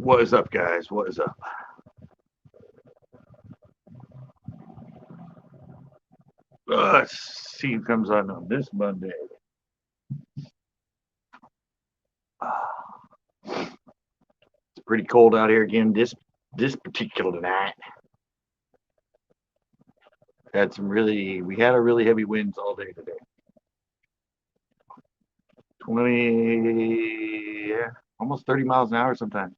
What is up, guys? What is up? Let's see who comes on this Monday. It's pretty cold out here again this particular night. We had a really heavy winds all day today. 20, yeah, almost 30 miles an hour sometimes.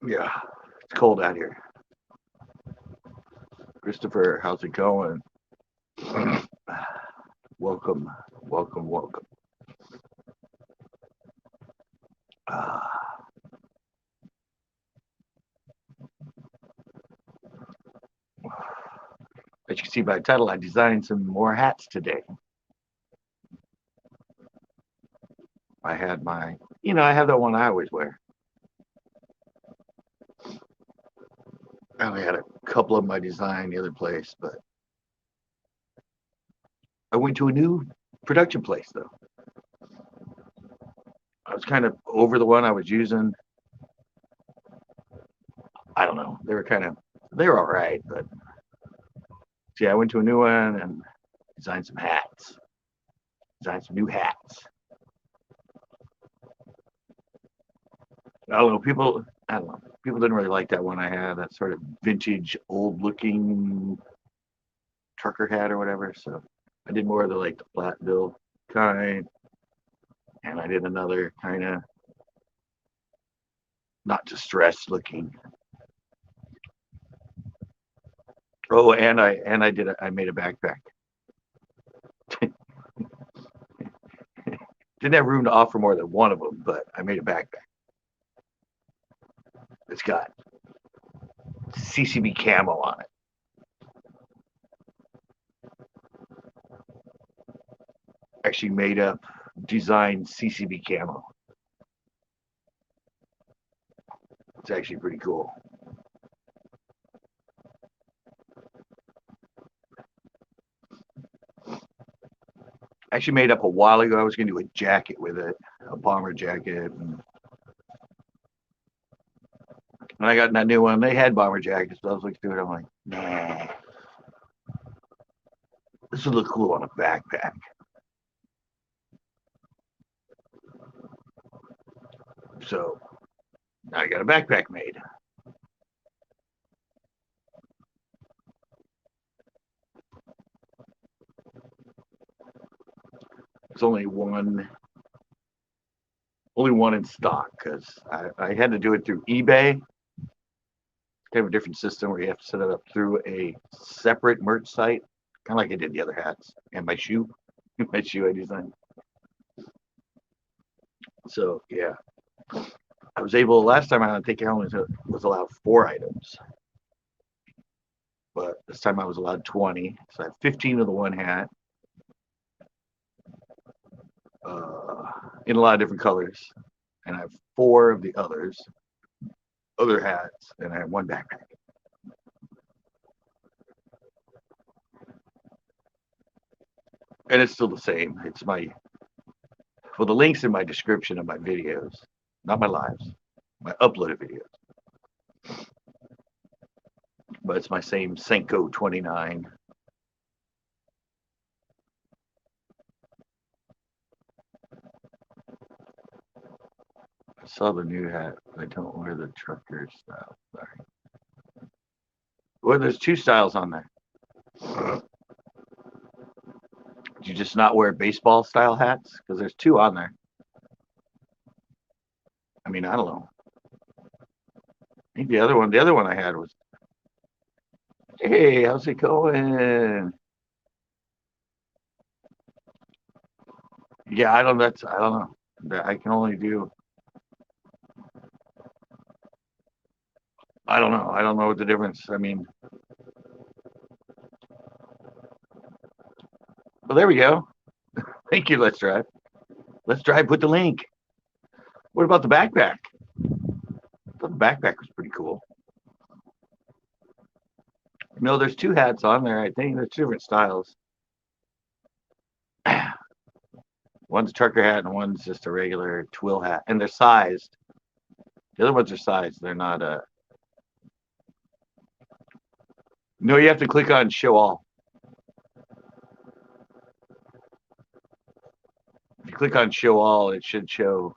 Yeah, it's cold out here. Christopher, how's it going? Welcome, welcome, welcome. As you can see by the title, I designed some more hats today. I had I have that one I always wear. I only had a couple of my design the other place, but I went to a new production place though. I was kind of over the one I was using. I don't know. They were all right, but yeah, I went to a new one and designed some hats. Designed some new hats. I don't know. People didn't really like that one I had. That sort of vintage, old-looking trucker hat or whatever. So I did more of the flat bill kind, and I did another kind of not distressed looking. Oh, and I made a backpack. Didn't have room to offer more than one of them, but I made a backpack. It's got CCB camo on it. Actually designed CCB camo. It's actually pretty cool. Actually made up a while ago. I was going to do a jacket with it, a bomber jacket. And when I got that new one, they had bomber jackets, but I was looking through it. I'm like, nah, this would look cool on a backpack. So now I got a backpack made. There's only one in stock because I had to do it through eBay. They have a different system where you have to set it up through a separate merch site, kind of like I did the other hats and my shoe I designed. So yeah, I was able last time I think I only was allowed 4 items, but this time I was allowed 20. So I have 15 of the one hat. In a lot of different colors, and I have 4 of the other hats, and I have 1 backpack. And it's still the same. The links in my description of my videos, not my lives, my uploaded videos. But it's my same Senko 29. I saw the new hat, but I don't wear the trucker style. Sorry. Well, there's 2 styles on there. Do you just not wear baseball style hats? Because there's 2 on there. I mean, I don't know. I think the other one I had was, hey, how's it going? Yeah, I don't know. I can only do. I don't know. I don't know what the difference. I mean, well, there we go. Thank you. Let's Drive. Let's Drive. Put the link. What about the backpack? I thought the backpack was pretty cool. No, there's two hats on there. I think there's two different styles. One's a trucker hat and one's just a regular twill hat, and they're sized. The other ones are sized. They're not. No, you have to click on show all. If you click on show all, it should show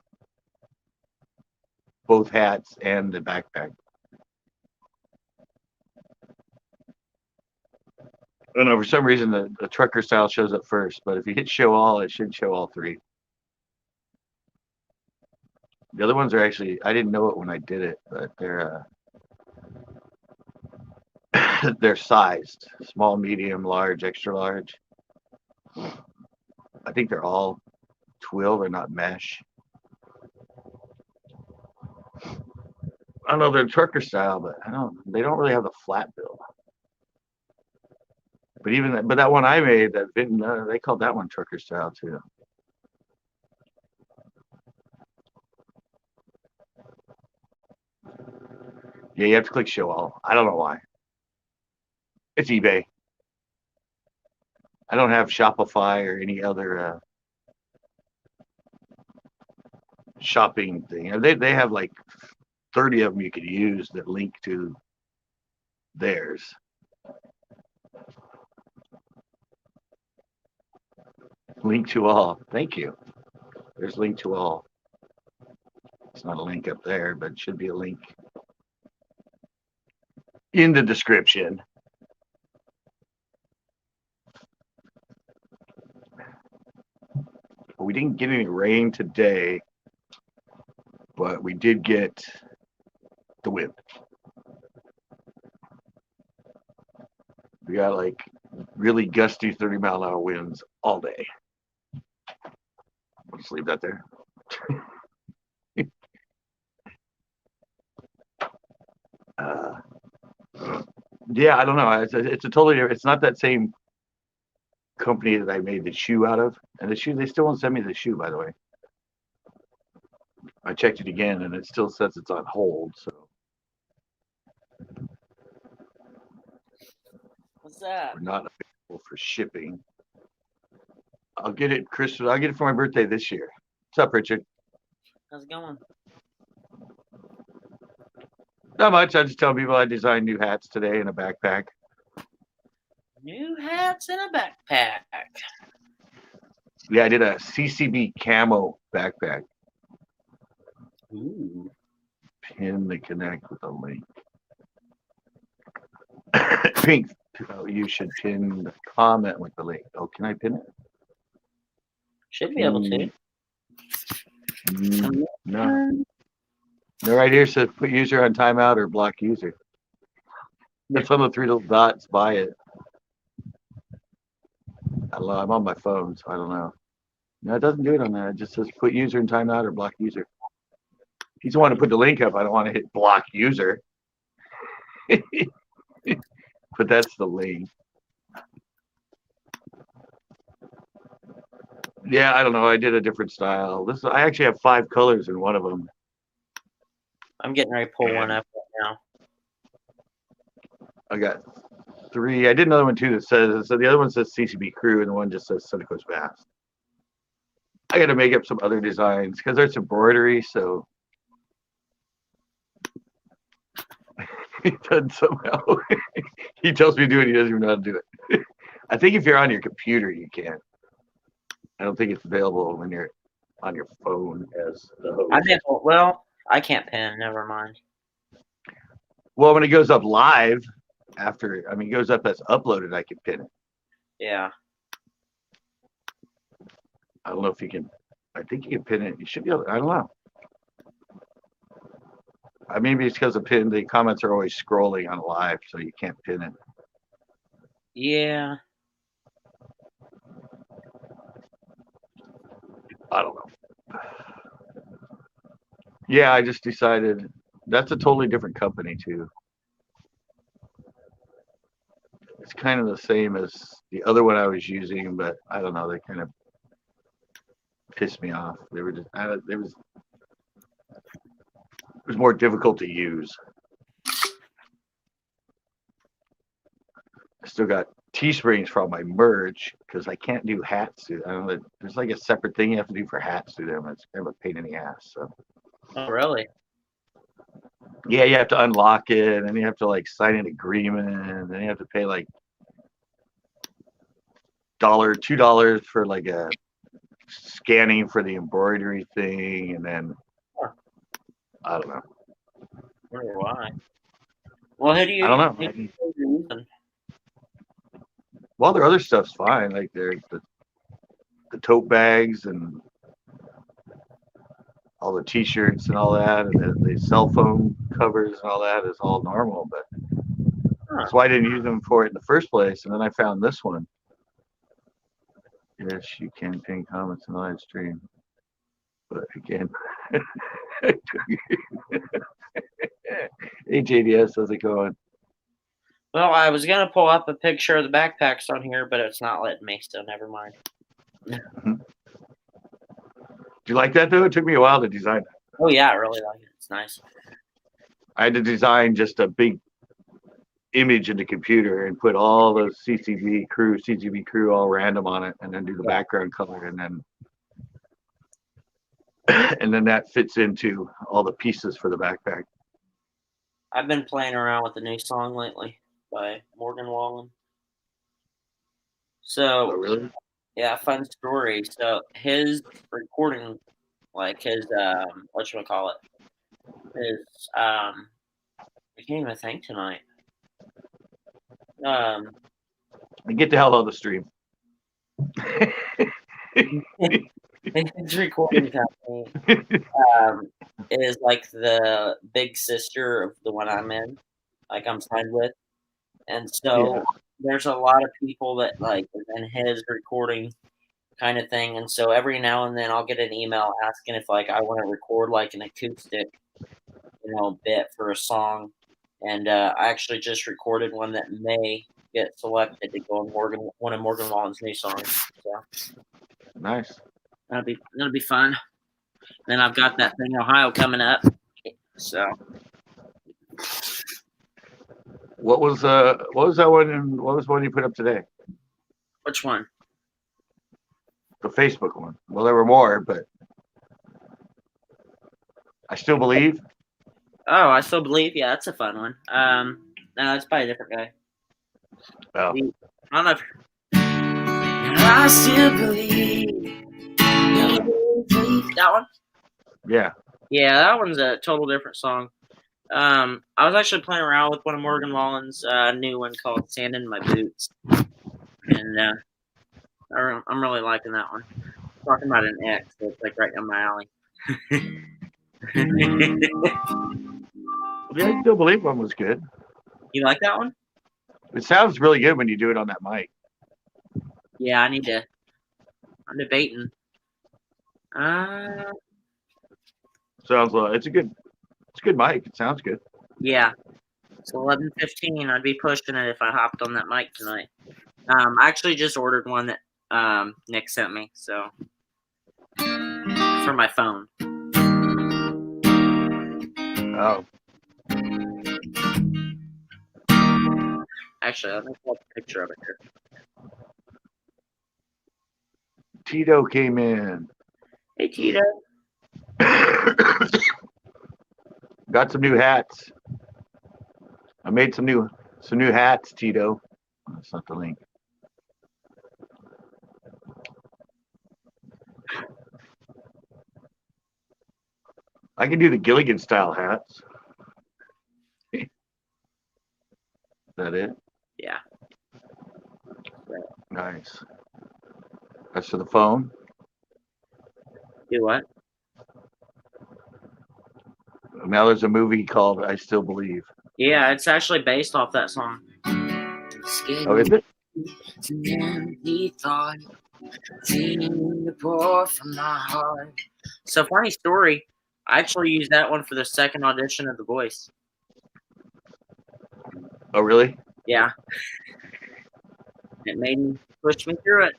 both hats and the backpack. I don't know, for some reason the trucker style shows up first, but if you hit show all, it should show all three. The other ones are actually, I didn't know it when I did it, but they're sized: small, medium, large, extra large. I think they're all twill. They're not mesh. I don't know, they're trucker style, but they don't really have the flat bill. But that one I made, they called that one trucker style too. Yeah, you have to click show all. I don't know why. It's eBay. I don't have Shopify or any other shopping thing. They have like 30 of them you could use that link to theirs. Link to all. Thank you. There's link to all. It's not a link up there, but it should be a link in the description. We didn't get any rain today, but we did get the wind. We got like really gusty 30-mile-an-hour winds all day. I'll just leave that there. Yeah, I don't know. It's a totally different. It's not that same company that I made the shoe out of. And the shoe, they still won't send me the shoe, by the way. I checked it again, and it still says it's on hold. So. What's that? We're not available for shipping. I'll get it, Chris. I'll get it for my birthday this year. What's up, Richard? How's it going? Not much. I just tell people I designed new hats today and a backpack. New hats and a backpack. Yeah, I did a CCB camo backpack. Ooh. Pin the connect with a link. Pink. You should pin the comment with the link. Oh, can I pin it? Should be able to. No. No, right here says put user on timeout or block user. That's on the three little dots by it. I don't know. I'm on my phone, so I don't know. No, it doesn't do it on that. It just says put user in timeout or block user. He's the one to put the link up. I don't want to hit block user. But that's the link. Yeah, I don't know. I did a different style. I actually have 5 colors in one of them. I'm getting ready to pull one up right now. I got 3. I did another one too that says, so the other one says CCB crew and the one just says Seneca's Fast. I got to make up some other designs because there's embroidery, so he does somehow. He tells me to do it. He doesn't even know how to do it. I think if you're on your computer, you can. I don't think it's available when you're on your phone as the host. Well, I can't pin. Never mind. Well, when it goes up live, it goes up as uploaded, I can pin it. Yeah. I don't know if you can. I think you can pin it. You should be able. I don't know. Maybe it's because the comments are always scrolling on live, so you can't pin it. Yeah. I don't know. Yeah, I just decided that's a totally different company too. It's kind of the same as the other one I was using, but I don't know. They kind of pissed me off. They were just. It was more difficult to use. still got Teesprings for all my merch because I can't do hats. I don't know. There's like a separate thing you have to do for hats through them. It's kind of a pain in the ass. So Oh, really? yeah, you have to unlock it, and you have to like sign an agreement, and then you have to pay like $2 for like a scanning for the embroidery thing, and then Huh. I don't know. I wonder why. Well, who do I you don't know. who do you think you're using? Well, their other stuff's fine. Like the tote bags and all the T-shirts and all that, and the cell phone covers and all that is all normal. But Huh. that's why I didn't use them for it in the first place. And then I found this one. Yes, you can pin comments in the live stream, but again, hey JDS, how's it going? Well, I was gonna pull up a picture of the backpacks on here, but it's not letting me, so never mind. Do you like that though? It took me a while to design that. Oh yeah, I really like it. It's nice. I had to design just a big image in the computer and put all the CCB crew all random on it, and then do the background color, and then that fits into all the pieces for the backpack. I've been playing around with a new song lately by Morgan Wallen. Oh, So really? yeah, fun story. So his recording, like his whatchamacallit, his I can't even think tonight. Um Get the hell out of the stream. his recording company is like the big sister of the one I'm in, like I'm signed with. And so Yeah. there's a lot of people that like is in his recording kind of thing. And so every now and then I'll get an email asking if like I want to record like an acoustic, bit for a song. And I actually just recorded one that may get selected to go on one of Morgan Wallen's new songs. So Nice. that'll be fun. Then I've got that thing in Ohio coming up. So What was that one? What was the one you put up today? which one? The Facebook one. Well, there were more, but I still believe. Oh, I still believe. Yeah, that's a fun one. No, it's by a different guy. Oh. I don't know. I still believe. That one? Yeah. Yeah, that one's a total different song. I was actually playing around with one of Morgan Wallen's new one called "Sand in My Boots," and I'm really liking that one. Talking about an ex, so it's like right down my alley. Yeah, I still believe one was good. You like that one? It sounds really good when you do it on that mic. Yeah, I'm debating. Sounds it's a good mic. It sounds good. Yeah. It's 11:15. I'd be pushing it if I hopped on that mic tonight. I actually just ordered one that Nick sent me, so for my phone. Oh. Actually, let me pull up a picture of it here. Tito came in. Hey, Tito. Got some new hats. I made some new hats, Tito. That's not the link. I can do the Gilligan style hats. Is that it? Yeah. Nice. That's for the phone. Do what? Now there's a movie called I Still Believe. Yeah, it's actually based off that song. Oh, is it? So funny story. I actually used that one for the second audition of The Voice. Oh, really? Yeah. It made me push me through it.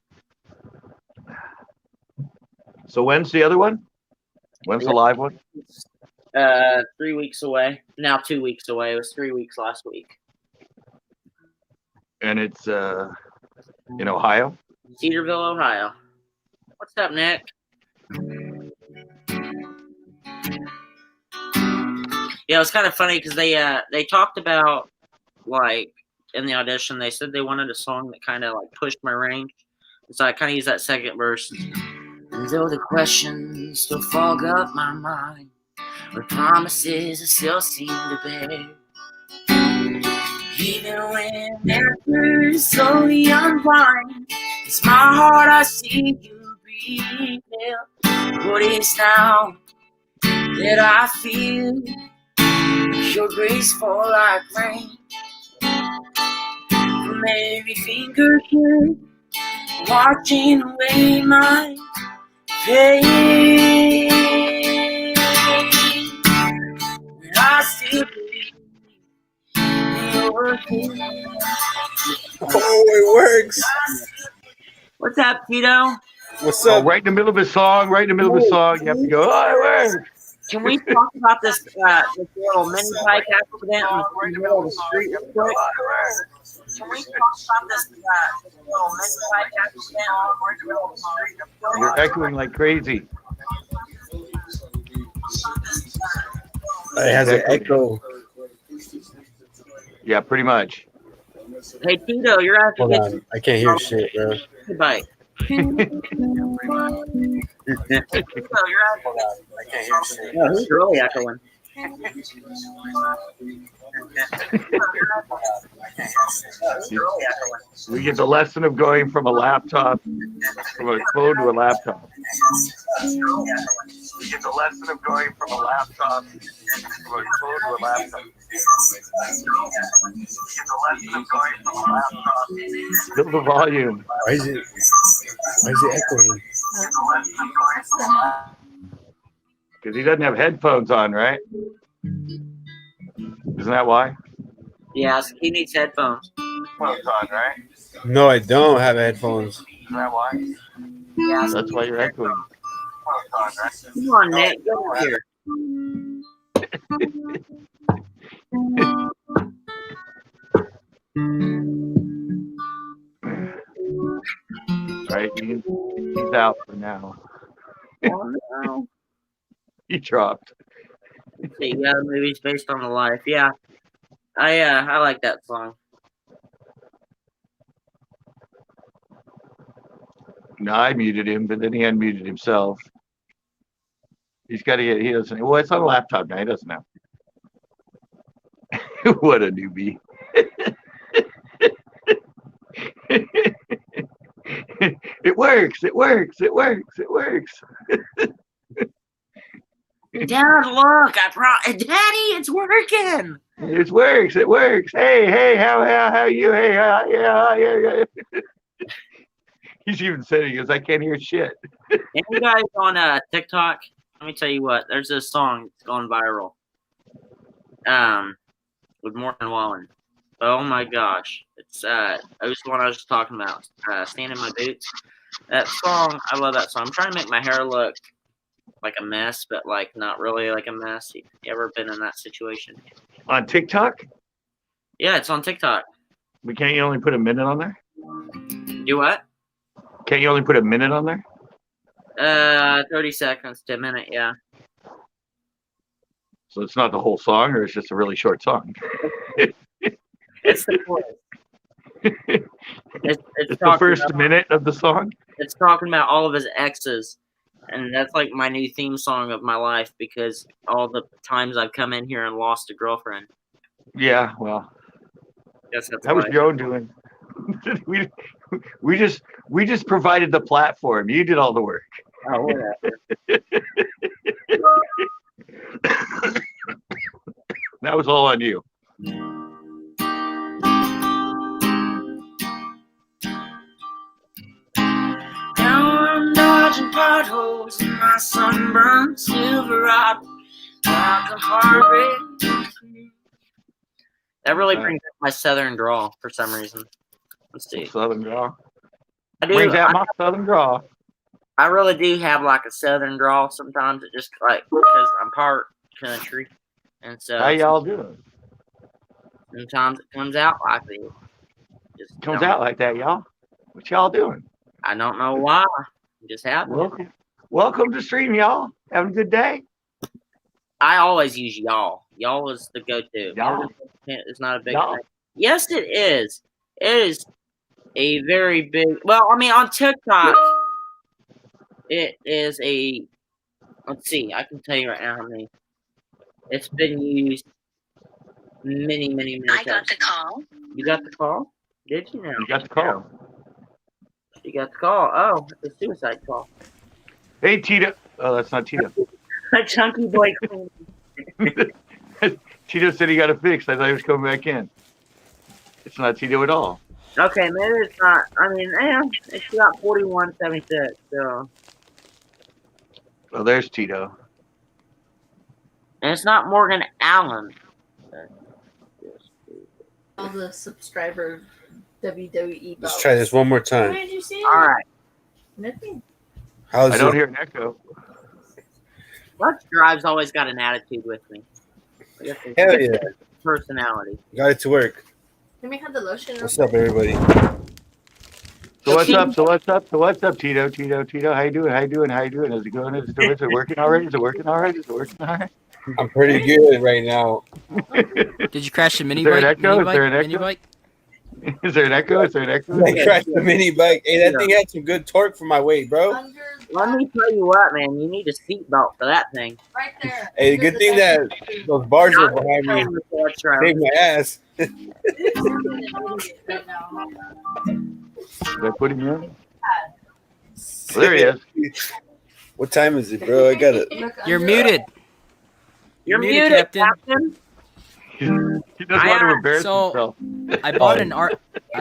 So when's the other one? When's the live one? 3 weeks away. Now 2 weeks away. It was 3 weeks last week. and it's in Ohio. Cedarville, Ohio. What's up, Nick? Yeah, it was kind of funny because they talked about, like, in the audition, they said they wanted a song that kind of like pushed my range, so I kind of used that second verse. And though the questions still fog up my mind, with promises I still seem to bear, even when answers slowly unwind, it's my heart I see you breathe. What is now that I feel your grace fall like rain from every fingertip, watching away my pain. And I still believe you're here. Oh, it works. What's up, Tito? What's Oh, up? right in the middle of his song, you have to go, oh, it works. Can we talk about this little mini bike accident in the middle of the street real quick? Can we talk about this little mini bike accident in the middle of the street real quick? You're echoing like crazy. It has an echo. Yeah, pretty much. Hey, Tito, you're out to Hold get on. I can't hear shit, bro. your bike. Tito, you're out to Hold on. I can't hear shit. Yeah, who's really echoing? We get the lesson of going from a laptop, from a phone to a laptop. We get the lesson of going from a laptop, from a phone to a laptop. We get the lesson of going from a laptop. Build the volume. Why is it echoing? Because he doesn't have headphones on, right? Isn't that why? Yeah, he needs headphones. Headphones on, right? No, I don't have headphones. Isn't that why? Yeah, That's why you're echoing. come on, Nick, get over here. Right? He's out for now. Oh, no. He dropped. See, yeah, the movie's based on the life. Yeah, I like that song. No, I muted him, but then he unmuted himself. He's got to get. He doesn't. Well, it's on a laptop now. He doesn't know. What a newbie. It works. It works. It works. It works. Dad, look! Daddy, it's working. It works. It works. Hey, how you? Hey, yeah. He's even saying, he goes, I can't hear shit. And you guys on TikTok, let me tell you what. There's this song that's going viral. With Morgan Wallen. Oh my gosh, it's it was the one I was just talking about. Stand in My Boots. That song, I love that song. I'm trying to make my hair look like a mess, but like not really like a mess. You ever been in that situation? On TikTok? Yeah, it's on TikTok. But can't you only put a minute on there? Do what? Can't you only put a minute on there? 30 seconds to a minute, yeah. So it's not the whole song, or it's just a really short song? It's the chorus. It's the first minute of the song? It's talking about all of his exes. And that's like my new theme song of my life because all the times I've come in here and lost a girlfriend. Yeah, well, Guess that's that was your own doing. we just provided the platform. You did all the work. Oh, whatever. That was all on you. Now I'm dodging potholes in my sunburned Silverado. Like a heartbreak. That really brings up my southern drawl for some reason. Let's see. Southern draw. Brings out my southern draw. I really do have like a southern drawl sometimes. It just like because I'm part country, and so how y'all doing? sometimes it comes out like this. Just Comes don't- out like that, y'all. What y'all doing? I don't know why. It just happened. Welcome to stream, y'all. Having a good day. I always use y'all. Y'all is the go-to. Y'all. It's not a big Y'all. thing. Yes, it is. It is a very big. Well, I mean, on TikTok, it is a. Let's see. I can tell you right now how many. It's been used many, many, many times. I got the call. You got the call? Did you now? You got the call. She got the call. Oh, it's a suicide call. Hey, Tito. Oh, that's not Tito. Chunky boy. Tito said he got it fixed. I thought he was coming back in. It's not Tito at all. Okay, maybe it's not. I mean, she got 41.76. So, Oh, there's Tito. and it's not Morgan Allen. All the subscriber WWE. Let's try this one more time. Where did you see it? All right. Nothing. How's I don't it? hear an echo. Bus Drive's always got an attitude with me. I guess it's Hell yeah. personality. Got it to work. Let me have the lotion. What's up, everybody? So what's up? So what's up? So what's up, Tito? Tito, how you doing? How you doing? How you doing? Is it going? Is it working already? Is it working already? Is it working already? I'm pretty good right now. Did you crash the mini Is there an bike? echo? Mini Is bike? there an Mini echo? bike? Is there an echo? Is there an echo? I crashed the mini bike. Hey, that thing had some good torque for my weight, bro. Under Let me tell you what, man. You need a seatbelt for that thing. right there. Hey, Under good the thing bed. that those bars are behind me. Bus Drive. Save my ass. Right now. Did I put him in? Well, there he is. What time is it, bro? I got it. Look You're under- muted. You're muted, muted, Captain. Captain. He doesn't want to embarrass So- himself. I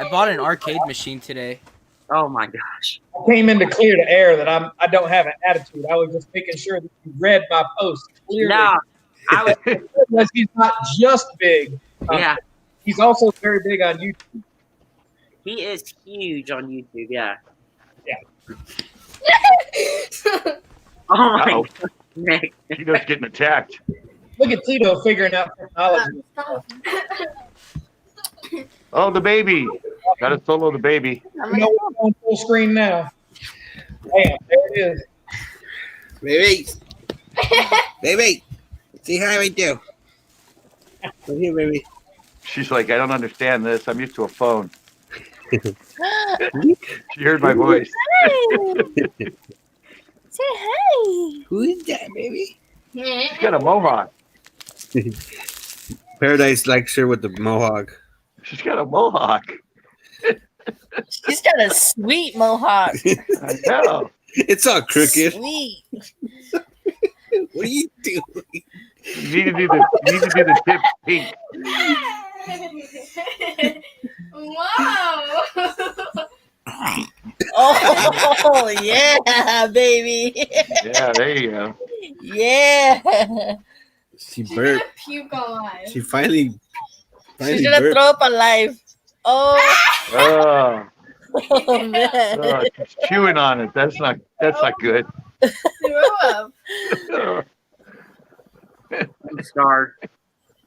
bought an arcade machine today. Oh my gosh. I came in to clear the air that I don't have an attitude. I was just making sure that you read my post clearly. No, I was. Because he's not just big. Yeah, He's also very big on YouTube. he is huge on YouTube. Yeah. Oh my Uh-oh. god, Nick. Tito's getting attacked. Look at Tito figuring out technology. Oh, the baby. Got to solo the baby. I'm You know what's on full screen now? Bam, there it is. Baby. Baby. Say hi right there. Come here, baby. She's like, I don't understand this. I'm used to a phone. She heard my voice. Say hi. Who is that, baby? She's got a mohawk. Paradise likes her with the mohawk. She's got a mohawk. She's got a sweet mohawk. I know. It's all crooked. Sweet. What are you doing? You need to do the tip pink. Wow. Oh yeah, baby. Yeah, there you go. Yeah. She burped. Puke on live. She finally She's gonna burped. throw up on live. Oh, Oh, oh man. oh, she's chewing on it. That's not good. Throw up. Oh, I'm scarred.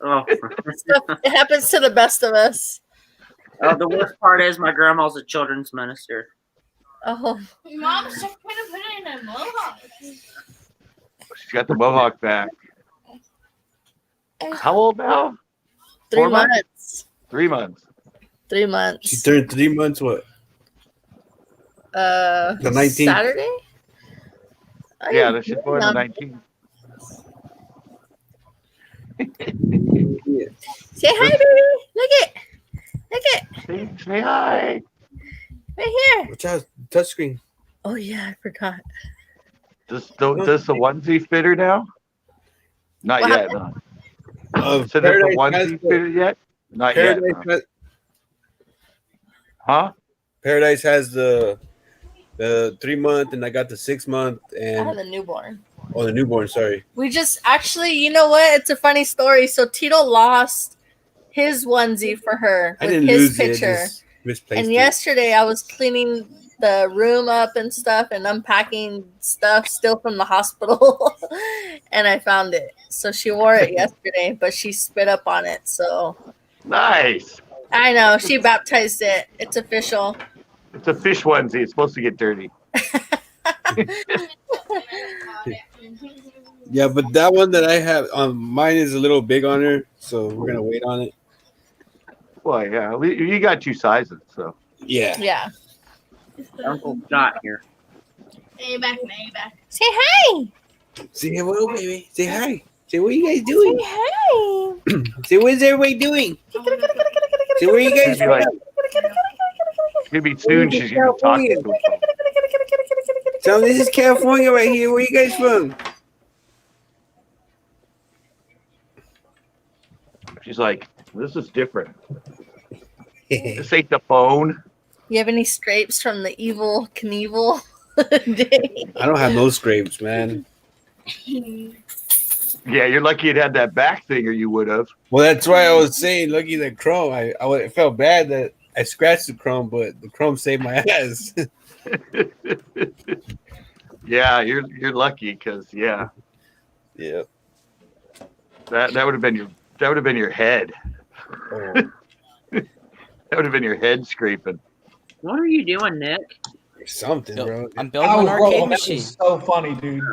Oh. It happens to the best of us. The worst part is my grandma's a children's minister. Oh, Mom, stop trying to put it in a mohawk. she's got the mohawk back. How old now? 3 4 months? months. 3 months. 3 months. She turned 3 months. What? The 19th. Saturday? Oh, Yeah, you're this is born young. the 19th. Say hi, baby. Look it. Look it. Say hi. Right here. Watch out, touchscreen. Oh yeah, I forgot. Does the onesie fit her now? Not What yet. happened? No. So does the Paradise has onesie fit her yet? Not yet. Paradise, No. has, Huh? Paradise has the 3 month, and I got the 6 month, I have and a newborn. the newborn. Sorry. We just actually, you know what? It's a funny story. So Tito lost his onesie for her I with didn't his lose picture. it. I just misplaced And it. yesterday I was cleaning the room up and stuff and unpacking stuff still from the hospital and I found it. So she wore it yesterday, but she spit up on it. So Nice. I know. She baptized it. It's official. It's a fish onesie. It's supposed to get dirty. Yeah, but that one that I have on mine is a little big on her, so we're gonna wait on it. Well, yeah, you got 2 sizes, so. Yeah. Yeah. Uncle Scott here. Hey, back, hey, back. Say hi. Say hello, baby. Say hi. Say what are you guys doing? Say hi. Say what's everybody doing? Say where you guys Maybe like, from? maybe soon she's gonna talk to people. So this is California right here. Where you guys from? She's like, this is different. This ain't the phone. You have any scrapes from the evil Knievel day? I don't have no scrapes, man. Yeah, you're lucky it had that back thing, or you would have. Well, that's why I was saying, lucky the chrome. I felt bad that I scratched the chrome, but the chrome saved my ass. Yeah, you're lucky because yeah, Yeah. that would have been your head. Oh. That would have been your head scraping. What are you doing, Nick? Something, bro. I'm building an bro, arcade that machine. was so funny, dude.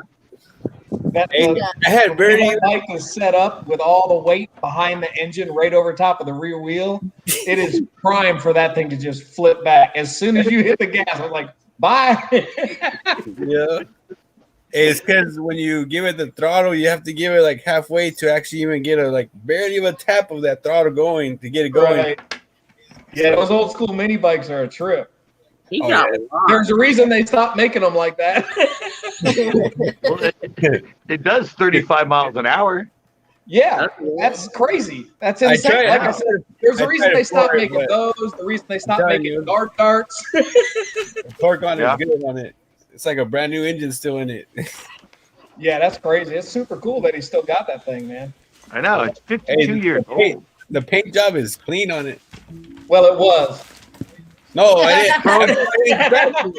That Hey, the I had Birdie. bike is set up with all the weight behind the engine right over top of the rear wheel. It is prime for that thing to just flip back. As soon as you hit the gas, I'm like, bye. Yeah. It's because when you give it the throttle, you have to give it like halfway to actually even get a like barely a tap of that throttle going to get it going. Right. Yeah, those old school mini bikes are a trip. He Oh, got yeah. lost. There's a reason they stopped making them like that. Well, it does 35 miles an hour. Yeah, that's crazy. That's I insane. tried- Like I said, there's I a reason tried they it stopped for it, making but- those. The reason they stopped telling making you. guard darts. The torque on it Yeah. is good on it. It's like a brand new engine still in it. Yeah, that's crazy. It's super cool that he still got that thing, man. I know it's 52 Hey, years hey. old. The paint job is clean on it. Well, it was. No, I didn't.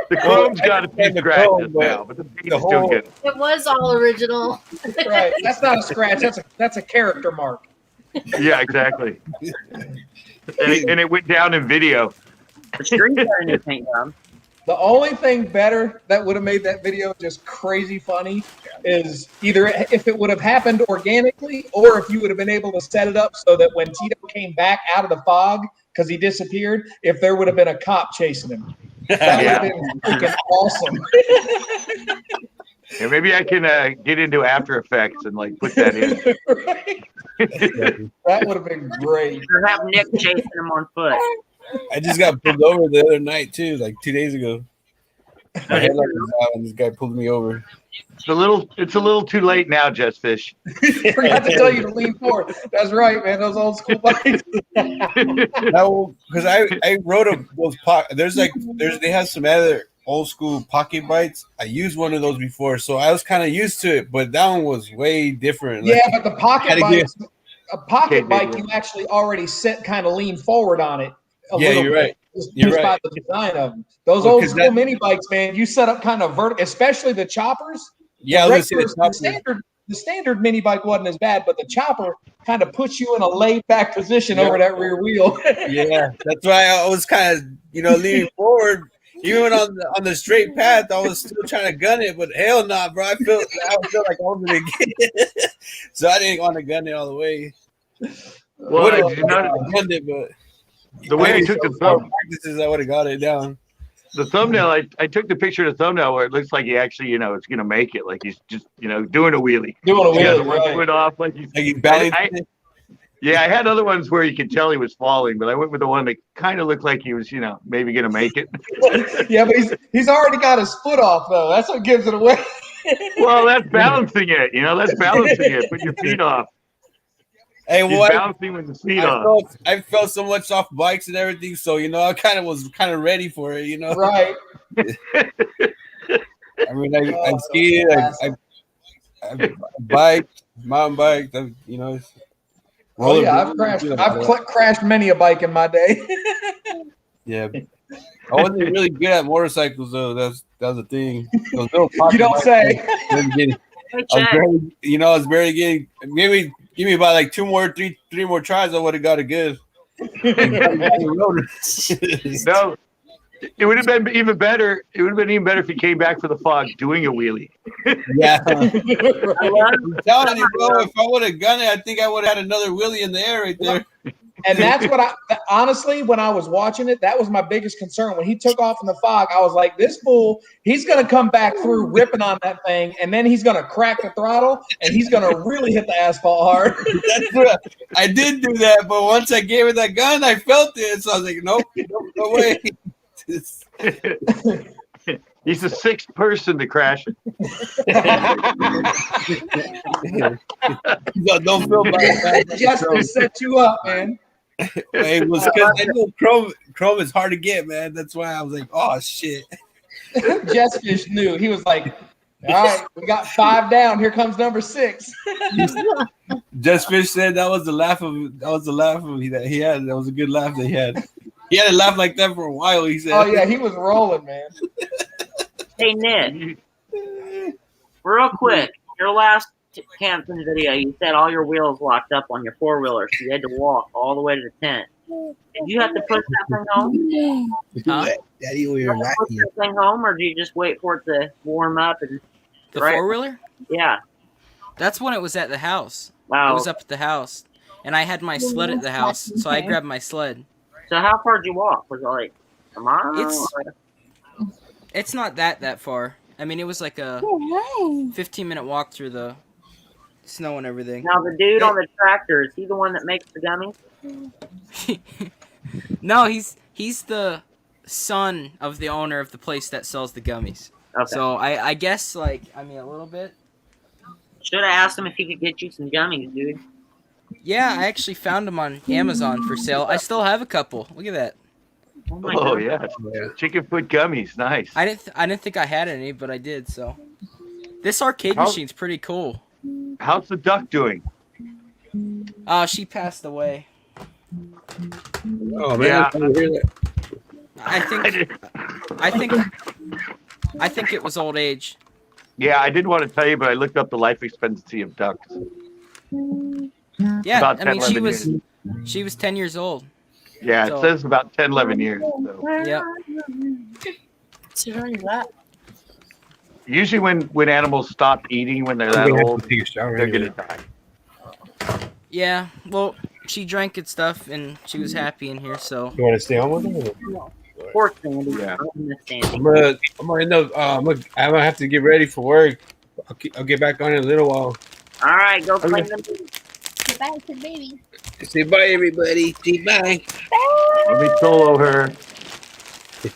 The chrome's got a few the chrome, scratches but now, but the paint the is still whole- good. It was all original. Right. That's not a scratch. That's a character mark. Yeah, exactly. And it went down in video. The street got a new paint job. The only thing better that would have made that video just crazy funny is either if it would have happened organically or if you would have been able to set it up so that when Tito came back out of the fog because he disappeared, if there would have been a cop chasing him. That would have been freaking awesome. And maybe I can get into After Effects and like put that in. Right? That would have been great. Or have Nick chasing him on foot. I just got pulled over the other night too, like 2 days ago. My headlight was out and this guy pulled me over. It's a little too late now, Just Fish. Forgot to tell you to lean forward. That's right, man. Those old school bikes. No, because I rode those they have some other old school pocket bikes. I used one of those before, so I was kind of used to it. But that one was way different. Yeah, but the pocket Gotta bike, a pocket Okay, bike, big you actually already sit kind of lean forward on it. Yeah, Little you're bit, right. Just, You're just right. by the design of them. Those Well, old 'cause school that- mini bikes, man, you set up kind of vertical, especially the choppers. Yeah, I the, was gonna say regular, the standard mini bike wasn't as bad, but the chopper kind of puts you in a laid back position Yeah. over that rear wheel. Yeah, that's why I was kind of leaning forward. Even on the straight path, I was still trying to gun it, but hell nah, bro. I felt like I was gonna get it. So I didn't want to gun it all the way. Well, Would've did you notice gunned it, but the way you took the practices, I would have got it down. the thumbnail? I took the picture of the thumbnail where it looks like he actually, is gonna make it. Like he's just, doing a wheelie. Doing a He has wheelie, one right. foot off, like he's. Like you balanced I- it. Yeah, I had other ones where you could tell he was falling, but I went with the one that kind of looked like he was, maybe gonna make it. Yeah, but he's already got his foot off though. That's what gives it away. Well, that's balancing it. That's balancing it. Put your feet off. Hey, He's well, balancing with his feet off. I felt so much off bikes and everything, so I was kind of ready for it, Right. I mean, I skied, I bike, mountain bike, it's Oh yeah, I've rollerblade, crashed crashed many a bike in my day. Yeah, I wasn't really good at motorcycles though. That was the thing. Those little pocket You don't bikes, say. I was getting- Hey, I was Chad. barely, I was barely getting. Maybe give me about like three more tries. I would have got it good. No, it would have been even better. It would have been even better if he came back for the fog doing a wheelie. Yeah. I love- I'm telling you, bro, if I would have gunned it, I think I would have had another wheelie in the air right there. And that's what honestly, when I was watching it, that was my biggest concern. When he took off in the fog, I was like, this fool, he's going to come back through ripping on that thing, and then he's going to crack the throttle, and he's going to really hit the asphalt hard. That's what I did do that, but once I gave it that gun, I felt it. So I was like, nope, no way. He's the sixth person to crash it. Don't feel bad. Justin set you up, man. It was because I know Chrome is hard to get, man. That's why I was like, oh shit. Jessfish knew. He was like, all right, we got 5 down. Here comes number 6. Jessfish said that was the laugh of that he had. That was a good laugh that he had. He had a laugh like that for a while. He said, Oh yeah, he was rolling, man. Hey, Nick, real quick, your last Hampton video, you said all your wheels locked up on your 4-wheeler, so you had to walk all the way to the tent. Did you have to push that thing home? Huh? Daddy, we Did were you push wacky. that thing home, or do you just wait for it to warm up? And The Right. 4-wheeler? yeah, That's when it was at the house. It wow. was up at the house. And I had my sled at the house, so I grabbed my sled. So how far did you walk? Was it like a mile? It's- or- It's not that far. I mean, it was like a 15-minute walk through the snow and everything. Now the dude on the tractor, is he the one that makes the gummies? No, he's the son of the owner of the place that sells the gummies. Okay. So I guess a little bit. Should have asked him if he could get you some gummies, dude. Yeah, I actually found them on Amazon for sale. I still have a couple. Look at that. Oh my Oh God. yeah, chicken foot gummies, nice. I didn't think I had any, but I did. So this arcade How- machine's pretty cool. How's the duck doing? She passed away. Oh man, Yeah. I hear that. I think it was old age. Yeah, I didn't want to tell you, but I looked up the life expectancy of ducks. Yeah, About I mean 10, she 11 was 10 years old. Yeah, it So- says about 10, 11 years. So. Yep. Considering that. Usually when animals stop eating when they're that old, Take a shower. they're gonna die. Yeah. Well, she drank and stuff, and she was happy in here. So You want to stay on with him? Poor Sandy. Yeah. I miss Sandy. I'm gonna end up. I'm gonna have to get ready for work. I'll get back on in a little while. All right, go clean them. Say bye to the baby. Say bye, everybody. Say bye. Let me solo her. Say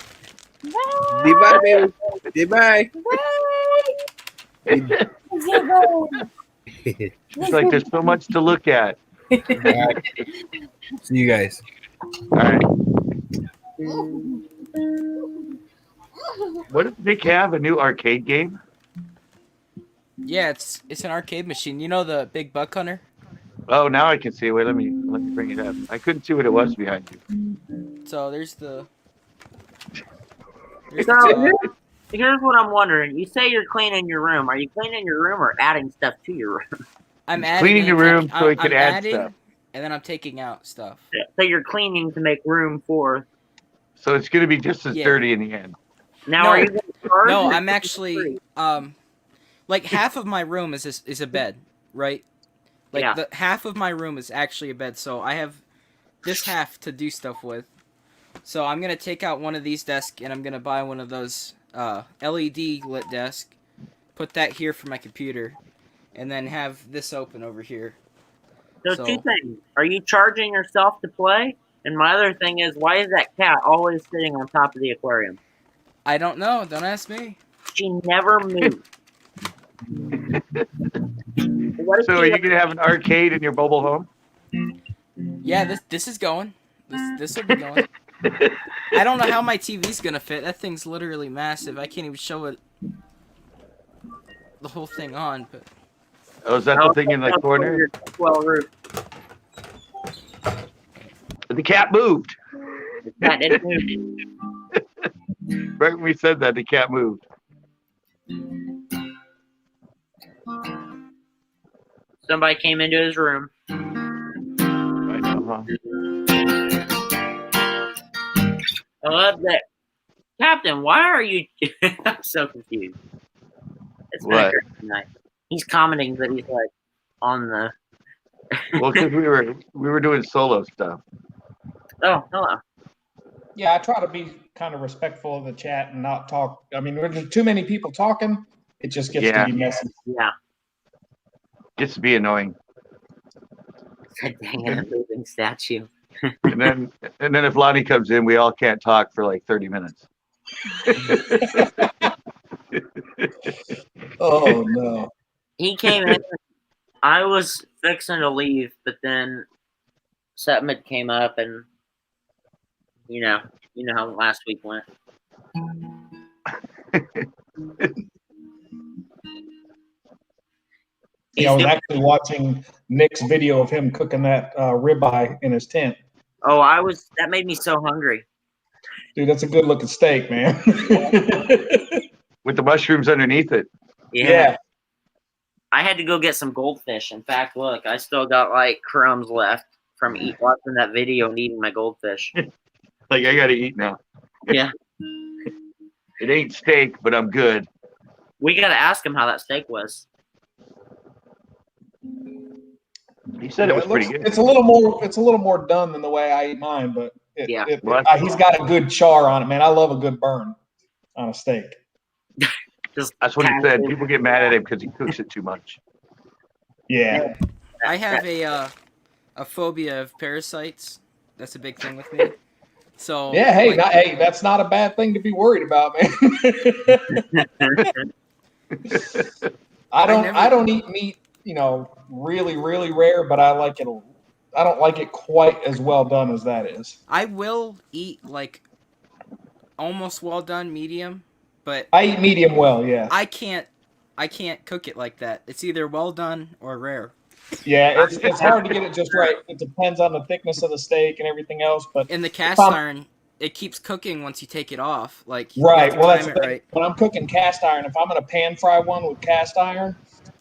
bye, baby. Say bye. It's like there's so much to look at. All right. See you guys. All right. What does Nick have? A new arcade game? yeah, it's an arcade machine. You know the big buck hunter? Oh, now I can see it. Wait, let me bring it up. I couldn't see what it was behind you. So there's So the here's what I'm wondering. You say you're cleaning your room. Are you cleaning your room or adding stuff to your room? I'm adding Cleaning and your room taking- so it I'm can add adding, stuff. and then I'm taking out stuff. So you're cleaning to make room for. So it's going to be just as Yeah. dirty in the end. Now No. are you going to charge? No, or I'm is it actually free? like half of my room is a bed, right? Like Yeah. the half of my room is actually a bed, so I have this half to do stuff with. So I'm gonna take out one of these desks and I'm gonna buy one of those LED lit desk, put that here for my computer, and then have this open over here. So So- two things. Are you charging yourself to play? And my other thing is, why is that cat always sitting on top of the aquarium? I don't know. Don't ask me. She never moves. What if So are she- you going to have an arcade in your mobile home? Yeah, this is going. This will be going. I don't know how my TV's gonna fit. That thing's literally massive. I can't even show it the whole thing on. But Oh, is that the thing in the corner? Well, roof. The cat moved. The cat didn't move. Right when we said that, the cat moved. Somebody came into his room. I know, huh? I love that. Captain, why are you? I'm so confused. It's been a What? great night. He's commenting that he's like on the. Well, because we were doing solo stuff. Oh, hello. Yeah, I try to be kind of respectful of the chat and not talk. I mean, when there's too many people talking, it just gets Yeah. to be messy. Yeah. Gets to be annoying. Dang it, a moving statue. And then if Lonnie comes in, we all can't talk for like 30 minutes. Oh no. He came in. I was fixing to leave, but then something came up, and you know how last week went. Yeah, I was actually watching Nick's video of him cooking that ribeye in his tent. Oh, that made me so hungry. Dude, that's a good looking steak, man. With the mushrooms underneath it. Yeah. I had to go get some goldfish. In fact, look, I still got like crumbs left from watching that video and eating my goldfish. Like, I gotta eat now. Yeah. It ain't steak, but I'm good. We got to ask him how that steak was. He said it was pretty good. It's a little more done than the way I eat mine, but he's got a good char on it, man. I love a good burn on a steak. That's what he said. People get mad at him because he cooks it too much. Yeah. I have a phobia of parasites. That's a big thing with me. So yeah, hey, that's not a bad thing to be worried about, man. I don't eat meat, really, really rare, but I like it. I don't like it quite as well done as that is. I will eat like almost well done medium, but I eat medium well, yeah. I can't cook it like that. It's either well done or rare. Yeah, it's hard to get it just right. It depends on the thickness of the steak and everything else, but in the cast iron, it keeps cooking once you take it off. Like right. Well, that's the thing. Right. When I'm cooking cast iron, if I'm going to pan fry one with cast iron,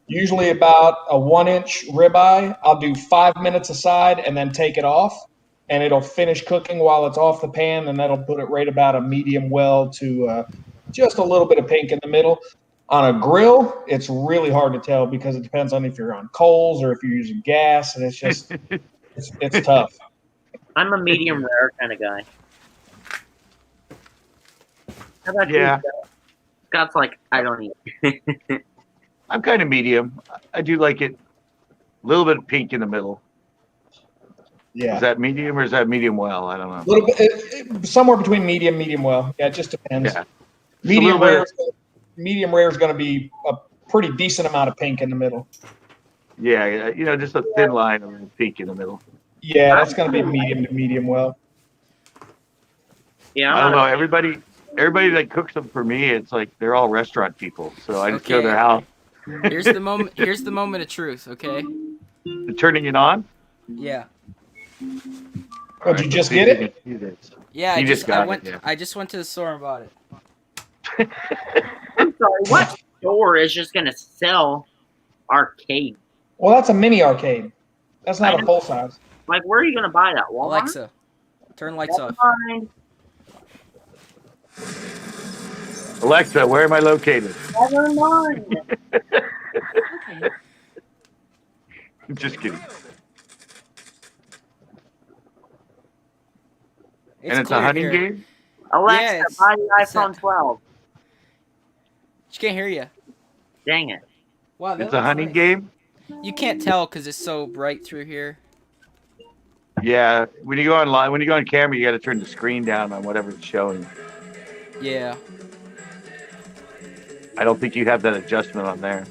usually about a 1-inch ribeye, I'll do 5 minutes aside and then take it off, and it'll finish cooking while it's off the pan, and that'll put it right about a medium well to just a little bit of pink in the middle. On a grill, it's really hard to tell because it depends on if you're on coals or if you're using gas, and it's just it's tough. I'm a medium rare kind of guy. How about Yeah. you? Scott's like, I don't eat. I'm kind of medium. I do like it a little bit pink in the middle. Yeah. Is that medium or is that medium well? I don't know. A little bit, somewhere between medium well. Yeah, it just depends. Yeah. Medium rare is going to be a pretty decent amount of pink in the middle. Yeah, just a thin line of pink in the middle. Yeah, that's going to be medium to medium well. Yeah, I don't know. Everybody that cooks them for me, it's like they're all restaurant people. So I just go to their house. Here's the moment. Here's the moment of truth. Okay. Turning it on. Yeah. Oh, did you just get it? Yeah, I just went to the store and bought it. I'm sorry. What store is just gonna sell arcade? Well, that's a mini arcade. That's not a full size. Like, where are you gonna buy that? Walmart? Alexa, turn lights off. Alexa, where am I located? Never mind. Okay. Just kidding. It's a hunting game? Alexa, buy the iPhone 12. She can't hear you. Dang it. Wow, It's a hunting game? You can't tell because it's so bright through here. Yeah. When you go on camera, you got to turn the screen down on whatever it's showing. Yeah. I don't think you have that adjustment on there.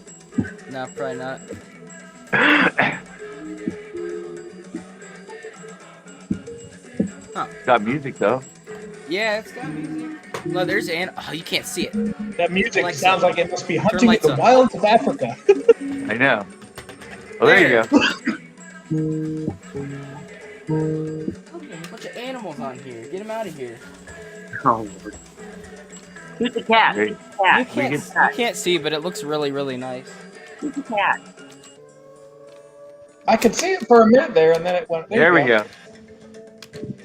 No, probably not. It's got music though. Yeah, it's got music. No, there's oh, you can't see it. That music Alexa, sounds like it must be hunting in the on. wilds of Africa. I know. Well, there you go. Okay, a bunch of animals on here. Get them out of here. Oh, Lord. Who's the cat? Hey. Who's the cat? You can't see, but it looks really, really nice. Who's the cat? I could see it for a minute there, and then it went. There we go.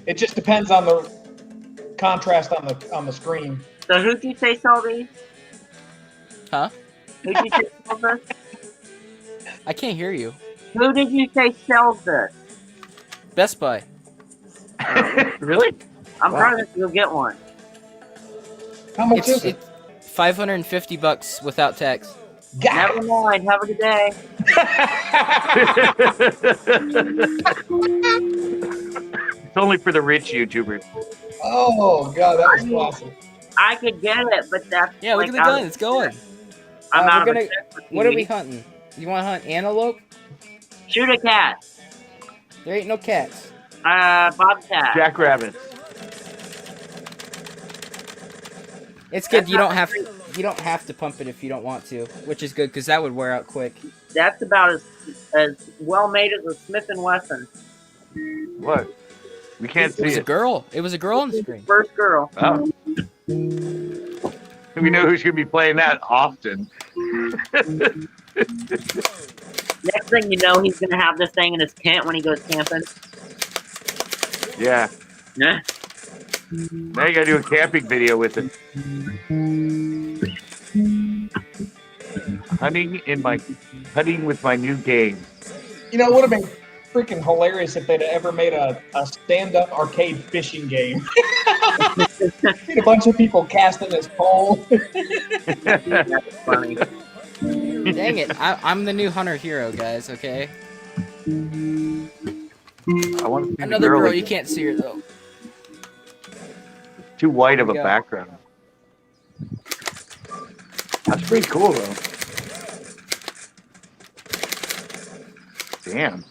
It just depends on the contrast on the screen. So who'd you say sell these? Huh? Who'd you say sell this? I can't hear you. Who did you say sells this? Best Buy. Really? I'm Wow. trying to go get one. How much is it? $550 without tax. Never mind. Have a good day. It's only for the rich YouTubers. Oh god, that was classic. I could get it, but that's Yeah, look like at the gun. It's going. I'm out we're of gonna. a What are we hunting? You want to hunt antelope? Shoot a cat. There ain't no cats. Bobcat. Jackrabbits. It's good. That's You not don't have to pump it if you don't want to, which is good because that would wear out quick. That's about as well made as a Smith and Wesson. What? We can't It see was a it. girl. It was a girl on the screen. First girl. Oh. We know who's going to be playing that often. Next thing you know, he's gonna have this thing in his tent when he goes camping. Yeah. Yeah. Now you got to do a camping video with it. Hunting with my new game. You know, it would have been freaking hilarious if they'd ever made a stand-up arcade fishing game. Seen a bunch of people casting this pole. That's funny. Dang it! I'm the new hunter hero, guys. Okay. I want to see the Another girl. again. You can't see her though. Too white of a Yeah. background. That's pretty cool, though. Damn.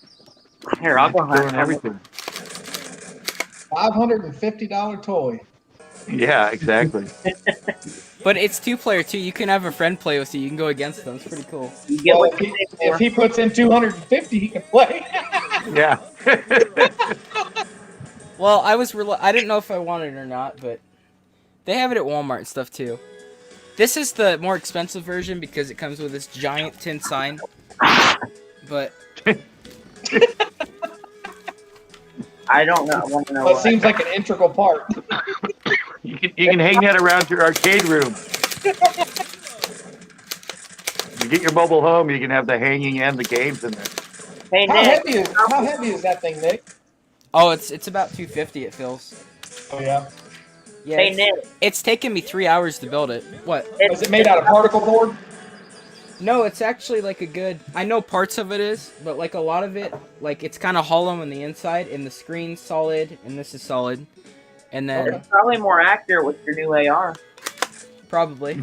Here, I'll go Doing hunt everything. $550 toy. Yeah, exactly. But it's 2-player too. You can have a friend play with you. You can go against them. It's pretty cool. You get Well, what you pay if for. he puts in 250, he can play. Yeah. Well, I didn't know if I wanted it or not, but they have it at Walmart and stuff too. This is the more expensive version because it comes with this giant tin sign. But I don't know. I want to know. Well, it What. seems like an integral part. You can hang that around your arcade room. You get your mobile home, you can have the hanging and the games in there. Hey How Nick, heavy is that thing, Nick? oh, it's about 250. It feels. Oh yeah. Yeah. hey Nick, It's taken me 3 hours to build it. What? Is it made out of particle board? No, it's actually like a good. I know parts of it is, but like a lot of it, like it's kind of hollow on the inside, and the screen's solid, and this is solid, and then it's probably more accurate with your new AR. probably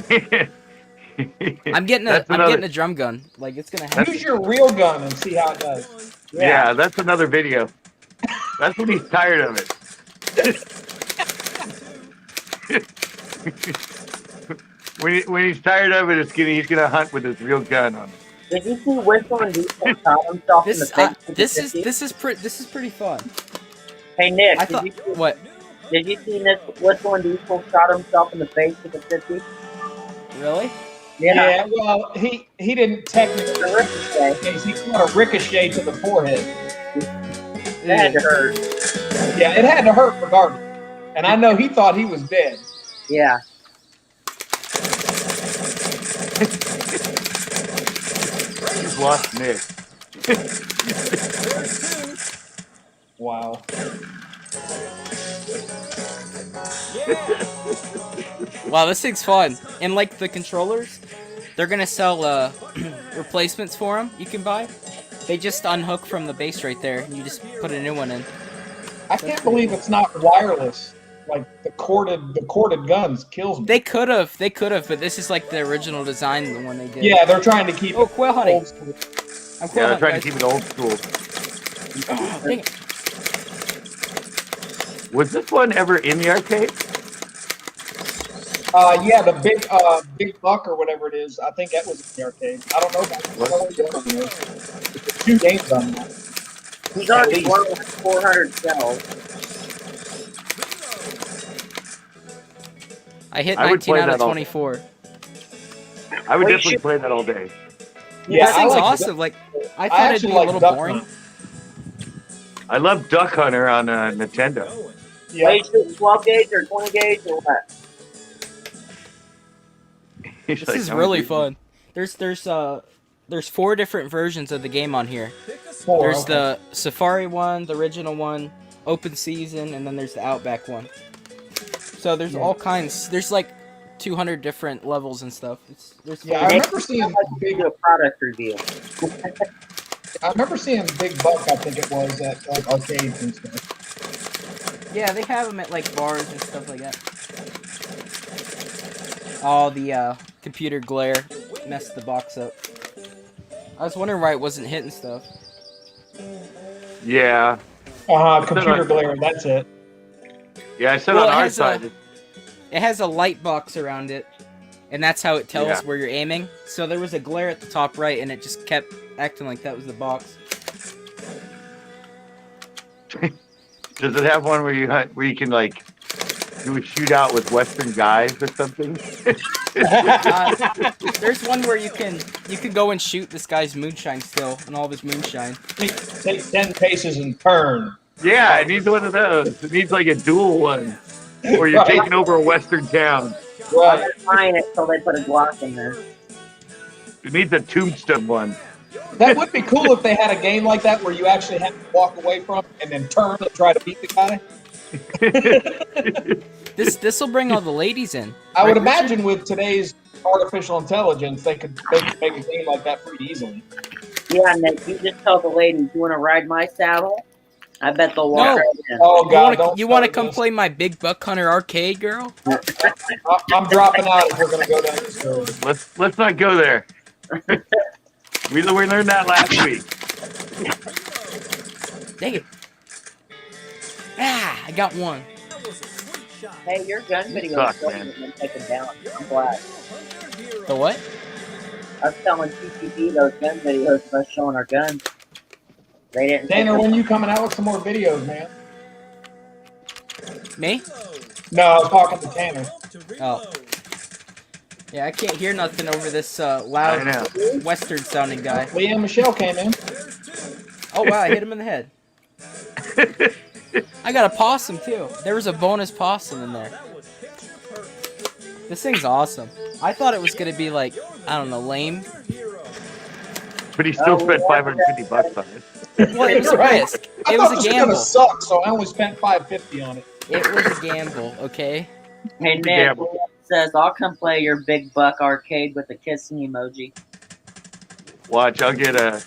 I'm getting That's a another- getting a drum gun. Like it's gonna happen. Use your real gun and see how it does. Yeah, that's another video. That's when he's tired of it. when he's tired of it, he's gonna hunt with his real gun on it. Did you see Whistle and Diesel shot himself in the This face? with this the is 50? this is pretty fun. Hey Nick, I did, thought you, what? did you see this Whistle and Diesel shot himself in the face with the 50? Really? Yeah. Well, he didn't technically The ricochet. he caught a ricochet to the forehead. That had to hurt. Yeah, it had to hurt regardless. And I know he thought he was dead. Yeah. He's lost Nick. Wow. Wow, this thing's fun. And like the controllers, they're gonna sell replacements for them. You can buy. They just unhook from the base right there, and you just put a new one in. I can't believe it's not wireless. Like the corded guns kills me. They could have, but this is like the original design, the one they did. Yeah, they're trying to keep Oh, it quail hunting. old school. I'm quail Yeah, they're trying hunting, to keep it old school. guys. Dang it. Was this one ever in the arcade? Yeah, the big buck or whatever it is. I think that was in the arcade. I don't know about it. There's 2 games on that. He's already won like 400 shells. I hit I would 19 play out of that all- 24. I would Well, you definitely should- play that all day. Yeah, This I thing's like awesome. Like, I I thought it'd actually be a like little Duck boring. Hunt. I love Duck Hunter on Nintendo. Are Yeah. you shooting 12 gauge or 20 gauge or what? He's This like, is "How really many people?" fun. There's 4 different versions of the game on here. Four, There's okay. the Safari one, the original one, Open Season, and then there's the Outback one. So there's all kinds. There's like 200 different levels and stuff. There's Yeah, fun. I remember seeing big. Do a product review. I remember seeing Big Buck. I think it was at like arcades and stuff. Yeah, they have them at like bars and stuff like that. Oh, the computer glare messed the box up. I was wondering why it wasn't hitting stuff. Yeah, Computer glare. That's it. yeah. I said Well, on it our has side. It has a light box around it, and that's how it tells Yeah. where you're aiming. So there was a glare at the top right, and it just kept acting like that was the box. Does it have one where you can like do a shootout with Western guys or something? There's one where you can go and shoot this guy's moonshine still, and all of his moonshine. Take 10 paces and turn. Yeah, it needs one of those. It needs like a dual one, where you're Right. taking over a Western town. Right. I'm buying it till they put a Glock in there. It needs a tombstone one. That would be cool if they had a game like that where you actually have to walk away from it and then turn and try to beat the guy. This will bring all the ladies in. I would Right, Richard? imagine with today's artificial intelligence, they could make a game like that pretty easily. Yeah, Nick, you just tell the ladies, you want to ride my saddle? I bet they'll walk No. right in. Oh God! You want to start come this. play my Big Buck Hunter arcade, girl? I'm dropping out if we're gonna go down this road. Let's not go there. we learned that last week. Dang it! Ah, I got one. Hey, your gun video suck, still man. hasn't been taken down. I'm glad. The what? I was telling CCB those gun videos of us showing our guns. They didn't. Tanner, take when them. you coming out with some more videos, man? Me? No, I was talking to Tanner. Oh. Yeah, I can't hear nothing over this I loud know. Western sounding guy. Leah and Michelle came in. Oh wow, I hit him in the head. I got a possum too. There was a bonus possum in there. This thing's awesome. I thought it was gonna be like, I don't know, lame. But he still spent $550 on it. Well, it was a Right. risk. I It thought was a this was gamble. gonna suck, so I only spent $550 on it. It was a gamble, okay? Hey Nick, Gamble. says I'll come play your Big Buck arcade with a kissing emoji. Watch, I'll get a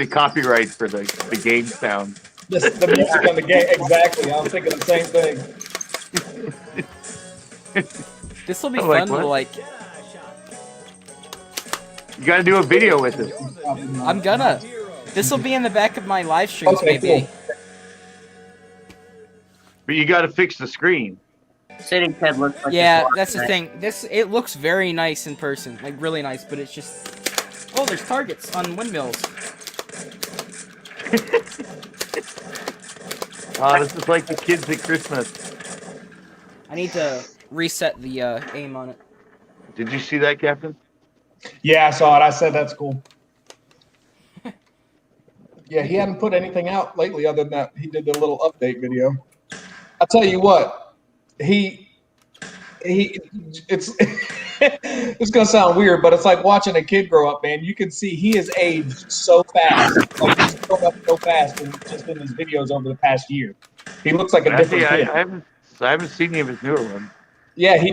copyright for the game sound. The music on the game, exactly. I was thinking the same thing. This will be I'm like, fun to what? like. You got to do a video with it. I'm gonna. This will be in the back of my live streams, Okay, maybe. cool. But you got to fix the screen. Sitting Ted looks like Yeah, a block that's the tonight. thing. It looks very nice in person, like really nice, but it's just. Oh, there's targets on windmills. Oh, this is like the kids at Christmas. I need to reset the aim on it. Did you see that, Captain? Yeah, I saw it. I said that's cool. Yeah, he hadn't put anything out lately other than that. He did the little update video. I'll tell you what, it's it's gonna sound weird, but it's like watching a kid grow up, man. You can see he has aged so fast. Like he's grown up so fast just in his videos over the past year. He looks like a different Actually, kid. I haven't seen any of his newer ones. Yeah, he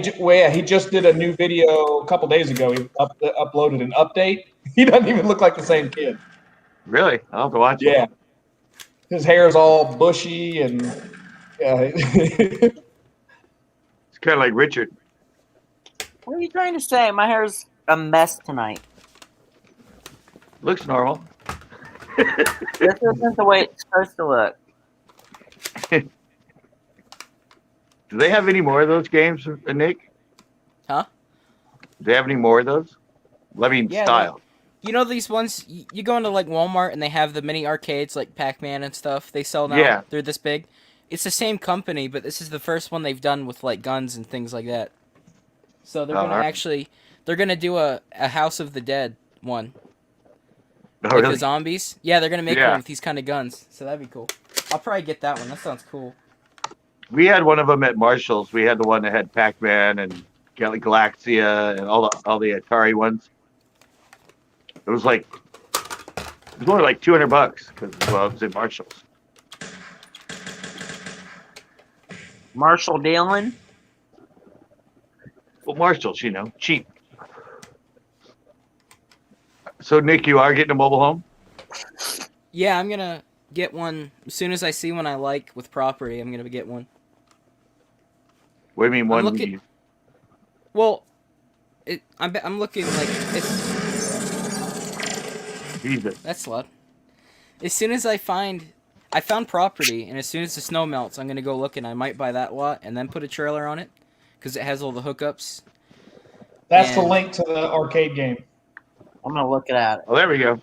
just did a new video a couple days ago. He uploaded an update. He doesn't even look like the same kid. Really? I'll have to watch Yeah, it. his hair is all bushy and yeah. It's kind of like Richard. What are you trying to say? My hair's a mess tonight. Looks normal. This isn't the way it's supposed to look. Do they have any more of those games, Nick? Huh? Do they have any more of those? I mean, Yeah, style. You know these ones? You go into like Walmart and they have the mini arcades like Pac-Man and stuff. They sell now. Yeah. They're this big. It's the same company, but this is the first one they've done with like guns and things like that. So they're gonna alright. they're gonna do a House of the Dead one. Oh, Like really? the zombies. Yeah, they're gonna make Yeah. one with these kind of guns. So that'd be cool. I'll probably get that one. That sounds cool. We had one of them at Marshall's. We had the one that had Pac-Man and Galaxia and all the Atari ones. It was only like $200 because it was at Marshall's. Marshall Dillon. Well, Marshall's, cheap. So Nick, you are getting a mobile home? Yeah, I'm gonna get one as soon as I see one I like with property. I'm gonna get one. What do you mean I'm one? looking- Well, I'm looking like it's Jesus. that's loud. As soon as I found property, and as soon as the snow melts, I'm gonna go look, and I might buy that lot and then put a trailer on it because it has all the hookups. That's the And- link to the arcade game. I'm gonna look at it. Oh, there we go.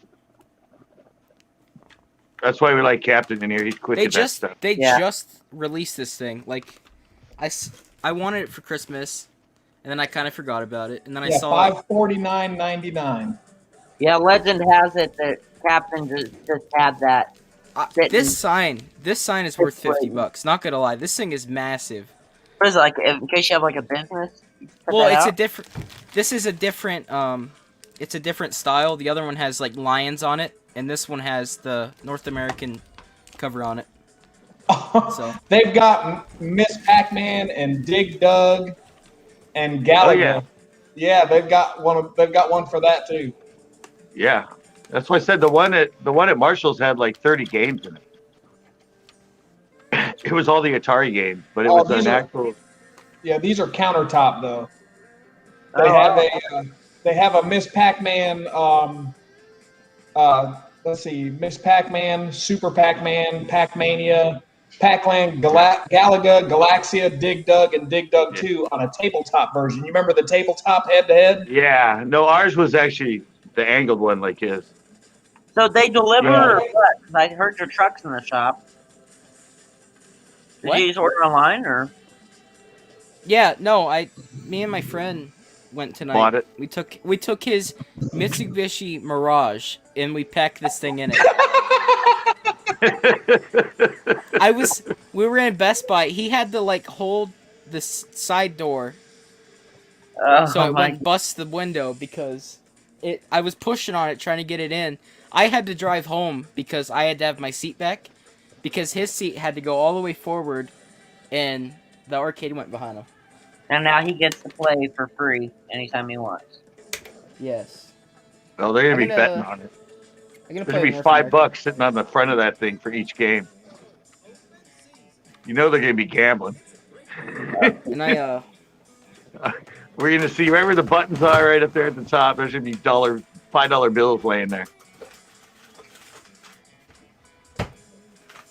That's why we like Captain in here. He's quick They at that stuff. Yeah. just released this thing. Like, I wanted it for Christmas, and then I kind of forgot about it, and then I Yeah, saw it. $549.99. Yeah, legend has it that Captain just had that. This sign is worth crazy. $50. Not gonna lie, this thing is massive. What is it, like, in case you have like a business? you put Well, that it's out? a different. This is a different. It's a different style. The other one has like lions on it, and this one has the North American cover on it. So They've got Miss Pac-Man and Dig Dug and Galaga. Oh, yeah. Yeah, they've got one for that too. Yeah. That's why I said the one at Marshall's had like 30 games in it. It was all the Atari games, but it Oh, was these an are- actual. Yeah, these are countertop though. Oh, They have a Miss Pac-Man. Let's see, Miss Pac-Man, Super Pac-Man, Pac-Mania, Pac-Land, Galaga, Galaxia, Dig Dug, and Dig Dug 2 on a tabletop version. You remember the tabletop head-to-head? Yeah. No, ours was actually the angled one like his. So they deliver Yeah. or what? 'Cause I heard your truck's in the shop. Did What? you just order online or? yeah, no, me and my friend went tonight. Bought it. We took his Mitsubishi Mirage and we packed this thing in it. We were in Best Buy. He had to like hold the side door Oh, so it my wouldn't bust the window because I was pushing on it trying to get it in. I had to drive home because I had to have my seat back because his seat had to go all the way forward and the arcade went behind him. And now he gets to play for free anytime he wants. Yes. Well, they're gonna I'm be gonna- betting on it. I'm gonna There's gonna be North $5 American. sitting on the front of that thing for each game. You know they're gonna be gambling. And I We're gonna see right where the buttons are, right up there at the top. There's gonna be $5 bills laying there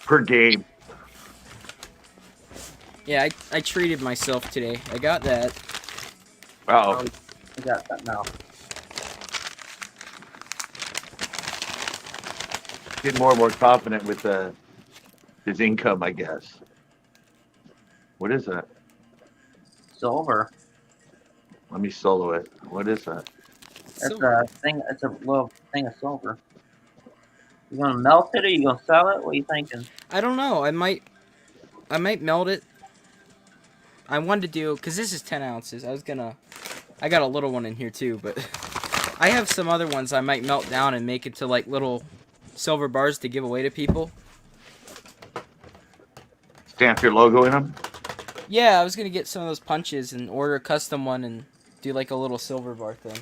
per game. yeah, I treated myself today. I got that. Oh, We got something else. getting more and more confident with his income, I guess. What is that? Silver. Let me solo it. What is that? It's So- a thing. It's a little thing of silver. You gonna melt it or you gonna sell it? What are you thinking? I don't know. I might melt it. I wanted to do because this is 10 ounces. I got a little one in here too, but I have some other ones I might melt down and make it to like little silver bars to give away to people. Stamp your logo in them? Yeah, I was gonna get some of those punches and order a custom one and do like a little silver bar thing.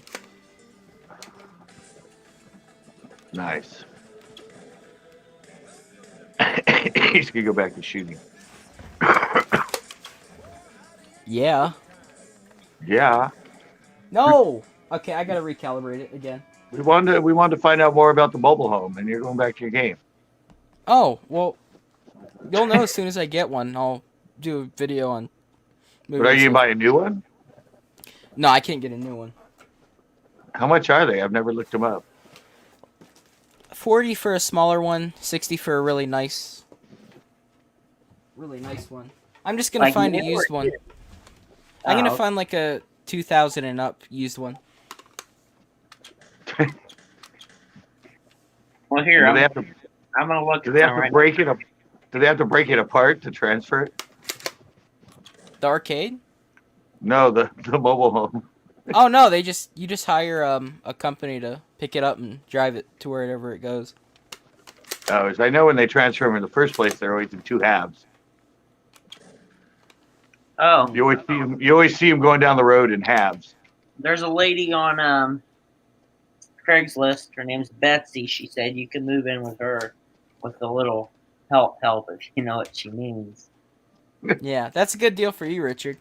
Nice. He's gonna go back to shooting. Yeah. Yeah. No. Okay, I gotta recalibrate it again. We wanted to find out more about the mobile home, and you're going back to your game. Oh well, you'll know as soon as I get one. I'll do a video on. But are you gonna buy a new one? No, I can't get a new one. How much are they? I've never looked them up. 40 for a smaller one, 60 for a really nice one. I'm just gonna Like find a new or used one. used? I'm gonna Oh, find like a 2000 and up used one. Well, here Do they have to? I'm gonna look Do at they them have to right break it up? Do they have to break it apart to transfer it? The arcade? No, the mobile home. Oh no, you just hire a company to pick it up and drive it to wherever it goes. As I know when they transfer them in the first place, they're always in two halves. Oh, You always see them going down the road in halves. there's a lady on Craigslist. Her name's Betsy. She said you can move in with her with a little help if you know what she means. Yeah, that's a good deal for you, Richard.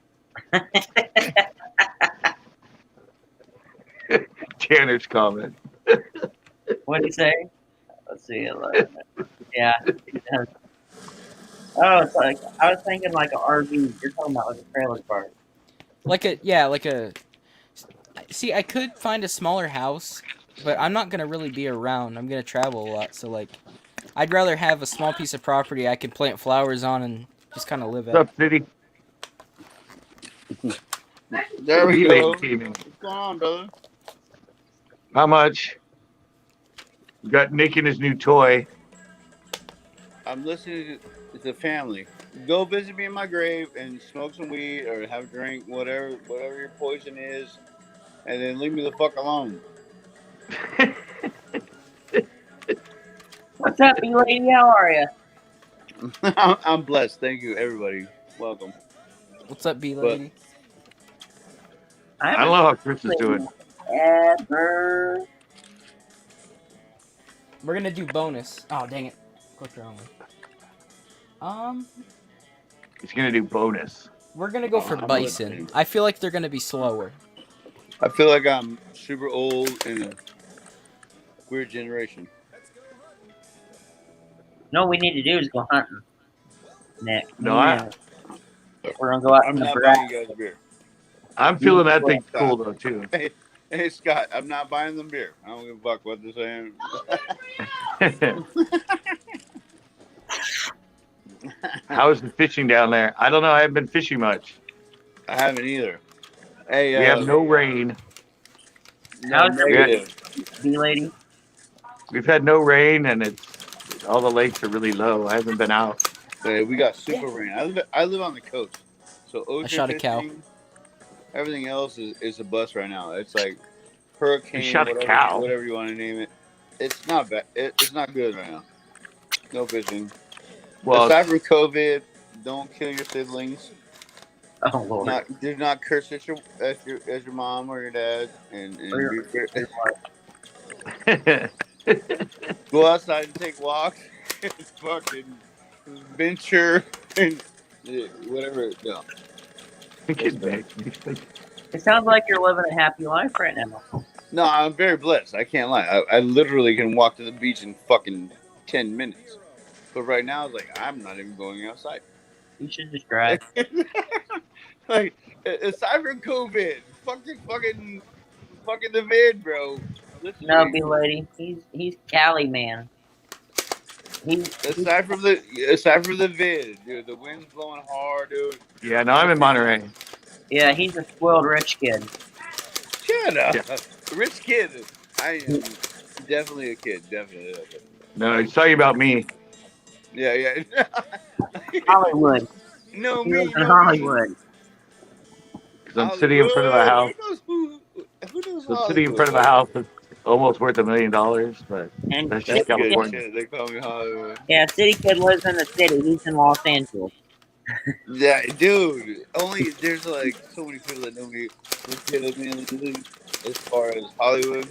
Tanner's comment. What did he say? Let's see. Yeah. Oh, it's like I was thinking like an RV. You're talking about like a trailer park. Like a. See, I could find a smaller house, but I'm not gonna really be around. I'm gonna travel a lot, so like, I'd rather have a small piece of property I can plant flowers on and just kind of live What's at. up, City? There we Relay go. teaming. What's going on, brother? How much? Got Nick and his new toy. I'm listening to the family. Go visit me in my grave and smoke some weed or have a drink, whatever your poison is, and then leave me the fuck alone. What's up, you lady? How are you? I'm blessed. Thank you, everybody. Welcome. What's up, B lady? I don't know how Chris is doing. Ever. We're gonna do bonus. Oh dang it! Clicked the wrong one. He's gonna do bonus. We're gonna go for I'm bison. listening. I feel like they're gonna be slower. I feel like I'm super old in a weird generation. No, what we need to do is go hunting, Nick. No, We're gonna go out I'm in the not grass. buying you guys beer. I'm feeling that thing's cool though too. Hey, Scott, I'm not buying them beer. I don't give a fuck what they're saying. How's the fishing down there? I don't know. I haven't been fishing much. I haven't either. Hey, We have no rain. no How's your negative. bee lady? We've had no rain, and it's all the lakes are really low. I haven't been out. Hey, we got super rain. I live on the coast, so ocean shot a cow. fishing, everything else is a bust right now. It's like hurricane, You shot a whatever, cow? whatever you want to name it. It's not bad. It's not good right now. No fishing. Well, Aside from COVID, don't kill your siblings. Oh Lord. Do not curse at your mom or your dad, and Or go outside and take walks. And fucking venture and whatever. No. It sounds like you're living a happy life right now. No, I'm very blessed. I can't lie. I literally can walk to the beach in fucking 10 minutes. But right now, it's like, I'm not even going outside. You should just drive. Like, aside from COVID, fucking the vid, bro. Listen No, to me. bee lady. He's Cali man. Aside from the vid, dude, the wind's blowing hard, dude. Yeah, no, I'm in Monterey. Yeah, he's a spoiled rich kid. Shut up. Yeah. Rich kid. I am definitely a kid. Definitely. No, he's talking about me. Yeah. Hollywood. No, He me. lives in no, Hollywood. Because I'm sitting in front of a house. Who knows So sitting in front of a house that's almost worth $1 million, but And that's That's just good California. shit. They call me Hollywood. yeah, city kid lives in the city. He's in Los Angeles. Yeah, dude. Only there's like so many people that know me as far as Hollywood.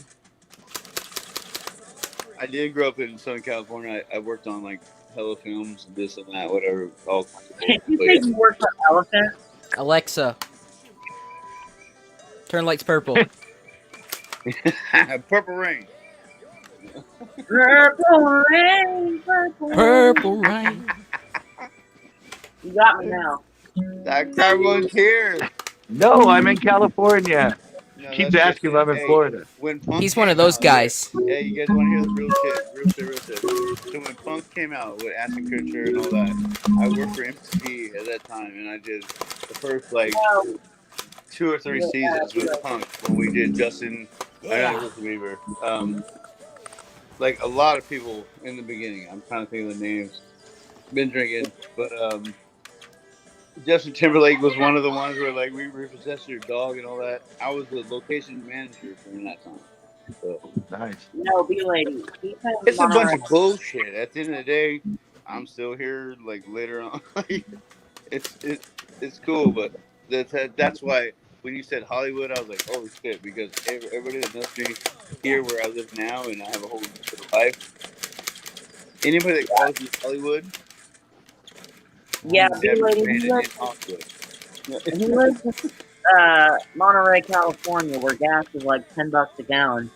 I did grow up in Southern California. I worked on like hella films, this and that, whatever. All kinds of Did you bullshit. say you work for Elephant? Alexa, turn lights purple. Purple Rain. Purple rain, purple rain. Purple rain. You got me now. That everyone's here. No, I'm in California. No, Keeps that's asking if I'm in Hey, Florida. when Punk He's one of came those out- guys. Yeah, you guys want to hear the real shit. So when Punk came out with Ashton Kutcher and all that, I worked for MTV at that time, and I did the first like 2 or 3 seasons with Punk when we did Justin Bieber. Like a lot of people in the beginning. I'm trying to think of the names. Been drinking, but Justin Timberlake was one of the ones where like we repossessed your dog and all that. I was the location manager during that time. So Nice. No, B lady. He's in it's a bunch Monterey. of bullshit. At the end of the day, I'm still here. Like later on, it's cool, but that's why when you said Hollywood, I was like, oh shit, because everybody that knows me here where I live now and I have a whole life. Anybody that calls me Hollywood, Yeah, mom and B dad lady. made it in Hollywood. He lives in Monterey, California, where gas is like $10 a gallon.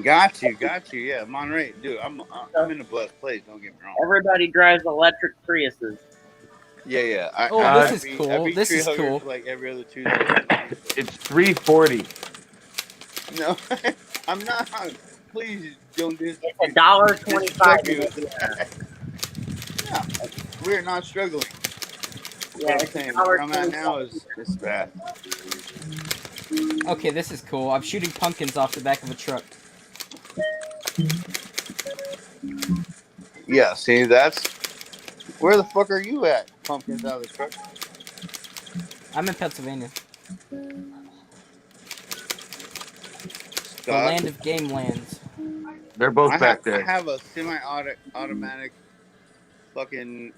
Got you. Yeah, Monterey, dude. I'm So in a blessed place. Don't get me wrong. everybody drives electric Priuses. Yeah. Oh, this is cool. I beat This tree is huggers cool. like every other Tuesday. It's 340. No, I'm not. Please don't It's $1.25. me with that. Yeah, we're not struggling. Yeah, What I'm it's saying, where I'm at now $1.25. is bad. Okay, this is cool. I'm shooting pumpkins off the back of a truck. Yeah, see, that's where the fuck are you at? Pumpkins out of the truck. I'm in Pennsylvania, the Scott, land of game lands. They're both back I there. have a semi-automatic fucking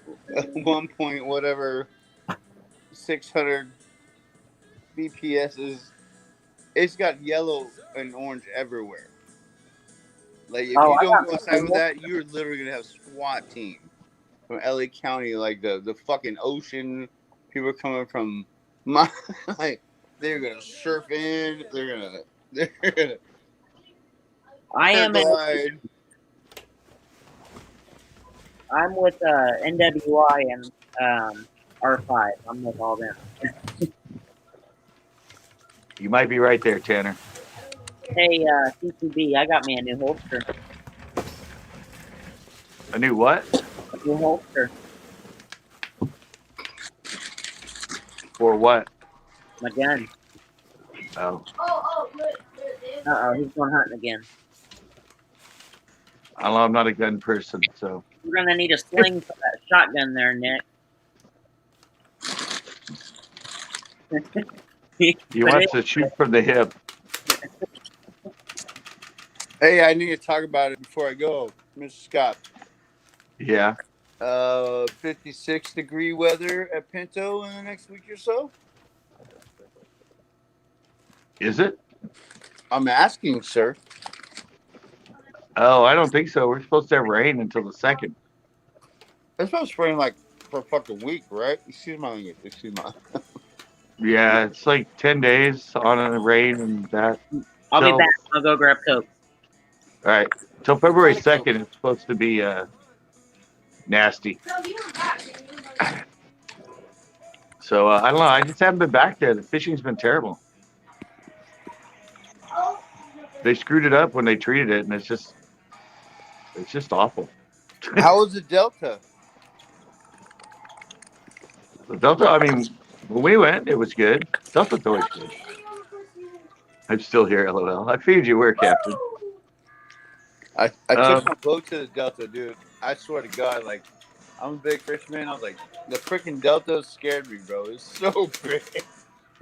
1 point whatever 600 BPSs. It's got yellow and orange everywhere. Like if you I don't got go outside with that, you're literally gonna have SWAT team from LA County, like the fucking ocean. People are coming from my like they're gonna surf in. They're gonna I am. paraglide. I'm with NWI and R5. I'm with all them. You might be right there, Tanner. Hey, CCB, I got me a new holster. A new what? A new holster. For what? My gun. Oh, Uh-oh, he's going hunting again. I don't know. I'm not a gun person, so. We're going to need a sling for that shotgun there, Nick. He wants to shoot from the hip. Hey, I need to talk about it before I go, Mr. Scott. Yeah. 56-degree weather at Pinto in the next week or so. Is it? I'm asking, sir. Oh, I don't think so. We're supposed to have rain until the 2nd. It's supposed to rain like for a fucking week, right? Excuse my. Yeah, it's like 10 days on the rain and that. I'll be back. I'll go grab Coke. All right. Till February 2nd, it's supposed to be nasty. So I don't know. I just haven't been back there. The fishing's been terrible. They screwed it up when they treated it, and it's just awful. How was the Delta? The Delta, I mean, when we went, it was good. Delta's always good. I'm still here, LOL. I figured you were, Captain. I took my boat to the Delta, dude. I swear to God, like, I'm a big fisherman. I was like, the freaking Delta scared me, bro. It's so big.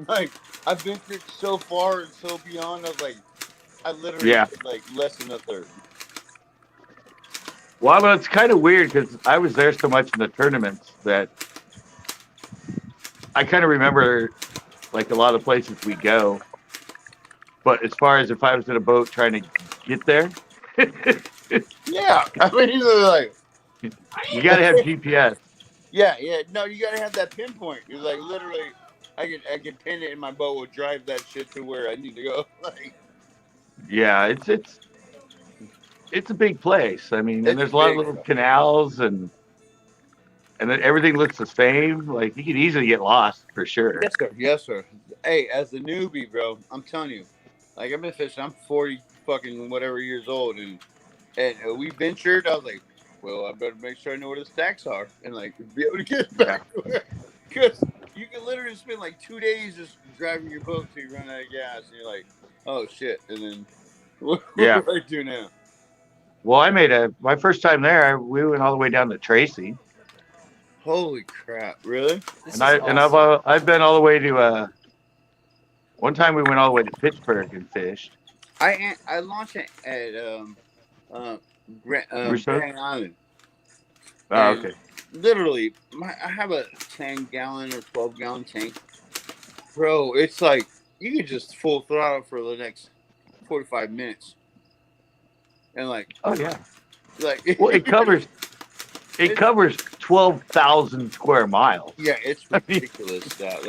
Like, I've been through so far and so beyond. I was like, I literally did, like less than a third. Well, it's kind of weird because I was there so much in the tournaments that I kind of remember like a lot of places we go. But as far as if I was in a boat trying to get there, yeah, I mean, like, you got to have GPS. Yeah. No, you gotta have that pinpoint. You're like literally, I can pin it, and my boat will drive that shit to where I need to go. Like, yeah, it's a big place. I mean, and there's a lot of little canals and then everything looks the same. Like you could easily get lost for sure. Yes, sir. Hey, as a newbie, bro, I'm telling you, like I've been fishing. I'm 40 fucking whatever years old, and we ventured. I was like, well, I better make sure I know where the stacks are and like be able to get back because you can literally spend like 2 days just driving your boat till you run out of gas, and you're like, oh shit, and then what do I do now? Well, I made my first time there. We went all the way down to Tracy, Holy crap! Really? This And is awesome. I've been all the way to one time we went all the way to Pittsburgh and fished. I launched it at uh, Rousseau? Grand Island, Oh, and okay. literally, I have a 10-gallon or 12-gallon tank, bro. It's like you could just full throttle for the next 45 minutes, and Oh yeah. Well, it it covers 12,000 square miles. yeah, it's I mean, ridiculous that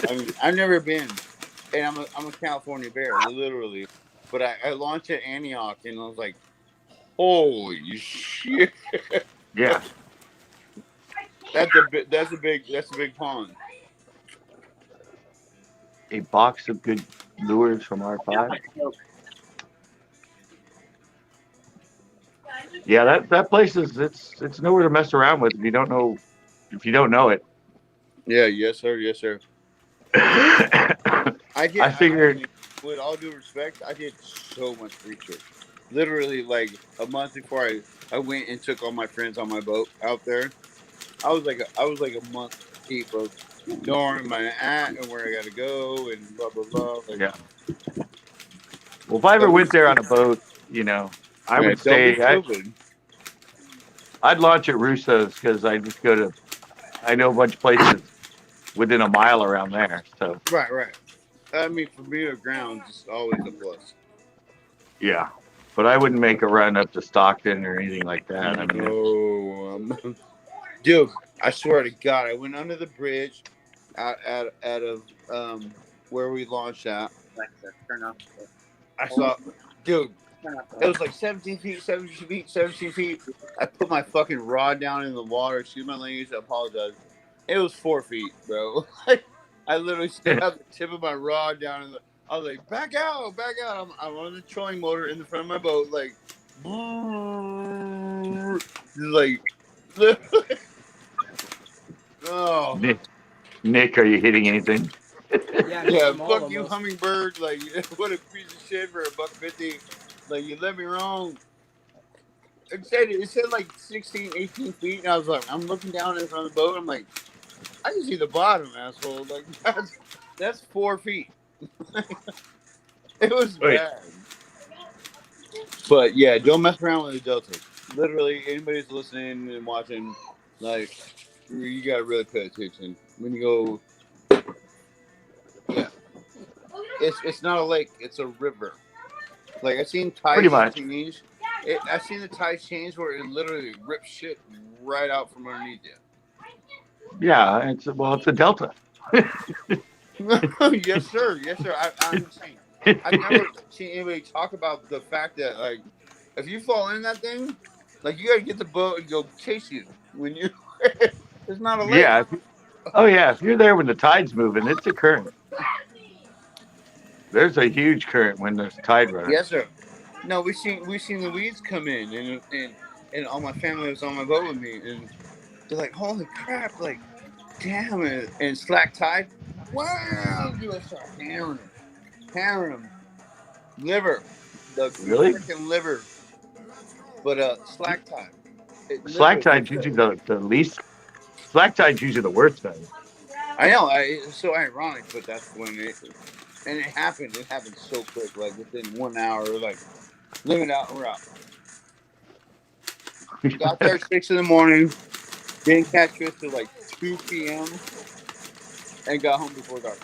I mean I've never been, and I'm a California bear, literally, but I launched at Antioch, and I was like, holy shit, yeah. that's a big pond. A box of good lures from R5. Yeah, that place is it's nowhere to mess around with if you don't know it. Yeah, yes sir, yes sir. I figured with all due respect, I did so much research. Literally, like a month before I went and took all my friends on my boat out there. I was like a month deep of knowing my at and where I got to go and blah blah blah. Like, yeah. Well, if I ever went there on a boat, I would don't be say stupid. I'd launch at Russo's because I know a bunch of places within a mile around there. So Right. I mean, for me, the ground is always a plus. yeah, but I wouldn't make a run up to Stockton or anything like that. I mean, No, dude, I swear to God, I went under the bridge out of where we launched at. I saw, dude, it was like 17 feet. I put my fucking rod down in the water. Excuse my language, I apologize. It was 4 feet, bro. I literally still have the tip of my rod down in the. I was like, back out. I'm on the trolling motor in the front of my boat, like, oh. Nick, are you hitting anything? Yeah, fuck you, hummingbird. Like, what a piece of shit for $1.50. Like, you let me wrong. It said like 16, 18 feet, and I was like, I'm looking down in front of the boat. I'm like, I can see the bottom, asshole. Like, that's 4 feet. It was bad. But yeah, don't mess around with the Delta. Literally, anybody's listening and watching, like, you gotta really pay attention when you go. Yeah, it's not a lake; it's a river. Like, I've seen tides change. I've seen the tides change where it literally rips shit right out from underneath you. Yeah, it's a delta. Yes, sir. I'm saying. I've never seen anybody talk about the fact that, like, if you fall in that thing, like, you gotta get the boat and go chase you when you. It's not a lake. Yeah. If you're there when the tide's moving, it's a current. There's a huge current when there's tide running. Yes, sir. No, we seen the weeds come in, and all my family was on my boat with me, and they're like, "Holy crap!" Like, damn it! And slack tide. Wow! Dude, I start hammering them. Liver, the freaking liver. But slack tide. Slack tide's usually the least. Slack tide's usually the worst thing. I know. It's so ironic, but that's when it happened. It happened so quick, like within 1 hour. Like, limit out, we're out. Got there at 6 a.m. Didn't catch fish till like 2 p.m. and got home before dark.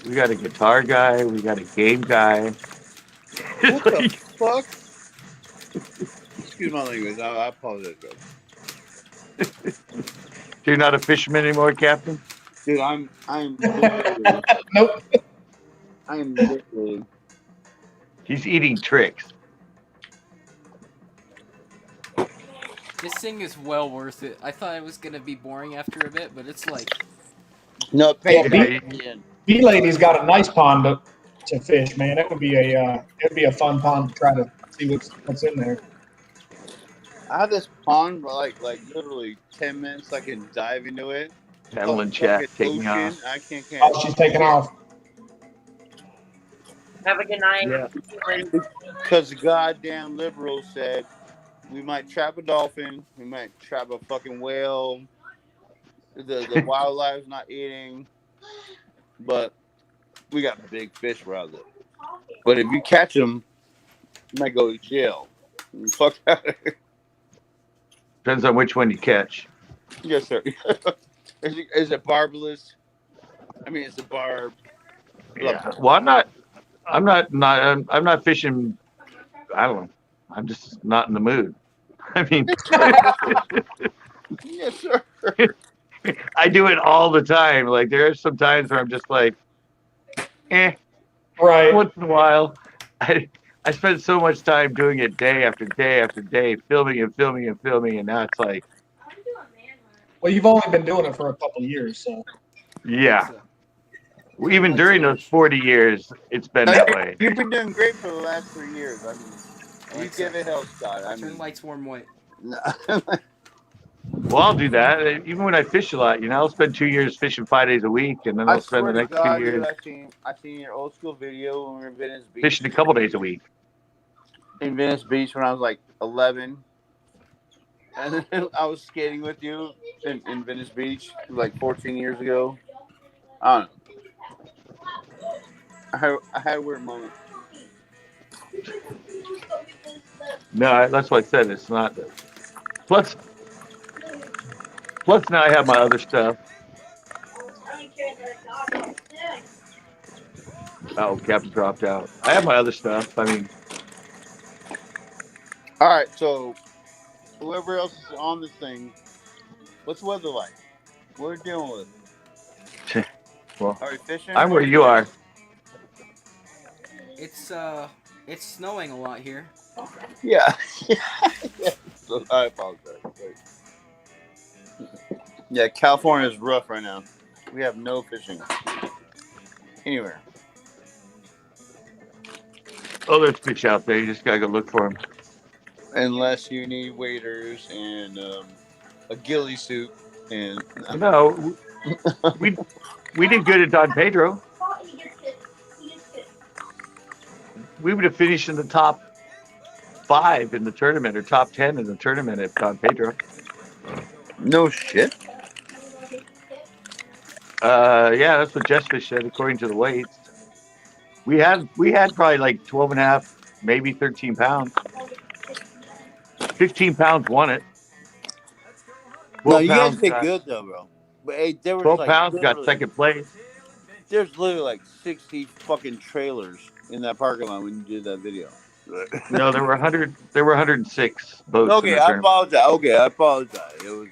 We got a guitar guy. We got a game guy. What the fuck? Excuse my language. I apologize, bro. You're not a fisherman anymore, Captain? Dude, I'm Nope. I'm literally. He's eating tricks. This thing is well worth it. I thought it was gonna be boring after a bit, but it's like No, pay. B-Lady's got a nice pond to fish, man. It would be a fun pond to try to see what's in there. I have this pond, like literally 10 minutes. I can dive into it. Evelyn chat taking off. I can't. Oh, she's taking off. Have a good night. Yeah. Because the goddamn liberals said We might trap a dolphin. We might trap a fucking whale. The wildlife's not eating, but we got big fish we're out there. But if you catch them, you might go to jail. Fuck that. Depends on which one you catch. Yes, sir. Is it barbless? I mean, it's a barb. Yeah. Well, I'm not fishing. I don't know. I'm just not in the mood. I mean, Yes, sir. I do it all the time. Like there are some times where I'm just like, Right. once in a while. I spend so much time doing it day after day after day, filming and filming and filming, and now it's like, Well, you've only been doing it for a couple years, so. yeah. So, Even Lights during are- those 40 years, it's been that way. You've been doing great for the last 3 years. I mean, you Lights give are- it hell, Scott. I turn mean, lights warm white. no. Well, I'll do that. Even when I fish a lot, I'll spend 2 years fishing 5 days a week, and then I I'll spend swear the to next 2 God, years dude, I seen your old school video when we were in Venice Beach. fishing a couple days a week. In Venice Beach when I was like 11. And then I was skating with you in Venice Beach like 14 years ago. I don't know. I had a weird moment. No, that's what I said. It's not. Plus, plus now I have my other stuff. Oh, Captain dropped out. I have my other stuff. I mean, All right, so whoever else is on this thing, what's the weather like? What are we dealing with? well, Are we fishing? I'm where you are. It's snowing a lot here. Yeah. So, I apologize. Yeah, California is rough right now. We have no fishing anywhere. Oh, there's fish out there. You just gotta go look for them. Unless you need waders and a ghillie suit and No, we did good at Don Pedro. We would have finished in the top 5 in the tournament or top 10 in the tournament at Don Pedro. no shit. Yeah, that's what Jess Fish said according to the weights. We had probably like 12 and a half, maybe 13 pounds. 15 pounds won it. No, you guys pounds did got, good though, bro. But hey, there was 12 like pounds got literally- second place. There's literally like 60 fucking trailers in that parking lot when you did that video. No, there were 100. There were 106 boats. Okay, in the I tournament. apologize. Okay, I apologize. It was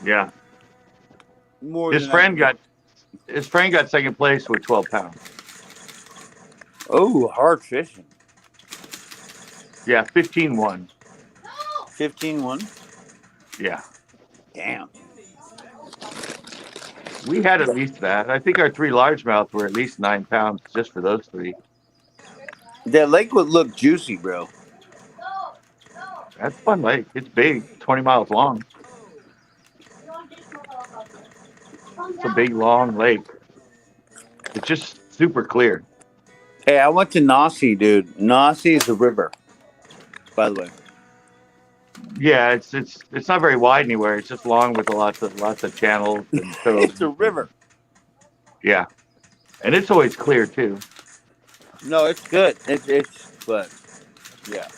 Yeah, more his than friend got second place with 12 pounds. Oh, hard fishing. Yeah, 15-1. 15-1. Yeah, Damn. we had at least that. I think our 3 largemouth were at least 9 pounds just for those 3. That lake would look juicy, bro. That's a fun lake. It's big, 20 miles long. It's a big, long lake. It's just super clear. Hey, I went to Nasi, dude. Nasi is a river, by the way. Yeah, it's not very wide anywhere. It's just long with lots of channels and coves. It's a river. Yeah, and it's always clear too. No, it's good. It's but yeah.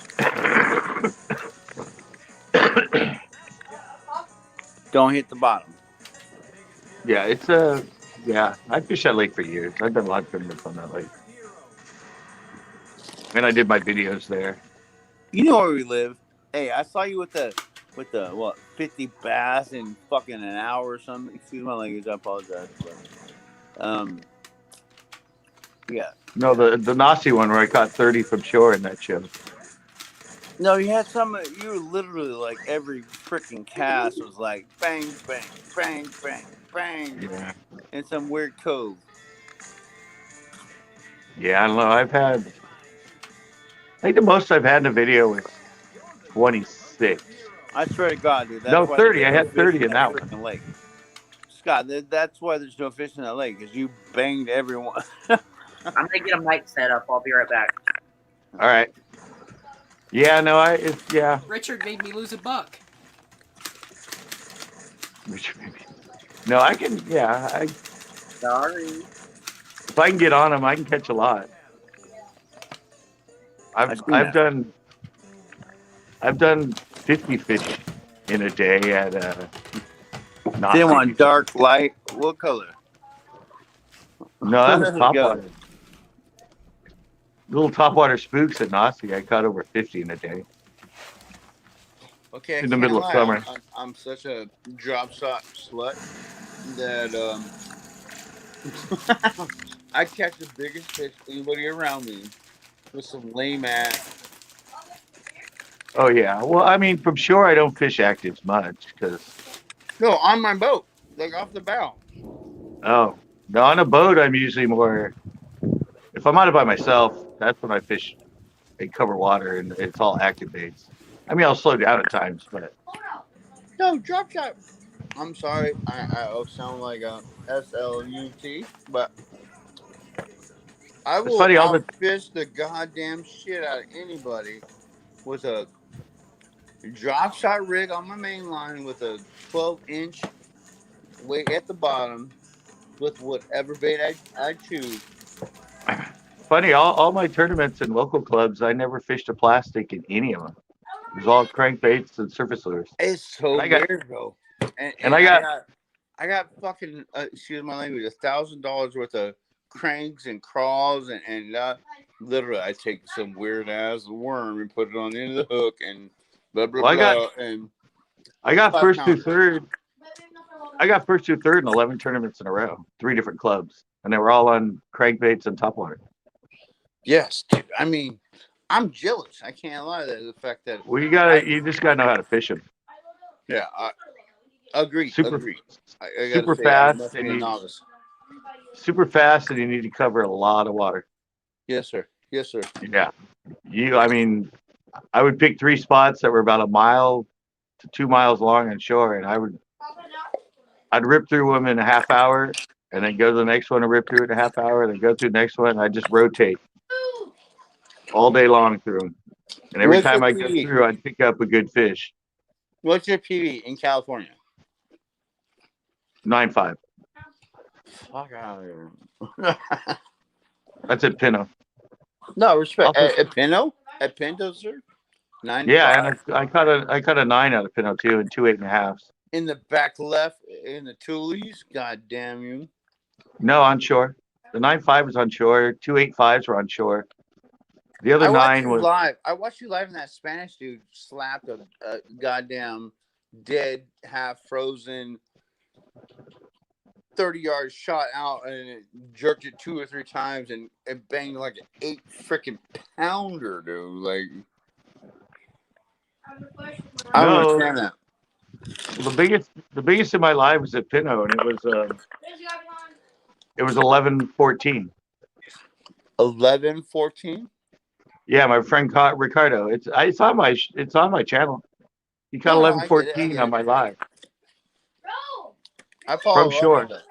Don't hit the bottom. Yeah, yeah. I fished that lake for years. I've done a lot of tournaments on that lake, and I did my videos there. You know where we live. Hey, I saw you with the what 50 bass in fucking an hour or something. Excuse my language. I apologize. But, yeah. No, the Nasi one where I caught 30 from shore in that show. No, you had some. You were literally like every freaking cast was like bang, bang, bang, bang, bang, Yeah. in some weird cove. Yeah, I don't know. I think the most I've had in a video was 26. I swear to God, dude. That's No, why 30. there's I no had fish 30 in that one. freaking lake. Scott, that's why there's no fish in that lake, because you banged everyone. I'm gonna get a mic set up. I'll be right back. All right. Yeah, no, yeah. Richard made me lose a buck. No, I can. Yeah, Sorry. if I can get on them, I can catch a lot. I do I've that. done 50 fish in a day at They Nazi want before. dark, light. What color? No, that was Let's go. topwater. Little topwater spooks at Nazi. I caught over 50 in a day Okay, I in the can't middle of lie. summer. I'm such a drop shot slut that I catch the biggest fish anybody around me with some lame ass. Oh yeah. Well, I mean, from shore I don't fish actives much because No, on my boat, like off the bow. oh no, on a boat I'm usually more. If I'm out by myself, that's when I fish and cover water and it's all active baits. I mean, I'll slow down at times, but No, drop shot. I'm sorry, I sound like a SLUT, but I it's will funny. All the outfish the goddamn shit out of anybody with a drop shot rig on my main line with a 12-inch weight at the bottom with whatever bait I choose. funny all my tournaments and local clubs, I never fished a plastic in any of them. It was all crankbaits and surface lures. It's so And I got weird, though. And and I got I got fucking excuse my language, $1,000 worth of cranks and crawls and literally I take some weird ass worm and put it on the end of the hook and blah blah well, blah and I got 5 first through pounds. third. I got first through third in 11 tournaments in a row, 3 different clubs, and they were all on crankbaits and topwater. Yes, dude. I mean, I'm jealous. I can't lie to the fact that Well, I you just gotta know how to fish them. yeah, agreed. Super, Agreed. I gotta super say I fast, must be a novice. and you need to cover a lot of water. Yes, sir. Yes, sir. Yeah, I mean, I would pick 3 spots that were about a mile to 2 miles long on shore, and I'd rip through them in a half hour, and then go to the next one and rip through it in a half hour, and then go through the next one. I just rotate all day long through them, and every What's your time I go PB? through, I'd pick up a good fish. What's your PB in California? 9.5. Fuck out of here. That's at Pinto. No respect. Also- At Pinto? At Pinto, sir? 9 to Yeah, 5. and I caught a 9 out of Pinto too, and 2 8.5s. In the back left, in the Toolies. God damn you. No, on shore. The 9.5 was on shore. 2 8.5s were on shore. The other I watched 9 you was live. I watched you live, and that Spanish dude slapped a goddamn dead, half frozen 30-yard shot out, and it jerked it 2 or 3 times, and it banged like an 8 freaking pounder, dude. Like, I don't No. understand that. the biggest in my life was at Pinto, and it was 11.14. 11-14. Yeah, my friend caught Ricardo. It's on my channel. He caught No, I get it. 11.14 on my live I from follow up shore. with it.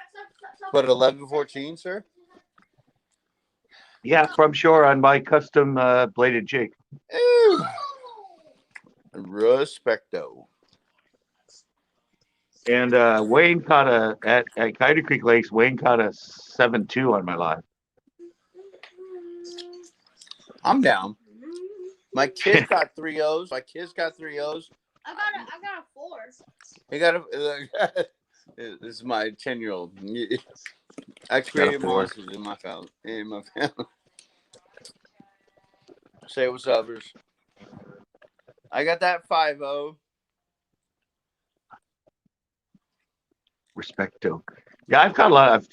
But 11-14, sir. Yeah, from shore on my custom bladed jig. Ew. Respecto. And Wayne caught at Coyote Creek Lakes. Wayne caught a 7.2 on my live. I'm down. My kids got 3 O's. My kids got 3 O's. I got a 4. He got a. This is my 10-year-old. I created 4. monsters in my family. Say what's up, Bruce. I got that 5-0. Respecto. Yeah, I've caught a lot.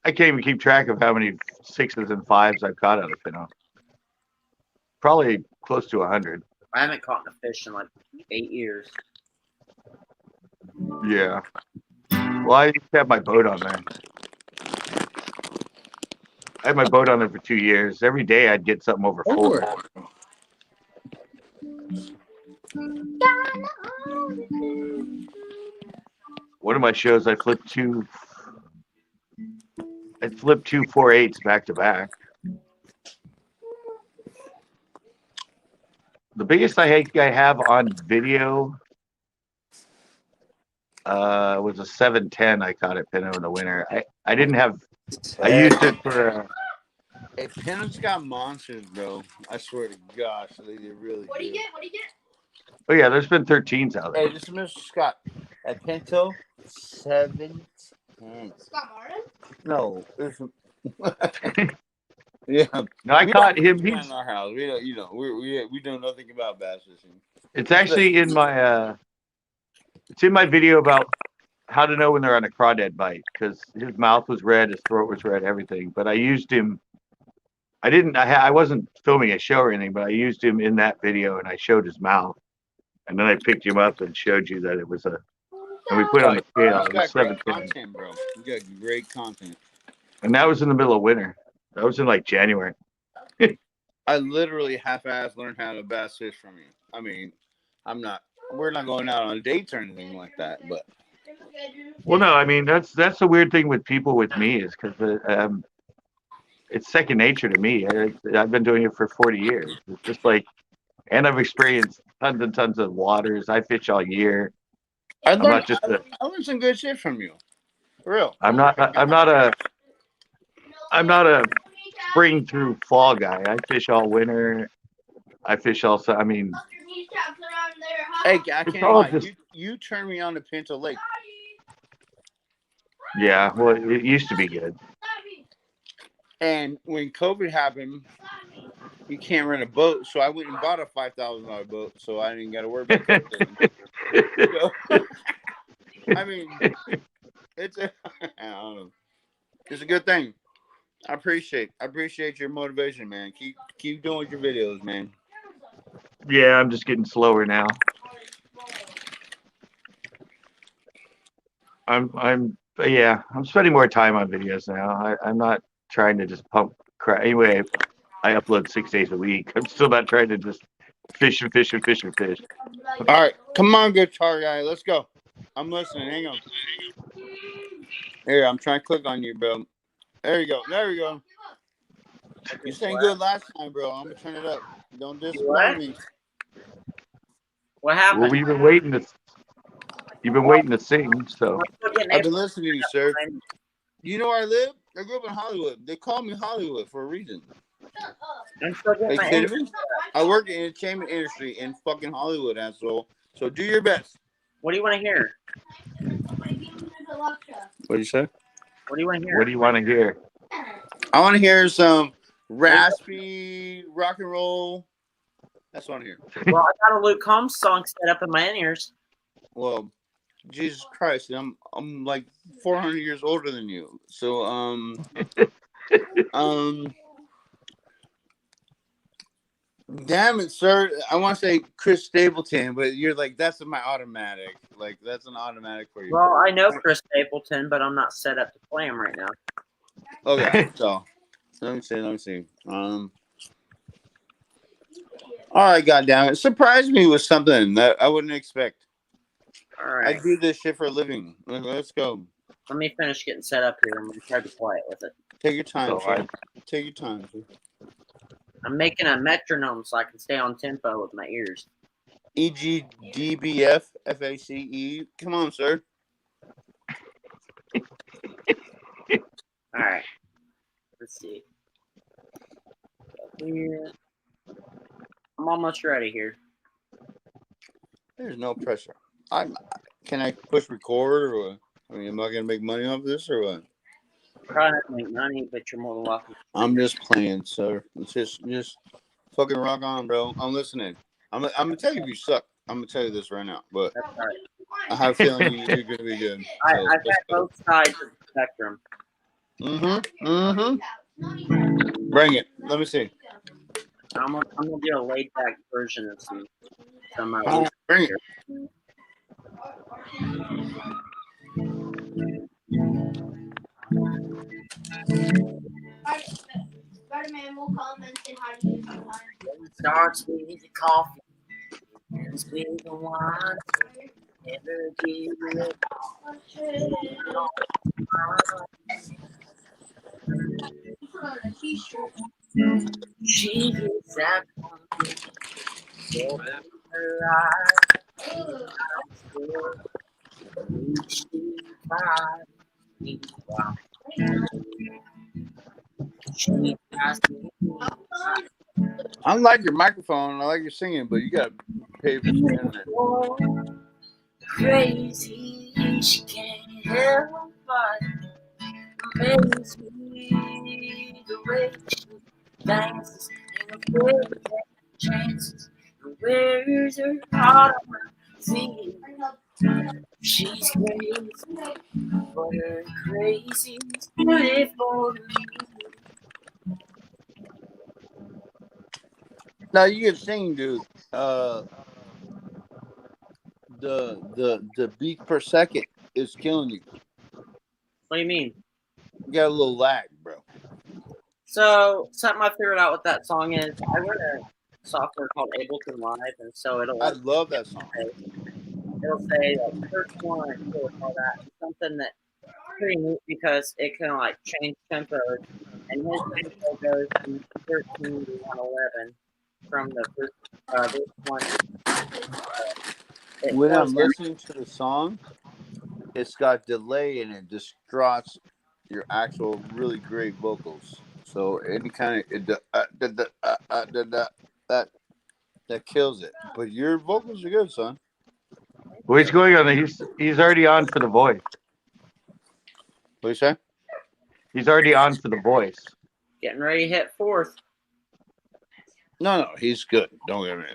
I can't even keep track of how many 6s and 5s I've caught out of Pinto. Probably close to 100. I haven't caught a fish in like 8 years. Yeah. Well, I used to have my boat on there. I had my boat on there for 2 years. Every day I'd get something over 4. One of my shows, I flipped 2 4.8s back to back. the biggest I have on video was a 710 I caught at Pinto in the winter. I didn't have. I used it for. Hey, Pinto's got monsters, bro. I swear to gosh, they really What do you do. get? What do you get? Oh yeah, there's been 13s out there. Hey, this is Mr. Scott. At Pinto, 710. Scott Martin? No, it's yeah. No, I We caught don't him. fish He's. in our house. We don't, we know nothing about bass fishing. It's actually in my. It's in my video about how to know when they're on a crawdad bite because his mouth was red, his throat was red, everything. But I used him. I didn't. I wasn't filming a show or anything, but I used him in that video and I showed his mouth, and then I picked him up and showed you that it was a. And we put it on the scale. You It was got great 710. content, bro. You got great content. And that was in the middle of winter. That was in like January. I literally half-ass learned how to bass fish from you. I mean, we're not going out on dates or anything like that, but. Well, no, I mean that's the weird thing with people with me is because it's second nature to me. I've been doing it for 40 years. It's just like, and I've experienced tons and tons of waters. I fish all year. I I'm not just a. I learned some good shit from you. For real. I'm not a spring through fall guy. I fish all winter. I fish all. I mean, Hey, I It's can't all lie. just- You turned me on to Pinto Lake. yeah. Well, it used to be good. And when COVID happened, you can't rent a boat, so I went and bought a $5,000 boat, so I didn't got to worry about COVID. So, I mean, it's a, I don't know. It's a good thing. I appreciate your motivation, man. Keep doing your videos, man. Yeah, I'm just getting slower now. I'm spending more time on videos now. I'm not trying to just pump crap. Anyway, I upload 6 days a week. I'm still not trying to just fish and fish and fish and fish. All right, come on, guitar guy. Let's go. I'm listening. Hang on. Here, I'm trying to click on you, bro. There you go. There you go. You sang good last time, bro. I'm gonna turn it up. Don't disappoint me. What happened? Well, you've been waiting to sing, so I've been listening to you, sir. You know where I live? I grew up in Hollywood. They call me Hollywood for a reason. I'm still getting Are you my kidding me? I work in the entertainment industry in fucking Hollywood, asshole. So do your best. What do you want to hear? What do you say? What do you want to hear? what do you want to hear? I want to hear some raspy rock and roll. That's what I want to hear. Well, I got a Luke Combs song set up in my in-ears. Well, Jesus Christ, I'm like 400 years older than you. So damn it, sir. I want to say Chris Stapleton, but you're like, that's my automatic. Like, that's an automatic for you. Well, I know Chris Stapleton, but I'm not set up to play him right now. Okay, so let me see. All right, goddamn it. Surprise me with something that I wouldn't expect. All right. I do this shit for a living. Let's go. Let me finish getting set up here. I'm going to try to play it with it. Take your time, So sir. Take your time, sir. I'm making a metronome so I can stay on tempo with my ears. EGDBF FACE. Come on, sir. All right. Let's see. Go here. I'm almost ready here. There's no pressure. Can I push record or what? I mean, am I gonna make money off this or what? Probably not gonna make money, but you're more than welcome. I'm just playing, sir. It's just fucking rock on, bro. I'm listening. I'm gonna tell you if you suck. I'm gonna tell you this right now, but That's all right. I have a feeling you're gonna be good. I've had both sides of the spectrum. Bring it. Let me see. I'm gonna do a laid back version of some. Bring it. Spider-Man will come and say hi to you sometimes. It starts with the coffee, ends with the wine. Never give it She is that one. Open her eyes, I'm still reaching by me while she has me. I like your microphone. I like your singing, but you gotta pay for some internet. Crazy, she can't help but amaze me the way she dances and the way we take chances and wears her heart on her sleeve. She's crazy, but her crazy's beautiful to me. Now you can sing, dude. The beat per second is killing you. What do you mean? You got a little lag, bro. So something I figured out what that song is. I run a software called Ableton Live, and so I love that song. It'll say like first one or all that. It's something that's pretty neat because it can like change tempos, and his tempo goes from 13 to 111 from the first this one. When I'm listening to the song, it's got delay and it distorts your actual really great vocals. So any kind of that kills it. But your vocals are good, son. Well, he's going on. He's already on for the voice. What do you say? He's already on for the voice. Getting ready to hit fourth. No, he's good. Don't get me.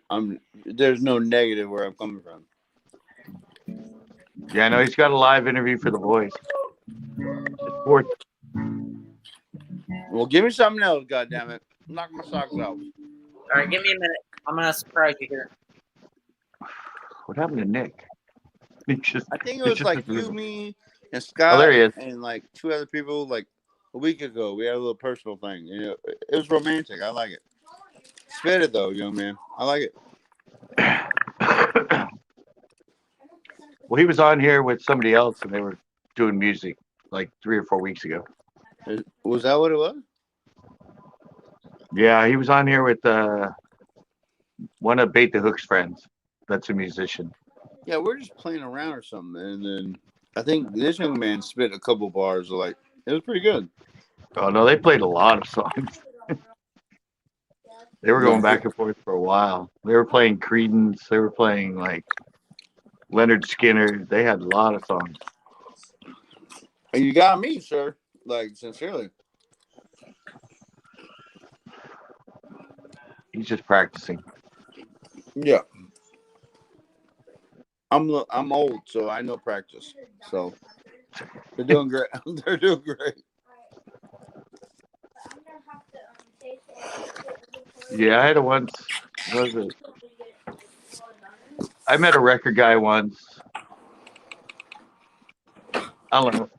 I mean, there's no negative where I'm coming from. Yeah, no, he's got a live interview for the voice. Fourth. Well, give me something else, goddammit. Knock my socks out. All right, give me a minute. I'm gonna surprise you here. What happened to Nick? I think it was like you, me, and Scott, Oh, there he is. and like two other people. Like a week ago, we had a little personal thing. You know, it was romantic. I like it. Spit it though, young man. I like it. Well, he was on here with somebody else, and they were doing music like 3 or 4 weeks ago. Was that what it was? Yeah, he was on here with one of Bait the Hook's friends. That's a musician. Yeah, we're just playing around or something, and then I think this young man spit a couple bars. Like it was pretty good. Oh no, they played a lot of songs. They were going back and forth for a while. They were playing Creedence. They were playing like Leonard Skinner. They had a lot of songs. And you got me, sir. Like sincerely. He's just practicing. Yeah. I'm old, so I know practice. So they're doing great. They're doing great. Yeah, I had a once. What was it? I met a record guy once. I don't know.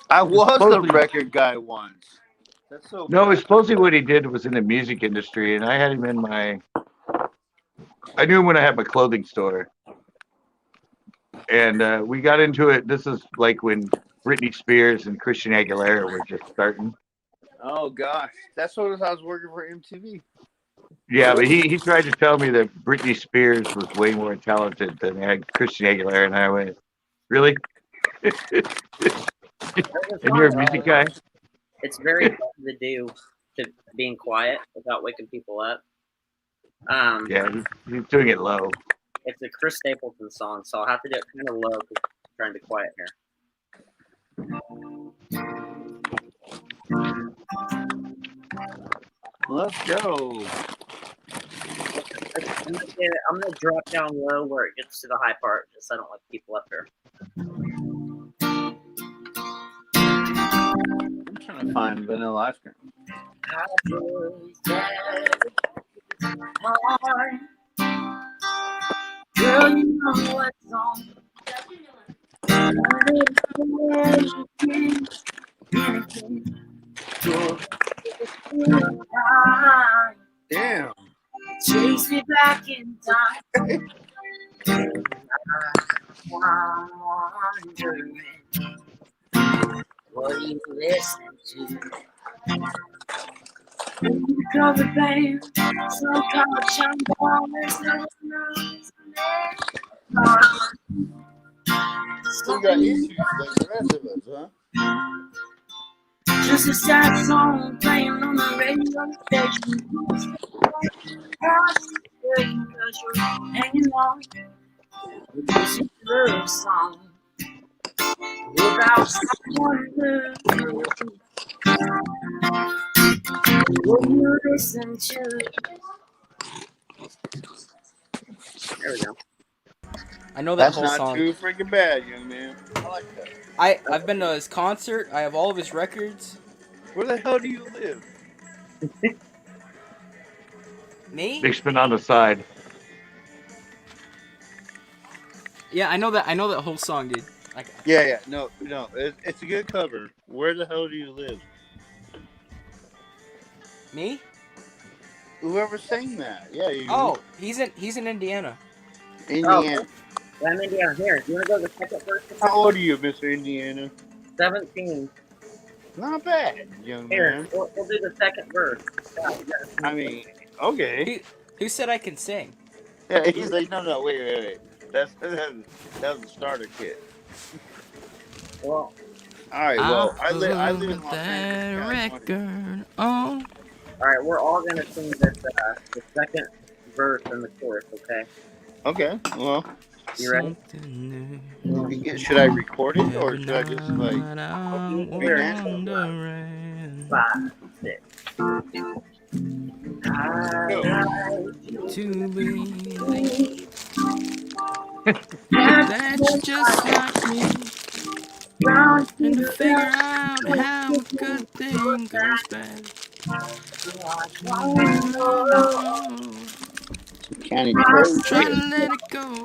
I was Supposedly- the record guy once. That's so. No, it's supposedly what he did was in the music industry, and I had him in my. I knew him when I had my clothing store, and we got into it. This is like when Britney Spears and Christian Aguilera were just starting. Oh gosh, that's what I was working for MTV. Yeah, but he tried to tell me that Britney Spears was way more talented than Christian Aguilera, and I went, really? And you're a music guy? It's very hard to do to being quiet without waking people up. Yeah, he's doing it low. It's a Chris Stapleton song, so I'll have to do it kind of low because I'm trying to quiet here. Let's go. I'm gonna drop down low where it gets to the high part, just so I don't wake people up here. I'm trying to find Vanilla Ice Cream. Girl, you know what's on. Damn. Chase me back in time. I'm wondering what you listen to. Cover babe, so called jump always knows. So you got issues like the rest of us, huh? Just a sad song playing on the radio station. Because you're hanging on with this love song without someone to will you listen to. There we go. I know that That's whole not song. too freaking bad, young man. I like that. I've been to his concert. I have all of his records. Where the hell do you live? Me? Bixman on the side. Yeah, I know that whole song, dude. Yeah. No. It's a good cover. Where the hell do you live? Me? Whoever sang that. Yeah, you. Oh, he's in Indiana. Indiana. Oh, I'm Indiana. Here, do you want to go to the second verse? How old are you, Mr. Indiana? 17. Not bad, young Here, man. we'll do the second verse. Yeah, I mean, okay. Who said I can sing? Yeah, he's like, no, wait. That was the starter kit. well, All right, well, I I live in put Los that Angeles, record on. all right, we're all gonna sing this the second verse and the chorus. Okay, Okay, well, you ready? Something new. should I record it or Every should I just like? night I'm Lyrics. wondering 5, 6. to believe that you're just like me, and to figure out how a good thing goes bad. Candy Crush. Try to let it go.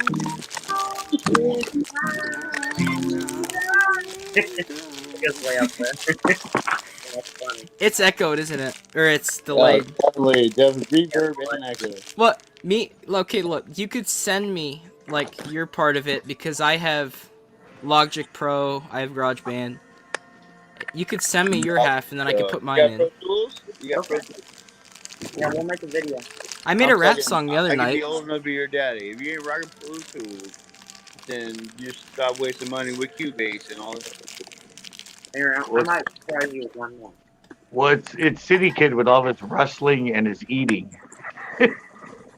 It's way up there. That's funny. It's echoed, isn't it? Or it's delayed. Definitely reverb and echo. What? Me? Okay, look. You could send me, like, your part of it, because I have Logic Pro, I have GarageBand. You could send me your half, and then I could put mine in. Pro Tools? You got Pro Tools? Yeah, we'll make a video. I made a rap telling you, song the other I can night. be old enough to be your daddy. If you ain't rocking Pro Tools, then you stop wasting money with Cubase and all that. Here, I might try you with one more. Well, it's City Kid with all his rustling and his eating.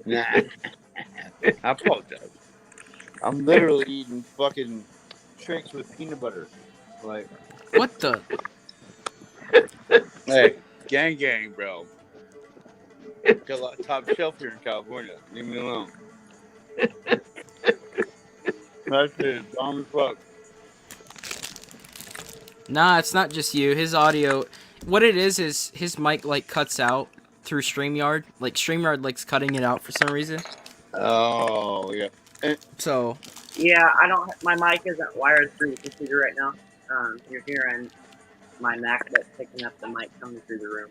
Nah. I apologize. I'm literally eating fucking tricks with peanut butter. Like, What the? hey, gang, bro. Got a lot of top shelf here in California. Leave me alone. That's it. Dumb as fuck. Nah, it's not just you. His audio, what it is his mic like cuts out through StreamYard. Like StreamYard likes cutting it out for some reason. Oh yeah. So Yeah, I don't. My mic isn't wired through the computer right now. You're hearing my Mac that's picking up the mic coming through the room.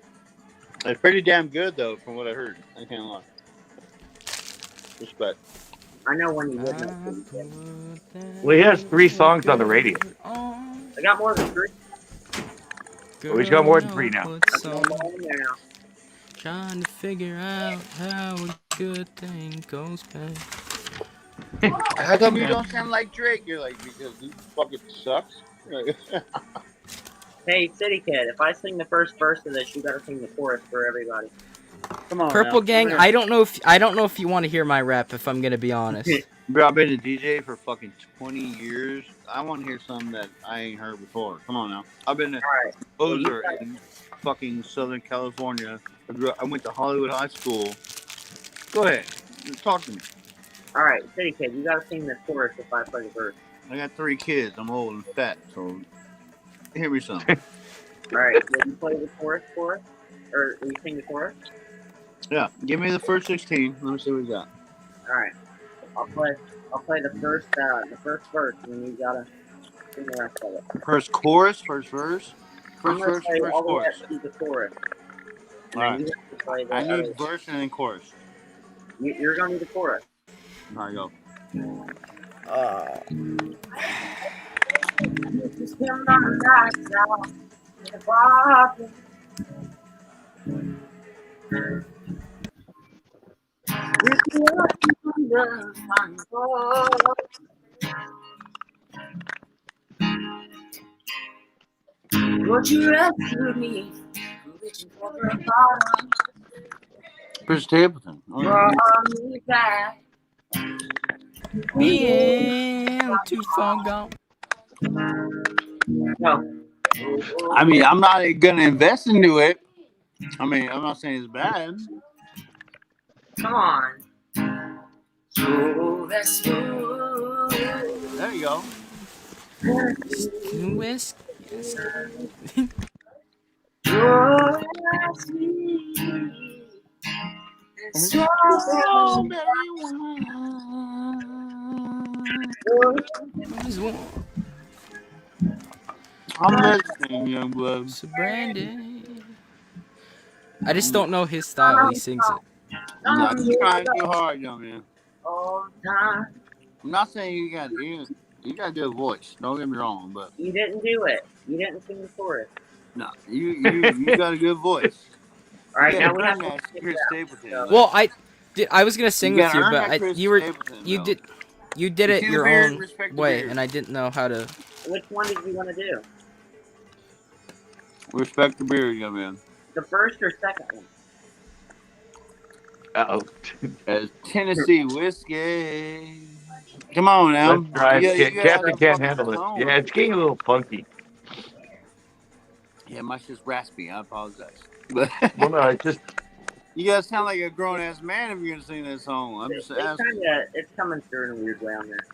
It's pretty damn good though, from what I heard. I can't lie. Respect. I know when you wouldn't. Well, he has 3 songs on the radio. I got more than 3. Well, he's got more than 3 now. That's all in there now. Trying to figure out how a good thing goes bad. How come you don't sound like Drake? You're like, because he fucking sucks. Hey, City Kid, if I sing the first verse of this, you gotta sing the chorus for everybody. Come on. Purple now. Gang, I don't know if you want to hear my rap, if I'm gonna be honest. Bro, I've been a DJ for fucking 20 years. I want to hear something that I ain't heard before. Come on now. I've been a composer in fucking Southern California. I went to Hollywood High School. Go ahead. Talk to me. Alright, City Kid, you gotta sing the chorus if I play the verse. I got 3 kids. I'm old and fat, so hear me some. Alright, will you play the chorus for us? Or will you sing the chorus? Yeah, give me the first 16. Let me see what we got. Alright. I'll play the first verse, and then you gotta sing the rest of it. First chorus, first verse. I'm First gonna verse, play first all the way chorus. up to the chorus. And Alright. then you have to play the I other- need verse and then chorus. You're gonna need the chorus. There you go. Would you rescue me from reaching for the bottom? Chris Stapleton. Oh, yeah. Brought me back. We ain't too far gone. No. I mean, I'm not gonna invest into it. I mean, I'm not saying it's bad. Come on. So rescue. There you go. Whisk. Oh, rescue. Strawberry wine. I'm listening, young blood. So Brandon. I just don't know his style. He sings it. No, you're trying too hard, young man. All the time. I'm not saying you got to do a voice. Don't get me wrong, but You didn't do it. You didn't sing the chorus. no, you got a good voice. All right, You now gotta we have earn that Chris Stapleton. Like, Well, I was gonna sing you with gotta you, earn but that Chris you Stapleton, though. did You it see the your beard? own Respect the way, beard. and I didn't know how to. Which one did you want to do? Respect the beard, young man. The first or second one? Uh-oh. As Tennessee whiskey. Come on now. Let's drive. You gotta have Captain the can't fucking handle it. tone. Yeah, it's getting a little funky. Yeah, my shit's raspy. I apologize. But Well, no, it's just you gotta sound like a grown ass man if you're gonna sing that song. I'm just asking. It's coming through in a weird way on there.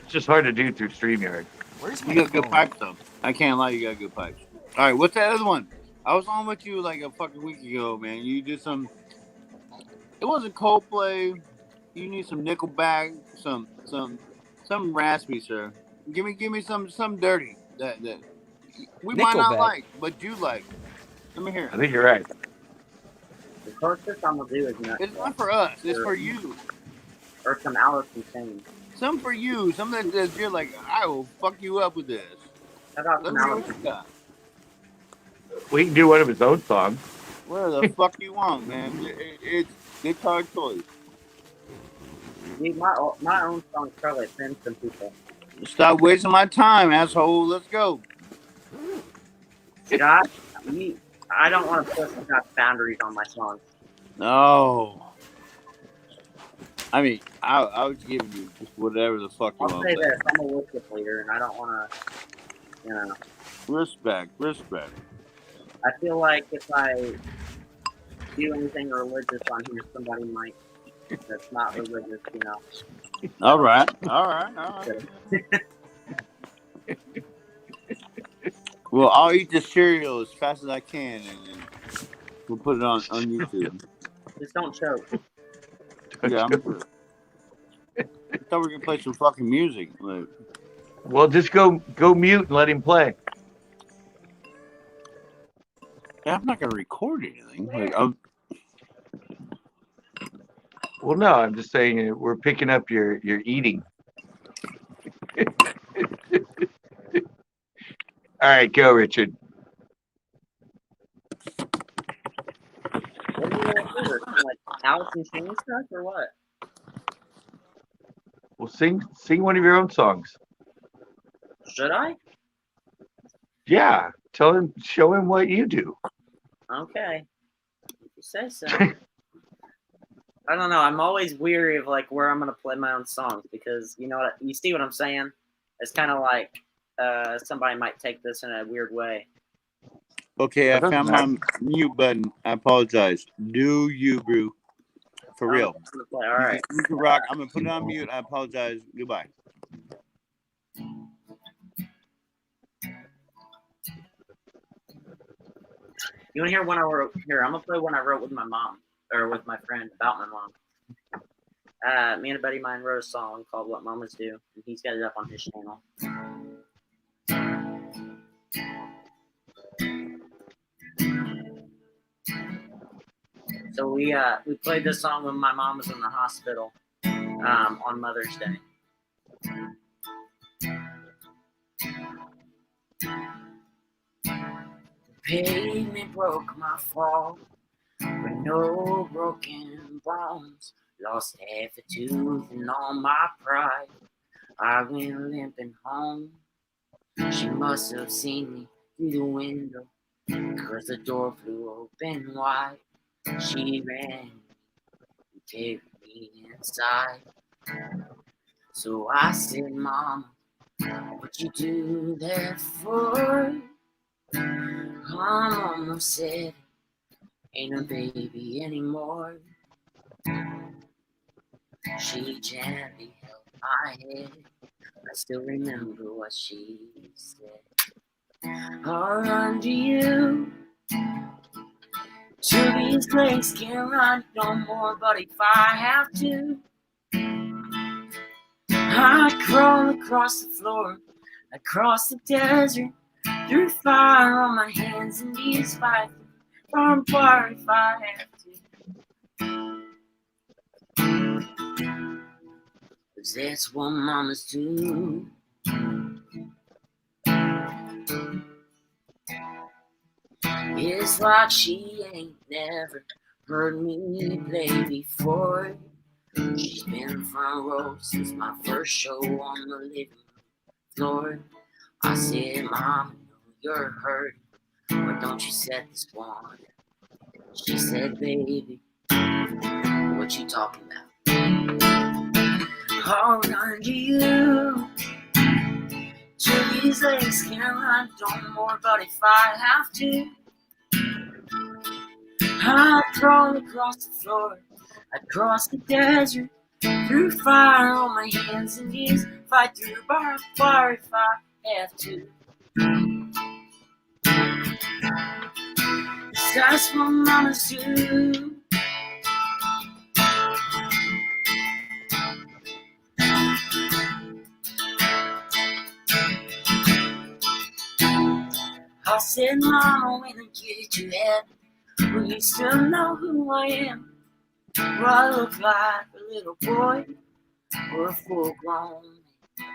it's just hard to do through StreamYard. Where's You my got good phone? pipes though. I can't lie, you got good pipes. All right, what's that other one? I was on with you like a fucking week ago, man. You did some. It wasn't Coldplay. You need some Nickelback, some raspy, sir. Give me some dirty that we might not Nickelback. like, but you like. Let me hear I it. think you're right. The closest I'm gonna do is not. It's not for us. It's for you. Or some Alice in Chains. Some for you. Some that you're like, I will fuck you up with this. How about Let some me hear Alice? what you got. We can do one of his own songs. Where the fuck you want, man? It's guitar choice. Dude, my own songs probably offend some people. Stop wasting my time, asshole. Let's go. Josh, I don't want to put some kind of boundaries on my songs. No. I mean, I was giving you just whatever the fuck you I'll want. say this: I'm a worship leader, and I don't want to, you know. Respect. I feel like if I do anything religious on here, somebody might that's not religious, you know. All right. Well, I'll eat the cereal as fast as I can, and we'll put it on YouTube. Just don't choke. Yeah, I'm sure. I thought we were gonna play some fucking music. Like, Well, just go mute and let him play. yeah, I'm not gonna record anything. Like, Well, no, I'm just saying we're picking up your eating. All right, go, Richard. What do you want to do? Like Alice in Chains stuff or what? Well, sing one of your own songs. Should I? Yeah, show him what you do. Okay. If you say so. I don't know. I'm always weary of like where I'm gonna play my own songs because you know what you see what I'm saying? It's kind of like somebody might take this in a weird way. okay, I found my mute button. I apologize. Do you, bro? For real. All right. You can rock. I'm gonna put it on mute. I apologize. Goodbye. You want to hear one I wrote? Here, I'm gonna play one I wrote with my mom or with my friend about my mom. Me and a buddy of mine wrote a song called "What Mamas Do," and he's got it up on his channel. So we played this song when my mom was in the hospital on Mother's Day. Pavement broke my fall, but no broken bones. Lost half a tooth and all my pride. I went limping home. She must have seen me through the window, 'cause the door flew open wide. She ran and carried me inside. So I said, Mama, what you do that for? Mama said, ain't a baby anymore. She gently held my head. I still remember what she said. I'll run to you. To these legs can't run no more, but if I have to, I'd crawl across the floor, across the desert, through fire on my hands and knees, fight from fire if I have to. 'Cause that's what mamas do. It's like she ain't never heard me play before. She's been front row since my first show on the living floor. I said, Mom, I know you're hurt, why don't you set this one? She said, baby, what you talking about? I'll run to you. To these legs can't run no more, but if I have to, I'd crawl across the floor, I'd cross the desert, through fire on my hands and knees, fight through barbed wire if I have to. 'Cause that's what mamas do. I said, Mama, when I get to heaven, will you still know who I am? Do I look like a little boy or a full-grown man?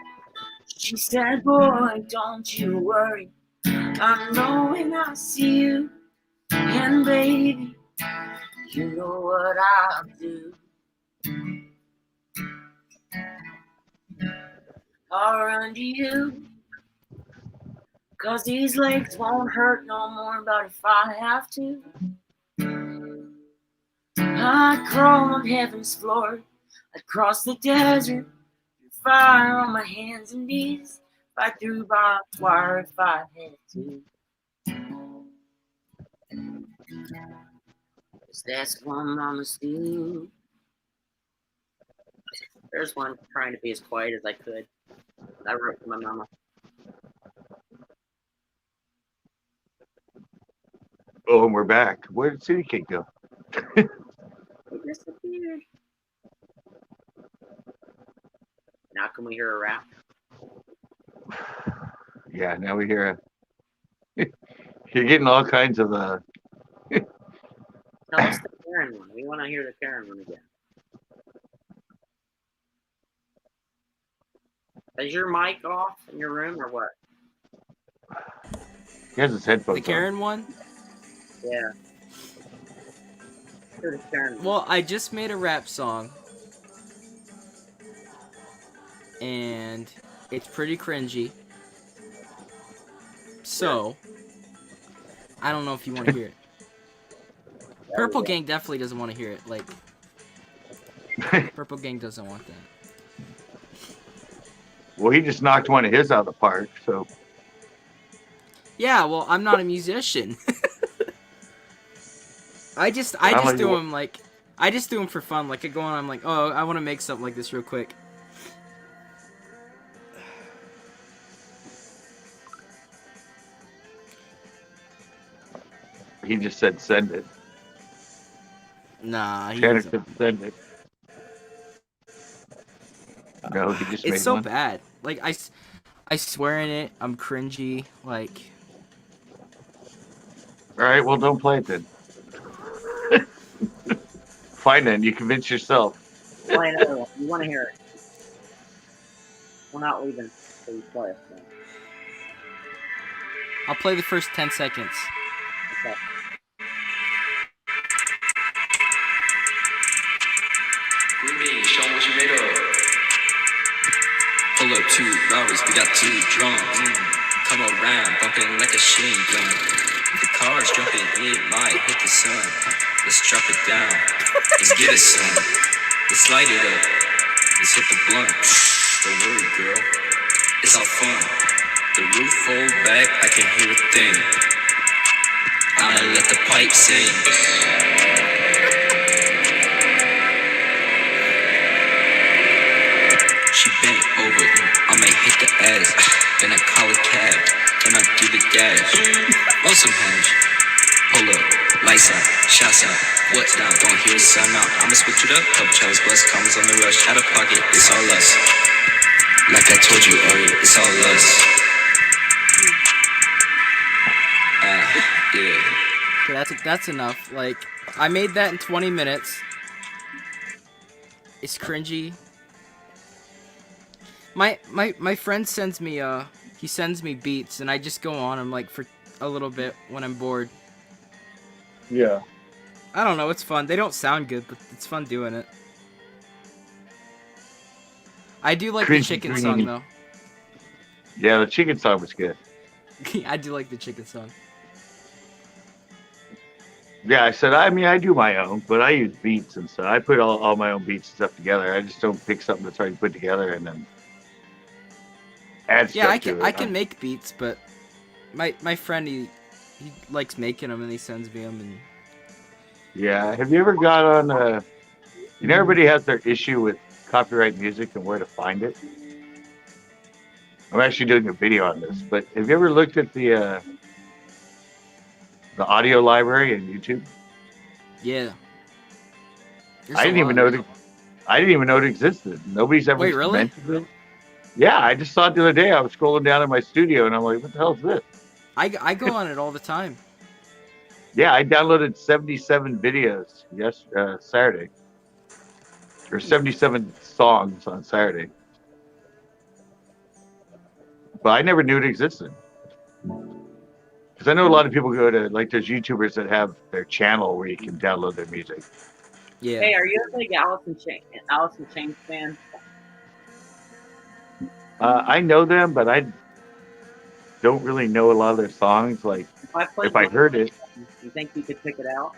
She said, boy, don't you worry, I know when I see you, and baby, you know what I'll do. I'll run to you, 'cause these legs won't hurt no more, but if I have to, I'd crawl on heaven's floor, I'd cross the desert, fire on my hands and knees, fight through barbed wire if I had to. 'Cause that's what mamas do. There's one trying to be as quiet as I could. I wrote to my mama. Oh, and we're back. Where did City Cake go? It disappeared. Now can we hear a rap? Yeah, now we hear it. You're getting all kinds of No, it's the Karen one. We want to hear the Karen one again. Is your mic off in your room or what? He has his headphones The Karen one? Yeah. Hear the Karen one. Well, I just made a rap song. And it's pretty cringy. So, I don't know if you want to hear it. Purple Gang definitely doesn't want to hear it. Like, Purple Gang doesn't want that. Well, he just knocked one of his out of the park, so. Yeah, well, I'm not a musician. I just do them like, I just do them for fun. Like, I go on, I'm like, oh, I want to make something like this real quick. He just said send it. Nah, he Tanner doesn't. said send it. No, he just made It's so one. bad. Like, I swear in it, I'm cringy. Like, All right, well, don't play it then. Fine then, you convince yourself. Play another one. You want to hear it? We're not leaving until you play it. So. I'll play the first 10 seconds. Okay. Remy, show 'em what you made of. Pull up 2 Robers, we got 2 drums. Come around, bumping like a shin gun. The cars jumping in, might hit the sun. Let's drop it down, let's get it, son. Let's light it up, let's hit the blunt. Don't worry, girl, it's all fun. The roof fold back, I can hear a thing. I'ma let the pipe sing. She bent over, I'ma hit the ass. Then I call a cab, and I do the gas. Want some hash? Pull up, lights out, shots out. What's down? Don't hear a sound out. I'ma switch it up. Couple Charles bus comes on the rush. Out of pocket, it's all us. Like I told you earlier, it's all us. Yeah. Okay, that's enough. Like, I made that in 20 minutes. It's cringy. My friend sends me he sends me beats and I just go on them like for a little bit when I'm bored. Yeah. I don't know, it's fun. They don't sound good, but it's fun doing it. I do like the chicken song though. Yeah, the chicken song was good. I do like the chicken song. Yeah, I said, I mean, I do my own, but I use beats and stuff. I put all my own beats and stuff together. I just don't pick something that's already put together and then add Yeah, stuff to it. I can make beats, but my friend he likes making them and he sends me them and Yeah, have you ever got on you know everybody has their issue with copyright music and where to find it? I'm actually doing a video on this, but have you ever looked at the audio library in YouTube? yeah. I didn't even know it existed. Nobody's ever Wait, really? mentioned it. Yeah, I just saw it the other day. I was scrolling down in my studio and I'm like, what the hell is this? I go on it all the time. Yeah, I downloaded 77 videos Saturday. Or 77 songs on Saturday. But I never knew it existed. Because I know a lot of people go to, like, there's YouTubers that have their channel where you can download their music. Yeah. Hey, are you a big Alice in Chains fan? I know them, but I don't really know a lot of their songs. Like, if I heard it. You think you could pick it out?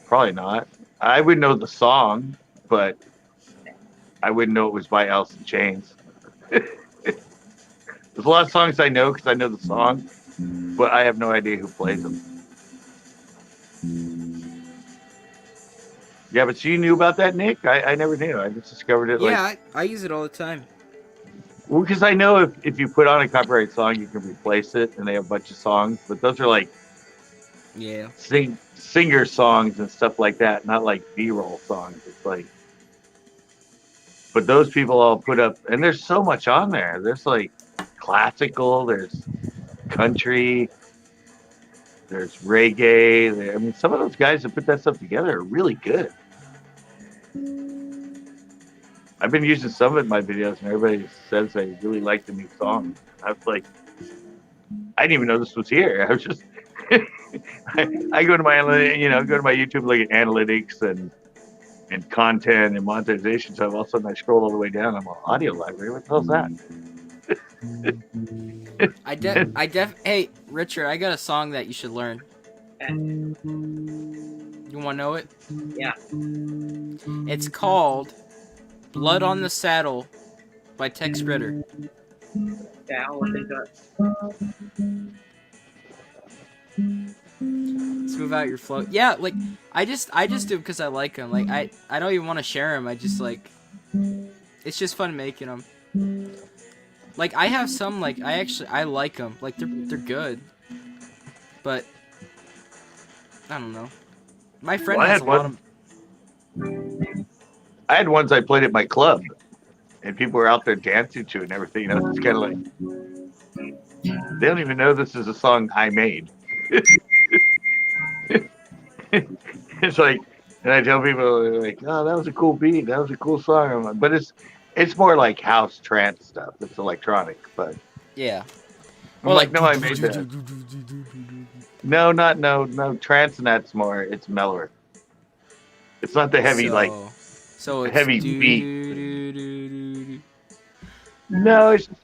Probably not. I would know the song, but I wouldn't know it was by Alice in Chains. There's a lot of songs I know because I know the song, but I have no idea who plays them. Yeah, but so you knew about that, Nick? I never knew. I just discovered it. Yeah, I use it all the time. Well, because I know if you put on a copyright song, you can replace it, and they have a bunch of songs. But those are like singer songs and stuff like that, not like B-roll songs. It's like, but those people all put up, and there's so much on there. There's like classical, there's country, there's reggae. I mean, some of those guys that put that stuff together are really good. I've been using some of it in my videos, and everybody says they really like the new song. I was like, I didn't even know this was here. I was just, I go to my, go to my YouTube, look at analytics and content and monetization stuff. All of a sudden, I scroll all the way down. I'm on audio library. What the hell's that? Hey, Richard, I got a song that you should learn. You want to know it? Yeah. It's called Blood on the Saddle by Tex Ritter. Yeah, I'll look into it. Smooth out your flow. Yeah, like I just do it because I like them. Like I don't even want to share them. I just like it's just fun making them. Like I have some like I like them. Like they're good. But I don't know. My friend has a lot of. I had ones I played at my club, and people were out there dancing to it and everything. You know, it's kind of like they don't even know this is a song I made. It's like, and I tell people like, "Oh, that was a cool beat. That was a cool song." But It's more like house trance stuff. It's electronic, but Yeah. I'm like, no, I made that. No. Trance and that's more. It's mellower. It's not the heavy So it's heavy do beat. do do do do do. No, it's just,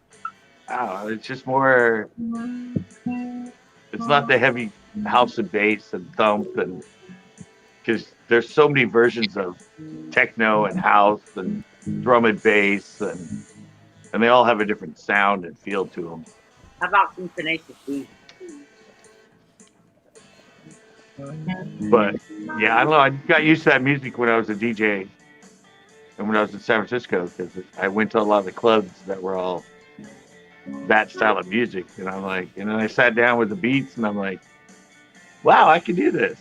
I don't know. It's just more. It's not the heavy house and bass and thump and because there's so many versions of techno and house and drum and bass and they all have a different sound and feel to them. How about some Tenacious D? But yeah, I don't know. I got used to that music when I was a DJ and when I was in San Francisco because I went to a lot of the clubs that were all that style of music, and I'm like, and then I sat down with the beats, and I'm like, wow, I can do this.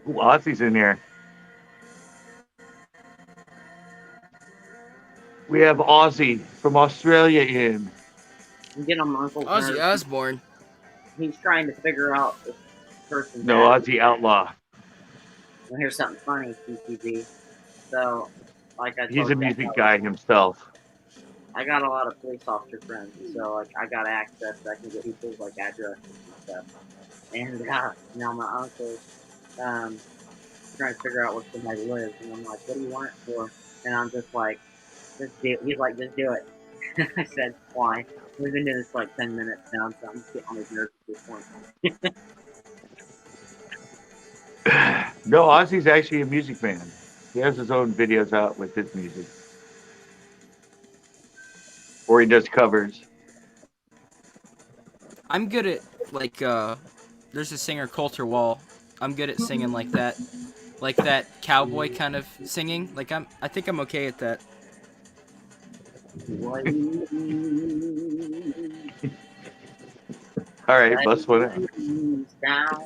Ooh, Ozzy's in here. We have Ozzy from Australia in. I'm getting on my uncle's Ozzy nerves. Osbourne. He's trying to figure out if this person's No, Ozzy Outlaw. Well, here's something funny, CCB. So, like I told He's a you, music guy himself. I got a lot of police officer friends, so like I got access. I can get people's like addresses and stuff. And now my uncle's trying to figure out where somebody lives, and I'm like, "What do you want it for?" And I'm just like, "Just do." He's like, "Just do it." I said, "Why?" We've been doing this for like 10 minutes now, so I'm just getting on his nerves at this point. No, Ozzy's actually a music man. He has his own videos out with his music. Or he does covers. I'm good at like there's a singer Coulter Wall. I'm good at singing like that cowboy kind of singing. Like I think I'm okay at that. All right, bust one out.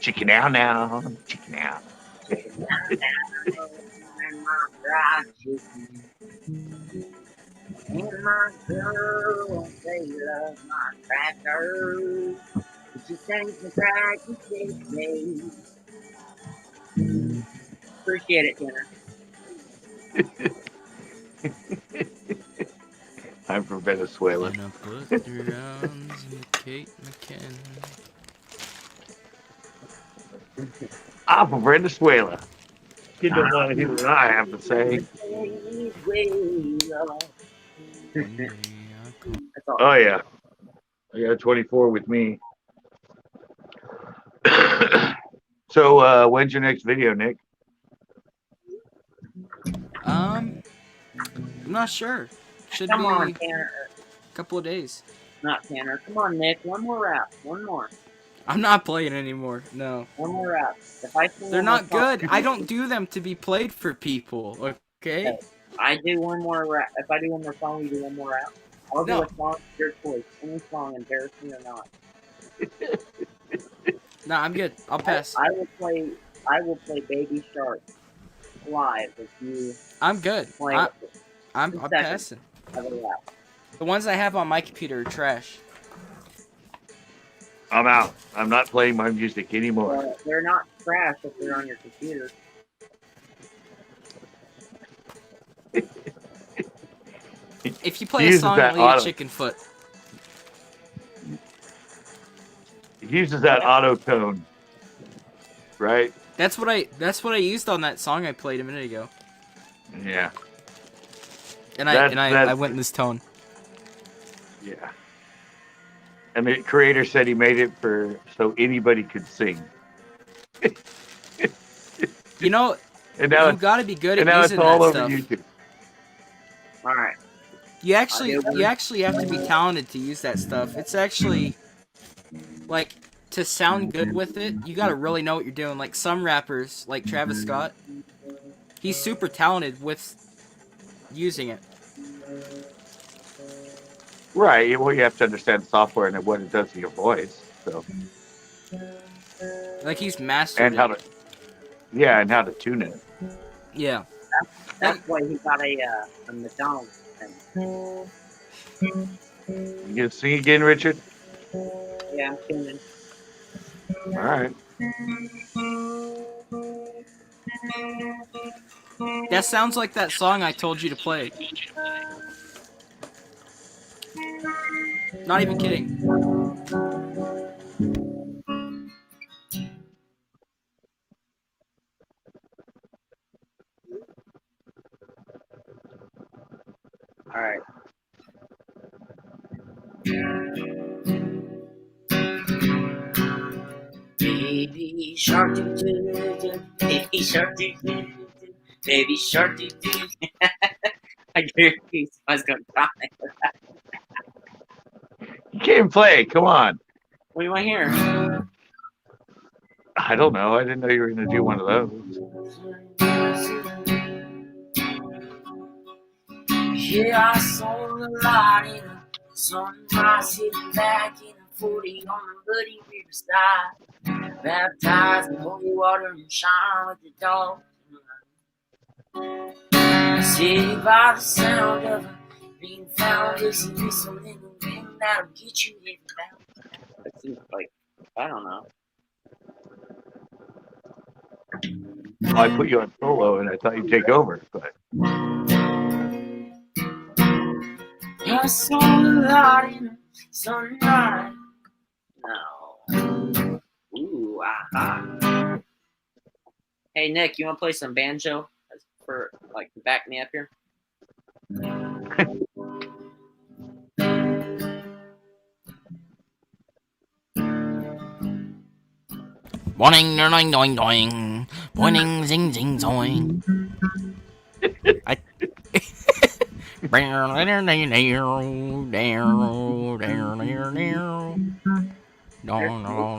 Chicken out now. Chicken out. And my girl, they love my crackers. She sings the crackers today. Appreciate it, Tanner. I'm from Venezuela. And I put your arms in Kate McKinnon. I'm from Venezuela. You don't want to hear what I have to say. Oh, yeah. I got 24 with me. So, when's your next video, Nick? I'm not sure. Should Come be on, Tanner. a couple of days. Not Tanner. Come on, Nick. One more rap. One more. I'm not playing anymore. No. One more rap. If I sing They're one more not song- good. I don't do them to be played for people. Okay. I do one more rap. If I do one more song, you do one more rap. I'll do No. a song, your choice. Any song, embarrassing or not. No, I'm good. I'll pass. I will play Baby Shark live if you I'm good. play. I'm Seconds. passing. Have a rap. The ones I have on my computer are trash. I'm out. I'm not playing my music anymore. They're not trash if they're on your computer. If you play a song, it'll eat a chicken foot. It uses that auto tone, right? That's what I used on that song I played a minute ago. Yeah. And I went in this tone. Yeah. And the creator said he made it so anybody could sing. You know, and now you got to be good at now using it's all that over stuff. YouTube. All right. You actually have to be talented to use that stuff. It's actually like to sound good with it. You got to really know what you're doing. Like some rappers, like Travis Scott, he's super talented with using it. Right. Well, you have to understand software and what it does to your voice. So. Like he's mastered and how to. Yeah, and how to tune it. Yeah. That's why he got a McDonald's thing. You gonna sing again, Richard? Yeah, I'm tuning. All right. That sounds like that song I told you to play. Not even kidding. All right. Baby shark doo doo doo, baby shark doo doo doo, baby shark doo doo. I guarantee I was gonna cry. You can't play. Come on. What do you want to hear? I don't know. I didn't know you were going to do one of those. Yeah, I saw a lot in a sunrise sitting back in a 40 on the muddy riverside. Baptized in holy water and shine with the dogs. City by the sound of a being found is a whistle in the wind that'll get you hit down. That seems like, I don't know. Well, I put you on solo, and I thought you'd take over, but I saw a light in the sunrise. No. Ooh, aha. Hey, Nick, you want to play some banjo for, like, to back me up here? Boing, doing, doing, doing. Boing, zing, zing, zoing. I. I don't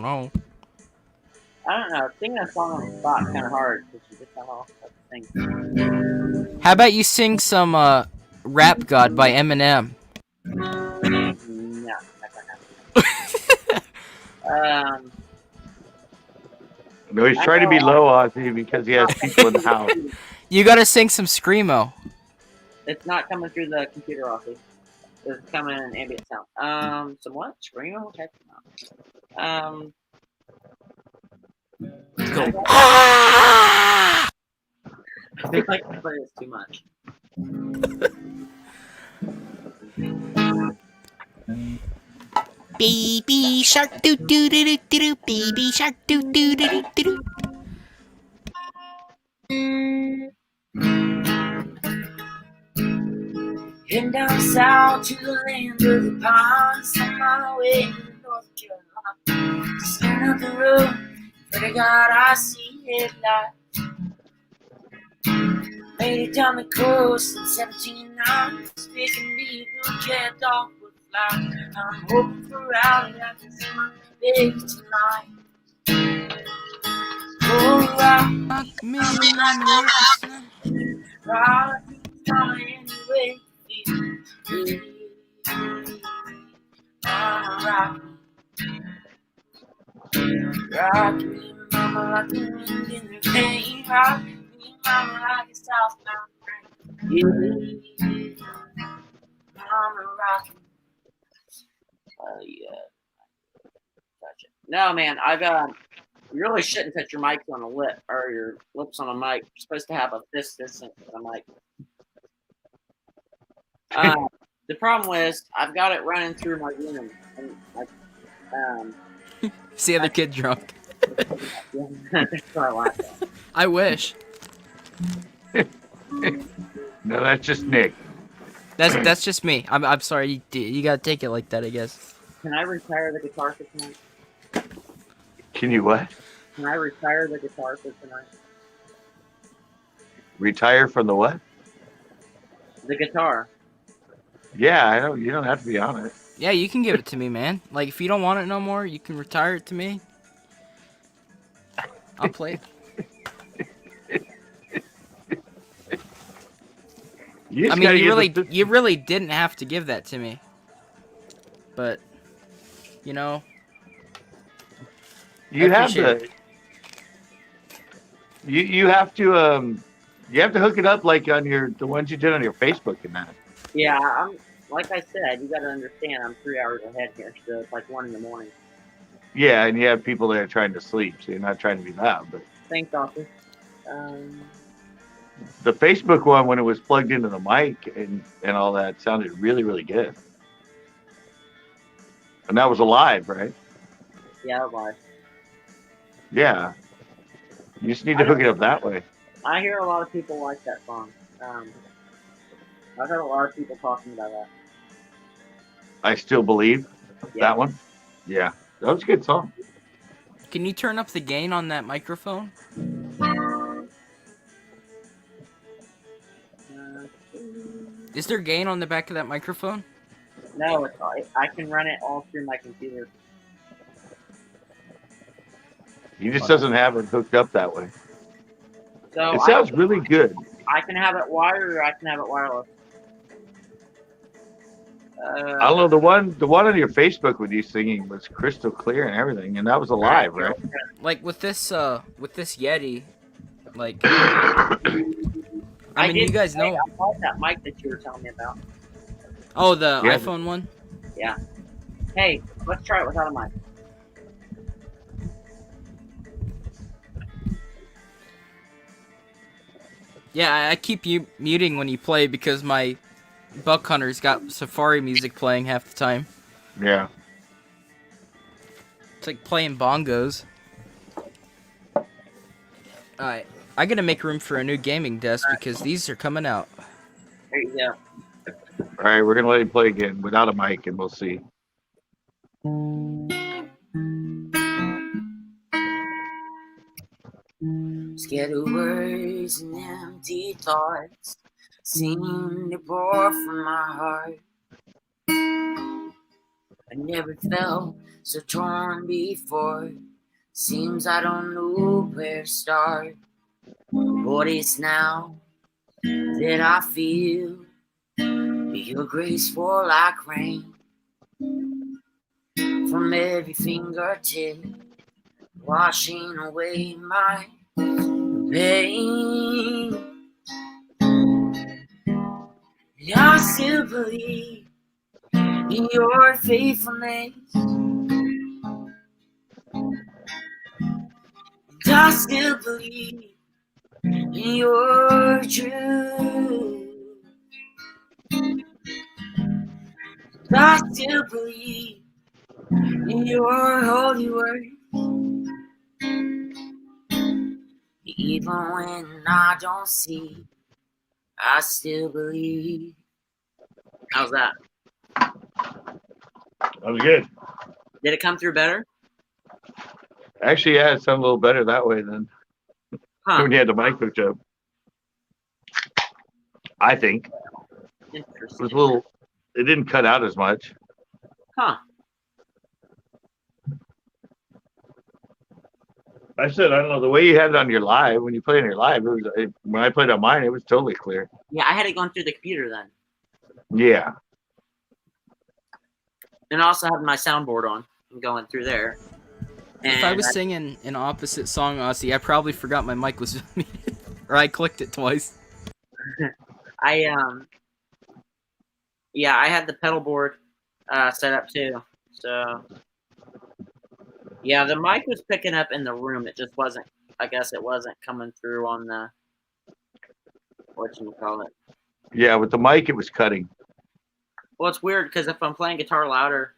know. Singing that song on the spot kind of hard because you just don't know what to sing. How about you sing some Rap God by Eminem? No, not gonna happen. no, he's trying to be low, Ozzy, because he has people in the house. You gotta sing some Screamo. It's not coming through the computer office. It's coming in ambient sound. Some what? Screamo? Heck no. Go. I feel like I play this too much. Baby shark doo doo doo doo doo, baby shark doo doo doo doo doo. Heading down south to the land of the pines, on my way to North Carolina. Staring up the road, pray to God I see headlights. Made it down the coast in 17 hours, picking me a good cat dog would fly. I'm hoping for rally, I can see my baby tonight. Oh, rock me, rock me, mama, anyway. Mama, rock me, mama, like the wind in the rain. Rock me, mama, like a southbound train. Mama, rock me. Oh yeah, touch it. No, man, you really shouldn't touch your mic on a lip or your lips on a mic. You're supposed to have a fist distance on a mic. The problem is I've got it running through my room, and like, Is the other kid drunk? that's what I like. I wish. No, that's just Nick. That's just me. I'm sorry. You gotta take it like that, I guess. Can I retire the guitar for tonight? Can you what? Can I retire the guitar for tonight? Retire from the what? The guitar. Yeah, I don't. You don't have to be on it. Yeah, you can give it to me, man. Like, if you don't want it no more, you can retire it to me. I'll play it. I mean, you really didn't have to give that to me. But, you know, you have to. You have to hook it up like on the ones you did on your Facebook and that. Yeah, I'm like I said, you got to understand. I'm 3 hours ahead here, so it's like 1 in the morning. Yeah, and you have people that are trying to sleep, so you're not trying to be loud. But thanks, Doctor. The Facebook one, when it was plugged into the mic and all that, sounded really, really good. And that was alive, right? Yeah, live. Yeah. You just need to hook it up that way. I hear a lot of people like that song. I've heard a lot of people talking about that. I Still Believe. Yeah. That one. Yeah. That was a good song. Can you turn up the gain on that microphone? Is there gain on the back of that microphone? No, I can run it all through my computer. He just doesn't have it hooked up that way. So It sounds really good. I can have it wired or I can have it wireless. I don't know, the one on your Facebook with you singing was crystal clear and everything, and that was alive, right? Like with this Yeti, like I mean, you guys know. I bought that mic that you were telling me about. Oh, the Yeah. iPhone one? Yeah. Hey, let's try it without a mic. Yeah, I keep you muting when you play because my Buck Hunter's got Safari music playing half the time. Yeah. It's like playing bongos. Alright, I gotta make room for a new gaming desk because these are coming out. There you go. All right, we're gonna let him play again without a mic, and we'll see. Scared of words and empty thoughts seem to pour from my heart. I never felt so torn before. Seems I don't know where to start. But it's now that I feel your grace fall like rain from every fingertip, washing away my pain. I still believe in your faithfulness. I still believe in your truth. I still believe in your holy word. Even when I don't see, I still believe. How's that? That was good. Did it come through better? Actually, yeah, it sounded a little better that way than when you had the mic hooked up. I think it Interesting. was a little. It didn't cut out as much. Huh. I said, I don't know, the way you had it on your live, when you played on your live, when I played on mine, it was totally clear. Yeah, I had it going through the computer then. Yeah. And I also have my soundboard on and going through there. And If I was singing an opposite song, Aussie, I probably forgot my mic was muted. Or I clicked it twice. I had the pedal board set up too. So yeah, the mic was picking up in the room. It just wasn't. I guess it wasn't coming through on the whatchamacallit. Yeah, with the mic, it was cutting. Well, it's weird because if I'm playing guitar louder,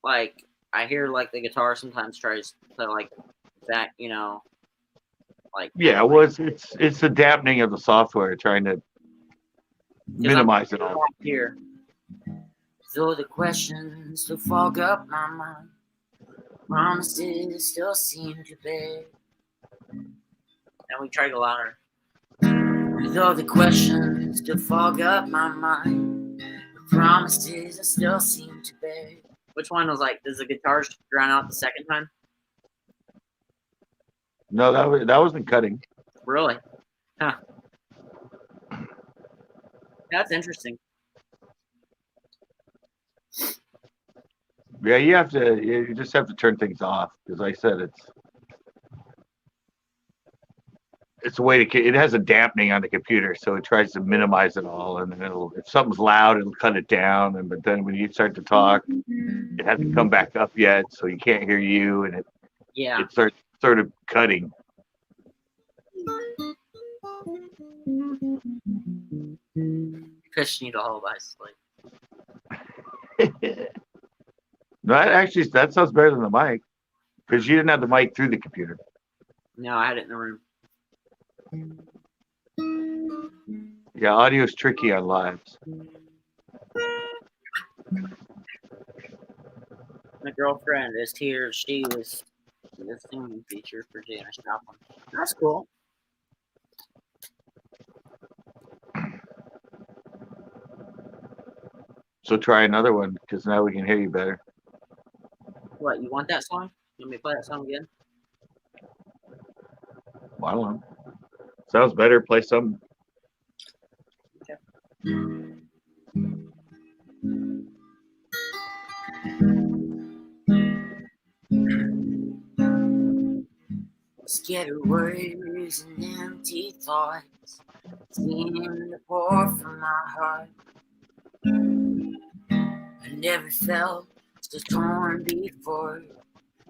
like I hear like the guitar sometimes tries to like that, you know, like Yeah, well, it's the dampening of the software trying to minimize it all. here. So the questions to fog up my mind, promises still seem to bear. And we try to go louder. With all the questions to fog up my mind, the promises I still seem to bear. Which one was like, does the guitar drown out the second time? No, that wasn't cutting. Really? Huh. That's interesting. Yeah, you just have to turn things off because like I said, it's a way to, it has a dampening on the computer, so it tries to minimize it all, and then if something's loud, it'll cut it down, but then when you start to talk, it hasn't come back up yet, so you can't hear you, and it starts sort of cutting. Fish need a lullaby sleep. No, that sounds better than the mic because you didn't have the mic through the computer. No, I had it in the room. Yeah, audio is tricky on lives. My girlfriend is here. She was the singing feature for Janis Joplin. That's cool. So try another one because now we can hear you better. What, you want that song? You want me to play that song again? Well, I don't know. Sounds better. Play some. Scattered words and empty thoughts seem to pour from my heart. I never felt so torn before.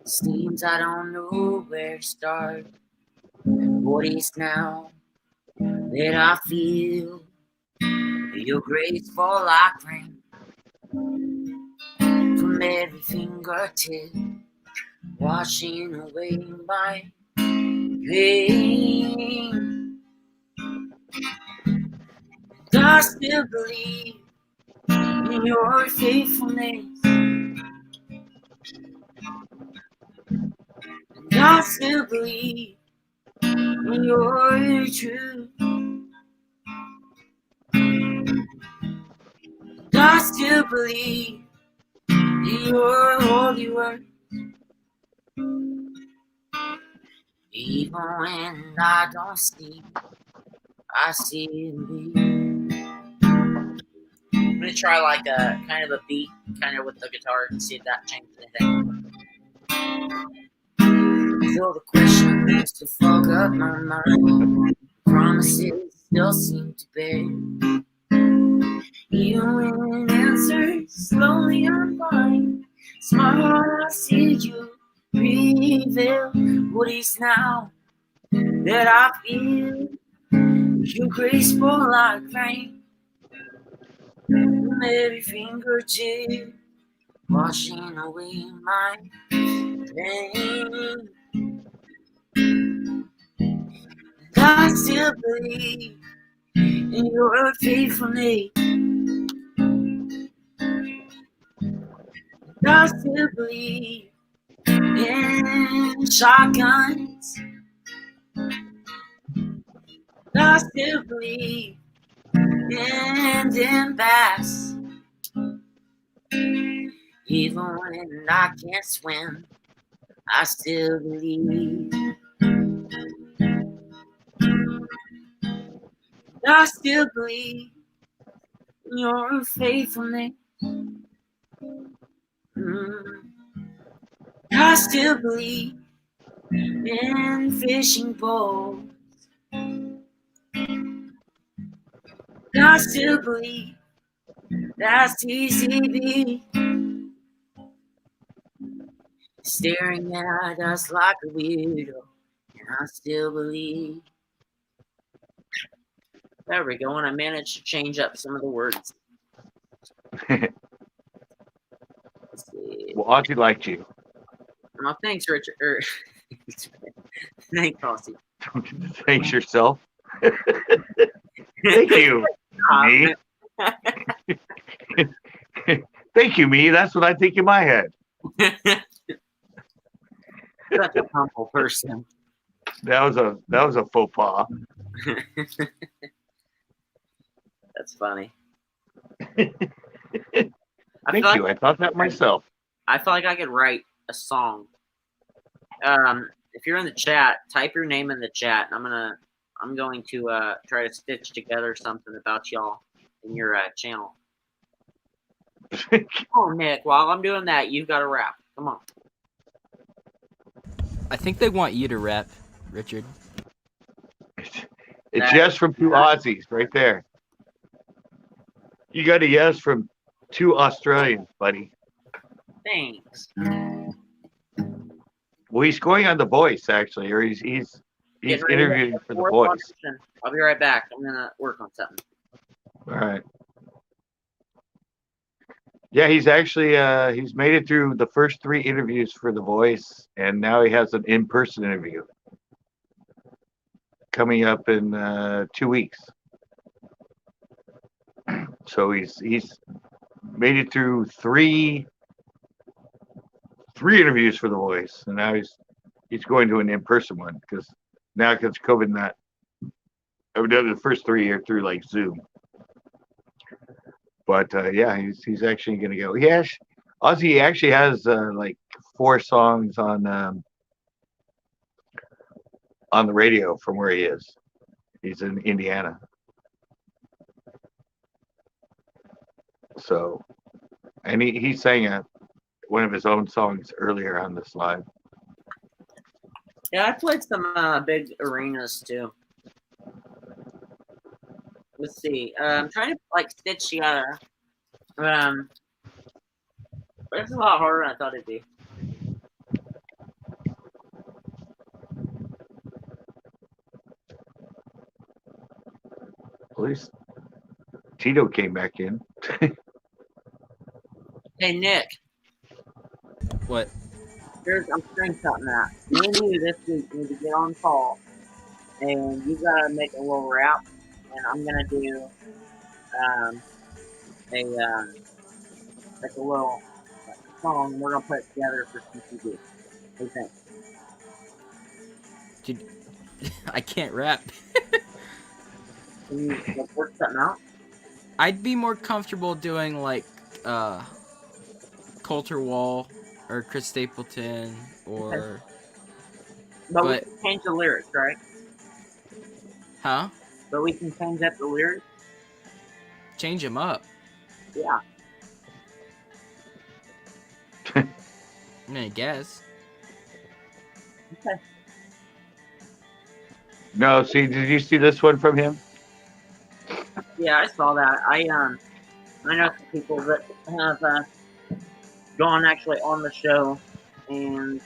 Seems I don't know where to start. What is now that I feel your graceful like rain from every fingertip, washing away my pain. I still believe in your faithfulness. I still believe in your truth. I still believe in your holy word. Even when I don't see, I still believe. I'm gonna try like a kind of a beat, kind of with the guitar, and see if that changes anything. Though the question used to fog up my mind, promises still seem to bear. Even when answers slowly unwind, smile, I see you reveal what is now that I feel. Your graceful like rain from every fingertip, washing away my pain. I still believe in your faithfulness. I still believe in shotguns. I still believe in bass. Even when I can't swim, I still believe. I still believe in your faithfulness. I still believe in fishing poles. I still believe that's CCB staring at us like a weirdo, and I still believe. There we go, and I managed to change up some of the words. Let's see. Well, Ozzy liked you. Oh, thanks, Richard. Thanks, Aussie. Thanks yourself. Thank you, me. Thank you, me. That's what I think in my head. Such a humble person. That was a faux pas. That's funny. Thank you. I thought that myself. I feel like I could write a song. If you're in the chat, type your name in the chat. I'm going to try to stitch together something about y'all in your channel. Oh, Nick, while I'm doing that, you've got to rap. Come on. I think they want you to rap, Richard. It's yes from two Aussies right there. You got a yes from two Australians, buddy. Thanks. Well, he's going on The Voice, actually, or he's He's Getting ready to interviewing for The fourth Voice. audition. I'll be right back. I'm gonna work on something. All right. Yeah, he's actually he's made it through the first 3 interviews for The Voice, and now he has an in-person interview coming up in 2 weeks. So he's made it through three interviews for The Voice, and now he's going to an in-person one because COVID not. The first 3 are through like Zoom. But yeah, he's actually going to go. Ozzy actually has like 4 songs on the radio from where he is. He's in Indiana. So, and he sang one of his own songs earlier on this live. Yeah, I played some big arenas too. Let's see. I'm trying to like stitch together. But it's a lot harder than I thought it'd be. At least Tito came back in. Hey Nick, What? I'm screenshotting that. Me and you this week need to get on call, and you gotta make a little rap, and I'm gonna do like a little song. We're gonna put it together for CCB. What do you think? Dude, I can't rap. Can you like, work something out? I'd be more comfortable doing like Coulter Wall or Chris Stapleton or But we But- can change the lyrics, right? huh? But we can change up the lyrics. Change them up. Yeah. I mean, I guess. Okay. No, see, did you see this one from him? Yeah, I saw that. I know some people that have gone actually on the show, and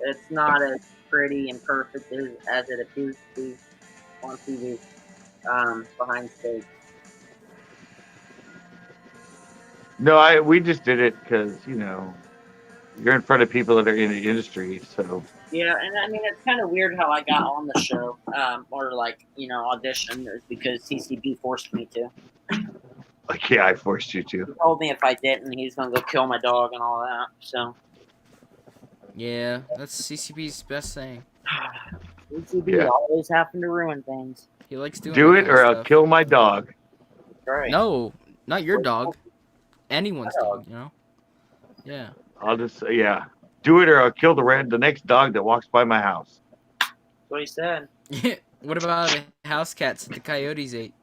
it's not as pretty and perfect as it appears to be on TV behind stage. No, we just did it because you're in front of people that are in the industry, so. Yeah, and I mean it's kind of weird how I got on the show, or like audition, is because CCB forced me to. Like, yeah, I forced you to. He told me if I didn't, he's gonna go kill my dog and all that. So. Yeah, that's CCB's best thing. CCB Yeah. always having to ruin things. He likes doing Do that it kind or of I'll stuff. kill my dog. Right. No, not your dog. Anyone's dog, Yeah. I'll just say, yeah. Do it or I'll kill the next dog that walks by my house. That's what he said. What about the house cats that the coyotes ate?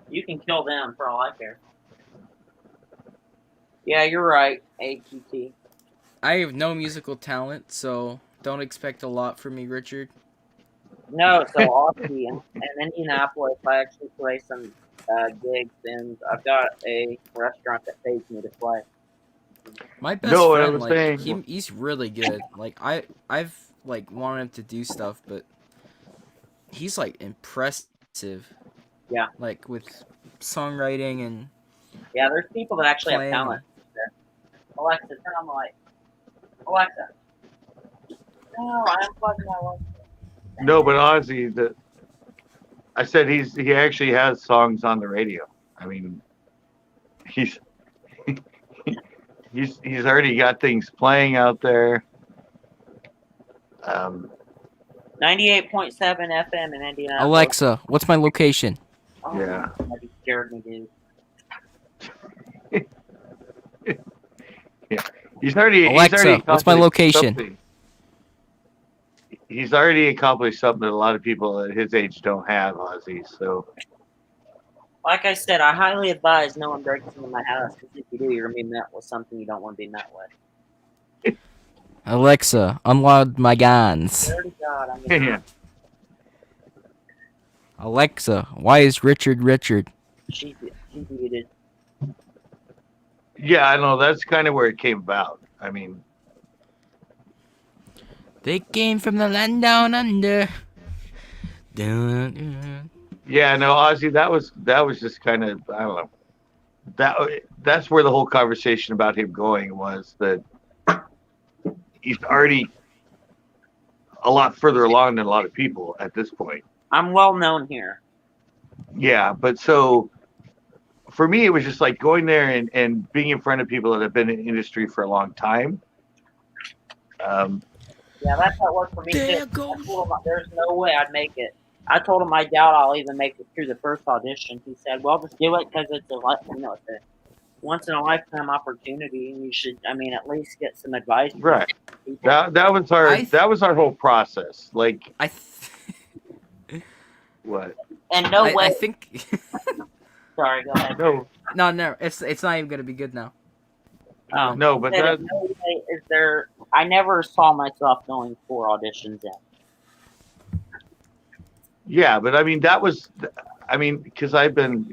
You can kill them for all I care. Yeah, you're right, AGT. I have no musical talent, so don't expect a lot from me, Richard. No, so Aussie in Indianapolis, I actually play some gigs, and I've got a restaurant that pays me to play. My best No, what I friend, was like, saying- he's really good. Like, I've like wanted him to do stuff, but he's like impressive. Yeah. Like with songwriting and Yeah, there's people that actually have playing. talent. There. Alexa, turn on the light. Alexa. No, I unplugged my light. No, but Ozzy, I said he actually has songs on the radio. I mean, he's already got things playing out there. 98.7 FM in Indianapolis. Alexa, what's my location? Oh, Yeah. You scared me, dude. He's already Alexa, what's my accomplished location? something. He's already accomplished something that a lot of people at his age don't have, Ozzy. So Like I said, I highly advise no one breaks into my house, because if you do, you're going to be met with something you don't want to be met with. Alexa, unload my guns. Swear to God, I'm gonna yeah. Alexa, why is Richard Richard? She's muted. Yeah, I know that's kind of where it came about. I mean, They came from the land down under. Dun. Yeah, no, Ozzy, that was just kind of, I don't know. That's where the whole conversation about him going was, that he's already a lot further along than a lot of people at this point. I'm well known here. Yeah, but so for me, it was just like going there and being in front of people that have been in the industry for a long time. Yeah, that's how it worked for me There too. goes. I told him there's no way I'd make it. I told him I doubt I'll even make it through the first audition. He said, "Well, just do it because it's it's a once in a lifetime opportunity, and you should, I mean, at least get some advice." From Right. people." That was our whole process. Like, what? And no way. I think. Sorry, go ahead. No, it's not even gonna be good now. no, but that. No way is there. I never saw myself going 4 auditions in. Yeah, but I mean, because I've been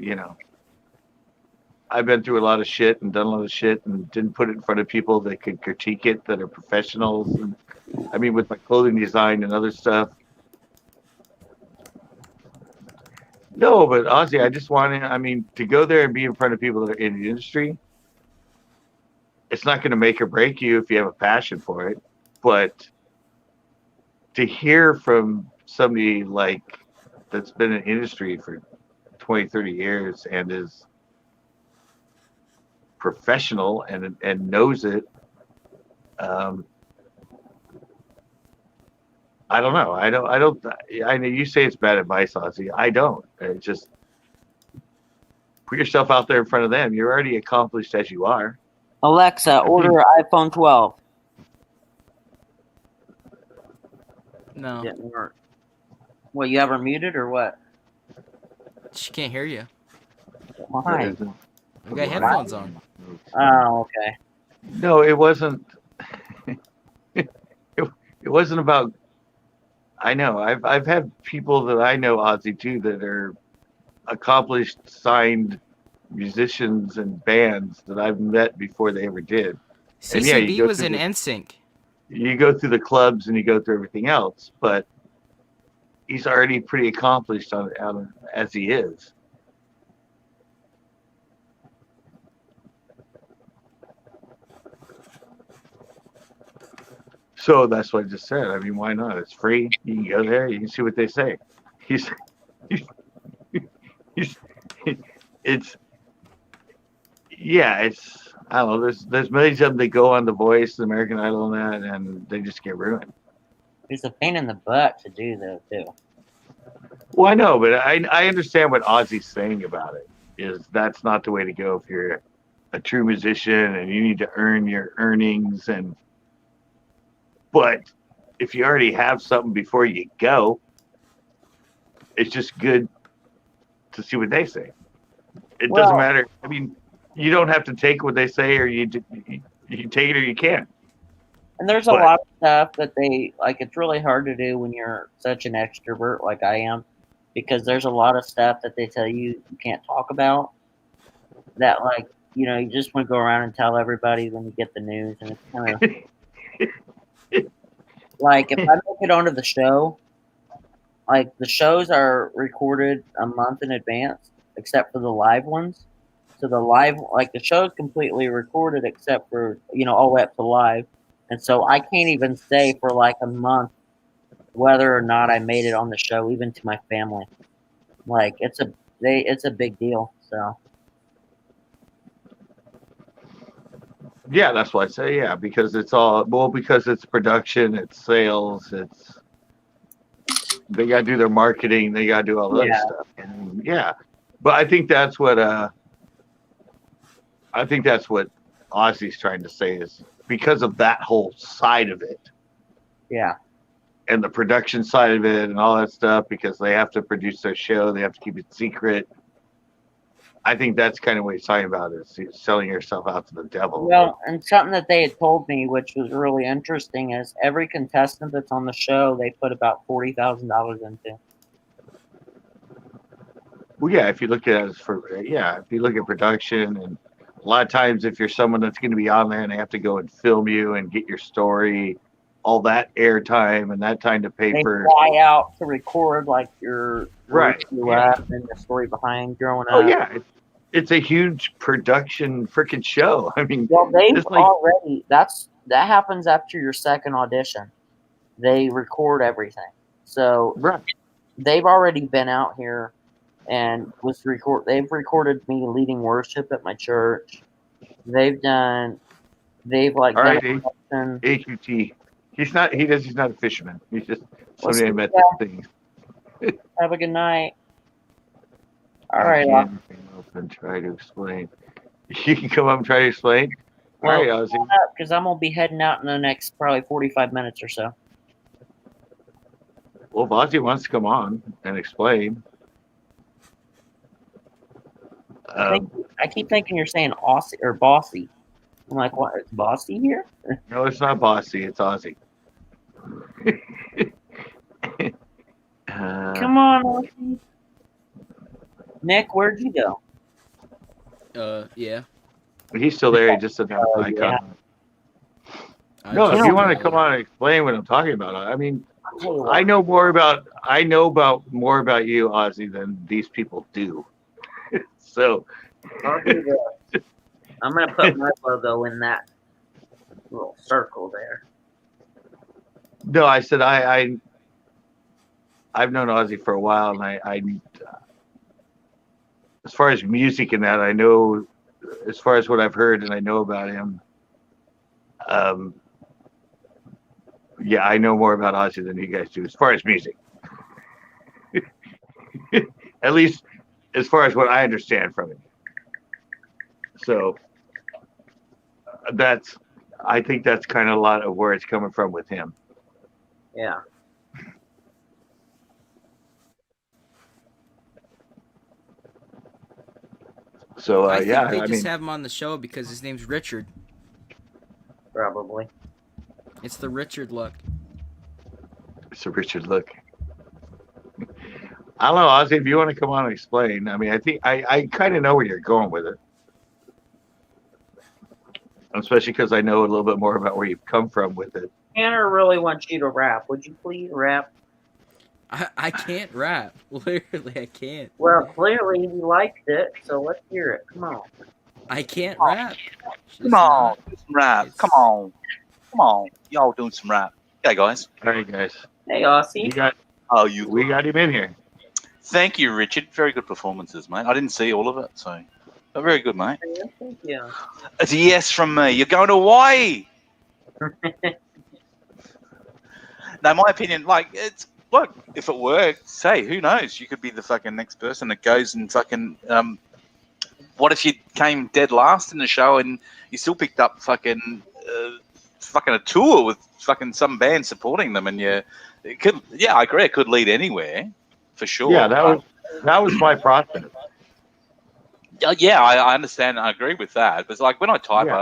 through a lot of shit and done a lot of shit and didn't put it in front of people that could critique it, that are professionals. And I mean, with my clothing design and other stuff. No, but honestly, I just to go there and be in front of people that are in the industry. It's not going to make or break you if you have a passion for it, but to hear from somebody like that's been in the industry for 20, 30 years and is professional and knows it, I don't know. I know you say it's bad advice, Ozzy. I don't. It's just put yourself out there in front of them. You're already accomplished as you are. Alexa, order iPhone 12. No, Didn't work. What, you ever muted or what? she can't hear you. Why? We got headphones on. Oh, okay. No, it wasn't. it wasn't about. I know. I've had people that I know, Ozzy, too, that are accomplished, signed musicians and bands that I've met before they ever did. And yeah, CCB was in NSYNC. You go through the clubs and you go through everything else, but he's already pretty accomplished as he is. So that's what I just said. I mean, why not? It's free. You can go there. You can see what they say. It's I don't know. There's many of them that go on The Voice, American Idol, and that, and they just get ruined. It's a pain in the butt to do, though, too. Well, I know, but I understand what Ozzy's saying about it. Is that's not the way to go if you're a true musician and you need to earn your earnings. But if you already have something before you go, it's just good to see what they say. It doesn't matter. I mean, you don't have to take what they say, or you can take it or you can't. And there's a lot of stuff that they like. It's really hard to do when you're such an extrovert like I am, because there's a lot of stuff that they tell you can't talk about. That, like, you just want to go around and tell everybody when you get the news, and it's kind of like if I make it onto the show, like the shows are recorded a month in advance, except for the live ones. So the show's completely recorded except for all the way up to live. And so I can't even say for like a month whether or not I made it on the show, even to my family. Like it's a big deal. So yeah, that's what I say. Yeah, because because it's production, it's sales, they gotta do their marketing, they gotta do all that stuff. And yeah, but I think that's what Ozzy's trying to say is because of that whole side of it. Yeah. And the production side of it and all that stuff, because they have to produce their show, they have to keep it secret. I think that's kind of what he's talking about, is selling yourself out to the devil. Well, and something that they had told me, which was really interesting, is every contestant that's on the show, they put about $40,000 into. Well, yeah, if you look at production, and a lot of times if you're someone that's going to be on there and they have to go and film you and get your story, all that airtime and that time to pay They for. fly out to record like your Right. grew up and the story behind growing Oh up. yeah, it's a huge production freaking show. I mean, Well, they've it's like already. That happens after your second audition. They record everything, so right. they've already been out here and They've recorded me leading worship at my church. They've done. They've like All done. right, AQT. He's not a fisherman. He's just somebody I met Yeah. this thing. Have a good night. All right. Anything else and try to explain. You can come up and try to explain. All right, Ozzy. Because I'm gonna be heading out in the next probably 45 minutes or so. Well, if Ozzy wants to come on and explain. I keep thinking you're saying Aussie or Bossy. I'm like, what? Is Bossy here? No, it's not Bossy. It's Ozzy. Come on, Aussie. Nick, where'd you go? Yeah. He's still there. He just doesn't have an icon. No, if you want to come on and explain what I'm talking about, I mean, I know more about more about you, Ozzy, than these people do. So I'll do this. I'm gonna put my logo in that little circle there. no, I said I've known Ozzy for a while, and I as far as music and that, I know, as far as what I've heard and I know about him, yeah, I know more about Ozzy than you guys do as far as music. At least as far as what I understand from it. So I think that's kind of a lot of where it's coming from with him. Yeah. So I think yeah, they I just mean, have him on the show because his name's Richard. Probably. It's the Richard look. it's a Richard look. I don't know, Ozzy, if you want to come on and explain. I mean, I think I kind of know where you're going with it. Especially because I know a little bit more about where you've come from with it. Tanner really wants you to rap. Would you please rap? I can't rap. Literally, I can't. Well, clearly he liked it, so let's hear it. Come on. I can't rap. Come on, do some rap. Come on. Y'all doing some rap. Okay, guys. All right, guys. Hey, Aussie. We got him in here. Thank you, Richard. Very good performances, mate. I didn't see all of it, so very good, mate. Thank you. It's a yes from me. You're going to Hawaii. Now, my opinion, like, it's look, if it works, hey, who knows? You could be the fucking next person that goes and fucking. What if you came dead last in the show and you still picked up fucking a tour with fucking some band supporting them, and it could, yeah, I agree, it could lead anywhere, for sure. Yeah, that was my process. Yeah, I understand. I agree with that. But it's like when I type, Yeah.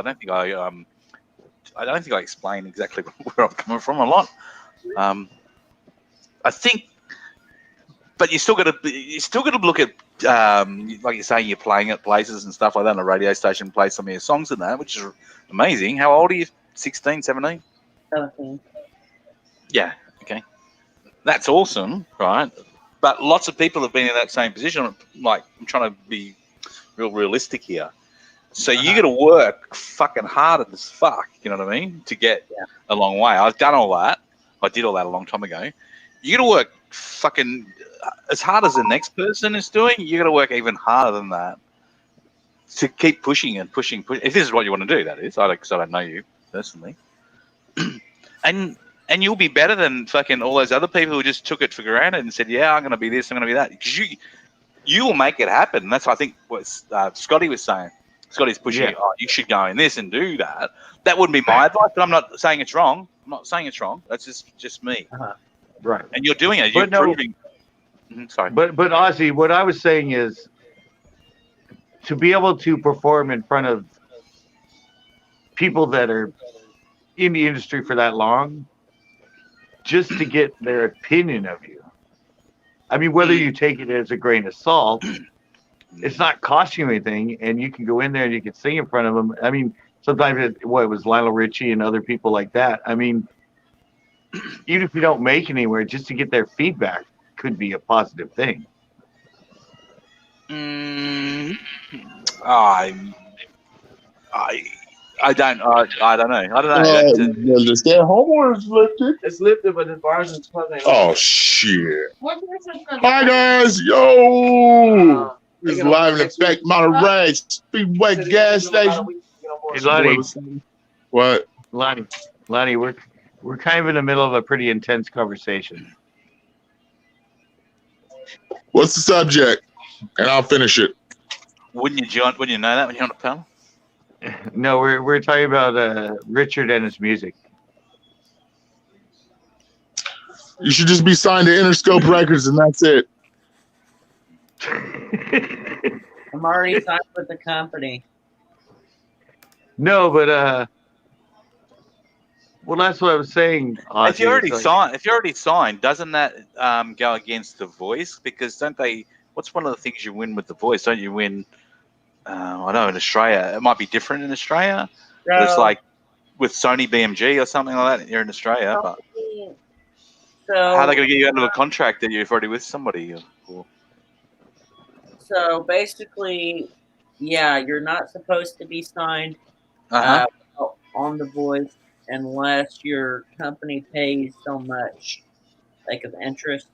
I don't think I explain exactly where I'm coming from a lot. I think, but you still got to look at like you're saying, you're playing at places and stuff like that on a radio station, play some of your songs and that, which is amazing. How old are you? 16, 17? 17. Yeah. Okay. That's awesome, right? But lots of people have been in that same position. Like, I'm trying to be real realistic here. So you got to work fucking hard as fuck, you know what I mean, to get a long way. I've done all that. I did all that a long time ago. You got to work fucking as hard as the next person is doing. You got to work even harder than that to keep pushing and pushing. If this is what you want to do, that is. Because I don't know you personally. and you'll be better than fucking all those other people who just took it for granted and said, yeah, I'm going to be this, I'm going to be that. Because you will make it happen. And that's, I think, what Scotty was saying. Scotty's pushing you, you should go in this and do that. That wouldn't be my advice, but I'm not saying it's wrong. That's just me. Right. And you're doing it. You're proving. Sorry. But Ozzy, what I was saying is to be able to perform in front of people that are in the industry for that long, just to get their opinion of you. I mean, whether you take it as a grain of salt, it's not costing you anything, and you can go in there and you can sing in front of them. I mean, sometimes it was Lionel Richie and other people like that. I mean, even if you don't make anywhere, just to get their feedback could be a positive thing. I don't know. I don't know. Does that homework is lifted? It's lifted, but the bars is closing. Oh shit! Hi guys, yo! This is live in effect, Monterey Speedway gas station. Hey, Lonnie, What? Lonnie, we're kind of in the middle of a pretty intense conversation. What's the subject? And I'll finish it. Wouldn't you, John? Wouldn't you know that when you're on a panel? No, we're talking about Richard and his music. You should just be signed to Interscope Records, and that's it. I'm already signed with the company. No, but well, that's what I was saying. Ozzy. If you're already signed, doesn't that go against The Voice? Because don't they? What's one of the things you win with The Voice? Don't you win? I know in Australia it might be different in Australia. But it's like with Sony BMG or something like that. You're in Australia, but So how are they going to get you out of a contract that you're already with somebody? Or... So basically, yeah, you're not supposed to be signed on The Voice unless your company pays so much, like of interest,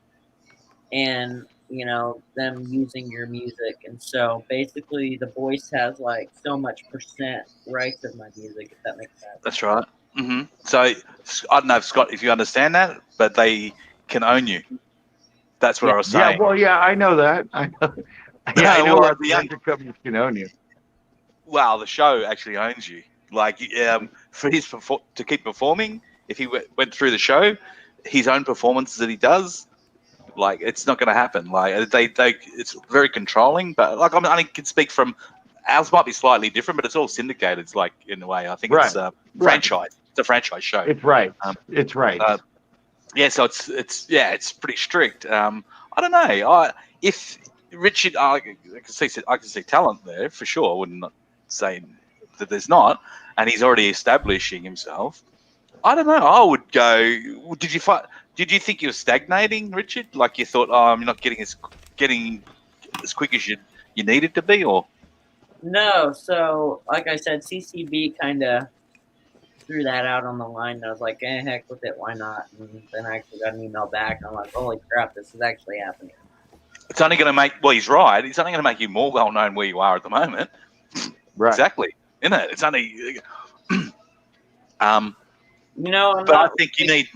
and them using your music. And so basically, The Voice has like so much percent rights of my music, if that makes sense. That's right. Mm-hmm. So I don't know, if Scott, if you understand that, but they can own you. That's what I was saying. Yeah, well, yeah, I know that. I know. Yeah, I know well, that the record companies can own you. Well, the show actually owns you. Like, for his to keep performing, if he went through the show, his own performances that he does, like, it's not going to happen. Like, they it's very controlling. But like, I can speak from ours. Might be slightly different, but it's all syndicated. It's like, in a way, I think it's franchise. It's a franchise show. It's right. It's right. Yeah, so it's pretty strict. I don't know. If Richard, I can see talent there for sure. I wouldn't say that there's not, and he's already establishing himself. I don't know. I would go. Did you think you were stagnating, Richard? Like you thought, I'm not getting as quick as you needed to be, or? No. So, like I said, CCB kind of threw that out on the line. And I was like, heck with it, why not? And then I actually got an email back. And I'm like, holy crap, this is actually happening. It's only going to make. Well, he's right. It's only going to make you more well known where you are at the moment. Right. Exactly. Isn't it? It's only. I think you need.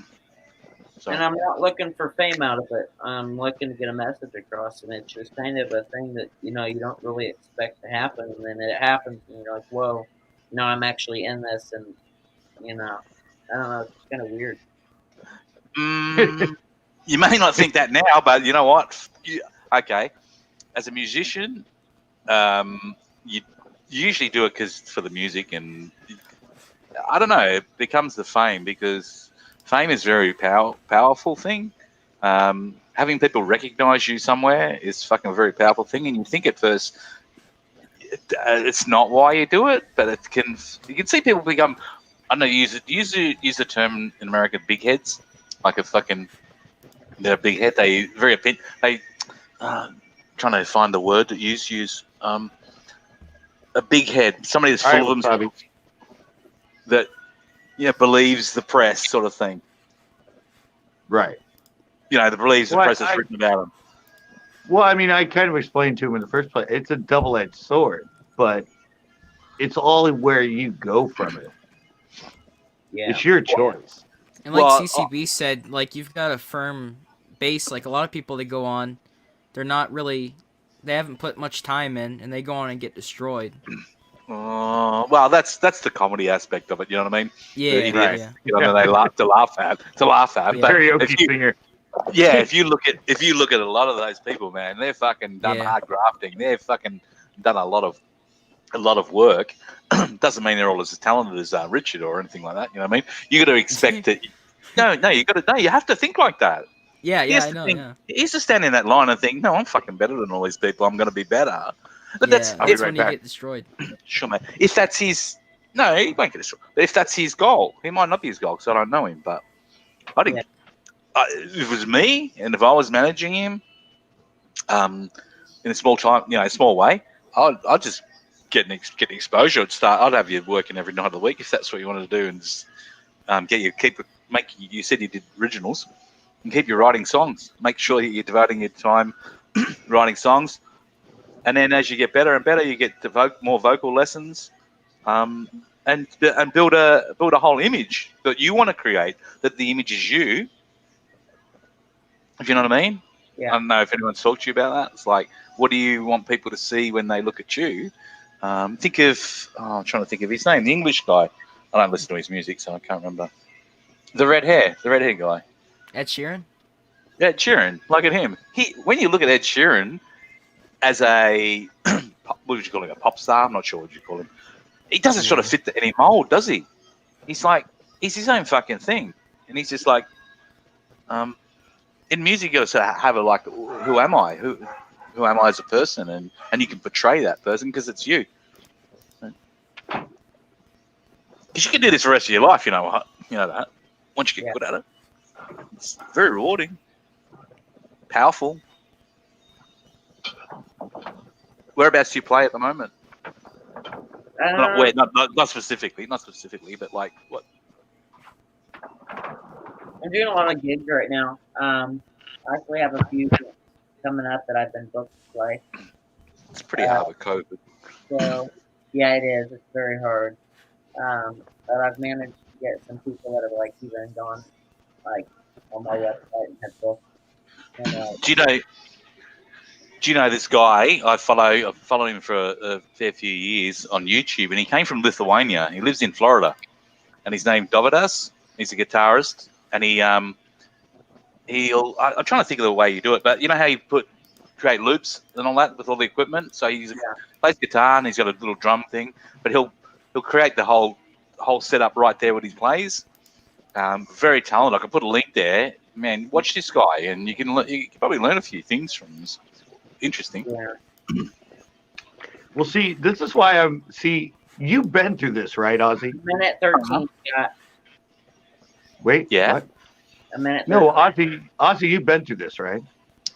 Sorry. And I'm not looking for fame out of it. I'm looking to get a message across, and it's just kind of a thing that you don't really expect to happen, and then it happens, and you're like, whoa, I'm actually in this, and I don't know, it's kind of weird. You may not think that now, but you know what? Okay, as a musician, you usually do it for the music, and I don't know, it becomes the fame, because fame is a very powerful thing. Having people recognize you somewhere is fucking a very powerful thing, and you think at first it's not why you do it, but you can see people become, I don't know, use the term in America, big heads, like they're a big head. They trying to find the word that use a big head, somebody that's full of themselves, that believes the press, sort of thing. Right. That believes the press has written about them. Well, I mean, I kind of explained to him in the first place. It's a double-edged sword, but it's all where you go from it. Yeah. It's your choice. And like CCB said, like, you've got a firm base. Like, a lot of people that go on, they haven't put much time in, and they go on and get destroyed. Well, that's the comedy aspect of it. You know what I mean? Yeah. They laugh to laugh at. Yeah. But karaoke singer. Yeah, if you look at a lot of those people, man, they're fucking done hard grafting. They've fucking done a lot of work. Doesn't mean they're all as talented as Richard or anything like that. You know what I mean? You got to expect it. No, you have to think like that. Yeah, I know. He used to stand in that line and think, no, I'm fucking better than all these people. I'm going to be better. But that's when you get destroyed. Sure, mate. If that's his, no, he won't get destroyed. But if that's his goal, he might not be his goal because I don't know him. But I think if it was me, and if I was managing him, in a small way, I'd just get exposure. I'd have you working every night of the week if that's what you wanted to do, and just You said you did originals, and keep your writing songs. Make sure that you're devoting your time writing songs, and then as you get better and better, you get more vocal lessons, and build a whole image that you want to create. That the image is you. If you know what I mean. Yeah. I don't know if anyone's talked to you about that. It's like, what do you want people to see when they look at you? I'm trying to think of his name. The English guy. I don't listen to his music, so I can't remember. The red hair guy. Ed Sheeran. Ed Sheeran. Look at him. When you look at Ed Sheeran as a what would you call him? A pop star? I'm not sure what you call him. He doesn't sort of fit any mold, does he? He's his own fucking thing, and he's just like, in music, you got to have a like, who am I? Who am I as a person? And you can portray that person because it's you. Because you can do this for the rest of your life, you know what? You know that. Once you get good at it, it's very rewarding, powerful. Whereabouts do you play at the moment? Not specifically, but like what? I'm doing a lot of gigs right now. I actually have a few coming up that I've been booked to play. It's pretty hard with COVID. So, yeah, it is. It's very hard. But I've managed to get some people that are like even gone, like on my website and have booked. And, do you know this guy? I've followed him for a fair few years on YouTube, and he came from Lithuania. He lives in Florida, and he's named Dovydas. He's a guitarist, and I'm trying to think of the way you do it, but you know how you create loops and all that with all the equipment. So he plays guitar, and he's got a little drum thing, but he'll create the whole setup right there when he plays. Very talented. I can put a link there. Man, watch this guy, and you can probably learn a few things from him. It's interesting. Yeah. Well, see, this is why you've been through this, right, Ozzy? Minute 13, Scott. Wait, yeah. What? A minute. No, Ozzy, you've been through this, right?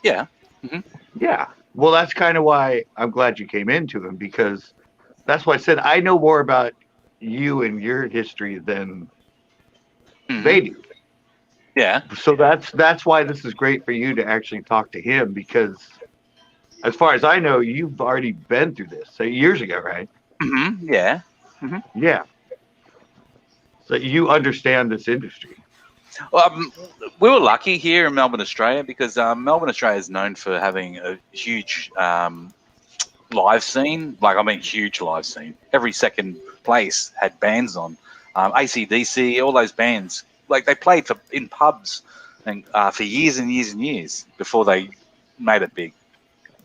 Yeah. Mm-hmm. Yeah. Well, that's kind of why I'm glad you came into him, because that's why I said I know more about you and your history than they do. Yeah. So that's why this is great for you to actually talk to him, because as far as I know, you've already been through this years ago, right? Mm-hmm. Yeah. Mm-hmm. Yeah. So you understand this industry. Well, we were lucky here in Melbourne, Australia, because Melbourne, Australia is known for having a huge live scene. Huge live scene. Every second place had bands on. AC/DC, all those bands. Like, they played in pubs and for years and years and years before they made it big.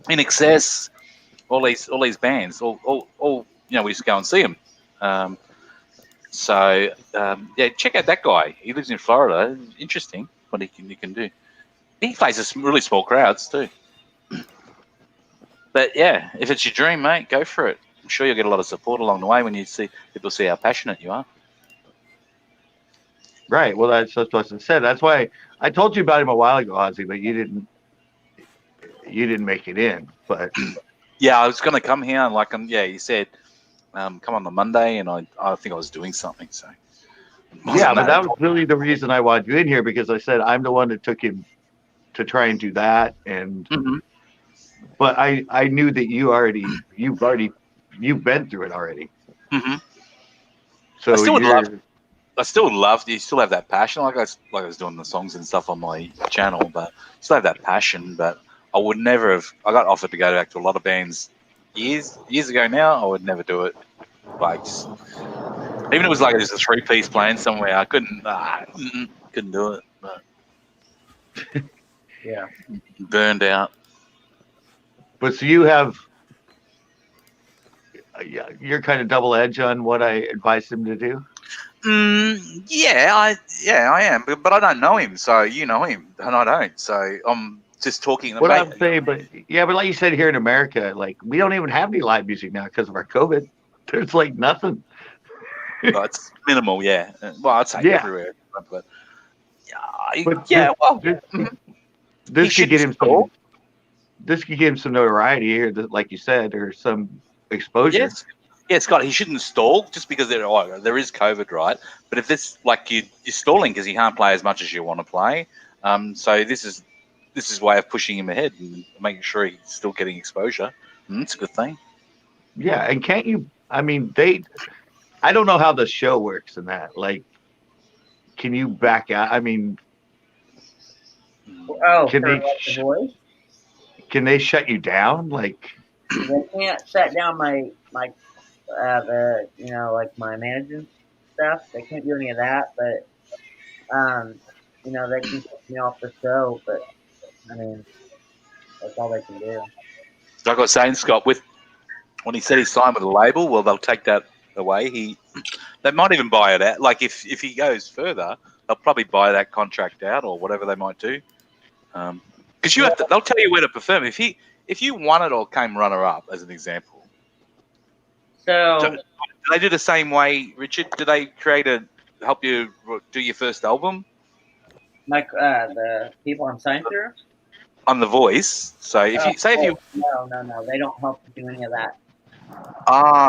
In Excess, all these bands, all we used to go and see them. Check out that guy. He lives in Florida. Interesting what he can do. He plays some really small crowds too. But yeah, if it's your dream, mate, go for it. I'm sure you'll get a lot of support along the way when people see how passionate you are. Right. Well, that's what I said. That's why I told you about him a while ago, Ozzy, but you didn't make it in. But yeah, I was going to come here, and you said, come on the Monday, and I think I was doing something. So yeah, but that was really the reason I wanted you in here, because I said I'm the one that took him to try and do that, and but I knew that you've been through it already. Mm-hmm. So I still love you. Still have that passion, like I was doing the songs and stuff on my channel, but still have that passion. But I would never have. I got offered to go back to a lot of bands years ago. Now I would never do it. Like, even if it was like there's a 3-piece playing somewhere, I couldn't do it. But yeah, burned out. But so you have, you're kind of double edged on what I advised him to do. I am, but I don't know him. So you know him, and I don't. So I'm just talking. What I'm saying, but like you said, here in America, like, we don't even have any live music now because of our COVID. There's like nothing. It's minimal, yeah. Well, I'd say everywhere, but But Yeah, well, this, he this could get shouldn't him stall. some. This could give him some notoriety here, like you said, or some exposure. Yes. Yeah, Scott, he shouldn't stall just because there is COVID, right? But if this, like, you're stalling because you can't play as much as you want to play, so this is a way of pushing him ahead and making sure he's still getting exposure. It's a good thing. Yeah, and can't you? I mean, I don't know how the show works in that. Like, can you back out? I mean, Oh, can for they like the voice, can they shut you down? Like, they can't shut down my the like my management stuff. They can't do any of that, but they can take me off the show. But I mean, that's all they can do. Like I was saying, Scott, when he said he signed with a label, well, they'll take that away. They might even buy it out. Like if he goes further, they'll probably buy that contract out or whatever they might do. Because they'll tell you where to perform. If you won it or came runner up, as an example. So do they do the same way, Richard? Do they help you do your first album like the people I'm signed through. on The Voice? So if you No, they don't help do any of that.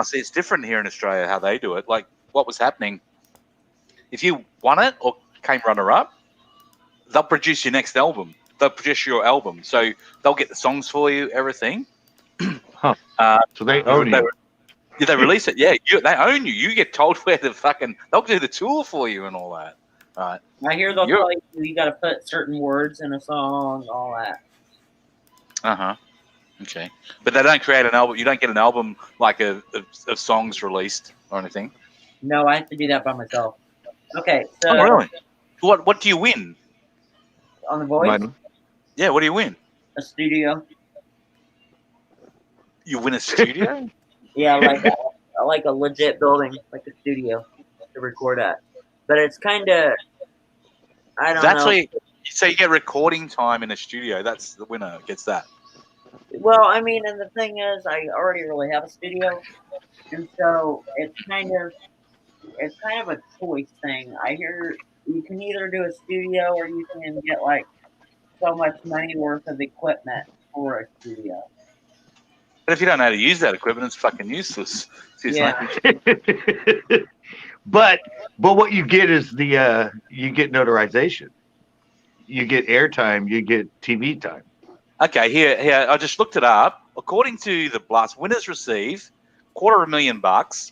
see, it's different here in Australia how they do it. Like what was happening, if you won it or came runner up, they'll produce your next album. They'll produce your album, so they'll get the songs for you, everything. so they own you. They release it. Yeah, they own you. You get told where the they'll do the tour for you and all that. Right. I hear they'll tell you got to put certain words in a song, all that. Okay, but they don't create an album. You don't get an album like of songs released or anything. No, I have to do that by myself. Okay, so oh really? What do you win on The Voice? Money. Yeah, what do you win? A studio. You win a studio? Yeah, like a legit building, like a studio to record at. But it's kind of, I don't know. So you get recording time in a studio. That's the winner gets that. Well, I mean, and the thing is, I already really have a studio, and so it's kind of a choice thing. I hear you can either do a studio or you can get like so much money worth of equipment for a studio. But if you don't know how to use that equipment, it's fucking useless. Yeah. But what you get is you get notarization, you get airtime, you get TV time. Okay, here I just looked it up. According to the Blast, winners receive $250,000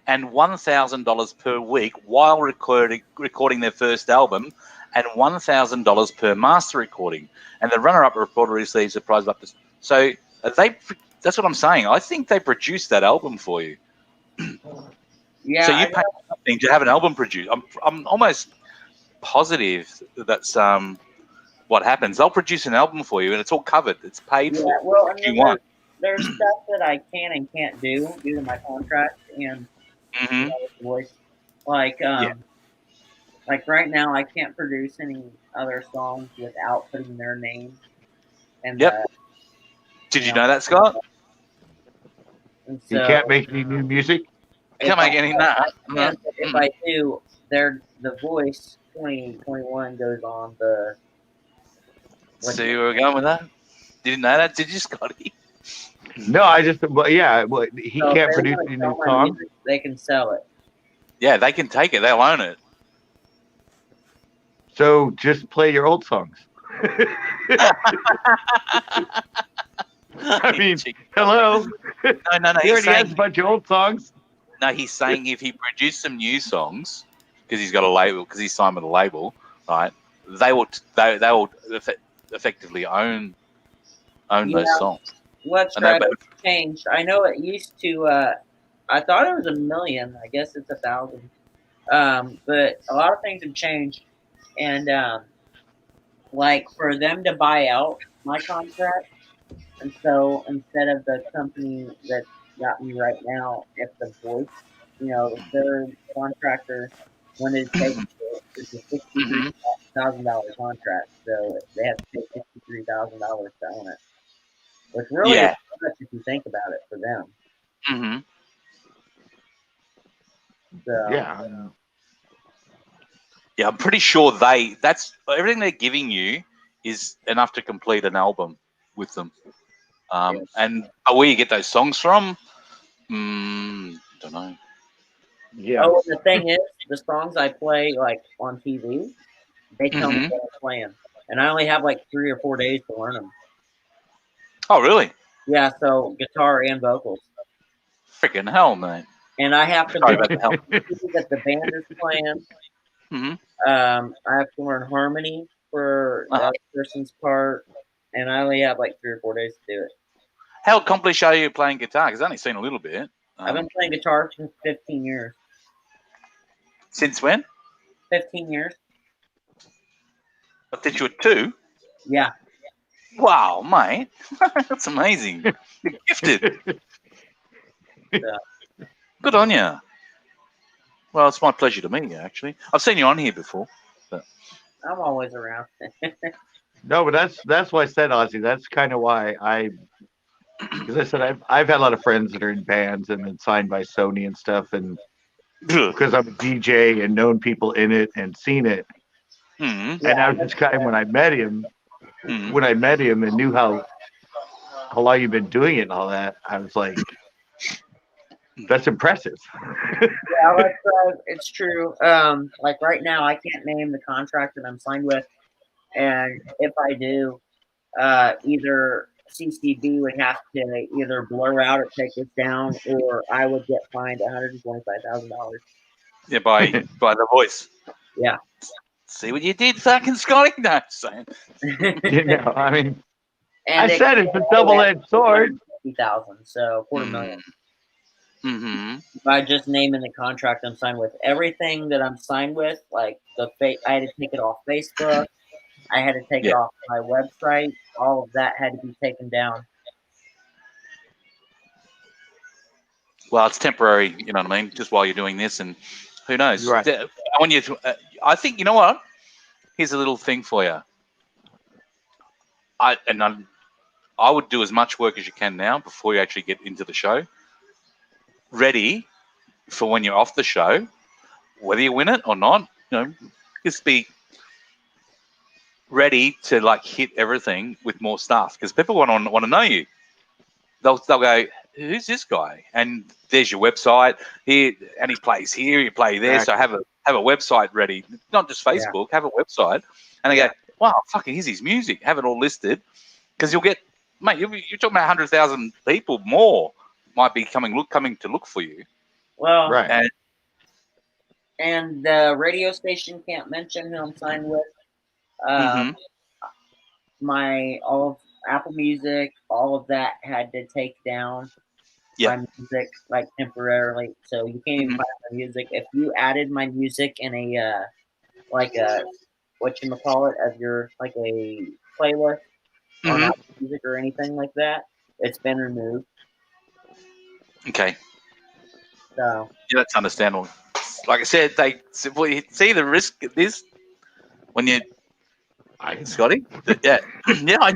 and $1,000 per week while recording their first album, and $1,000 per master recording. And the runner-up reporter receives a prize of up to. So that's what I'm saying. I think they produced that album for you. Yeah. So you pay something to have an album produced. I'm almost positive that's what happens. They'll produce an album for you, and it's all covered. It's paid for. Well, I mean, there's stuff that I can and can't do due to my contract and voice. Like right now, I can't produce any other songs without putting their name. And did you know that, Scott? And you can't make any new music. You can't make any that. If I do, the Voice 2021 goes on the. See where we're going with that? Didn't know that, did you, Scotty? No, he can't produce any new songs. They can sell it. Yeah, they can take it. They'll own it. So just play your old songs. I mean, hello. No. He already has a bunch of old songs. No, he's saying if he produced some new songs, because he's got a label, because he's signed with a label, right? They will effectively own those songs. Let's try to change. I know it used to. I thought it was $1 million. I guess it's 1,000. But a lot of things have changed, and like for them to buy out my contract, and so instead of the company that got me right now, if the Voice, their contractor wanted to take it's a $63,000 contract, so they have to pay $63,000 to own it, which really is much if you think about it for them. Mm-hmm. So, yeah. Yeah, I'm pretty sure that's everything they're giving you is enough to complete an album with them. And where you get those songs from, don't know. Yeah. Oh, and the thing is, the songs I play like on TV, they tell me Mhm. what I'm playing, and I only have like 3 or 4 days to learn them. Oh, really? Yeah, so guitar and vocals, Freaking hell, mate. and I have to Sorry learn about the help. the key that the band is playing. hmm I have to learn harmony for the other person's part, and I only have like 3 or 4 days to do it. How accomplished are you playing guitar? Because I've only seen a little bit. I've been playing guitar for 15 years. Since when? 15 years. I think you were 2. Yeah. Wow, mate. That's amazing. You're gifted. Good on you. Well, it's my pleasure to meet you, actually. I've seen you on here before. But... I'm always around. No, but that's why I said, Ozzy. That's kind of why because I said I've had a lot of friends that are in bands and been signed by Sony and stuff, and because I'm a DJ and known people in it and seen it, and I was just kind of when I met him and knew how long you've been doing it and all that, I was like, that's impressive. Yeah, it's true. Like right now, I can't name the contract that I'm signed with, and if I do, either CCB would have to either blur out or take this down, or I would get fined $125,000. Yeah, by the voice. Yeah. See what you did, fucking Scotty? No, I'm saying. You know, I mean, And I said it's a double-edged sword. 50,000, so $250,000. Mm-hmm. By just naming the contract I'm signed with, everything that I'm signed with, like I had to take it off Facebook. I had to take it off my website. All of that had to be taken down. Well, it's temporary, you know what I mean? Just while you're doing this, and who knows? Right. I think, you know what? Here's a little thing for you. I would do as much work as you can now before you actually get into the show. Ready for when you're off the show, whether you win it or not, you know, just be ready to like hit everything with more stuff because people want to know you. They'll go, who's this guy? And there's your website here, and he plays here, you play there. Exactly. So have a website ready, not just Facebook. Have a website, and they go, wow, fucking, here's his music. Have it all listed because you'll get, mate. You're talking about 100,000 people more might be coming to look for you. Well, right. And the radio station can't mention who I'm signed with. All of Apple Music, all of that had to take down my music like temporarily, so you can't even find my music. If you added my music in a whatchamacallit of your like a playlist on Apple Music or anything like that, it's been removed. Okay. So yeah, that's understandable. Like I said, they see the risk of this when you, Scotty. Yeah, I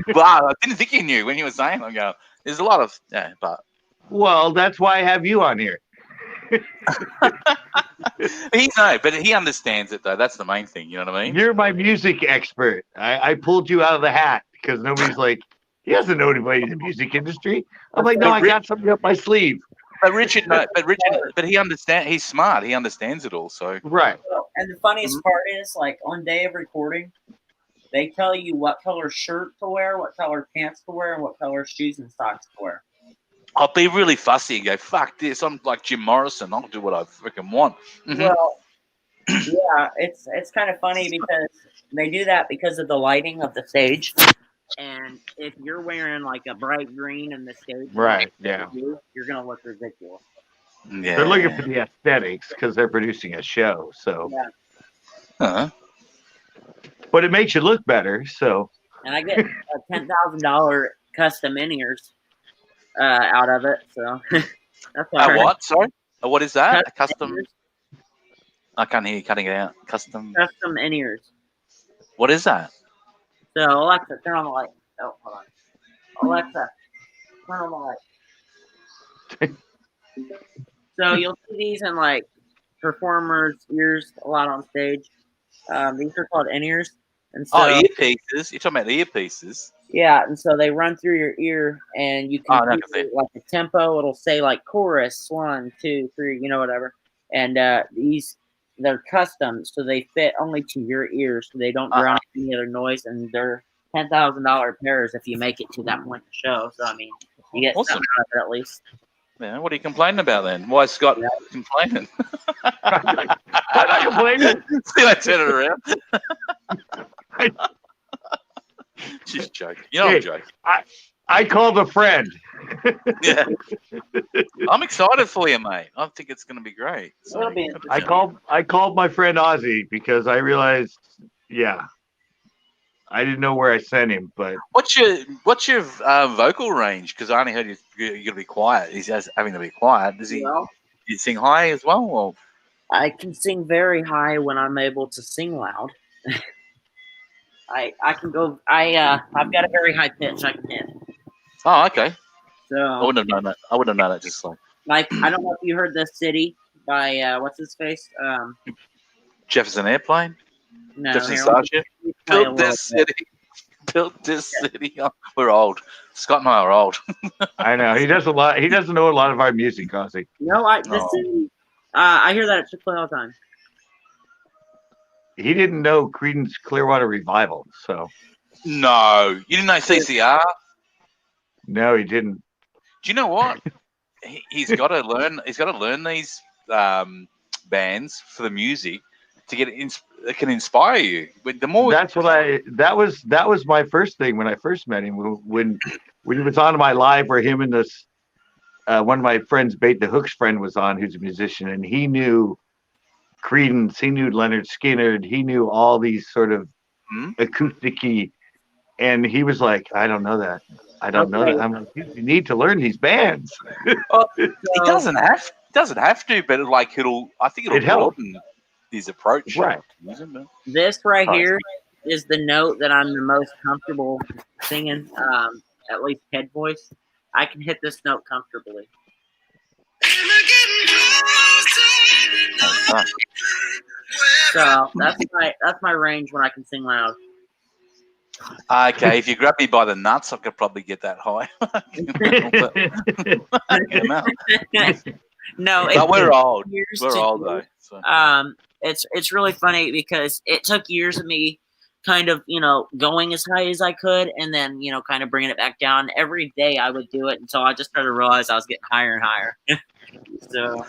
didn't think you knew when you were saying. I go, there's a lot of but. Well, that's why I have you on here. But he understands it though. That's the main thing. You know what I mean? You're my music expert. I pulled you out of the hat because nobody's like, he doesn't know anybody in the music industry. I'm like, no, I got something up my sleeve. But Richard, he understands. He's smart. He understands it all. So right. And the funniest part is, like, on day of recording, they tell you what color shirt to wear, what color pants to wear, and what color shoes and socks to wear. I'll be really fussy and go, fuck this. I'm like Jim Morrison. I'll do what I freaking want. Well, yeah, it's kind of funny because they do that because of the lighting of the stage. And if you're wearing like a bright green in the stage, right? Yeah, you're gonna look ridiculous. Yeah, they're looking for the aesthetics because they're producing a show. So, but it makes you look better. So, and I get a $10,000 custom in-ears out of it. So that's what? Sorry, what is that? A custom? In-ears? I can't hear you cutting it out. Custom in-ears. What is that? So Alexa, turn on the light. Oh, hold on. Alexa, turn on the light. So you'll see these in like performers' ears a lot on stage. These are called in-ears. And so, earpieces. You're talking about earpieces. yeah, and so they run through your ear, and you can Oh, no, I do can see. like a tempo. It'll say like chorus 1, 2, 3, whatever. And they're custom, so they fit only to your ears, so they don't drown out any other noise. And they're $10,000 pairs if you make it to that point in the show. So I mean, you get Awesome. something out of it at least. Yeah, what are you complaining about then? Why is Scott complaining? I'm not complaining. See, I turn it around. Just joking. You know, Hey, I'm joking. I called a friend. Yeah. I'm excited for you, mate. I think it's going to be great. So, It'll be I called my friend Ozzy because I realized, I didn't know where I sent him, but what's your vocal range? Because I only heard you're going to be quiet. He's just having to be quiet. Does he? Well, You sing high as well? Or? I can sing very high when I'm able to sing loud. I can go. I've got a very high pitch I can hit. Oh, okay. So I wouldn't have known that. I wouldn't have known that. Just like I don't know if you heard "This City" by what's his face. Jefferson Airplane. No, Jefferson here, Starship. play a Built little this bit. city. Built this city. Oh, we're old. Scott and I are old. I know he does a lot. He doesn't know a lot of our music, Ozzy. No, this city. I hear that at Chick-fil-A all the time. He didn't know Creedence Clearwater Revival, so No, you didn't know CCR. no, he didn't. Do you know what? He's got to learn. He's got to learn these bands for the music to get it can inspire you. But the more That's what that was my first thing when I first met him. When he was on my live where him and this one of my friends, Bait the Hook's friend, was on, who's a musician, and he knew Creedence, he knew Leonard Skinner, he knew all these sort of acoustic-y, and he was like, I don't know that. I don't know that. I'm like, you need to learn these bands. Well, he doesn't have to, but I think it'll broaden his approach. Right. This right here is the note that I'm the most comfortable singing, at least head voice. I can hit this note comfortably. So that's my range when I can sing loud. Okay, if you grab me by the nuts, I could probably get that high. No, but we're old. We're old though. So. It's really funny because it took years of me kind of, going as high as I could and then, kind of bringing it back down. Every day I would do it until I just started to realize I was getting higher and higher. So,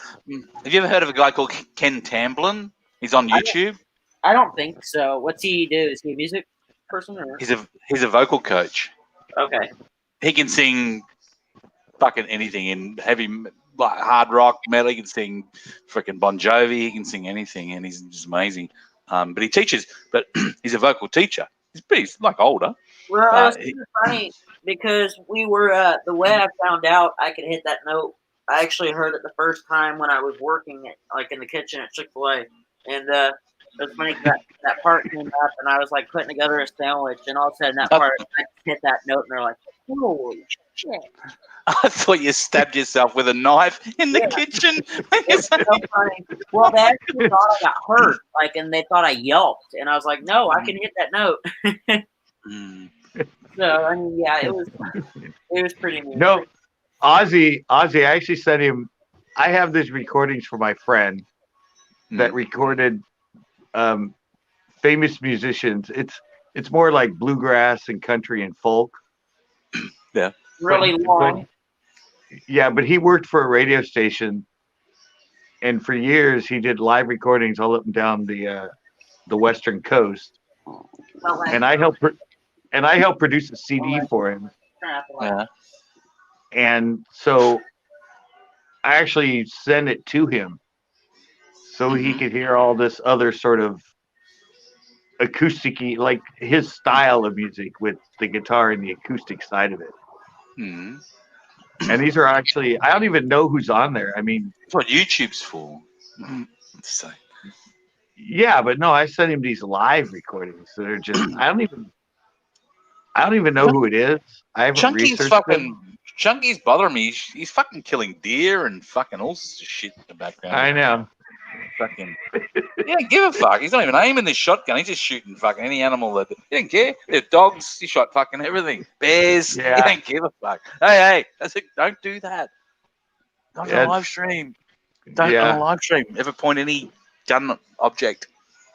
have you ever heard of a guy called Ken Tamblyn? He's on YouTube. I don't think so. What's he do? Is he a music person? Or? He's a vocal coach. Okay. He can sing fucking anything in heavy, like hard rock, metal. He can sing freaking Bon Jovi. He can sing anything, and he's just amazing. But he teaches. But he's a vocal teacher. He's like older. Well, it's funny because we were the way I found out I could hit that note. I actually heard it the first time when I was working in the kitchen at Chick-fil-A, and it was funny that part came up, and I was like putting together a sandwich, and all of a sudden that part I hit that note, and they're like, "Holy shit!" I thought you stabbed yourself with a knife in the kitchen. It's so funny. Well, they actually thought I got hurt, and they thought I yelped, and I was like, "No, I can hit that note." So I mean, yeah, it was pretty neat. No, Ozzy, I actually sent him. I have these recordings for my friend that recorded famous musicians. It's more like bluegrass and country and folk. Yeah, really long. But he worked for a radio station, and for years he did live recordings all up and down the Western Coast. And I helped produce a CD for him. Yeah. And so I actually sent it to him so he could hear all this other sort of acoustic-y, like his style of music with the guitar and the acoustic side of it. Mm-hmm. And these are actually, I don't even know who's on there. I mean, that's what YouTube's for. So. Yeah, but no, I sent him these live recordings that are just, I don't even know who it is. I haven't researched him. Chunky's bothering me. He's fucking killing deer and fucking all sorts of shit in the background. I know. fucking. Yeah, give a fuck. He's not even aiming this shotgun. He's just shooting fucking any animal that he don't care. They're dogs. He shot fucking everything. Bears. Yeah. He don't give a fuck. Hey, that's it. Don't do that. Not on a It's- live stream. Don't on Yeah. a live stream ever point any gun object.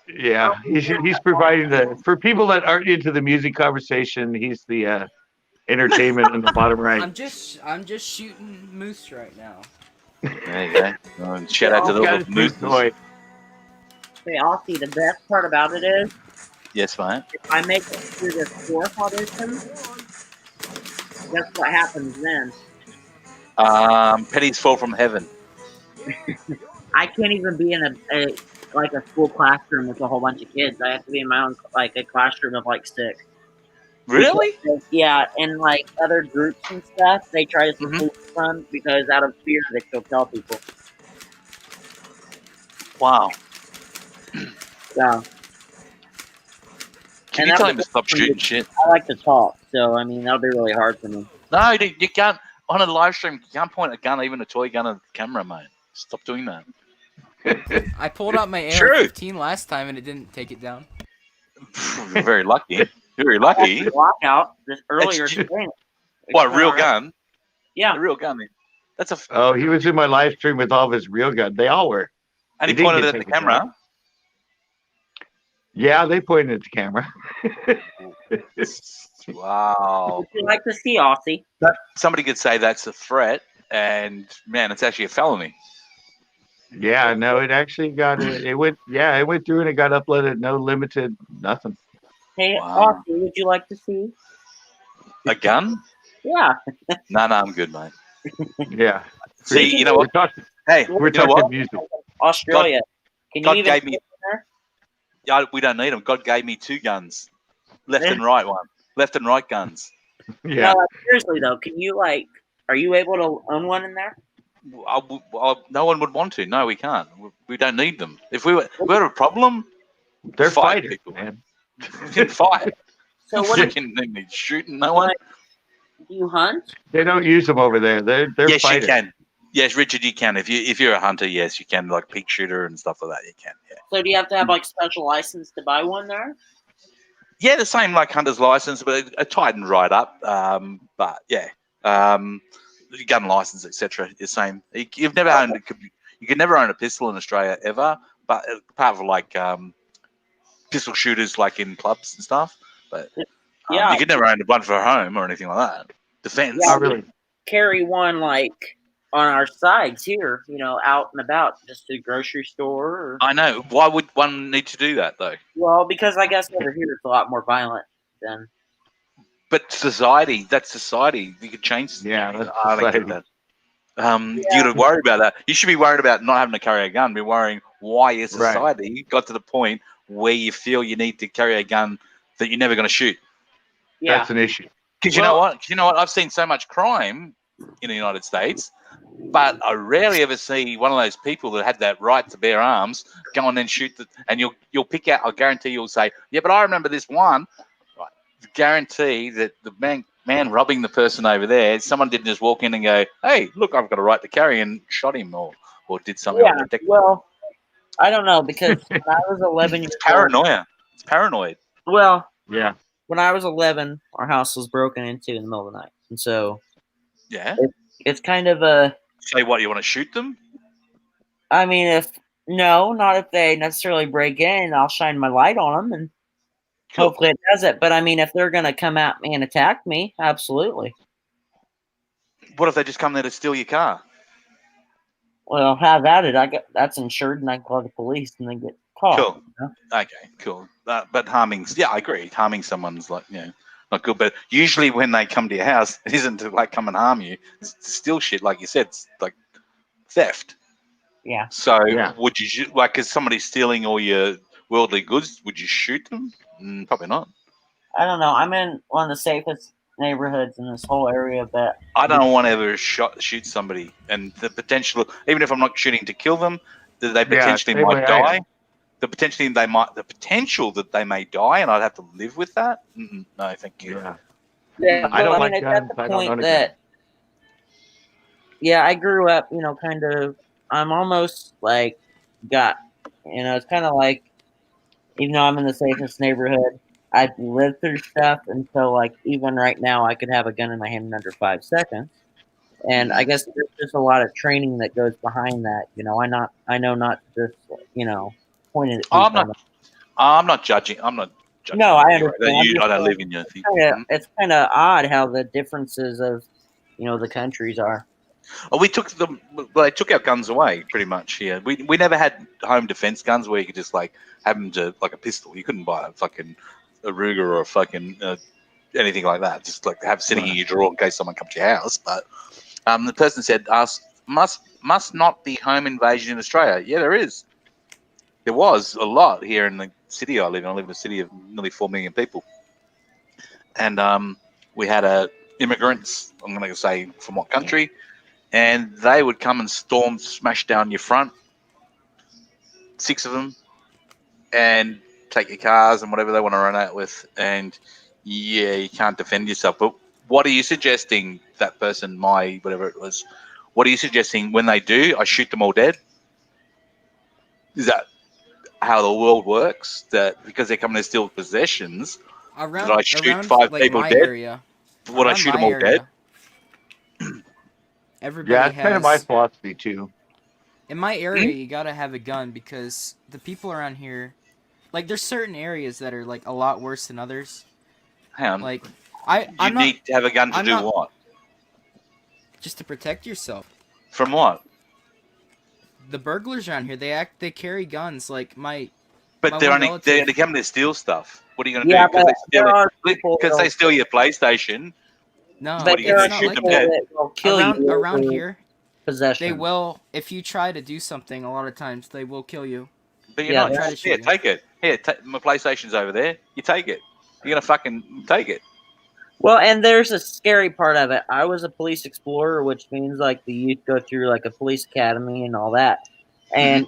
Yeah, he's providing for people that aren't into the music conversation. He's the entertainment in the bottom right. I'm just shooting moose right now. There you go. And shout out to the Got little his big mooses. toy. Hey, Aussie, the best part about it is Yes, mate. if I make it through this fourth audition, guess what happens then? Pennies fall from heaven. I can't even be in a school classroom with a whole bunch of kids. I have to be in my own a classroom of 6. Really? Because, yeah, and other groups and stuff, they try to Mhm. seclude from because out of fear they still tell people. Wow. So Can And you that tell was him to stop shooting shit? I like to talk, so I mean that'll be really hard for me. No, you can't. On a live stream, you can't point a gun, even a toy gun, at the camera, mate. Stop doing that. I pulled out my True. AR-15 last time and it didn't take it down. You're very lucky. Very lucky. Lockout this earlier It's- today. What, a real gun? Yeah. A real gun. That's a. Oh, he was in my live stream with all of his real guns. They all were. And he They did pointed get it at the taken camera. down. Yeah, they pointed at the camera. Wow. Would you like to see Aussie? Somebody could say that's a threat, and man, it's actually a felony. Yeah, no, it actually got it went. Yeah, it went through and it got uploaded. No limited, nothing. Hey, Wow. Aussie, would you like to see? A gun? Yeah. No, I'm good, mate. Yeah. See, you know We're what? talking. Hey, We're you know talking what? music. Australia. Can you God even gave me. Yeah, we don't need them. God gave me 2 guns, left and right one, left and right guns. Yeah. No, seriously though, can you are you able to own one in there? No one would want to. No, we can't. We don't need them. If we had a problem, They're fight fighters, people. man. We can fight. So what Freaking need shooting no one. do you hunt? They don't use them over there. They're Yes, fighters. you can. Yes, Richard, you can. If you're a hunter, yes, you can. Like pig shooter and stuff like that, you can. Yeah. So do you have to have special license to buy one there? Yeah, the same like hunter's license, but a tightened right up. But yeah, gun license, etc. The same. You've never owned you can never own a pistol in Australia ever, but apart from pistol shooters like in clubs and stuff. But Yeah. you could never own one for home or anything like that. Defense. Yeah. Not really. Carry one on our sides here, out and about, just to the grocery store. Or, I know. Why would one need to do that though? well, because I guess over here it's a lot more violent than. But society, that's society. You could change. Yeah, that's I don't society. get that. You got to worry about that. You should be worried about not having to carry a gun. Be worrying why your society got to the point where you feel you need to carry a gun that you're never going to shoot. Yeah. That's an issue. Because you know what? I've seen so much crime in the United States, but I rarely ever see one of those people that had that right to bear arms go on and shoot. And you'll pick out. I guarantee you'll say, yeah, but I remember this one. Right. Guarantee that the man robbing the person over there, someone didn't just walk in and go, hey, look, I've got a right to carry, and shot him or did something. Yeah. Like that. Well, I don't know, because when I was 11 years old. Paranoia. It's paranoid. Well, Yeah. when I was 11, our house was broken into in the middle of the night, and so Yeah. it's kind of a. Say what? You want to shoot them? I mean, not if they necessarily break in. I'll shine my light on them, and hopefully it does it. But I mean, if they're gonna come at me and attack me, absolutely. What if they just come there to steal your car? Well, have at it. That's insured, and I call the police, and they get caught. Cool. you know? Okay, cool. But I agree. Harming someone's not good. But usually when they come to your house, it isn't to come and harm you. It's to steal shit, like you said. It's like theft. Yeah. So would you if somebody's stealing all your worldly goods, would you shoot them? Probably not. I don't know. I'm in one of the safest neighborhoods in this whole area, but I don't want to ever shoot somebody, and the potential, even if I'm not shooting to kill them, that they potentially same way might I die. am. The potential that they may die, and I'd have to live with that. No, thank you. Yeah. I don't like it's guns. at the I don't point own a that. gun. Yeah, I grew up, kind of. I'm almost got You know, it's kind of like, even though I'm in the safest neighborhood, I've lived through stuff, and so like even right now, I could have a gun in my hand in under 5 seconds. And I guess there's just a lot of training that goes behind that. You know, I know not to just point it at Oh, people. I'm not judging. I'm not judging. No, I you, understand. You, I don't live in your thing. It's kind of odd how the differences of the countries are. Oh, we took them. Well, they took our guns away pretty much here. We never had home defense guns where you could just like have them to like a pistol. You couldn't buy a fucking a Ruger or a fucking anything like that. Just like have sitting in your drawer in case someone comes to your house. But the person said, must not be home invasion in Australia. Yeah, there is. There was a lot here in the city I live in. I live in a city of nearly 4 million people, and we had immigrants. I'm going to say from what country? And they would come and smash down your front, 6 of them, and take your cars and whatever they want to run out with. And yeah, you can't defend yourself. But what are you suggesting, that person, whatever it was, what are you suggesting when they do? I shoot them all dead? Is that how the world works? That because they're coming to steal possessions, that I shoot 5 people my dead? Area, Would I shoot them all dead? Everybody it's kind of my philosophy too. In my area, you gotta have a gun because the people around here, like, there's certain areas that are like a lot worse than others. Hang on. Like, you need to have a gun to do what? Just to protect yourself. From what? The burglars around here, they carry guns. Like But they're coming to steal stuff. What are you going to do? Because they steal your PlayStation. No, but it's not like that. Will kill you around here. Possession. They will, if you try to do something. A lot of times, they will kill you. But you're not trying to shoot. Take it. Here, my PlayStation's over there. You take it. You're gonna fucking take it. Well, and there's a scary part of it. I was a police explorer, which means like the youth go through like a police academy and all that, and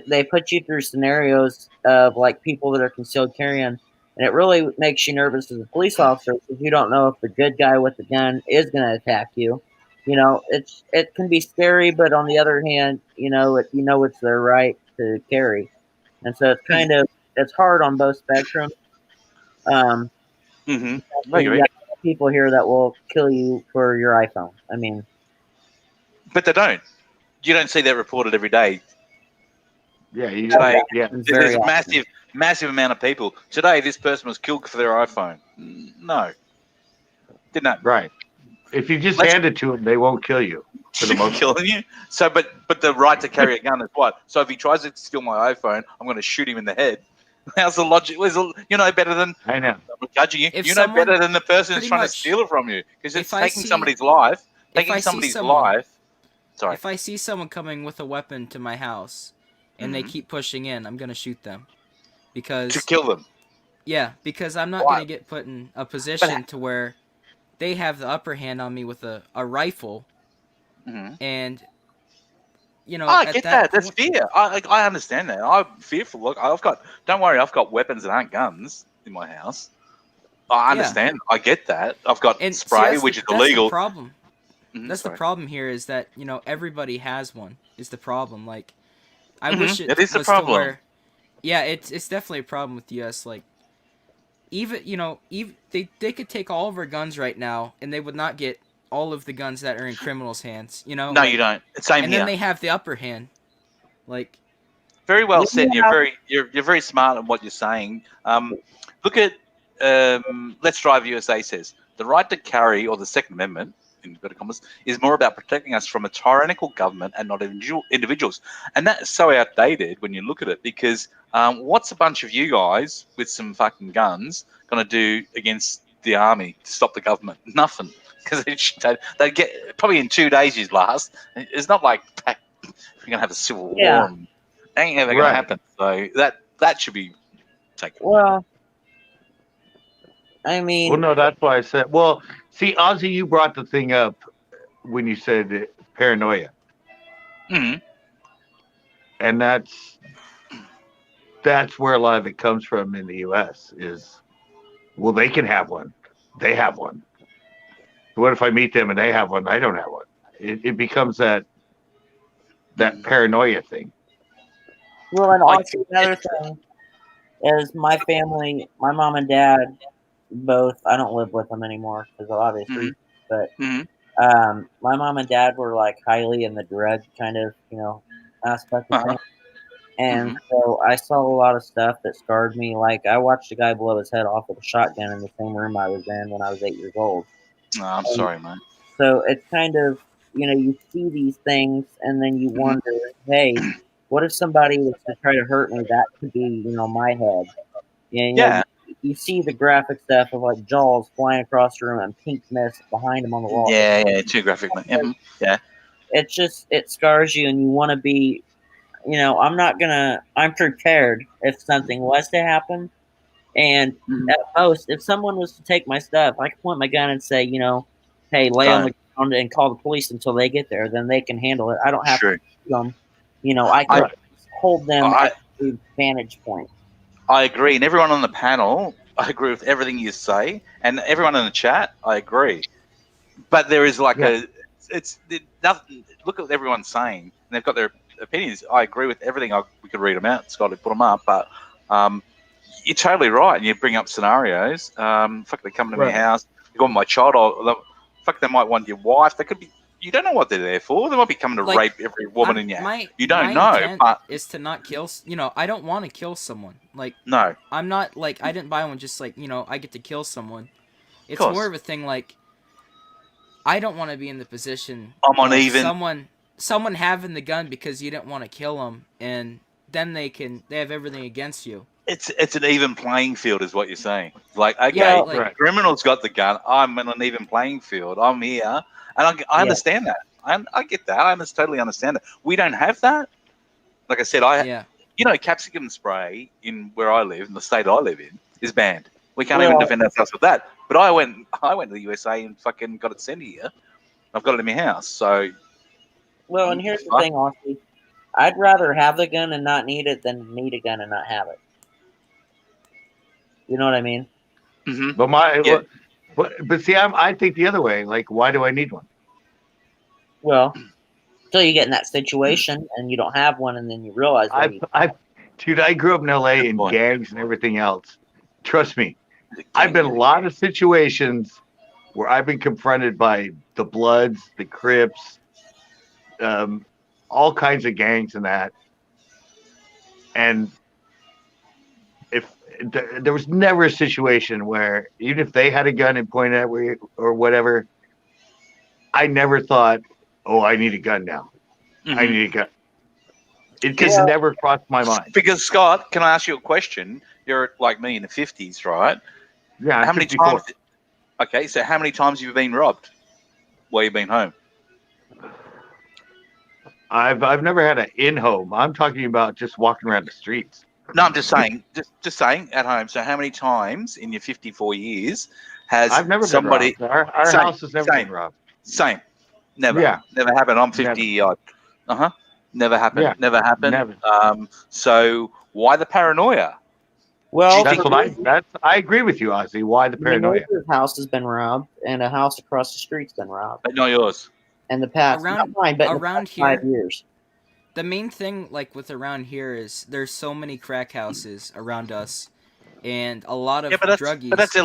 they put you through scenarios of like people that are concealed carrying. And it really makes you nervous as a police officer because you don't know if the good guy with the gun is going to attack you. You know, it can be scary, but on the other hand, it's their right to carry, and so it's hard on both spectrums. I agree. You got people here that will kill you for your iPhone. I mean, but they don't. You don't see that reported every day. Yeah, There's a massive amount of people. Today, this person was killed for their iPhone. No. Didn't that? Right. If you just hand it to them, they won't kill you. For the most killing you. So, but the right to carry a gun is what? So if he tries to steal my iPhone, I'm going to shoot him in the head. How's the logic? You know better than I know. I'm judging you. You know better than the person who's trying to steal it from you because it's taking somebody's life. Sorry. If I see someone coming with a weapon to my house and they keep pushing in, I'm going to shoot them. Because to kill them. Yeah, because I'm not going to get put in a position to where they have the upper hand on me with a rifle. And, I get that. That's fear. I understand that. I'm fearful. Look, don't worry, I've got weapons that aren't guns in my house. I understand. I get that. I've got spray, which is illegal. That's the problem. That's the problem here is that, everybody has one is the problem. Like, I wish it is the was problem. To where, yeah, it's definitely a problem with the US. Like, even they could take all of our guns right now, and they would not get all of the guns that are in criminals' hands. No, you don't. Same and here. then they have the upper hand. Like, very well said. You're very smart in what you're saying. Look at Let's Drive USA says the right to carry, or the Second Amendment, in inverted commas, is more about protecting us from a tyrannical government and not individuals. And that's so outdated when you look at it, because what's a bunch of you guys with some fucking guns going to do against the army to stop the government? Nothing. Because they get probably in 2 days you'd last. It's not like we're going to have a civil war. And ain't ever going to happen. So that should be taken. Well, I mean... Well, no, that's why I said... Well, see, Ozzy, you brought the thing up when you said paranoia. And that's where a lot of it comes from in the U.S. is, well, they can have one. They have one. What if I meet them and they have one? I don't have one. It becomes that paranoia thing. Well, and Like, also another thing is my family, my mom and dad, both. I don't live with them anymore because of obvious Mhm. reasons. But Mhm. my mom and dad were like highly in the drug kind of aspect of Uh-huh. things, and Mhm. so I saw a lot of stuff that scarred me. Like I watched a guy blow his head off with a shotgun in the same room I was in when I was 8 years old. Oh, I'm And sorry, man. so it's kind of, you see these things and then you Mhm. wonder, hey, what if somebody was to try to hurt me? That could be, my head. Yeah. You see the graphic stuff of like Jaws flying across the room and pink mist behind him on the wall. Yeah. Too graphic, man. Yeah. It's just, it scars you and you want to be, I'm prepared if something was to happen. And Mhm. at most, if someone was to take my stuff, I could point my gun and say, hey, lay on the ground and call the police until they get there. Then they can handle it. I don't have True. to shoot them. I can hold them I at the vantage point. I agree, and everyone on the panel, I agree with everything you say, and everyone in the chat, I agree. But there is like nothing. Look at what everyone's saying, and they've got their opinions. I agree with everything. We could read them out, Scott, put them up, but you're totally right. And you bring up scenarios. Fuck, they come to my house. You got my child. Fuck, they might want your wife. They could be. You don't know what they're there for. They might be coming to rape every woman in your house. You don't know. Intent but is to not kill. I don't want to kill someone. Like, no, I'm not like I didn't buy one just like I get to kill someone. It's course. more of a thing like I don't want to be in the position I'm of uneven. someone having the gun because you didn't want to kill them, and then they have everything against you. It's an even playing field, is what you're saying. Like, okay, Yeah, like, criminal's got the gun. I'm on an even playing field. I'm here, and I understand that. I get that. I totally understand that. We don't have that. Like I said, capsicum spray in where I live, in the state I live in, is banned. We can't even defend ourselves with that. But I went to the USA and fucking got it sent here. I've got it in my house. So, Well, and here's the thing, Austin. I'd rather have the gun and not need it than need a gun and not have it. You know what I mean? Mm-hmm. But see, I think the other way. Like, why do I need one? Well, until you get in that situation and you don't have one, and then you realize. Dude, I grew up in LA in gangs and everything else. Trust me, I've been in a lot of situations where I've been confronted by the Bloods, the Crips, all kinds of gangs and that. And there was never a situation where, even if they had a gun and pointed at me or whatever, I never thought, oh, I need a gun now. Mm-hmm. I need a gun. It just never crossed my mind. Because, Scott, can I ask you a question? You're like me in the 50s, right? Yeah, how many 54. times? Okay, so how many times have you been robbed while you've been home? I've never had an in-home. I'm talking about just walking around the streets. No, I'm just saying, just saying at home. So how many times in your 54 years has I've never somebody? been robbed. Our house has never been robbed. Same. Never. Yeah. Never happened. I'm 50 odd. Never happened. Yeah. Never happened. Never. So why the paranoia? Well, I agree with you, Ozzy. Why the paranoia? My house has been robbed, and a house across the street's been robbed. But not yours. In the past, not mine, but around here, 5 years. The main thing, like with around here, is there's so many crack houses around us, and a lot of drug use. But that's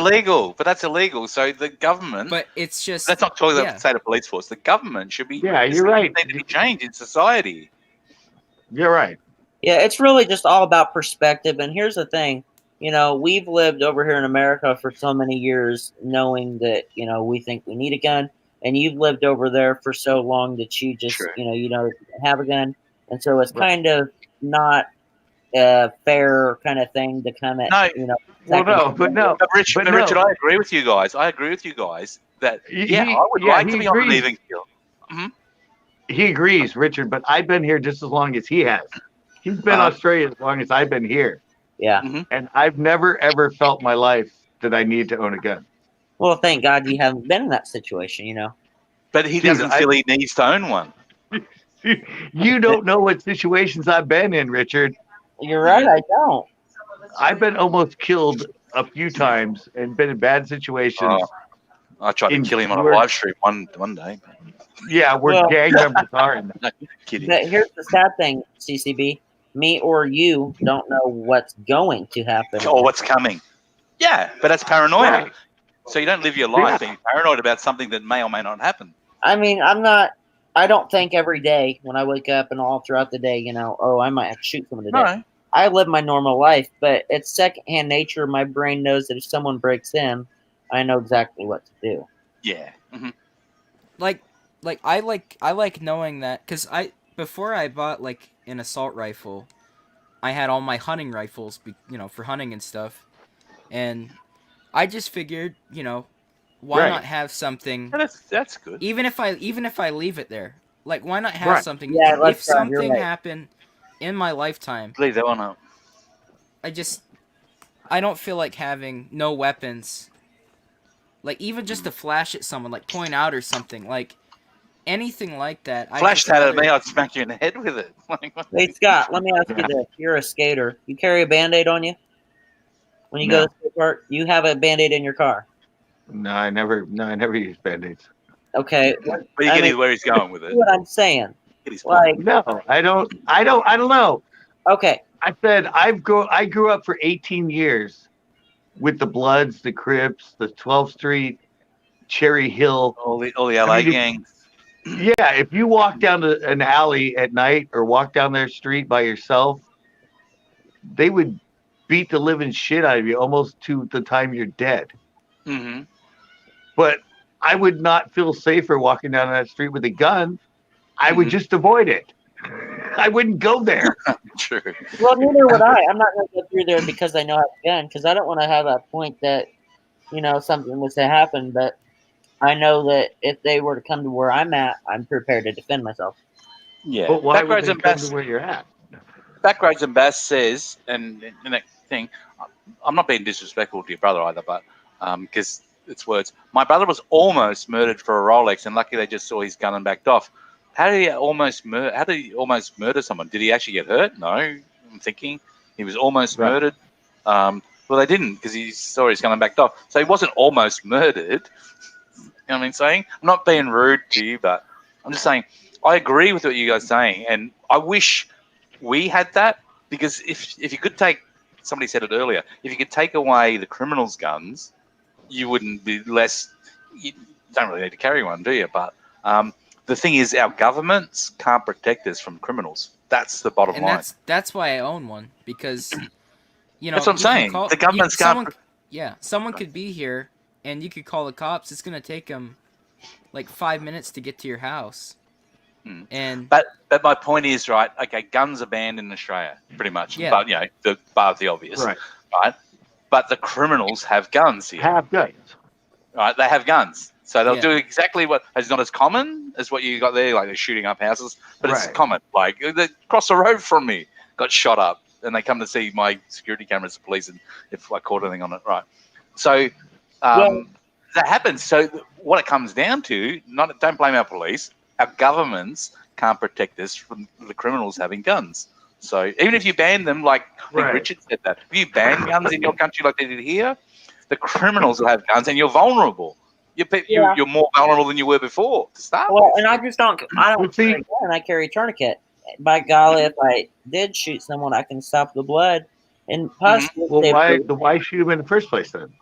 illegal. So the government. But it's just. That's not talking about the state of police force. The government should be. Yeah, you're right. Need to be changed in society. You're right. Yeah, it's really just all about perspective. And here's the thing. We've lived over here in America for so many years knowing that, we think we need a gun. And you've lived over there for so long that you just, you don't have a gun. And so it's kind of not a fair kind of thing to come at, But Richard, I agree with you guys. That, I would like to be on an even keel. Mm-hmm. He agrees, Richard, but I've been here just as long as he has. He's been in Australia as long as I've been here. Yeah. Mm-hmm. And I've never, ever felt in my life that I need to own a gun. Well, thank God you haven't been in that situation, But he doesn't feel he needs to own one. You don't know what situations I've been in, Richard. You're right, I don't. I've been almost killed a few times and been in bad situations. I tried to kill him on a live stream one day. Yeah, gang members are in that. Kidding. But here's the sad thing, CCB. me or you don't know what's going to happen or what's coming. Yeah, but that's paranoia. Right. So you don't live your life Yeah. being paranoid about something that may or may not happen. I mean, I don't think every day when I wake up and all throughout the day, oh, I might have to shoot someone today. No. I live my normal life, but it's secondhand nature. My brain knows that if someone breaks in, I know exactly what to do. Yeah. Mm-hmm. Like I like knowing that, because before I bought like an assault rifle, I had all my hunting rifles, for hunting and stuff, and I just figured, why Right. not have something? That's good. Even if I leave it there, like, why not have Right. something? Yeah, if let's you're something right. happened in my lifetime, Leave that one up. I don't feel like having no weapons. Like, even just to flash at someone, like point out or something, like anything like that. Flash that at me, I'd smack you in the head with it. Hey, Scott, let me ask you this. You're a skater. You carry a Band-Aid on you? When you go to the skate park, you have a Band-Aid in your car. No, I never use Band-Aids. Okay. But you get where he's going with it. What I'm saying. Get his point. Like, No, I don't know. okay. I said I grew up for 18 years with the Bloods, the Crips, the 12th Street, Cherry Hill. All the LA gangs. Yeah, if you walk down to an alley at night or walk down their street by yourself, they would beat the living shit out of you almost to the time you're dead. Mm-hmm. But I would not feel safer walking down that street with a gun. I would just avoid it. I wouldn't go there. True. Well, neither would I. I'm not going to go through there because I know I have a gun, because I don't want to have that point that, something was to happen. But I know that if they were to come to where I'm at, I'm prepared to defend myself. Yeah. But why would Backroads they and come Bass. to where you're at? Backroads and Bass says, and the next thing, I'm not being disrespectful to your brother either, but because it's words. My brother was almost murdered for a Rolex, and lucky they just saw his gun and backed off. How did he almost murder someone? Did he actually get hurt? No, I'm thinking he was almost murdered. Well, they didn't, because he saw his gun and backed off. So he wasn't almost murdered. You know what I mean? Saying, I'm not being rude to you, but I'm just saying I agree with what you guys are saying, and I wish we had that, because if you could take, somebody said it earlier, if you could take away the criminals' guns, you wouldn't be less. You don't really need to carry one, do you? But the thing is, our governments can't protect us from criminals. That's the bottom line. That's why I own one, because that's what I'm saying. The governments can't. Someone could be here, and you could call the cops. It's gonna take them like 5 minutes to get to your house. And but my point is, right? Okay, guns are banned in Australia, pretty much. Yeah. But the bar of the obvious, right? But the criminals have guns here. Have guns, right? They have guns, so they'll do exactly what. It's not as common as what you got there, like they're shooting up houses, but it's common. Like they cross the road from me, got shot up, and they come to see my security cameras, the police, and if I caught anything on it, right? So that happens. So what it comes down to, don't blame our police. Our governments can't protect us from the criminals having guns. So even if you ban them, like I think Richard said that, if you ban guns in your country like they did here, the criminals will have guns, and you're vulnerable. You're more vulnerable than you were before to start. Well, and I don't carry a gun. I carry a tourniquet. By golly, if I did shoot someone, I can stop the blood and possibly. Well, why shoot him in the first place then?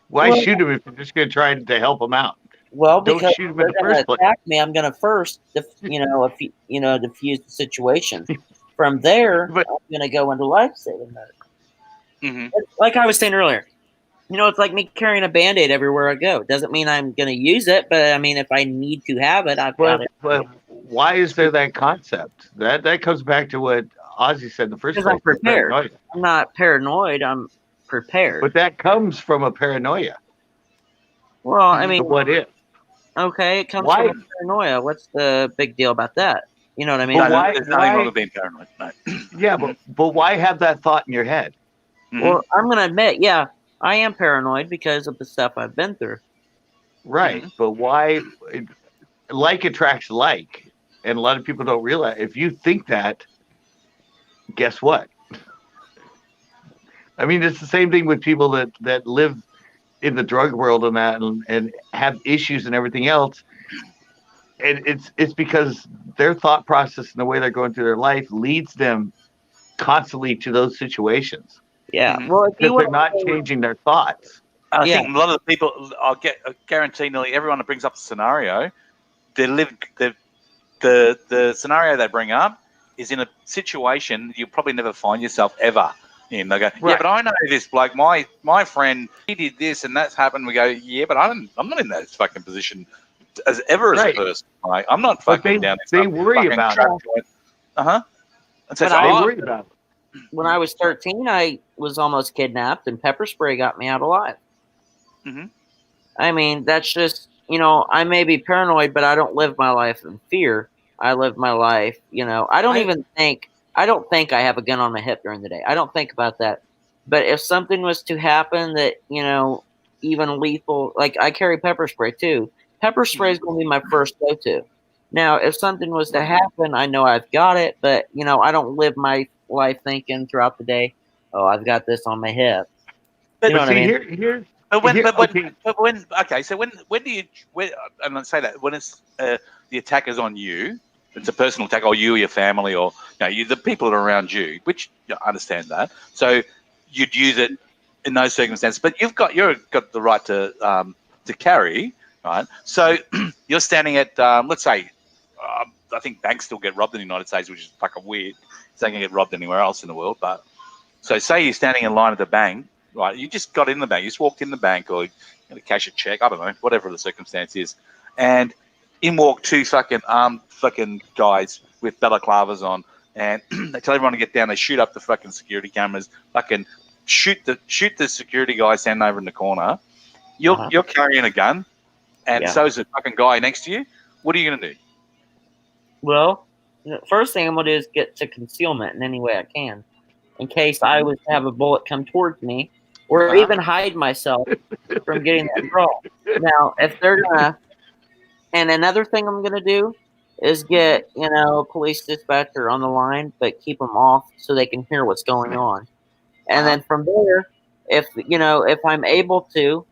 Why shoot him if you're just going to try to help him out? Well, Don't because shoot him they're in the going to first place. attack me, I'm going to first, defuse the situation. From there, I'm going to go into life-saving mode. Like I was saying earlier, it's like me carrying a Band-Aid everywhere I go. It doesn't mean I'm going to use it, but I mean, if I need to have it, I've got it. But why is there that concept? That comes back to what Ozzy said in the first place. I'm prepared. I'm not paranoid. I'm prepared. But that comes from a paranoia. Well, I mean, what if? Okay, it comes from paranoia. What's the big deal about that? You know what I mean? There's nothing wrong with being paranoid. No. Yeah, but why have that thought in your head? Well, I'm going to admit, I am paranoid because of the stuff I've been through. Right, but why? Like attracts like, and a lot of people don't realize. If you think that, guess what? I mean, it's the same thing with people that live in the drug world and that, and have issues and everything else. And it's because their thought process and the way they're going through their life leads them constantly to those situations Yeah. Mhm. Well, if you because they're would, not changing their thoughts. I Yeah. think a lot of the people, I guarantee nearly everyone that brings up the scenario, the scenario they bring up is in a situation you'll probably never find yourself ever in. They go, yeah, Right. but I know this bloke. My friend, he did this and that's happened. We go, yeah, but I'm not in that fucking position as ever as a Right. person. Like, I'm not But fucking down they this worry fucking about trap it. joint. And so But They I, worry about it. when I was 13, I was almost kidnapped, and pepper spray got me out alive. Mhm. I mean, that's just, I may be paranoid, but I don't live my life in fear. I live my life, I don't think I have a gun on my hip during the day. I don't think about that. But if something was to happen that, even lethal, like I carry pepper spray too. Pepper spray is going to be my first go-to. Now, if something was to happen, I know I've got it, but, I don't live my life thinking throughout the day, oh, I've got this on my hip. But You know But what I see, mean? when do you, and let's say that when it's the attack is on you, it's a personal attack, or you or your family, or the people that are around you, which I understand that. So you'd use it in those circumstances, but you've got the right to carry, right? So you're standing at let's say, I think banks still get robbed in the United States, which is fucking weird. They can get robbed anywhere else in the world, but so say you're standing in line at the bank. Right, you just got in the bank. You just walked in the bank, or cash a check. I don't know, whatever the circumstance is. And in walk two fucking armed fucking guys with balaclavas on, and they tell everyone to get down. They shoot up the fucking security cameras. Fucking shoot the security guy standing over in the corner. You're carrying a gun, and Yeah. so is the fucking guy next to you. What are you gonna do? Well, the first thing I'm going to do is get to concealment in any way I can, in case I was to have a bullet come towards me, or even hide myself from getting that draw. Now, if they're gonna, and another thing I'm gonna do is get police dispatcher on the line, but keep them off so they can hear what's going on. And then from there, if I'm able to,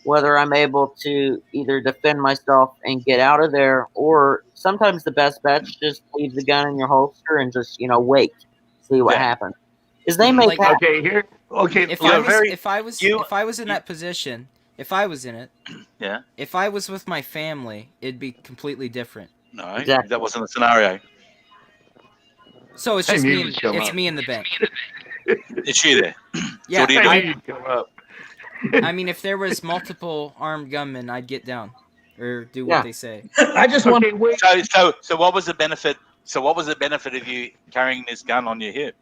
whether I'm able to either defend myself and get out of there, or sometimes the best bet's just leave the gun in your holster and just wait, see what happens. Because they may Like, pass. If I was in that position, if I was in it, Yeah. if I was with my family, it'd be completely different. No, Exactly. that wasn't the scenario. So it's just me. It's me in the bank. It's you there. Yeah, So what do you do? I mean, if there was multiple armed gunmen, I'd get down or do what they say. I just want. So what was the benefit? So what was the benefit of you carrying this gun on your hip?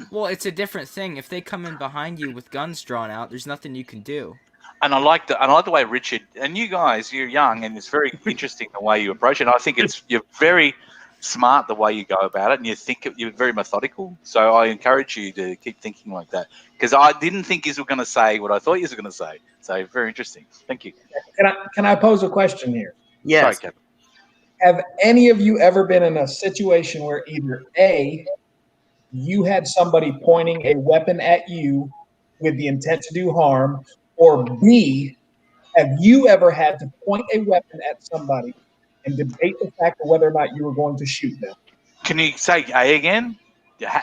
Well, it's a different thing. If they come in behind you with guns drawn out, there's nothing you can do. And I like the way Richard and you guys, you're young, and it's very interesting the way you approach it. I think you're very smart the way you go about it, and you're very methodical. So I encourage you to keep thinking like that, because I didn't think you were going to say what I thought you were going to say. So very interesting. Thank you. Can I pose a question here? Yes. Sorry, Have any of you ever been in a situation where either A, you had somebody pointing a weapon at you with the intent to do harm, or B, have you ever had to point a weapon at somebody and debate the fact of whether or not you were going to shoot them? Can you say A again?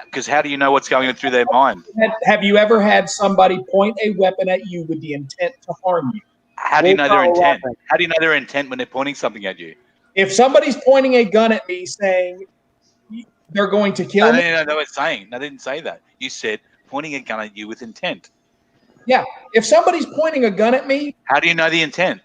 Because how do you know what's going on through their mind? Have you ever had somebody point a weapon at you with the intent to harm you? How do you know their intent? How do you know their intent when they're pointing something at you? If somebody's pointing a gun at me saying they're going to kill me. No, they were saying. They didn't say that. You said pointing a gun at you with intent. Yeah. If somebody's pointing a gun at me. How do you know the intent?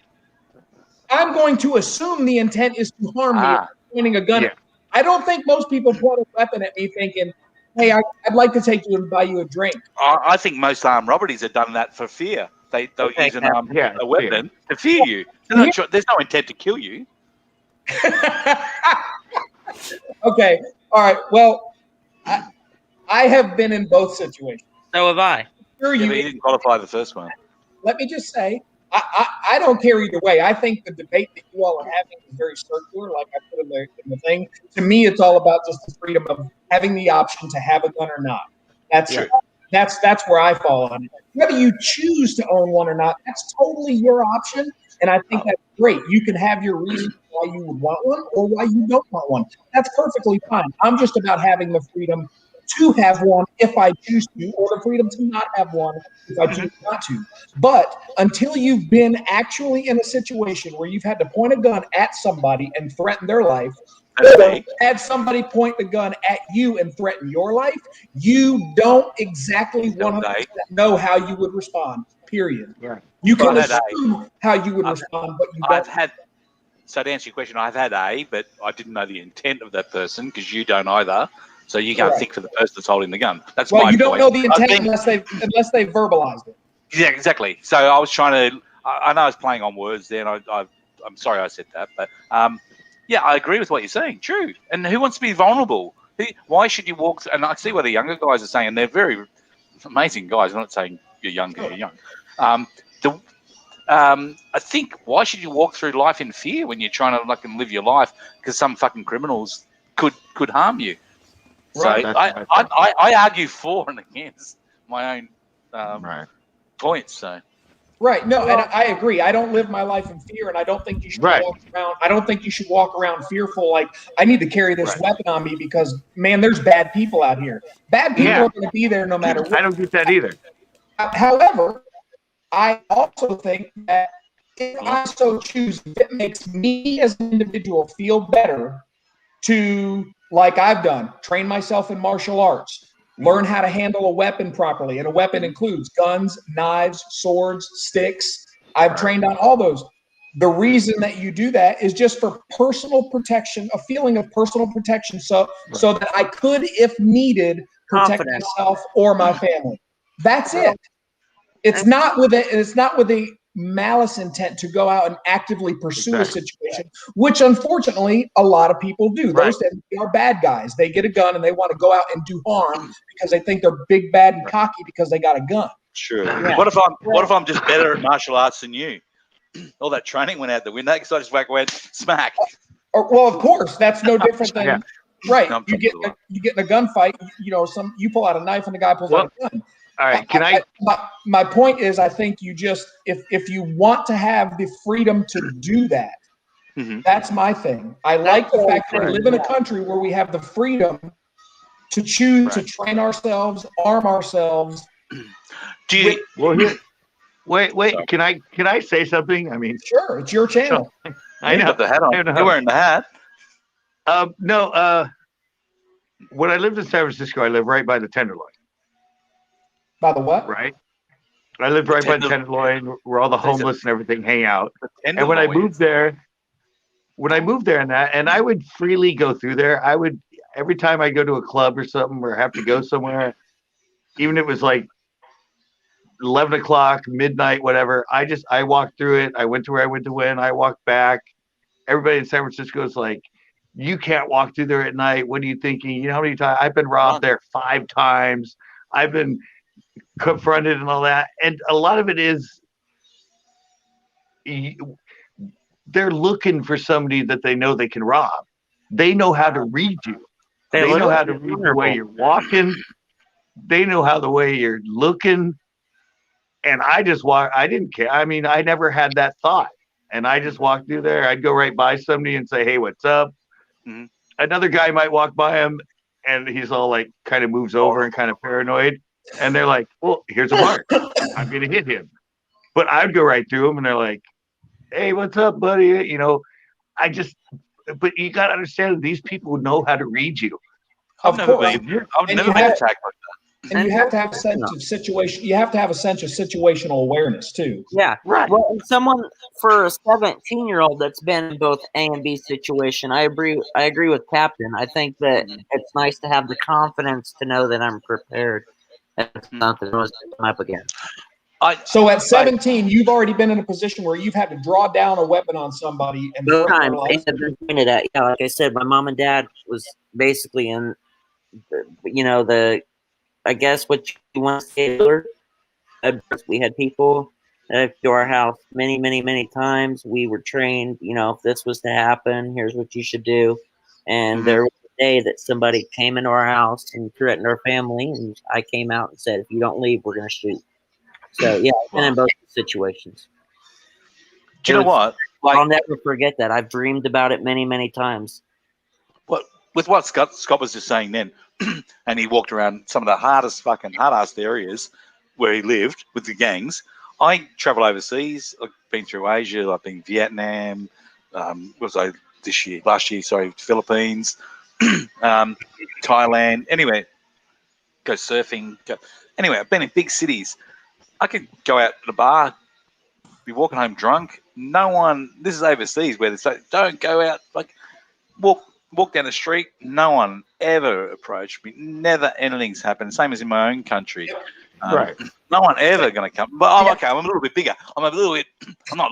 I'm going to assume the intent is to harm me if they're pointing a gun at me. I don't think most people point a weapon at me thinking, hey, I'd like to take you and buy you a drink. I think most armed robberies have done that for fear. They'll use a weapon to fear you. There's no intent to kill you. Okay. All right. Well, I have been in both situations. So have I. But you didn't qualify the first one. Let me just say, I don't care either way. I think the debate that you all are having is very circular, like I put in the thing. To me, it's all about just the freedom of having the option to have a gun or not. That's where I fall on it. Whether you choose to own one or not, that's totally your option, and I think that's great. You can have your reasons why you would want one or why you don't want one. That's perfectly fine. I'm just about having the freedom to have one if I choose to, or the freedom to not have one if I choose not to. But until you've been actually in a situation where you've had to point a gun at somebody and threaten their life, or had somebody point the gun at you and threaten your life, you don't exactly 100% know how you would respond, period. Right. You can assume how you would respond, but you don't. So to answer your question, I've had A, but I didn't know the intent of that person because you don't either. So you can't think for the person that's holding the gun. That's my point. You don't know the intent unless they verbalized it. Yeah, exactly. So I was trying to. I know I was playing on words there, and I'm sorry I said that, but yeah, I agree with what you're saying. True. And who wants to be vulnerable? Why should you walk? And I see what the younger guys are saying, and they're very amazing guys. I'm not saying you're young because you're young. I think why should you walk through life in fear when you're trying to live your life because some fucking criminals could harm you? Right. So I argue for and against my own points. So. Right. No, and I agree. I don't live my life in fear, and I don't think you should walk around. I don't think you should walk around fearful. Like, I need to carry this weapon on me because, man, there's bad people out here. Bad people are going to be there no matter what. I don't get that either. However, I also think that if I so choose, it makes me as an individual feel better to, like I've done, train myself in martial arts. Learn how to handle a weapon properly. And a weapon includes guns, knives, swords, sticks. I've trained on all those. The reason that you do that is just for personal protection, a feeling of personal protection, so that I could, if needed, protect myself or my family. That's it. It's not with a malice intent to go out and actively pursue a situation, which unfortunately a lot of people do. Those that are bad guys. They get a gun and they want to go out and do harm because they think they're big, bad, and cocky because they got a gun. Sure. Yeah. What if I'm just better at martial arts than you? All that training went out the window because I just went smack. Well, of course, that's no different than right. No, you get in a gunfight. You pull out a knife and the guy pulls out a gun. All right, my point is, I think you just, if you want to have the freedom to do that, that's my thing. I like the fact that we live in a country where we have the freedom to choose to train ourselves, arm ourselves. Wait. Can I say something? I mean, sure, it's your channel. I know. The hat on. You're wearing the hat. No. When I lived in San Francisco, I lived right by the Tenderloin. By the what? Right. I lived right by the Tenderloin, where all the homeless and everything hang out. And when I moved there, and I would freely go through there. I would, every time I go to a club or something, or have to go somewhere, even if it was like 11 o'clock, midnight, whatever, I walked through it. I went to where I went to win. I walked back. Everybody in San Francisco is like, you can't walk through there at night. What are you thinking? You know how many times I've been robbed there 5 times. I've been confronted and all that. And a lot of it is they're looking for somebody that they know they can rob. They know how to read you. They know how to read the way you're walking. They know how the way you're looking. And I just walk. I didn't care. I mean, I never had that thought. And I just walked through there. I'd go right by somebody and say, hey, what's up? Mm-hmm. Another guy might walk by him and he's all like kind of moves over and kind of paranoid. And they're like, well, here's a mark. I'm going to hit him. But I'd go right through them and they're like, hey, what's up, buddy? But you got to understand that these people know how to read you. I've never been attacked like that. And you have to have a sense of situation. You have to have a sense of situational awareness too. Yeah, right. Well, someone for a 17-year-old that's been in both A and B situation, I agree with Captain. I think that it's nice to have the confidence to know that I'm prepared. If something was to come up again. So at 17, you've already been in a position where you've had to draw down a weapon on somebody and both times they have been pointed at. Yeah, like I said, my mom and dad was basically in, I guess what you want to say. We had people to our house many, many, many times. We were trained. If this was to happen, here's what you should do. And there was a day that somebody came into our house and threatened our family, and I came out and said, "If you don't leave, we're going to shoot." So yeah, I've been in both situations. Do you know what? I'll never forget that. I've dreamed about it many, many times. What with what Scott was just saying then, and he walked around some of the hard-assed areas where he lived with the gangs. I travel overseas. I've been through Asia. I've been Vietnam. Last year, Philippines, Thailand. Anyway, go surfing. Anyway, I've been in big cities. I could go out to the bar, be walking home drunk. No one. This is overseas where they say don't go out. Like walk down the street. No one ever approached me. Never anything's happened. Same as in my own country. Right. No one ever going to come. But I'm okay. I'm a little bit bigger. I'm not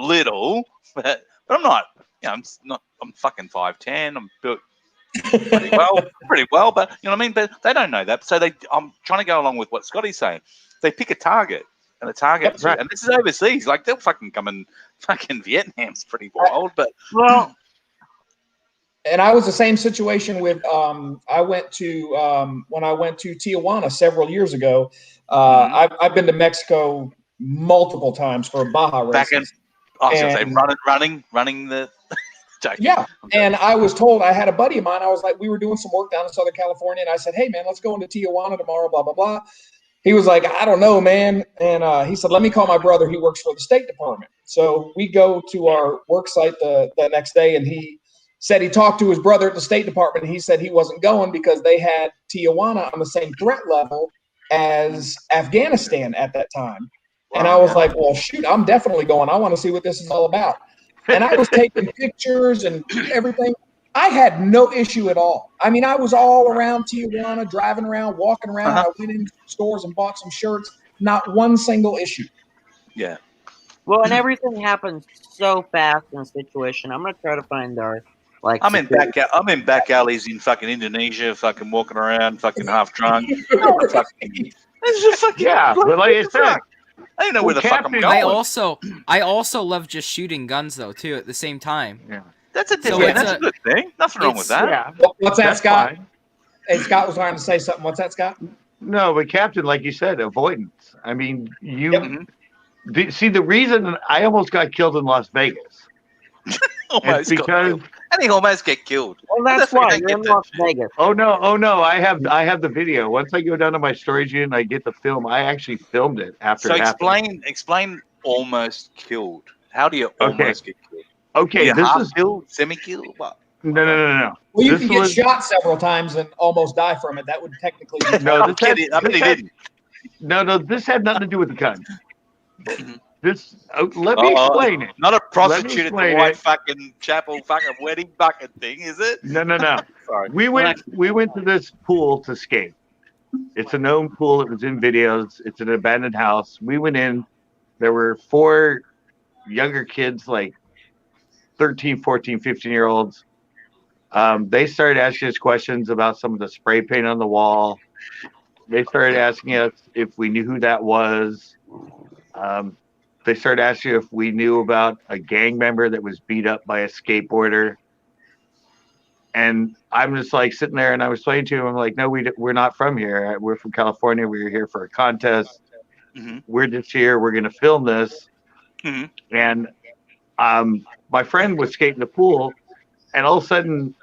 little, but I'm not. I'm fucking 5'10". I'm built pretty well. But you know what I mean. But they don't know that. So I'm trying to go along with what Scotty's saying. They pick a target. And the target, right. And this is overseas. Like they'll fucking come in. Fucking Vietnam's pretty wild, but And I was the same situation with I went to when I went to Tijuana several years ago. I've been to Mexico multiple times for Baja races. I was going to say running the. Yeah, and I was told, I had a buddy of mine. I was like, we were doing some work down in Southern California, and I said, hey man, let's go into Tijuana tomorrow. Blah blah blah. He was like, I don't know, man. And he said, let me call my brother. He works for the State Department. So we go to our work site the next day, and he said he talked to his brother at the State Department. And he said he wasn't going because they had Tijuana on the same threat level as Afghanistan at that time. Wow, and I was like, well, shoot, I'm definitely going. I want to see what this is all about. And I was taking pictures and everything. I had no issue at all. I mean, I was all around Tijuana, driving around, walking around. I went into stores and bought some shirts. Not one single issue. Yeah. Well, and everything happens so fast in a situation. I'm gonna try to find our I'm in back alleys in fucking Indonesia, fucking walking around, fucking half drunk. But like I said, I don't know where the fuck I'm going. I also love just shooting guns though too at the same time. Yeah. That's a good thing. Nothing wrong with that. Yeah. What's that, Scott? Fine. Hey, Scott was trying to say something. What's that, Scott? No, but Captain, like you said, avoidance. I mean, see, the reason I almost got killed in Las Vegas. And he almost get killed. Well, that's why you're in Las Vegas. Oh no! I have the video. Once I go down to my storage unit, and I get the film. I actually filmed it after. So explain almost killed. How do you almost get killed? Okay, this is killed, semi-killed. What? No. Well, you can get shot several times and almost die from it. That would technically be no. No, this had nothing to do with the gun. This let me explain it. Not a prostitute at the White fucking Chapel fucking wedding bucket thing, is it? No. Sorry. We went to this pool to skate. It's a known pool. It was in videos. It's an abandoned house. We went in. There were 4 younger kids, like 13, 14, 15-year-olds. They started asking us questions about some of the spray paint on the wall. They started asking us if we knew who that was. They started asking if we knew about a gang member that was beat up by a skateboarder. And I'm just like sitting there, and I was explaining to him, I'm like, no, we're not from here. We're from California. We were here for a contest. We're just here. We're going to film this. And my friend was skating the pool, and all of a sudden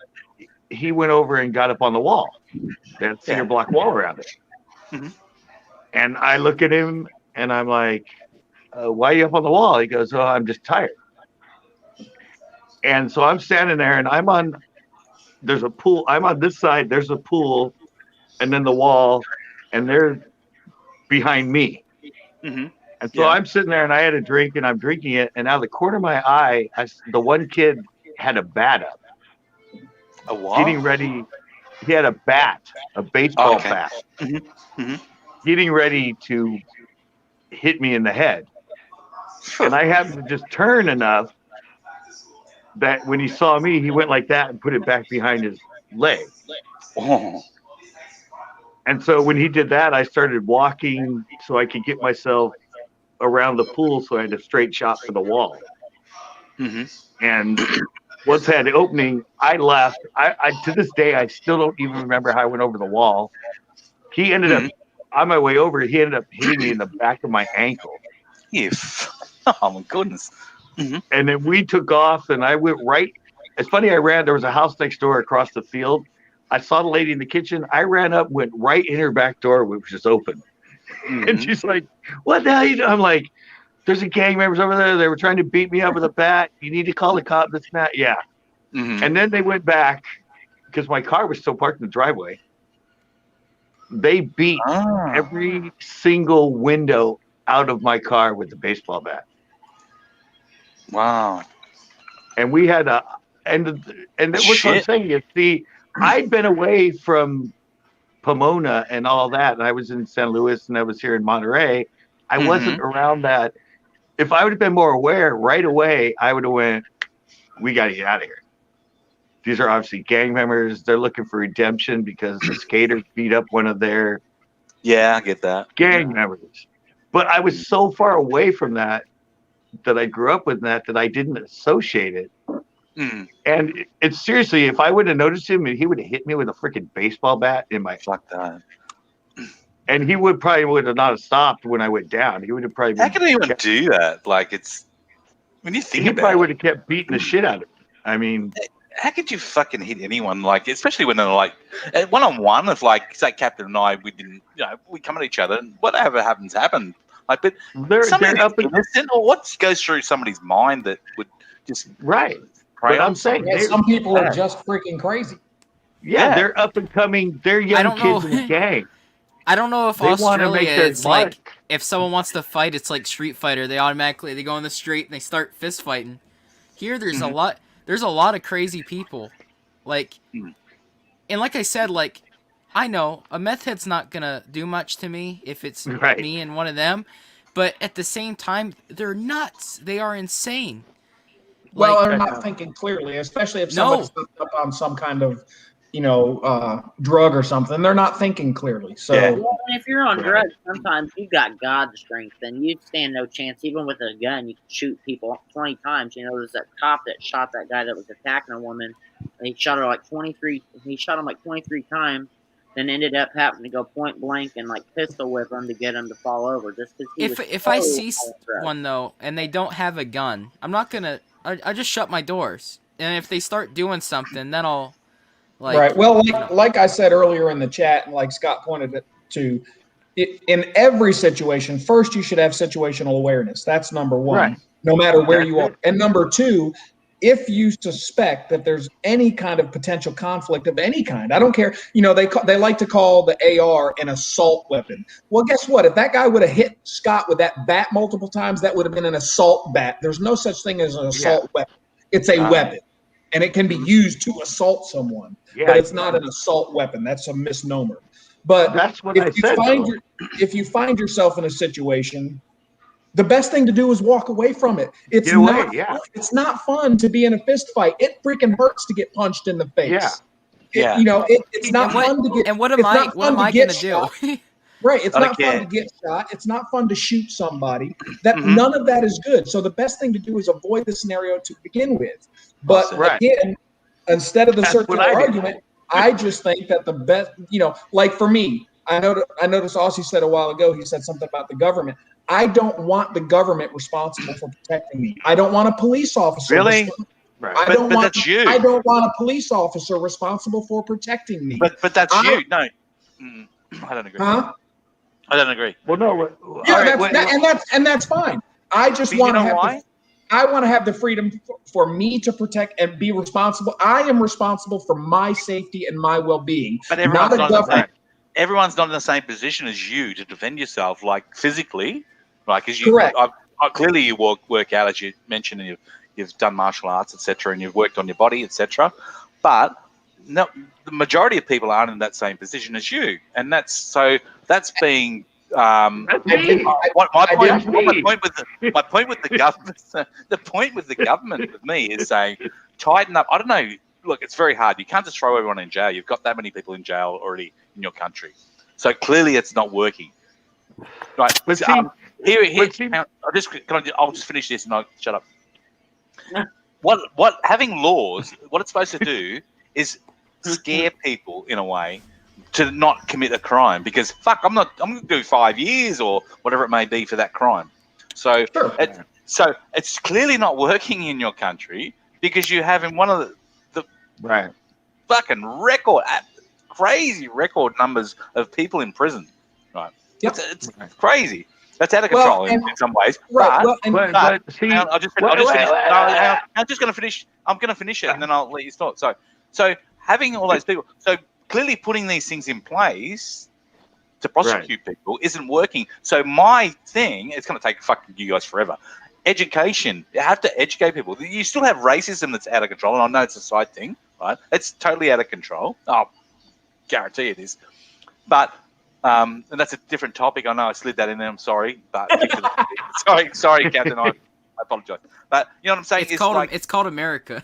he went over and got up on the wall. That cinder block wall around it. And I look at him and I'm like, why are you up on the wall? He goes, oh, I'm just tired. And so I'm standing there, and there's a pool. I'm on this side, there's a pool, and then the wall, and they're behind me. And so I'm sitting there, and I had a drink, and I'm drinking it, and out of the corner of my eye, the one kid had a bat up. A what? Getting ready. He had a bat, a baseball bat. Getting ready to hit me in the head. And I happened to just turn enough that when he saw me, he went like that and put it back behind his leg. And so when he did that, I started walking so I could get myself around the pool, so I had a straight shot for the wall. And once I had the opening, I left. I to this day, I still don't even remember how I went over the wall. He ended up, on my way over, he ended up hitting me in the back of my ankle. Oh my goodness. And then we took off, and I went right. It's funny, there was a house next door across the field. I saw the lady in the kitchen. I ran up, went right in her back door, which was open. And she's like, "What the hell are you doing?" I'm like, "There's a gang members over there. They were trying to beat me up with a bat. You need to call the cop." This and that. Yeah. And then they went back because my car was still parked in the driveway. They beat every single window out of my car with the baseball bat. Wow. And we had and what I'm saying is, see, I'd been away from Pomona and all that, and I was in San Luis and I was here in Monterey. I wasn't around that. If I would have been more aware right away, I would have went, "We got to get out of here. These are obviously gang members. They're looking for redemption because the skaters beat up one of their I get that gang members." But I was so far away from that I grew up with that I didn't associate it. And it's seriously, if I would have noticed him, he would have hit me with a freaking baseball bat in my fuck that. And he would have not have stopped when I went down. He would have probably. How can he even do that? Like, it's when you think about it, he probably would have kept beating the shit out of me. I mean, how could you fucking hit anyone? Like, especially when they're like one on one. If like, say, Captain and I, we didn't, we come at each other, and whatever happens, happened. Like, but they're up innocent, or what goes through somebody's mind that would just right. But I'm saying some people are just freaking crazy. Yeah, they're up and coming. They're young kids in the gang. I don't know if they Australia is like, if someone wants to fight, it's like Street Fighter. They go in the street and they start fist fighting. Here, there's a lot. There's a lot of crazy people, like, and like I said, like, I know a meth head's not gonna do much to me if it's me and one of them, but at the same time, they're nuts. They are insane. Well, they're not thinking clearly, especially if somebody's up on some kind of, drug or something. They're not thinking clearly. So, well, if you're on drugs, sometimes you got God's strength, and you stand no chance. Even with a gun, you can shoot people 20 times. There's that cop that shot that guy that was attacking a woman. And he shot her like 23. He shot him like 23 times. Then ended up having to go point blank and like pistol whip him to get him to fall over. Just because if I see one though and they don't have a gun, I'm not gonna. I just shut my doors, and if they start doing something, then I'll right. Well, like I said earlier in the chat, and like Scott pointed it to, in every situation, first you should have situational awareness. That's number one, no matter where you are. And number two, if you suspect that there's any kind of potential conflict of any kind, I don't care. They like to call the AR an assault weapon. Well, guess what? If that guy would have hit Scott with that bat multiple times, that would have been an assault bat. There's no such thing as an assault weapon. It's a weapon, and it can be used to assault someone. But it's not an assault weapon. That's a misnomer. But that's what if you find yourself in a situation, the best thing to do is walk away from it. It's It's not fun to be in a fist fight. It freaking hurts to get punched in the face. It's not fun to get. And what am I going to do? Right. It's not fun to get shot. It's not fun to shoot somebody. None of that is good. So the best thing to do is avoid the scenario to begin with. But again, instead of the circular argument, I just think that the best, like for me, I noticed Aussie said a while ago, he said something about the government. I don't want the government responsible for protecting me. I don't want a police officer. Really? Right. I don't want a police officer responsible for protecting me. But that's you. No, I don't agree. Huh? I don't agree. Well, no. And that's fine. I just want to have. I want to have the freedom for me to protect and be responsible. I am responsible for my safety and my well-being. But everyone's not in the same position as you to defend yourself, like physically, like as you. Correct. Clearly, you work out, as you mentioned, and you've done martial arts, etc., and you've worked on your body, etc. But no, the majority of people aren't in that same position as you, and that's being. My point with the government. The point with the government with me is saying, tighten up. I don't know. Look, it's very hard. You can't just throw everyone in jail. You've got that many people in jail already in your country, so clearly it's not working. Right. But I'll just finish this and I'll shut up. What having laws? What it's supposed to do is scare people in a way to not commit a crime, because I'm going to do 5 years or whatever it may be for that crime. So it's clearly not working in your country because you have in one of the fucking record crazy record numbers of people in prison, right? Yep. It's crazy. That's out of control in some ways. Right. But see, hang on, I'll just finish. Hang on. I'm just going to finish. I'm going to finish it, and then I'll let you start. So having all those people, so clearly putting these things in place to prosecute people isn't working. So my thing, it's going to take fucking you guys forever. Education. You have to educate people. You still have racism that's out of control, and I know it's a side thing, right? It's totally out of control. I'll guarantee it is. But and that's a different topic. I know I slid that in there. I'm sorry, but sorry, Captain. I apologize. But you know what I'm saying? It's called America.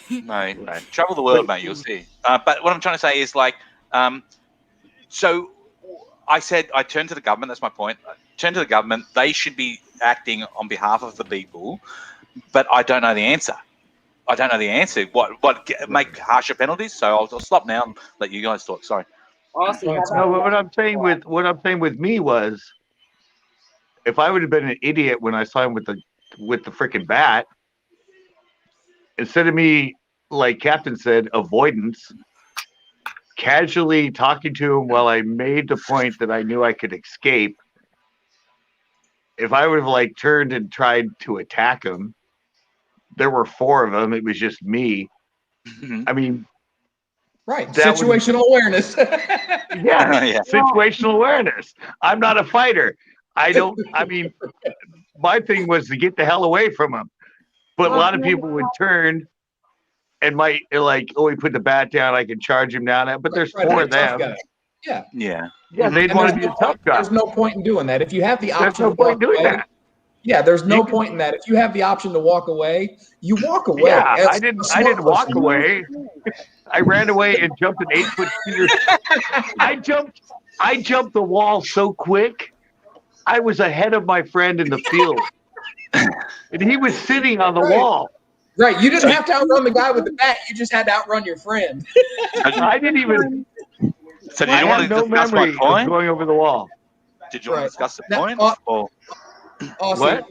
No, travel the world, mate. You'll see. But what I'm trying to say is so I said I turned to the government. That's my point. I turned to the government. They should be acting on behalf of the people, but I don't know the answer. I don't know the answer. What make harsher penalties? So I'll stop now and let you guys talk. Sorry. No, what I'm saying with me was, if I would have been an idiot when I saw him with the freaking bat, instead of me, like Captain said, avoidance, casually talking to him while I made the point that I knew I could escape. If I would have turned and tried to attack him, there were 4 of them. It was just me. I mean. Right. Situational awareness. Yeah. Situational awareness. I'm not a fighter. I mean, my thing was to get the hell away from him. But a lot of people would turn and might he put the bat down, I can charge him down. But there's 4 of them. Yeah. Yeah, they'd want to be a tough guy. There's no point in doing that. If you have the option to walk away, there's no point in that. If you have the option to walk away, you walk away. Yeah, I didn't walk away. I ran away and jumped an 8-foot cedar. I jumped the wall so quick. I was ahead of my friend in the field. And he was sitting on the wall. Right. You didn't have to outrun the guy with the bat. You just had to outrun your friend. I didn't even. So did you want to discuss my point? Going over the wall. Did you want to discuss the point? Awesome. What?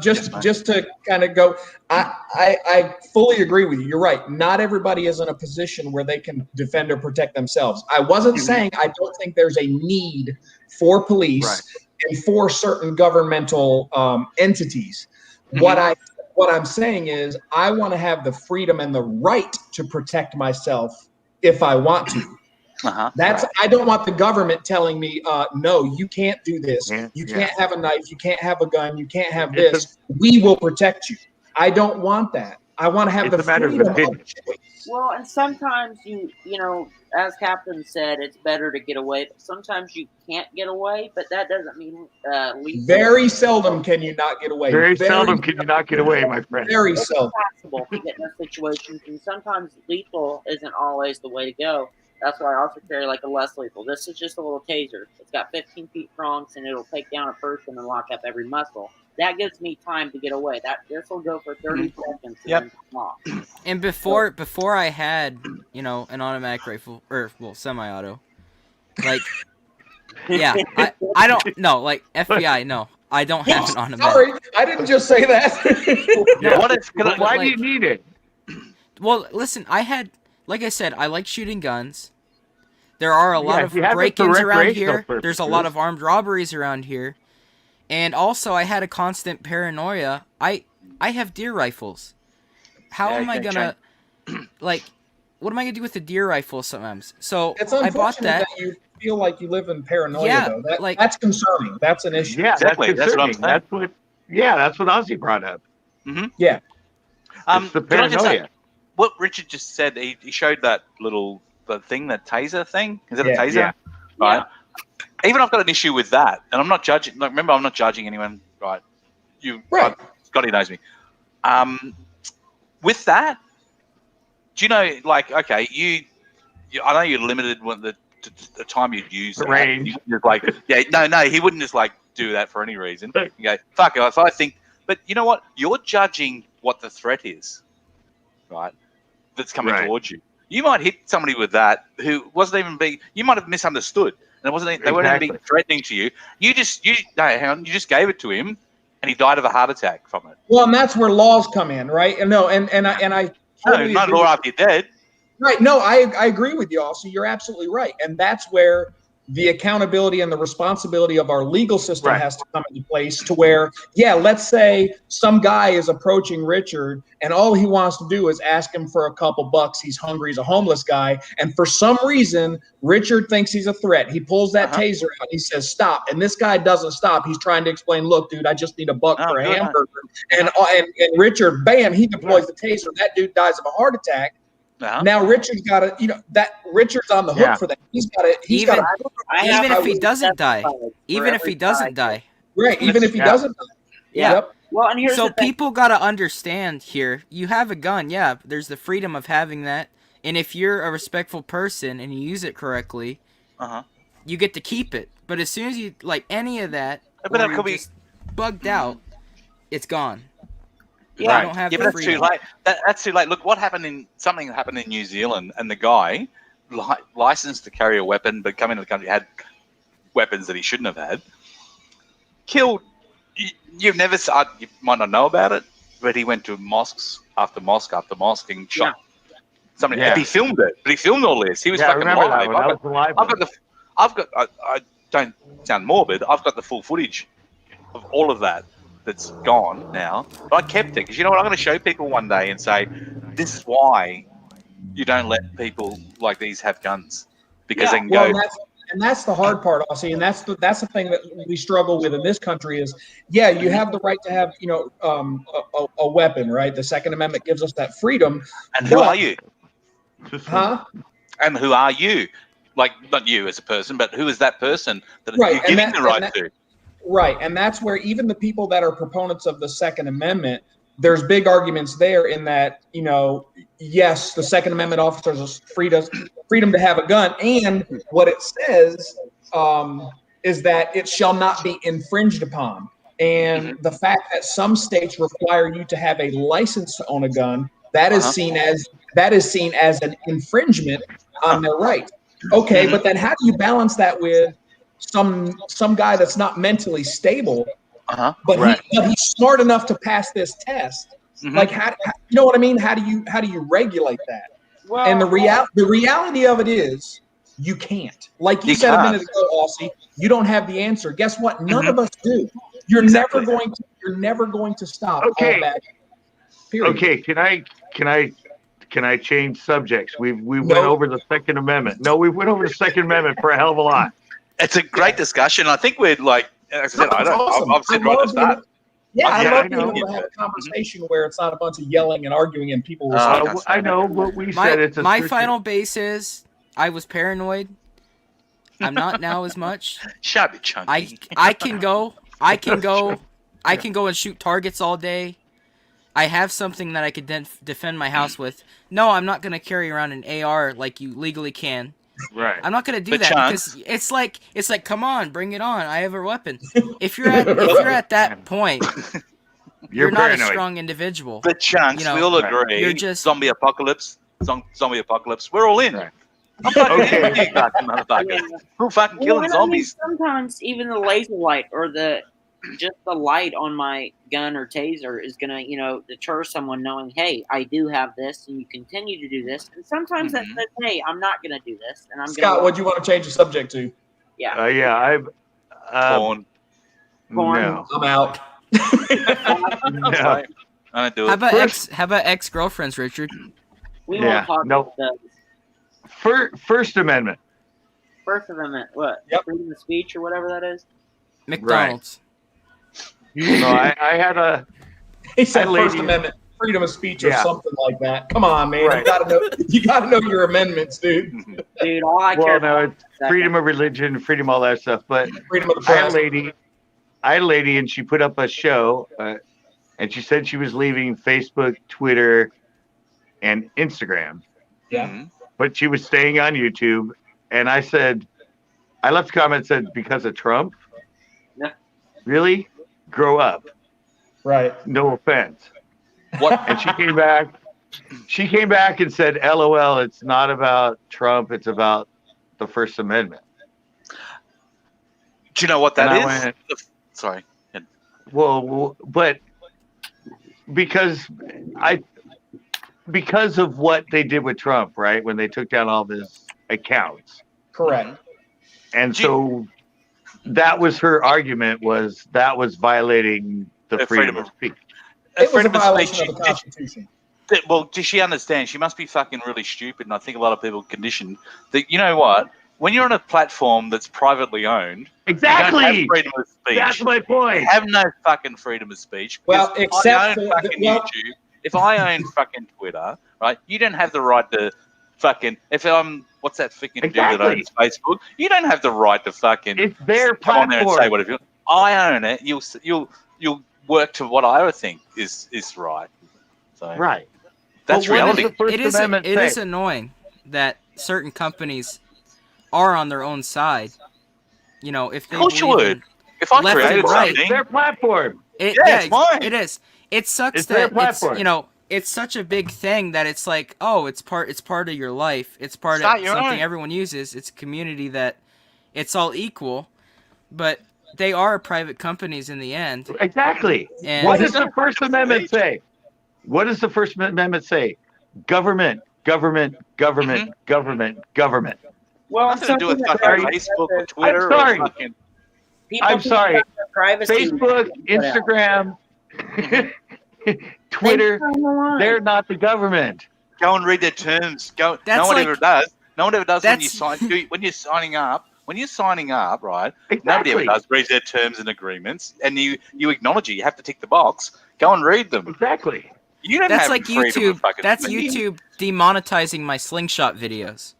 Just to kind of go, I fully agree with you. You're right. Not everybody is in a position where they can defend or protect themselves. I wasn't saying I don't think there's a need for police and for certain governmental entities. What I'm saying is I want to have the freedom and the right to protect myself if I want to. I don't want the government telling me, no, you can't do this. You can't have a knife. You can't have a gun. You can't have this. We will protect you. I don't want that. I want to have the freedom of choice. Well, and sometimes you know, as Captain said, it's better to get away. But sometimes you can't get away, but that doesn't mean lethal. Very seldom can you not get away. Very seldom can you not get away, my friend. Very seldom. It's possible to get in those situations, and sometimes lethal isn't always the way to go. That's why I also carry a less lethal. This is just a little taser. It's got 15 feet prongs, and it'll take down a person and lock up every muscle. That gives me time to get away. This will go for 30 seconds. And then off. And before I had, an automatic rifle, or semi-auto, I don't FBI. No, I don't have an automatic. Sorry, I didn't just say that. Why do you need it? Well, listen, like I said, I like shooting guns. There are a lot of break-ins around here. There's a lot of armed robberies around here. And also, I had a constant paranoia. I have deer rifles. How am I gonna, what am I gonna do with a deer rifle sometimes? So I bought that. You feel like you live in paranoia, though. That's concerning. That's an issue. Yeah, exactly. That's what I'm saying. That's what Ozzy brought up. Yeah. It's the paranoia. What Richard just said, he showed that the thing, that taser thing. Is it a taser? Yeah. Right. Even I've got an issue with that, and I'm not judging. Remember, I'm not judging anyone. Right. Scotty knows me. With that, do you know? Okay, you I know you're limited with the time you'd use the range. He wouldn't just do that for any reason. You go, fuck it. If I think, but you know what? You're judging what the threat is, right? That's coming towards you. You might hit somebody with that who wasn't even being. You might have misunderstood, and it wasn't. They weren't even being threatening to you. You just gave it to him, and he died of a heart attack from it. Well, and that's where laws come in, right? And I not law after you're dead. Right. No, I agree with you all. So you're absolutely right. And that's where the accountability and the responsibility of our legal system Right. has to come into place to where, yeah, let's say some guy is approaching Richard and all he wants to do is ask him for a couple bucks. He's hungry. He's a homeless guy. And for some reason, Richard thinks he's a threat. He pulls that taser out. He says, stop. And this guy doesn't stop. He's trying to explain, look, dude, I just need a buck for a hamburger. And Richard, bam, he deploys the taser. That dude dies of a heart attack. Now Richard's got to, that Richard's on the hook for that. He's got to. Even if he doesn't die. Even if he doesn't die. Right. Even if he doesn't die. Yeah. Yep. Well, and here's so the thing. People got to understand here. You have a gun. Yeah, there's the freedom of having that. And if you're a respectful person and you use it correctly, you get to keep it. But as soon as you any of that, but that could be just bugged out, it's gone. Yeah, I don't have but the that's too late. That's too late. Look, something happened in New Zealand, and the guy licensed to carry a weapon, but coming to the country had weapons that he shouldn't have had. Killed. You might not know about it, but he went to mosques after mosque after mosque and shot somebody. Yeah. He filmed it, but he filmed all this. He was fucking live. I've got. I don't sound morbid. I've got the full footage of all of that. That's gone now, but I kept it because you know what? I'm going to show people one day and say, this is why you don't let people like these have guns because they can go. And that's the hard part, Aussie, and that's the thing that we struggle with in this country is, yeah, you have the right to have a weapon, right? The Second Amendment gives us that freedom. And who are you? Huh? And who are you? Like not you as a person, but who is that person that you're giving the right to? Right, and that's where even the people that are proponents of the Second Amendment, there's big arguments there in that, yes, the Second Amendment offers us freedom to have a gun, and what it says is that it shall not be infringed upon. And the fact that some states require you to have a license to own a gun, that is seen as an infringement on their right. Okay, but then how do you balance that with some guy that's not mentally stable, but he's smart enough to pass this test? Like, how you know what I mean? How do you regulate that? Well, and the reality of it is you can't. Like you said a minute ago, Aussie, you don't have the answer. Guess what? None of us do. You're never going to stop all that. Period. Okay, can I change subjects? We went over the Second Amendment. No, we went over the Second Amendment for a hell of a lot. It's a great discussion. I think we're like, as I said, I've said right at the start. I love being able to have a conversation where it's not a bunch of yelling and arguing and people. I know, but we said it's my final base is I was paranoid. I'm not now as much. Shabby chunky. I can go and shoot targets all day. I have something that I could defend my house with. No, I'm not going to carry around an AR like you legally can. Right. I'm not going to do that because it's like come on, bring it on. I have a weapon. If you're at that point, you're not a strong individual. The chunks, we all agree. You're just zombie apocalypse. Zombie apocalypse. We're all in. Right. I'm fucking you fucking motherfucker. Who fucking killing zombies? Sometimes even the laser light or just the light on my gun or taser is gonna, deter someone knowing, hey, I do have this, and you continue to do this. And sometimes that says, hey, I'm not gonna do this, and I'm Scott, what do you want to change the subject to? Yeah. I've porn. No. I'm out. No. I do it. How about ex-girlfriends, Richard? We won't talk about those. First Amendment. First Amendment. What? Yep. Freedom of speech or whatever that is. McDonald's. Right. No, I had a. He said First Amendment, freedom of speech, or something like that. Come on, man. Right. You gotta know your amendments, dude. Dude, all I care about it's freedom of religion, freedom, all that stuff. But freedom of the press. I had a lady, and she put up a show, and she said she was leaving Facebook, Twitter, and Instagram. Yeah. But she was staying on YouTube, and I left a comment that said, because of Trump? Yeah. Really? Grow up. Right. No offense. What? And she came back. She came back and said, LOL, it's not about Trump, it's about the First Amendment. Do you know what that is? Sorry. Well, but because because of what they did with Trump, right? When they took down all of his accounts. Correct. And so that was her argument, was that was violating the freedom of speech. It was a Freedom of violation speech. of the Constitution. Well, does she understand? She must be fucking really stupid, and I think a lot of people conditioned that. You know what? When you're on a platform that's privately owned, Exactly. you don't have freedom of speech. That's my point. You have no fucking freedom of speech. Well, Because except I own for fucking YouTube. If I own fucking Twitter, right? You don't have the right to fucking. If I'm, what's that fucking dude that owns Facebook? You don't have the right to fucking. It's their come on there and say platform. whatever. I own it. You'll work to what I think is right. So Right. that's But what reality. does the First Amendment It say? is annoying that certain companies are on their own side. You know, if they Of course you believe would. in If I left and created right, something, Their platform. it's mine. It is. It sucks It's their that platform. it's such a big thing that it's like, oh, it's part of your life. It's part Start of your something own. everyone uses. It's a community that it's all equal, but they are private companies in the end. Exactly. And What does the First Amendment say? What does the First Amendment say? Government, government, government, government, government. Well, nothing to do with something fucking that Facebook or Twitter. I'm sorry. Or fucking, people I'm think sorry. about their privacy Facebook, put out. Instagram, Twitter, they're not the government. go and read their terms. Go. That's No one like- ever does. No one ever does when you that's- sign. When you're signing up. When you're signing up, right? Nobody ever Exactly. does read their terms and agreements, and you acknowledge it. You have to tick the box. Go and read them. Exactly. You don't That's have like freedom YouTube. of fucking That's speech. YouTube demonetizing my slingshot videos.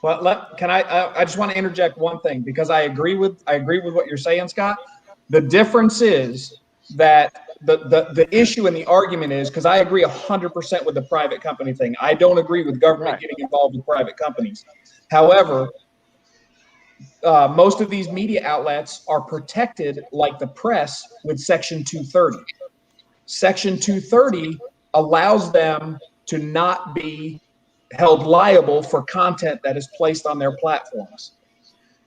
Well, I just want to interject one thing, because I agree with what you're saying, Scott. The difference is that the issue and the argument is, because I agree 100% with the private company thing. I don't agree with government getting involved with private companies. However, most of these media outlets are protected, like the press, with Section 230. Section 230 allows them to not be held liable for content that is placed on their platforms.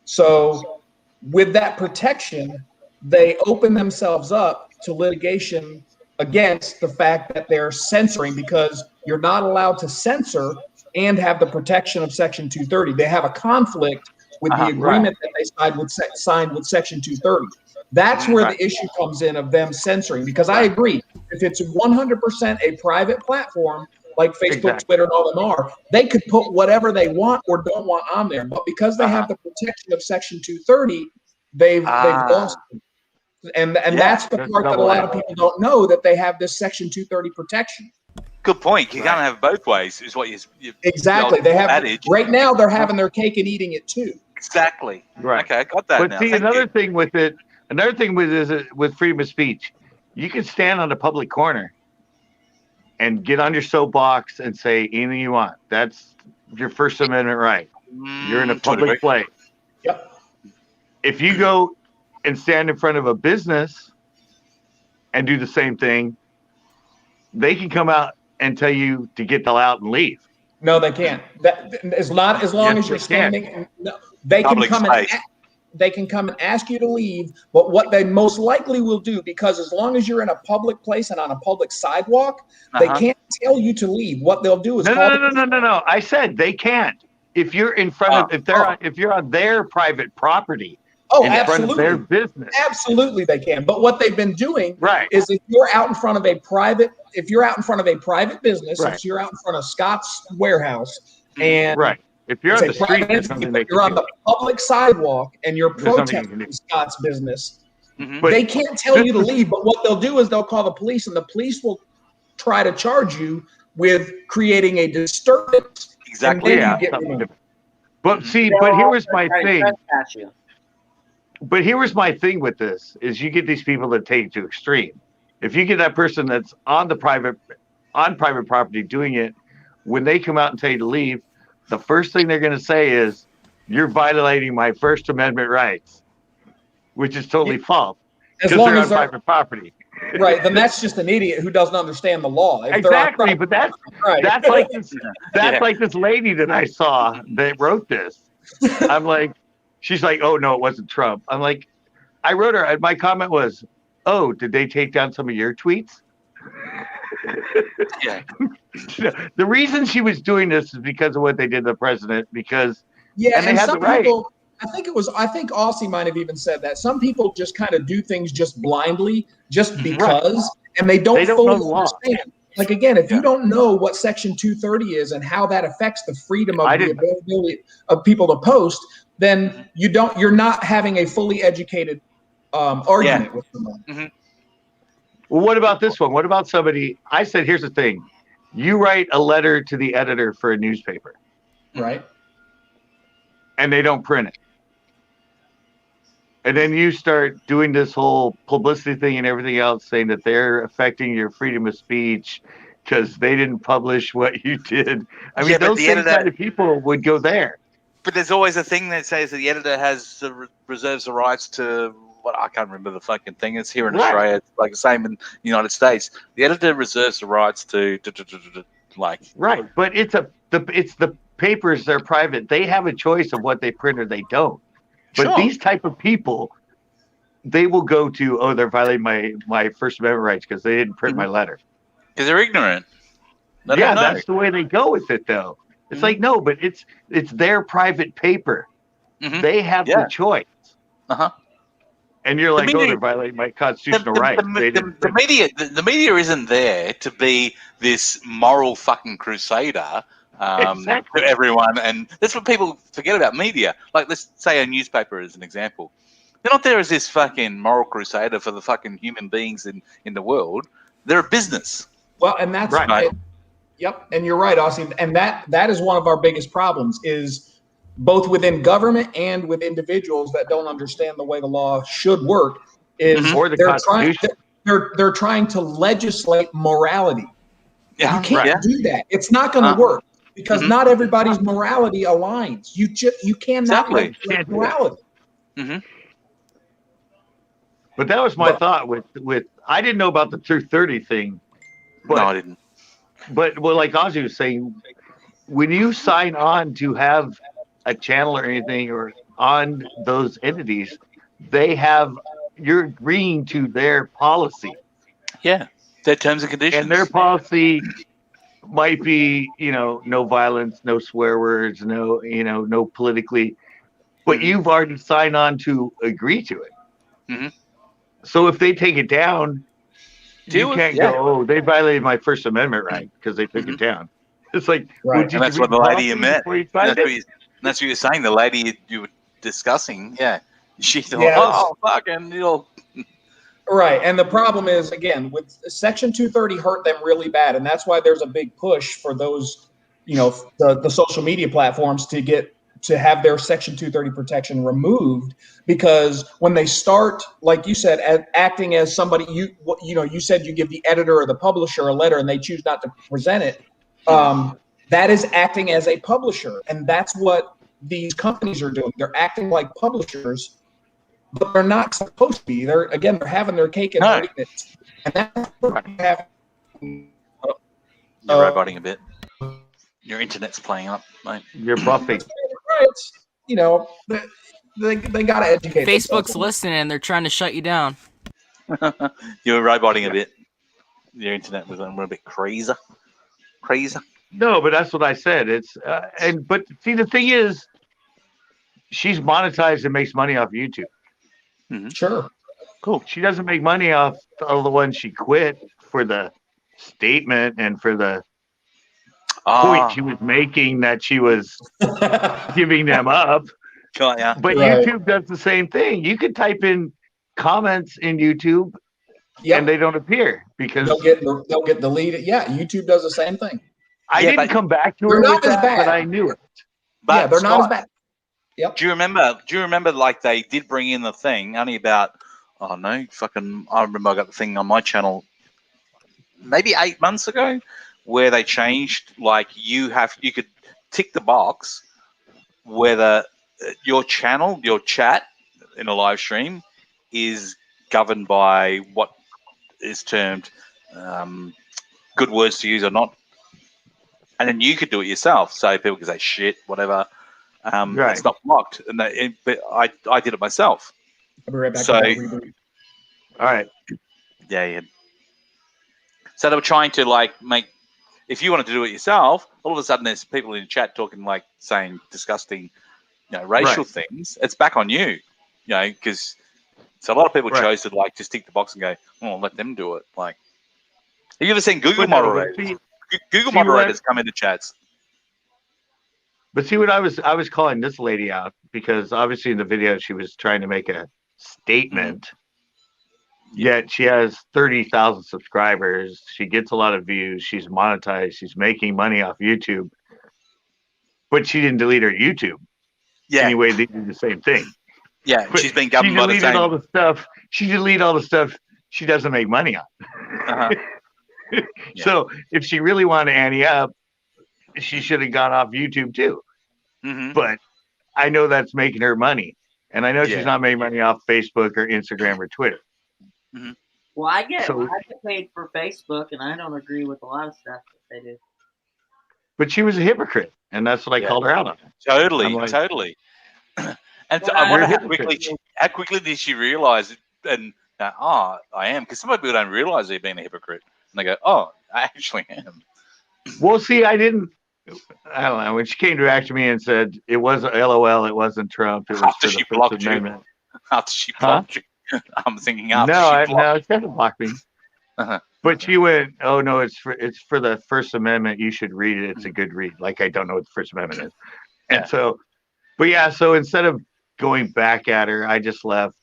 So with that protection, they open themselves up to litigation against the fact that they're censoring, because you're not allowed to censor and have the protection of Section 230. They have a conflict with the agreement that they signed with Section 230. That's where the issue comes in of them censoring, because I agree, if it's 100% a private platform, like Facebook, Twitter, and all them are, they could put whatever they want or don't want on there. But because they have the protection of Section 230, they've lost it. And that's the part that a lot of people don't know, that they have this Section 230 protection. Good point. You can't have both ways, is what you Exactly. They have adage. right now. They're having their cake and eating it too. Exactly. Right. Okay, I got that But now. see, Thank another you. thing with it, with freedom of speech, you can stand on a public corner and get on your soapbox and say anything you want. That's your First Amendment right. You're in a public place. Yep. If you go and stand in front of a business and do the same thing, they can come out and tell you to get the hell out and leave. No, they can't. As long as you're they can. standing, no, they can Public come space. they can come and ask you to leave. But what they most likely will do, because as long as you're in a public place and on a public sidewalk, they can't tell you to leave. What they'll do is No. I said they can't. If you're in front of, if you're on their private property, in front of their business, absolutely they can. But what they've been doing is, if you're out in front of a private business, if you're out in front of Scott's warehouse, and if you're on the street, there's something they you're can on the public sidewalk and you're There's something you can protesting Scott's business, But they can't tell you to leave. But what they'll do is they'll call the police, and the police will try to charge you with creating a disturbance. Exactly. And then Yeah, you get something removed. But see, but here was my thing. You. But here was my thing with this: is you get these people that take it to extreme. If you get that person that's on private property doing it, when they come out and tell you to leave, the first thing they're going to say is, "You're violating my First Amendment rights," which is totally false. As Because long they're as on they're private property. right, then that's just an idiot who doesn't understand the law. If they're on Exactly, private- but that's right. that's like this. That's like this lady that I saw that wrote this. I'm like, she's like, "Oh no, it wasn't Trump." I'm like, I wrote her, and my comment was, "Oh, did they take down some of your tweets?" Yeah. The reason she was doing this is because of what they did to the president. Because Yeah, and they and had some the right. people, I think Aussie might have even said that. Some people just kind of do things just blindly, just because, and they don't know fully the law. understand. Like, again, if you don't know what Section 230 is and how that affects the freedom of the availability of people to post, then you're not having a fully educated argument with someone. Mm-hmm. Well, what about this one? What about somebody? I said, here's the thing. You write a letter to the editor for a newspaper. Right. And they don't print it. And then you start doing this whole publicity thing and everything else, saying that they're affecting your freedom of speech because they didn't publish what you did. I mean, those same kind of people would go there. But there's always a thing that says that the editor has reserves the rights to what I can't remember the fucking thing. It's here in Australia, it's like the same in the United States. The editor reserves the rights to like. Right, but it's the papers. They're private. They have a choice of what they print or they don't. But these type of people, they will go to, they're violating my First Amendment rights because they didn't print my letter. Because they're ignorant. That's the way they go with it, though. It's like, no, but it's their private paper. They have the choice. And you're like, they're violating my constitutional rights. The media isn't there to be this moral fucking crusader to everyone, and that's what people forget about media. Like, let's say a newspaper as an example. They're not there as this fucking moral crusader for the fucking human beings in the world. They're a business. Well, and that's right. Yep, and you're right, Aussie. And that is one of our biggest problems is both within government and with individuals that don't understand the way the law should work. Is they're trying to legislate morality. Yeah, you can't do that. It's not going to work. Because not everybody's morality aligns. You cannot legislate morality. But that was my thought with I didn't know about the 230 thing. But, no, I didn't. But like Ozzy was saying, when you sign on to have a channel or anything or on those entities, you're agreeing to their policy. Yeah, their terms and conditions. And their policy might be, no violence, no swear words, no politically, but you've already signed on to agree to it. So if they take it down, you can't go, they violated my First Amendment right because they took it down. It's like, and that's what the lady you met. That's what you're saying. The lady you were discussing, she thought, fucking, Right, and the problem is, again, with Section 230 hurt them really bad, and that's why there's a big push for those, the social media platforms to have their Section 230 protection removed, because when they start, like you said, acting as somebody, you said you give the editor or the publisher a letter and they choose not to present it, that is acting as a publisher, and that's what these companies are doing. They're acting like publishers, but they're not supposed to be. They're having their cake and eating it. And that's what we have. You're roboting a bit. Your internet's playing up, mate. You're buffing. They got to educate. Facebook's listening and they're trying to shut you down. You're roboting a bit. Your internet was a bit crazy. No, but that's what I said. It's but see, the thing is, she's monetized and makes money off YouTube. Sure. Cool. She doesn't make money off all the ones she quit for the statement and for the point she was making that she was giving them up. But YouTube does the same thing. You could type in comments in YouTube and they don't appear because they'll get deleted. Yeah, YouTube does the same thing. I didn't come back to her with that, but I knew it. But they're not as bad. Yep. Do you remember like they did bring in the thing only about I remember I got the thing on my channel maybe 8 months ago where they changed, like you could tick the box whether your channel, your chat in a live stream is governed by what is termed good words to use or not. And then you could do it yourself. So people can say shit, whatever. It's not blocked. But I did it myself. I'll be right back. So, all right. Yeah. So they were trying to like make. If you wanted to do it yourself, all of a sudden there's people in the chat talking like saying disgusting, racial things. It's back on you, because so a lot of people chose to like just tick the box and go, "Oh, let them do it." Like, have you ever seen Google moderators? Google moderators come into chats. But see what I was calling this lady out because obviously in the video she was trying to make a statement. Yet she has 30,000 subscribers. She gets a lot of views. She's monetized. She's making money off YouTube. But she didn't delete her YouTube. Yeah. Anyway, they do the same thing. Yeah, but she's been governed by the same. She deleted all the stuff. She deleted all the stuff she doesn't make money on. So if she really wanted to ante up, she should have gone off YouTube too. But I know that's making her money. And I know she's not making money off Facebook or Instagram or Twitter. Well, I get paid for Facebook, and I don't agree with a lot of stuff that they do. But she was a hypocrite, and that's what I called her out on. Totally. And I wonder how quickly did she realize it? And I am, because some people don't realize they're being a hypocrite, and they go, "Oh, I actually am." Well, see, I don't know. When she came to me and said it wasn't LOL, it wasn't Trump. It was after for she the blocked First you. Amendment. After she blocked you. I'm thinking after she hasn't blocked me. But she went, "Oh no, it's for the First Amendment. You should read it. It's a good read." Like I don't know what the First Amendment is, and so instead of going back at her, I just left.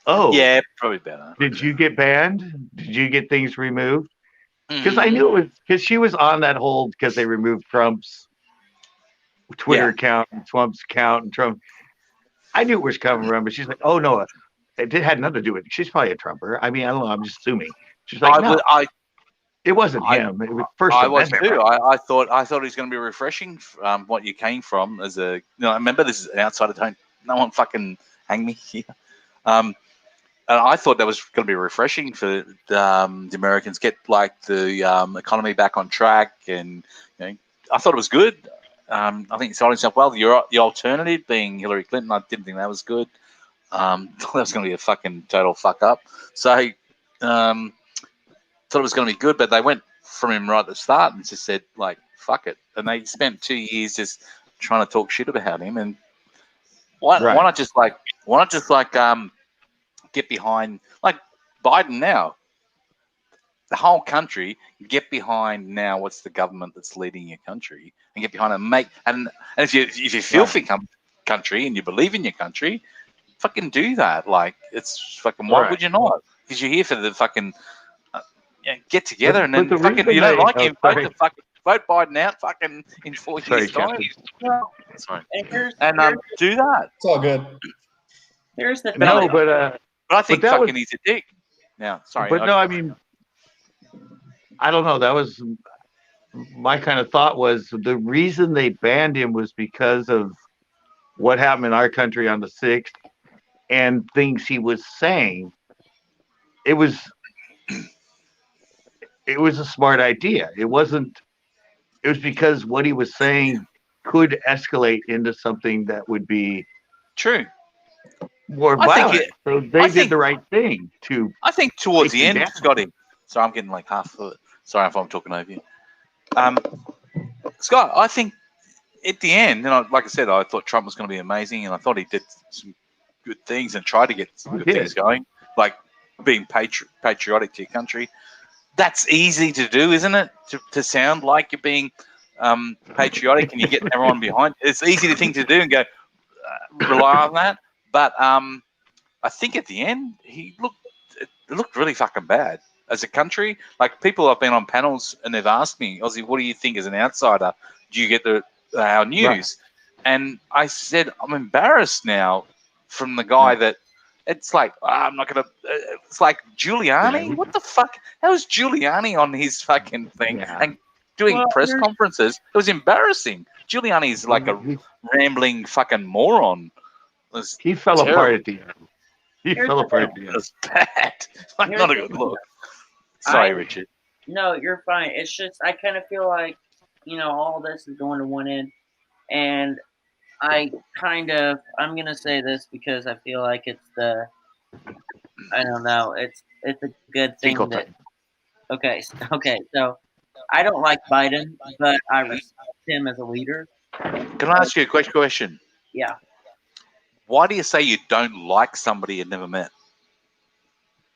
Oh, yeah, probably better. Did you get banned? Did you get things removed? Because I knew it was because she was on that hold because they removed Trump's Twitter account, and Trump's account, and Trump. I knew it was coming from, but she's like, "Oh no, it had nothing to do with it. She's probably a Trumper. I mean, I don't know. I'm just assuming." She's like, "No, it wasn't him. It was First Amendment." I was too. I thought it was going to be refreshing. What you came from as a, remember this is outside of town. No one fucking hang me here. And I thought that was going to be refreshing for the Americans, get like the economy back on track, and I thought it was good. I think it sold himself well. The alternative being Hillary Clinton, I didn't think that was good. That was going to be a fucking total fuck up. So thought it was going to be good, but they went from him right at the start and just said like fuck it, and they spent 2 years just trying to talk shit about him. And why not just get behind like Biden now? The whole country get behind now. What's the government that's leading your country, and get behind and if you feel for country and you believe in your country, fucking do that. Like it's fucking why would you not? Because you're here for the fucking get together and then fucking you don't like him, vote Biden out fucking in 4 years time. Sorry. And do that. It's all good. Here's the thing. No, but I think fucking he's a dick. Now, sorry. But no, I mean, I don't know. That was my kind of thought was the reason they banned him was because of what happened in our country on the 6th and things he was saying. It was a smart idea. It was because what he was saying could escalate into something that would be true. More violent. So they did the right thing to. I think towards the end, Scotty. So I'm getting like half of it. Sorry if I'm talking over you. Scott, I think at the end, and like I said, I thought Trump was going to be amazing, and I thought he did some good things and tried to get some good things going, like being patriotic to your country. That's easy to do, isn't it? To sound like you're being patriotic and you get everyone behind. It's easy to do and go rely on that. But I think at the end, it looked really fucking bad as a country. Like people have been on panels and they've asked me, Ozzy, what do you think as an outsider? Do you get our news? Right. And I said, I'm embarrassed now from the guy that it's like, I'm not going to, it's like Giuliani. What the fuck? How is Giuliani on his fucking thing and doing press conferences? It was embarrassing. Giuliani's like a rambling fucking moron. He fell apart at the end. He fell apart at the end. It was bad. Like, not a good look. Sorry, Richard. No, you're fine. It's just I kind of feel like, all this is going to one end. And I'm going to say this because I feel like it's I don't know, it's a good thing Okay, so I don't like Biden, but I respect him as a leader. Can I ask you a quick question? Yeah. Why do you say you don't like somebody you've never met?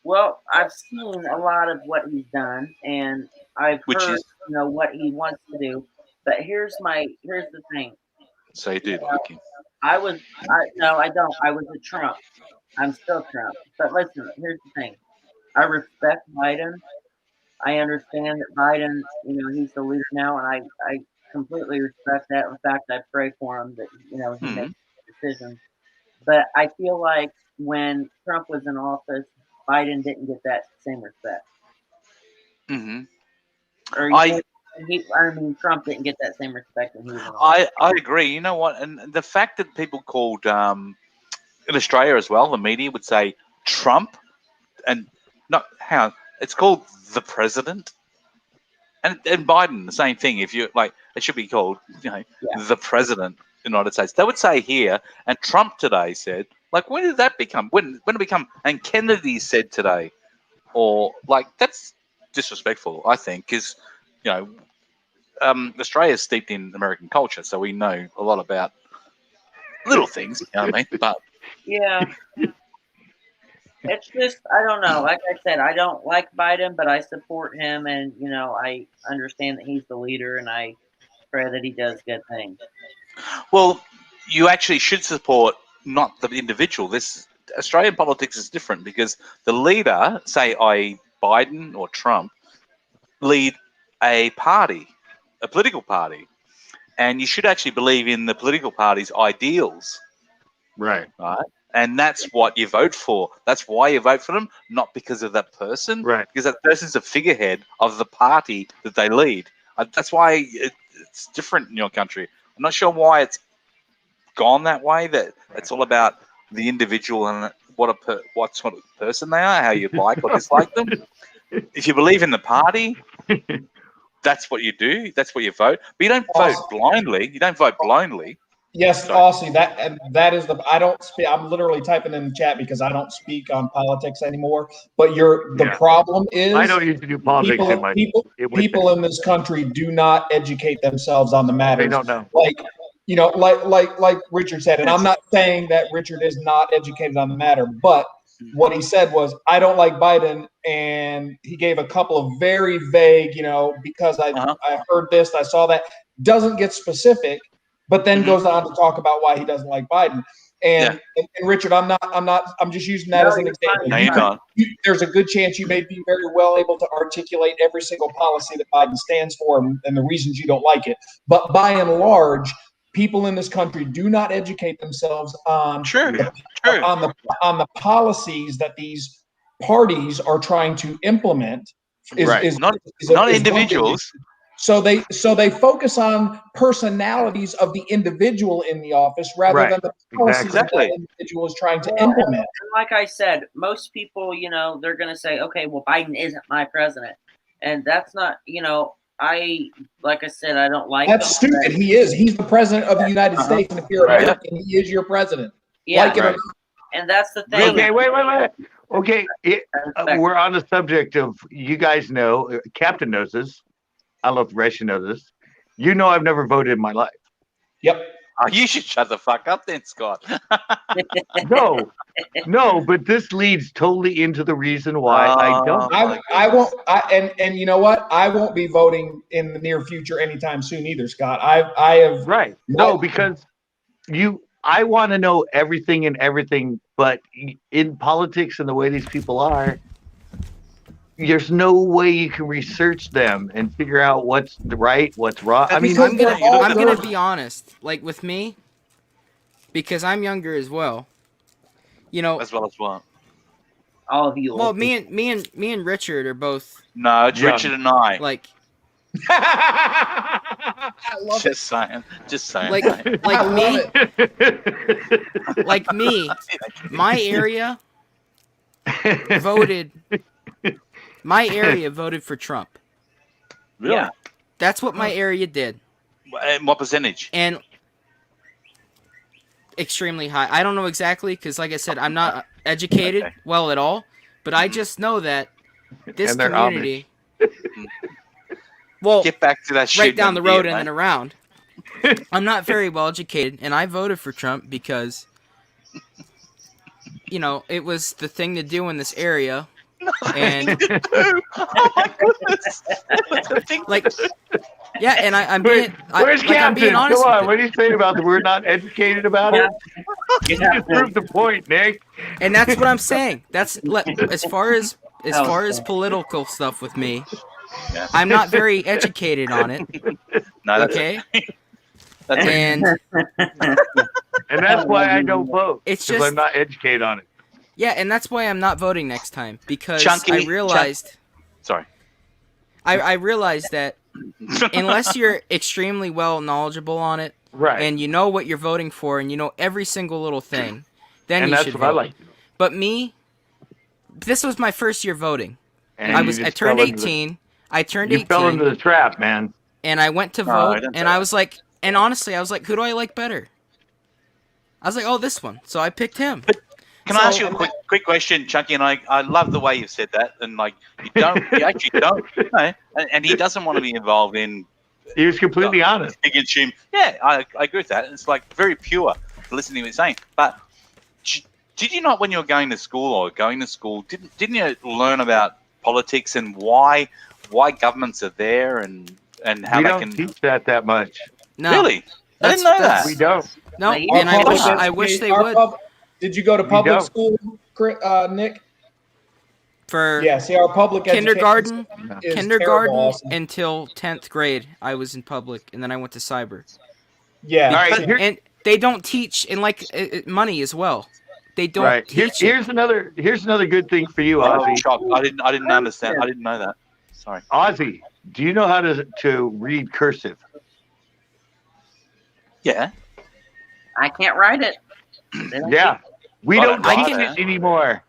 Well, I've seen a lot of what he's done, and I've Which heard, is, what he wants to do. But here's the thing. so you do like him. No, I don't. I was a Trump. I'm still Trump. But listen, here's the thing. I respect Biden. I understand that Biden, he's the leader now, and I completely respect that. In fact, I pray for him that, he Hmm. makes decisions. But I feel like when Trump was in office, Biden didn't get that same respect. Hmm. Or I Trump didn't get that same respect when he was in office. I agree. You know what? And the fact that people called in Australia as well, the media would say Trump and not how it's called the president. And Biden, the same thing. If you like, it should be called, Yeah. the president of the United States. They would say here, and Trump today said, like, when did that become? When it become? And Kennedy said today, or like that's disrespectful. I think because you know Australia is steeped in American culture, so we know a lot about little things. You know what I mean? But Yeah. It's just I don't know. Like I said, I don't like Biden, but I support him, and I understand that he's the leader, and I pray that he does good things. well, you actually should support not the individual. This Australian politics is different because the leader, say, Biden or Trump, lead a party, a political party, and you should actually believe in the political party's ideals, Right. right? And that's what you vote for. That's why you vote for them, not because of that person, Right. because that person's a figurehead of the party that they lead. That's why it's different in your country. I'm not sure why it's gone that way. That it's all about the individual and what sort of person they are, how you like or dislike them. If you believe in the party, that's what you do. That's what you vote. But you don't vote blindly. You don't vote blindly. Yes, Sorry. Aussie. That is the. I don't speak. I'm literally typing in the chat because I don't speak on politics anymore. But the Yeah. problem is I don't used to do politics in my. people in this country do not educate themselves on the matters. They don't know. Like Richard said, and I'm not saying that Richard is not educated on the matter, but what he said was, I don't like Biden, and he gave a couple of very vague, because I heard this, I saw that, doesn't get specific, but then goes on to talk about why he doesn't like Biden. And Richard, I'm just using that as an example. No, you're not. There's a good chance you may be very well able to articulate every single policy that Biden stands for and the reasons you don't like it. But by and large, people in this country do not educate themselves on on the policies that these parties are trying to implement. Not individuals. So they focus on personalities of the individual in the office rather than the policies that the individual is trying to implement. And like I said, most people, they're going to say, okay, well, Biden isn't my president. And that's not, like I said, I don't like That's stupid. He is. He's the president of the United States. And if you're American, he is your president. Yeah. Like it or not. And that's the thing. Okay, wait. Okay, we're on the subject of, you guys know, Captain knows this. I don't know if the rest of you know this. I've never voted in my life. Yep. Oh, you should shut the fuck up then, Scott. No, but this leads totally into the reason why I don't. I won't. And you know what? I won't be voting in the near future anytime soon either, Scott. I have. Right. No, because I want to know everything, but in politics and the way these people are, there's no way you can research them and figure out what's right, what's wrong. I mean, I'm gonna be honest. Like with me, because I'm younger as well. As well as what? All of you. Well, me and Richard are both. No, it's Richard and I. Like. Just saying. Like me, my area voted. My area voted for Trump. Really? Yeah. That's what my area did. And what percentage? And extremely high. I don't know exactly because, like I said, I'm not educated well at all. But I just know that this community Well, get back to that shit. right down the road and then around. I'm not very well educated, and I voted for Trump because, it was the thing to do in this area. And oh my goodness! yeah, and I'm being, Where's Captain? I'm being honest. Come on, with what are you saying about the we're not educated about it? You just proved the point, Nick. And that's what I'm saying. That's as far as political stuff with me. Yeah. I'm not very educated on it. No, that's okay. And that's why I don't vote. It's because just I'm not educated on it. Yeah, and that's why I'm not voting next time because Chunky, I realized. Sorry. I realized that unless you're extremely well knowledgeable on it, right, and you know what you're voting for, and you know every single little thing, then and you that's should what vote. I like. But me, this was my first year voting. And I turned 18. I turned 18. You fell into the trap, man. And I went to vote, and I was like, and honestly, I was like, who do I like better? I was like, oh, this one. So I picked him. Can I ask you a quick question, Chunky? And I love the way you've said that. And like, you actually don't. No, and he doesn't want to be involved in. He was completely honest. Yeah, I agree with that. It's like very pure to listen to what he's saying. But did you not, when you were going to school, didn't you learn about politics and why governments are there and how we they don't can teach that much? No. Really? I didn't know that. We don't. No, and I wish they would. Did you go to public school, Nick? See, our public kindergarten terrible. until 10th grade, I was in public, and then I went to cyber. Yeah, all right, and they don't teach, and money as well. They don't teach. Here's another good thing for you, Ozzy. I didn't understand. I didn't know that. Sorry, Ozzy. Do you know how to read cursive? Yeah. I can't write it. Yeah, we don't teach it anymore.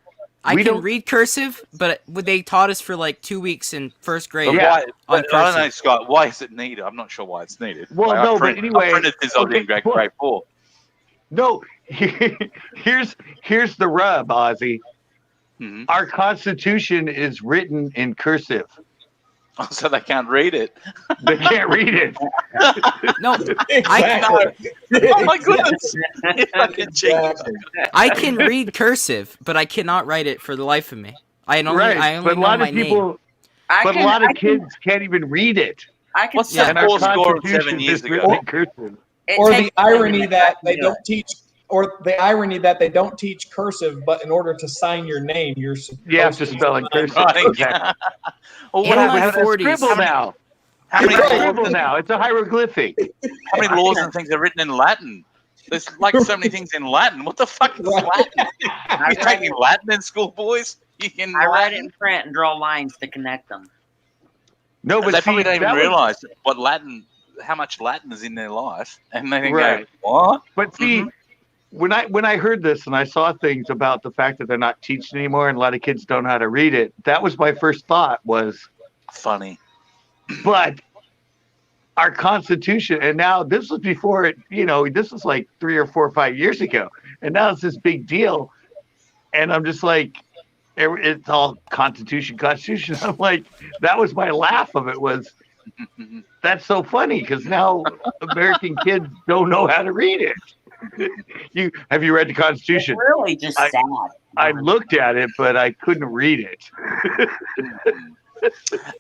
I can read cursive, but they taught us for like 2 weeks in first grade. I don't know, Scott. Why is it needed? I'm not sure why it's needed. Well, but anyway, I printed this on in grade 4. No, here's the rub, Ozzy. Mm-hmm. Our Constitution is written in cursive. Oh, so they can't read it. They can't read it. No, exactly. Oh my goodness! I can read cursive, but I cannot write it for the life of me. I only but a know lot my of people, name. but a lot of kids can't even read it. What's the score of 7 years ago? Or the irony that they don't teach. Or the irony that they don't teach cursive, but in order to sign your name, you have to spell in cursive. Well, in my 40s. Scribble now. Scribble now. It's a hieroglyphic. How many laws and things are written in Latin? There's like so many things in Latin. What the fuck is Latin? You taking Latin in school, boys? I write it in print and draw lines to connect them. No, but they probably don't even realize how much Latin is in their life, and they go, "What?" But see. When I heard this and I saw things about the fact that they're not teaching anymore and a lot of kids don't know how to read it, that was my first thought was funny. But our Constitution, and now this was before it, this was like 3 or 4 or 5 years ago, and now it's this big deal, and I'm just like, it's all Constitution. I'm like, that was my laugh of it was, that's so funny because now American kids don't know how to read it. Have you read the Constitution? It's really just sad. I looked at it, but I couldn't read it.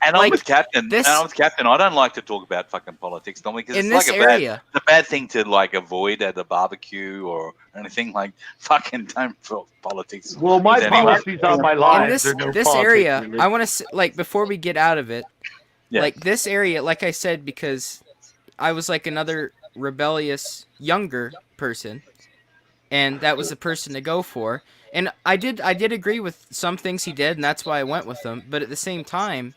And I'm with Captain. I don't like to talk about fucking politics normally because it's like a bad thing to like avoid at a barbecue or anything. Like fucking don't talk politics. Well, my policies on my life. In this area, I want to before we get out of it, like this area, like I said, because I was like another rebellious younger person, and that was the person to go for. And I did agree with some things he did, and that's why I went with him. But at the same time,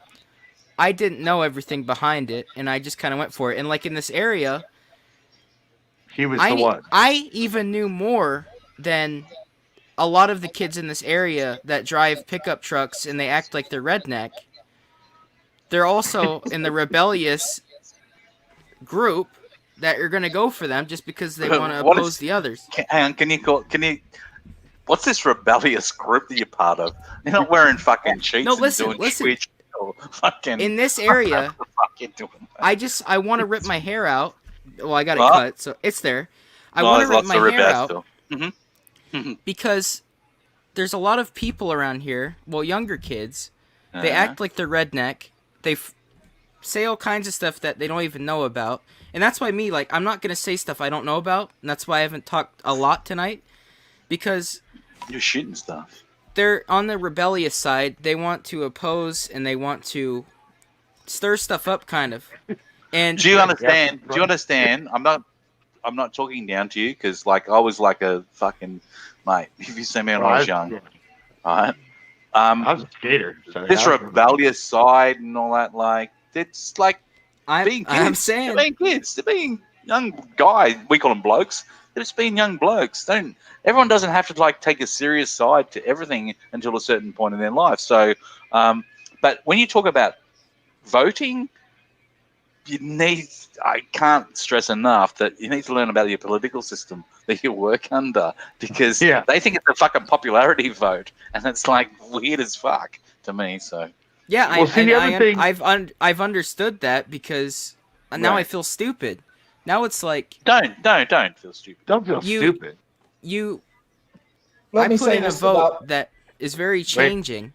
I didn't know everything behind it, and I just kind of went for it. And like in this area, he was the one. I even knew more than a lot of the kids in this area that drive pickup trucks and they act like they're redneck. They're also in the rebellious group that are going to go for them just because they want to oppose the others. Hang on, can you? What's this rebellious group that you're part of? You're not wearing fucking sheets. No, listen. Or fucking in this area, Keep doing that. I want to rip my hair out. Well, I got it What? cut, so it's there. I No, want to there's rip lots my to rip hair out out still. Mm-hmm. because there's a lot of people around here. Well, younger kids. They Uh-huh. act like they're redneck. They say all kinds of stuff that they don't even know about. And that's why me, like, I'm not going to say stuff I don't know about. And that's why I haven't talked a lot tonight. Because You're shooting stuff. they're on the rebellious side. They want to oppose and they want to stir stuff up, kind of. And Do you understand? Do you understand? I'm not talking down to you because, like, I was like a fucking mate. If you see me when I was young, right? I was a skater. So This rebellious side and all that, like, it's like being kids. I'm saying, They're being kids. They're being young guys. We call them blokes. They're just being young blokes. Everyone doesn't have to like take a serious side to everything until a certain point in their life. So, but when you talk about voting, I can't stress enough that you need to learn about your political system that you work under, because they think it's a fucking popularity vote, and it's like weird as fuck to me. So yeah, well, I've understood that because now I feel stupid. Now it's like don't feel stupid. Don't feel stupid. Let me put say in a this vote about that is very changing.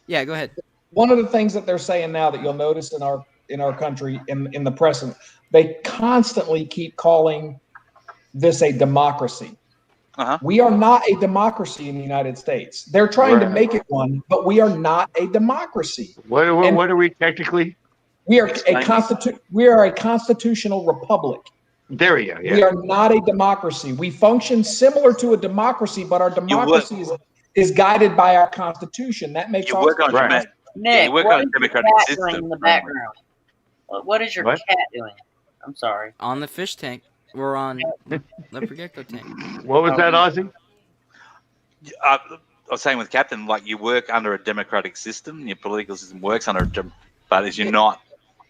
Yeah, go ahead. one of the things that they're saying now that you'll notice in our country in the present, they constantly keep calling this a democracy. We are not a democracy in the United States. They're trying to make it one, but we are not a democracy. What are we technically? We are a constitutional republic. There we go. Yeah. We are not a democracy. We function similar to a democracy, but our democracy is guided by our constitution. That makes all sense. Nick, you work what on is a democratic your cat system. doing in the background? What is your cat doing? I'm sorry. On the fish tank. We're on Leopard Gecko tank. What was that, Ozzy? I was saying with Captain, like, you work under a democratic system. Your political system works under but as you're not.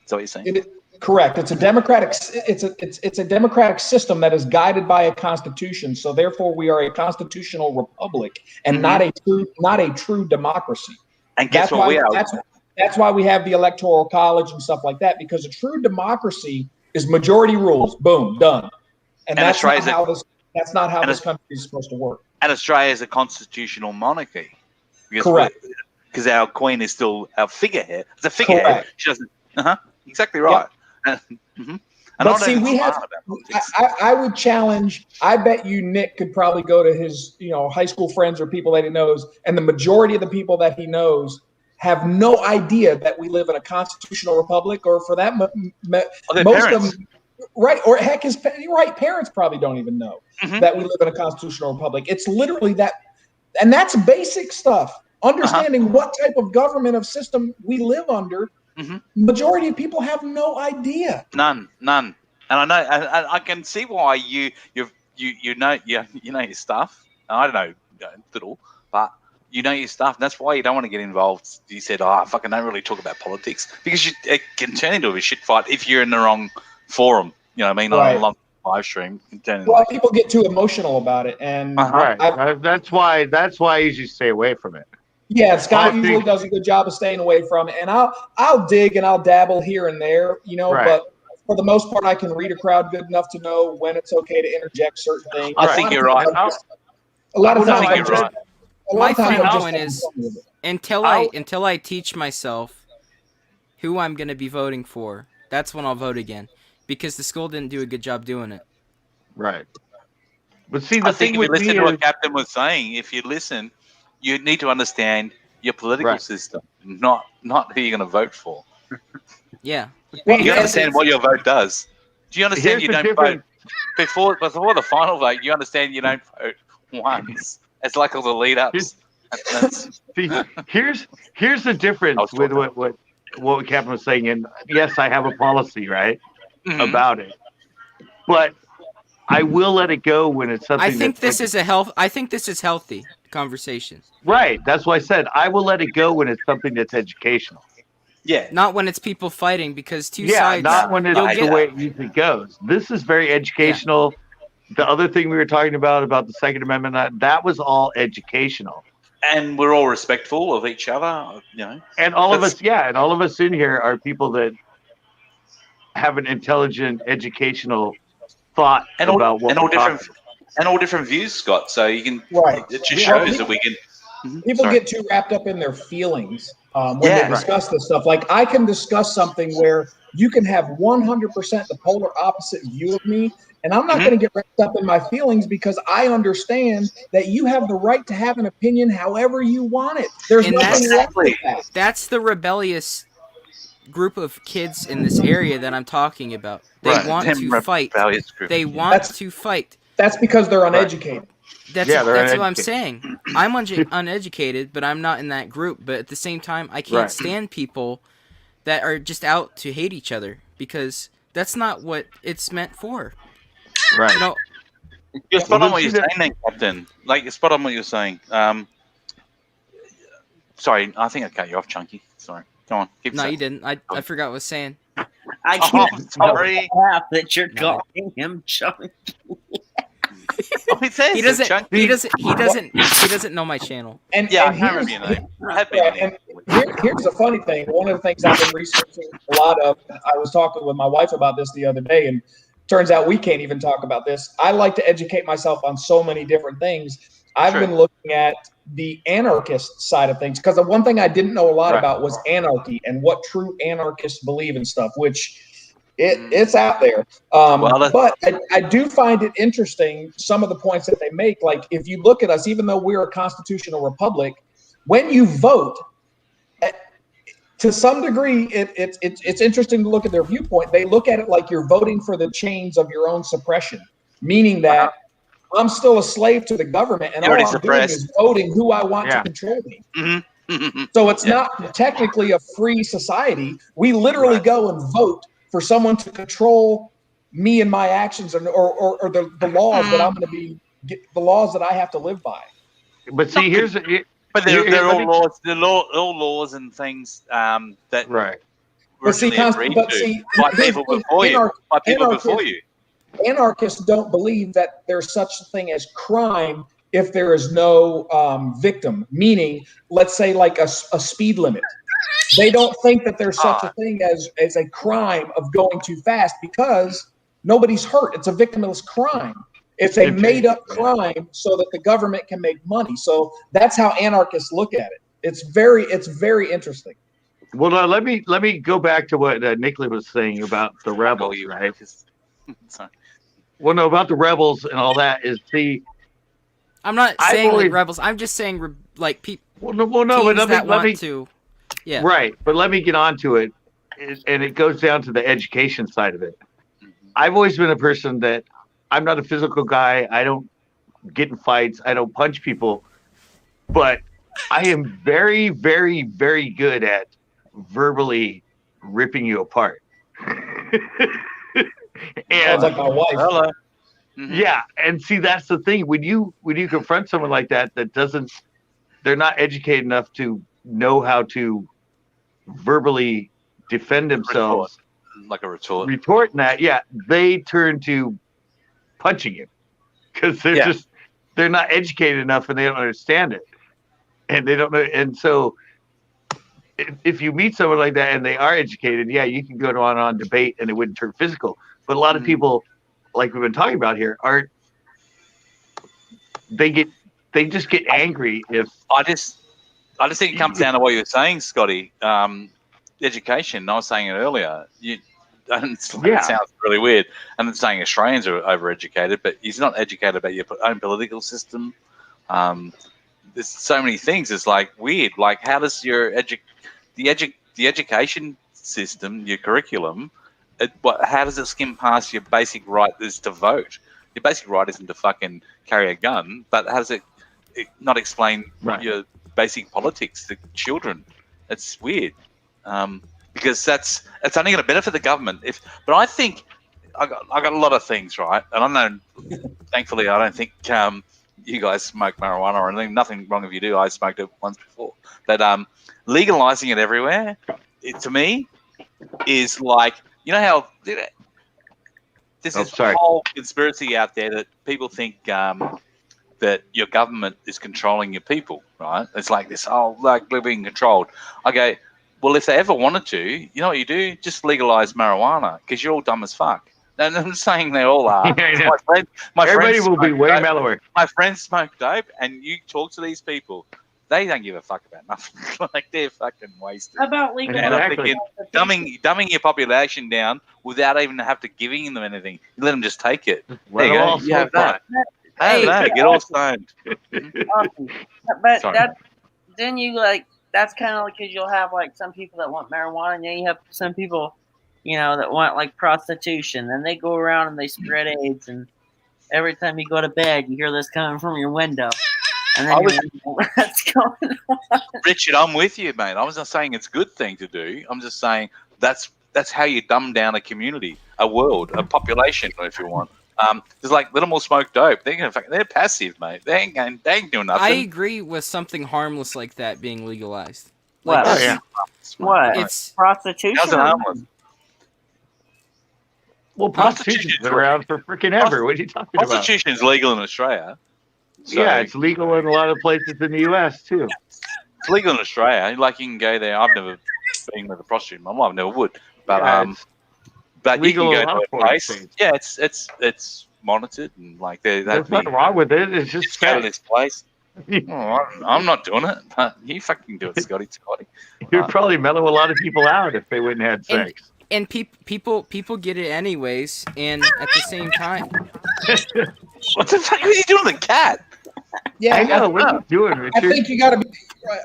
That's what you're saying. Correct. It's a democratic. It's a democratic system that is guided by a constitution. So therefore, we are a constitutional republic and not a true democracy. And guess what we are? That's why we have the electoral college and stuff like that, because a true democracy is majority rules. Boom, done. And that's not how this country is supposed to work. And Australia is a constitutional monarchy. Correct. Because our queen is still our figurehead. It's a figurehead. Correct. She doesn't. Exactly right. Yep. But see, I would challenge. I bet you Nick could probably go to his, high school friends or people that he knows, and the majority of the people that he knows have no idea that we live in a constitutional republic, or for that, most of them, right? Or heck, parents probably don't even know that we live in a constitutional republic. It's literally that, and that's basic stuff. Understanding what type of government of system we live under. Majority of people have no idea. None. And I can see why you know your stuff. I don't know little, but you know your stuff. And that's why you don't want to get involved. You said, I fucking don't really talk about politics, because it can turn into a shit fight if you're in the wrong forum. You know what I mean? Right. On a long live stream. People get too emotional about it, and that's why I usually stay away from it. Yeah, Scott usually does a good job of staying away from it, and I'll dig and I'll dabble here and there, but for the most part, I can read a crowd good enough to know when it's okay to interject certain things. I think you're right. A lot of times, my final point is until I teach myself who I'm going to be voting for, that's when I'll vote again, because the school didn't do a good job doing it. Right. But see, I think if you listen to what Captain was saying, if you listen, you need to understand your political system, not who you're going to vote for. Yeah. You understand what your vote does. Do you understand you don't vote before the final vote? You understand you don't vote once. It's like all the lead-ups. Here's the difference with what Captain was saying. And yes, I have a policy, right, about it, but I will let it go when it's something. I think this is healthy conversation. Right. That's why I said I will let it go when it's something that's educational. Yeah. Not when it's people fighting, because two sides. Not when it's the way it usually goes. This is very educational. Yeah. The other thing we were talking about the Second Amendment, that was all educational. And we're all respectful of each other, And all of us in here are people that have an intelligent, educational thought and all, about what and all we're talking. different and all different views, Scott. So you can Right. it just Well, shows that we can. people Sorry. get too wrapped up in their feelings when Yeah. they discuss this stuff. Like I can discuss something where you can have 100% the polar opposite view of me, and I'm not going to get wrapped up in my feelings because I understand that you have the right to have an opinion however you want it. There's And nothing wrong with that. That's the rebellious group of kids in this area that I'm talking about. They Right, want them to fight. rebellious group. They want to fight. That's because they're uneducated. That's Yeah, they're what I'm uneducated. saying. I'm uneducated, but I'm not in that group. But at the same time, I can't Right. stand people that are just out to hate each other because that's not what it's meant for. Right. You know, You're spot on what you're saying, then, Captain. Like, you're spot on what you're saying. Sorry, I think I cut you off, Chunky. Sorry. Go on. Keep no, saying. you didn't. I forgot what I was saying. I Oh, can't sorry. laugh that you're No. calling him chunky. Oh, it says He doesn't. Chunky. He doesn't know my channel. And Yeah, and I can't here's, remember your name. I have been in and here's the funny thing. One of the things I've been researching a lot of, I was talking with my wife about this the other day, and turns out we can't even talk about this. I like to educate myself on so many different things. I've been looking at the anarchist side of things because the one thing I didn't know a lot about was anarchy and what true anarchists believe and stuff, which it's out there. But I do find it interesting, some of the points that they make. Like if you look at us, even though we're a constitutional republic, when you vote, to some degree, it's interesting to look at their viewpoint. They look at it like you're voting for the chains of your own suppression, meaning that I'm still a slave to the government, and all I'm doing is voting who I want to control me. So it's not technically a free society. We literally go and vote for someone to control me and my actions, or the laws that I'm going to be, the laws that I have to live by. But see, here's but they're all laws. They're all laws and things that originally agreed to by people before you. By people before you. Anarchists don't believe that there's such a thing as crime if there is no victim. Meaning, let's say like a speed limit. They don't think that there's such a thing as a crime of going too fast because nobody's hurt. It's a victimless crime. It's a made-up crime so that the government can make money. So that's how anarchists look at it. It's very interesting. Well, let me go back to what Nicola was saying about the rebels, right? Well, no, about the rebels and all that is I'm not saying like rebels. I'm just saying like people. Well, no, but let me to. Yeah. Right, but let me get on to it, and it goes down to the education side of it. I've always been a person that I'm not a physical guy. I don't get in fights. I don't punch people, but I am very, very, very good at verbally ripping you apart. And like my wife. Hello. Yeah, and see, that's the thing. When you confront someone like that they're not educated enough to know how to verbally defend themselves, like a retort. Retorting that, yeah, they turn to punching you because they're not educated enough and they don't understand it, and they don't know. And so, if you meet someone like that and they are educated, yeah, you can go on debate and it wouldn't turn physical. But a lot of people, like we've been talking about here, they just get angry if I just think it comes down to what you were saying, Scotty. Education. I was saying it earlier. It sounds really weird. And I'm saying Australians are overeducated, but he's not educated about your own political system. There's so many things. It's like weird. Like how does your the education system, your curriculum, how does it skim past your basic right is to vote? Your basic right isn't to fucking carry a gun, but how does it not explain your basic politics to children? It's weird, because it's only going to benefit the government. But I think I got a lot of things right, and I know. Thankfully, I don't think you guys smoke marijuana or anything. Nothing wrong if you do. I smoked it once before, but legalizing it everywhere, to me, is like, you know how there's this whole conspiracy out there that people think that your government is controlling your people, right? It's like this, like we're being controlled. Okay, Well, if they ever wanted to, you know what you do? Just legalize marijuana because you're all dumb as fuck. And I'm saying they all are. Yeah, I know. My Everybody friends will be smoke way dope. mellower. My friends smoke dope, and you talk to these people, they don't give a fuck about nothing. Like they're fucking wasted. How about legal? And I'm Exactly. thinking, dumbing your population down without even have to giving them anything. You let them just take it. Let There you them go. all You have smoke pot. that. Have that. Get all stoned. Awesome. But Sorry. that then you like that's kind of like because you'll have like some people that want marijuana, and then you have some people, that want like prostitution. Then they go around and they spread AIDS, and every time you go to bed, you hear this coming from your window, and then you're like, what's going on? Richard, I'm with you, mate. I was not saying it's a good thing to do. I'm just saying that's how you dumb down a community, a world, a population, if you want. There's like let them all smoke dope. They're passive, mate. They ain't doing nothing. I agree with something harmless like that being legalized. What? Like, Oh, yeah. What? It's Prostitution? How's it harmless? Well, prostitution's been around for freaking ever. What are you talking about? Prostitution is legal in Australia. So Yeah, it's legal in a lot of places in the U.S. too. it's legal in Australia. Like you can go there. I've never been with a prostitute. My mom never would. But Yeah, it's but you legal can in a go lot to of a foreign place. states. Yeah, it's monitored and like There's that'd be nothing wrong with it. It's just just go to fake. this place. Oh, I'm not doing it. But you fucking do it, Scotty. You'd probably mellow a lot of people out if they wouldn't have And- sex. and people get it anyways, and at the same time, What the fuck are you doing with the cat? Yeah, I know. What are you doing, I Richard? think you got to be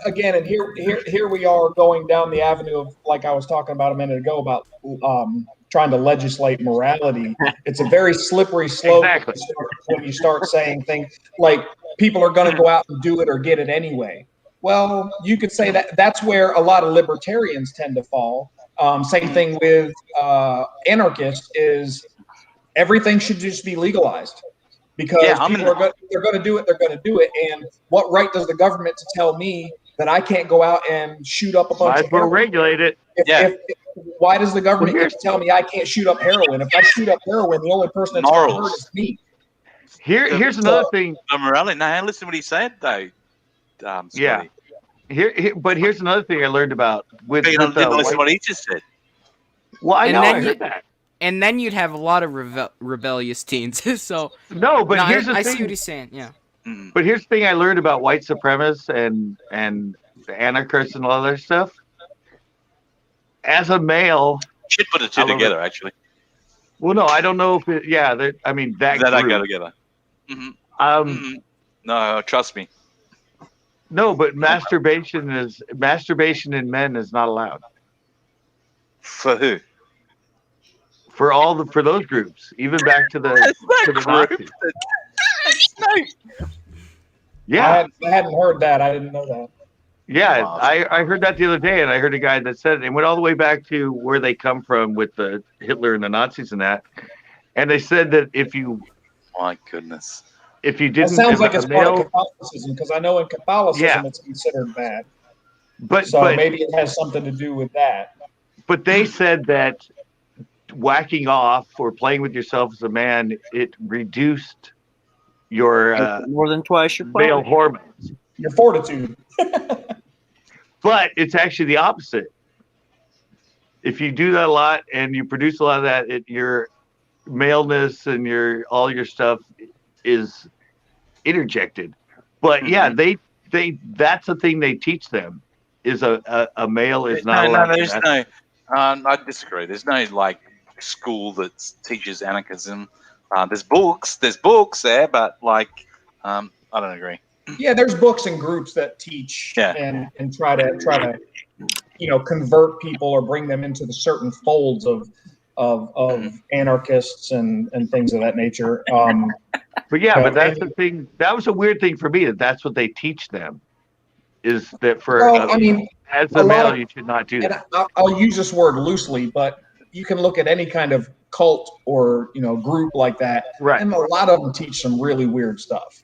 again, and here we are going down the avenue of like I was talking about a minute ago about trying to legislate morality. It's a very slippery slope Exactly. when you start saying things like people are going to go out and do it or get it anyway. Well, you could say that that's where a lot of libertarians tend to fall. Same thing with anarchists is everything should just be legalized because people they're going to do it. They're going to do it. And what right does the government to tell me that I can't go out and shoot up a bunch Might of as well heroin? regulate it. Why does the government get to tell me I can't shoot up heroin? If I shoot up heroin, the only person that's going to hurt is me. Here's another thing. The morality. No, listen to what he said though. Scotty. Yeah. But here's another thing I learned about with. You didn't listen to what he just said. Well, I And know then I you- heard that. and then you'd have a lot of rebellious teens. So No, but no, here's the I thing. see what he's saying. Yeah. But here's the thing I learned about white supremacists and anarchists and all that stuff. As a male, Should put the two together, actually. well, no, I don't know if it. Yeah, I mean that. That group. go together. Mm-hmm. No, trust me. No, but masturbation in men is not allowed For who? for those groups, even back to the Nazis. Yeah, I hadn't heard that. I didn't know that. yeah, I heard that the other day, and I heard a guy that said it. It went all the way back to where they come from with the Hitler and the Nazis and that. And they said that if you goodness, if you That didn't, sounds if like a it's part of male, Catholicism because I know in Catholicism Yeah. it's considered bad. but So but maybe it has something to do with that. but they said that whacking off or playing with yourself as a man, it reduced your more than twice your male body. hormones. Your fortitude. But it's actually the opposite. If you do that a lot and you produce a lot of that, your maleness and all your stuff is interjected. But yeah, they that's the thing they teach them is a male is not allowed. No, there's no. I disagree. There's no like school that teaches anarchism. There's books there, but like I don't agree. Yeah, there's books and groups that teach and try to convert people or bring them into the certain folds of anarchists and things of that nature. But yeah, but that's the thing. That was a weird thing for me. That's what they teach them. Is that as a male, you should not do that. I'll use this word loosely, but you can look at any kind of cult or group like that, right? And a lot of them teach some really weird stuff.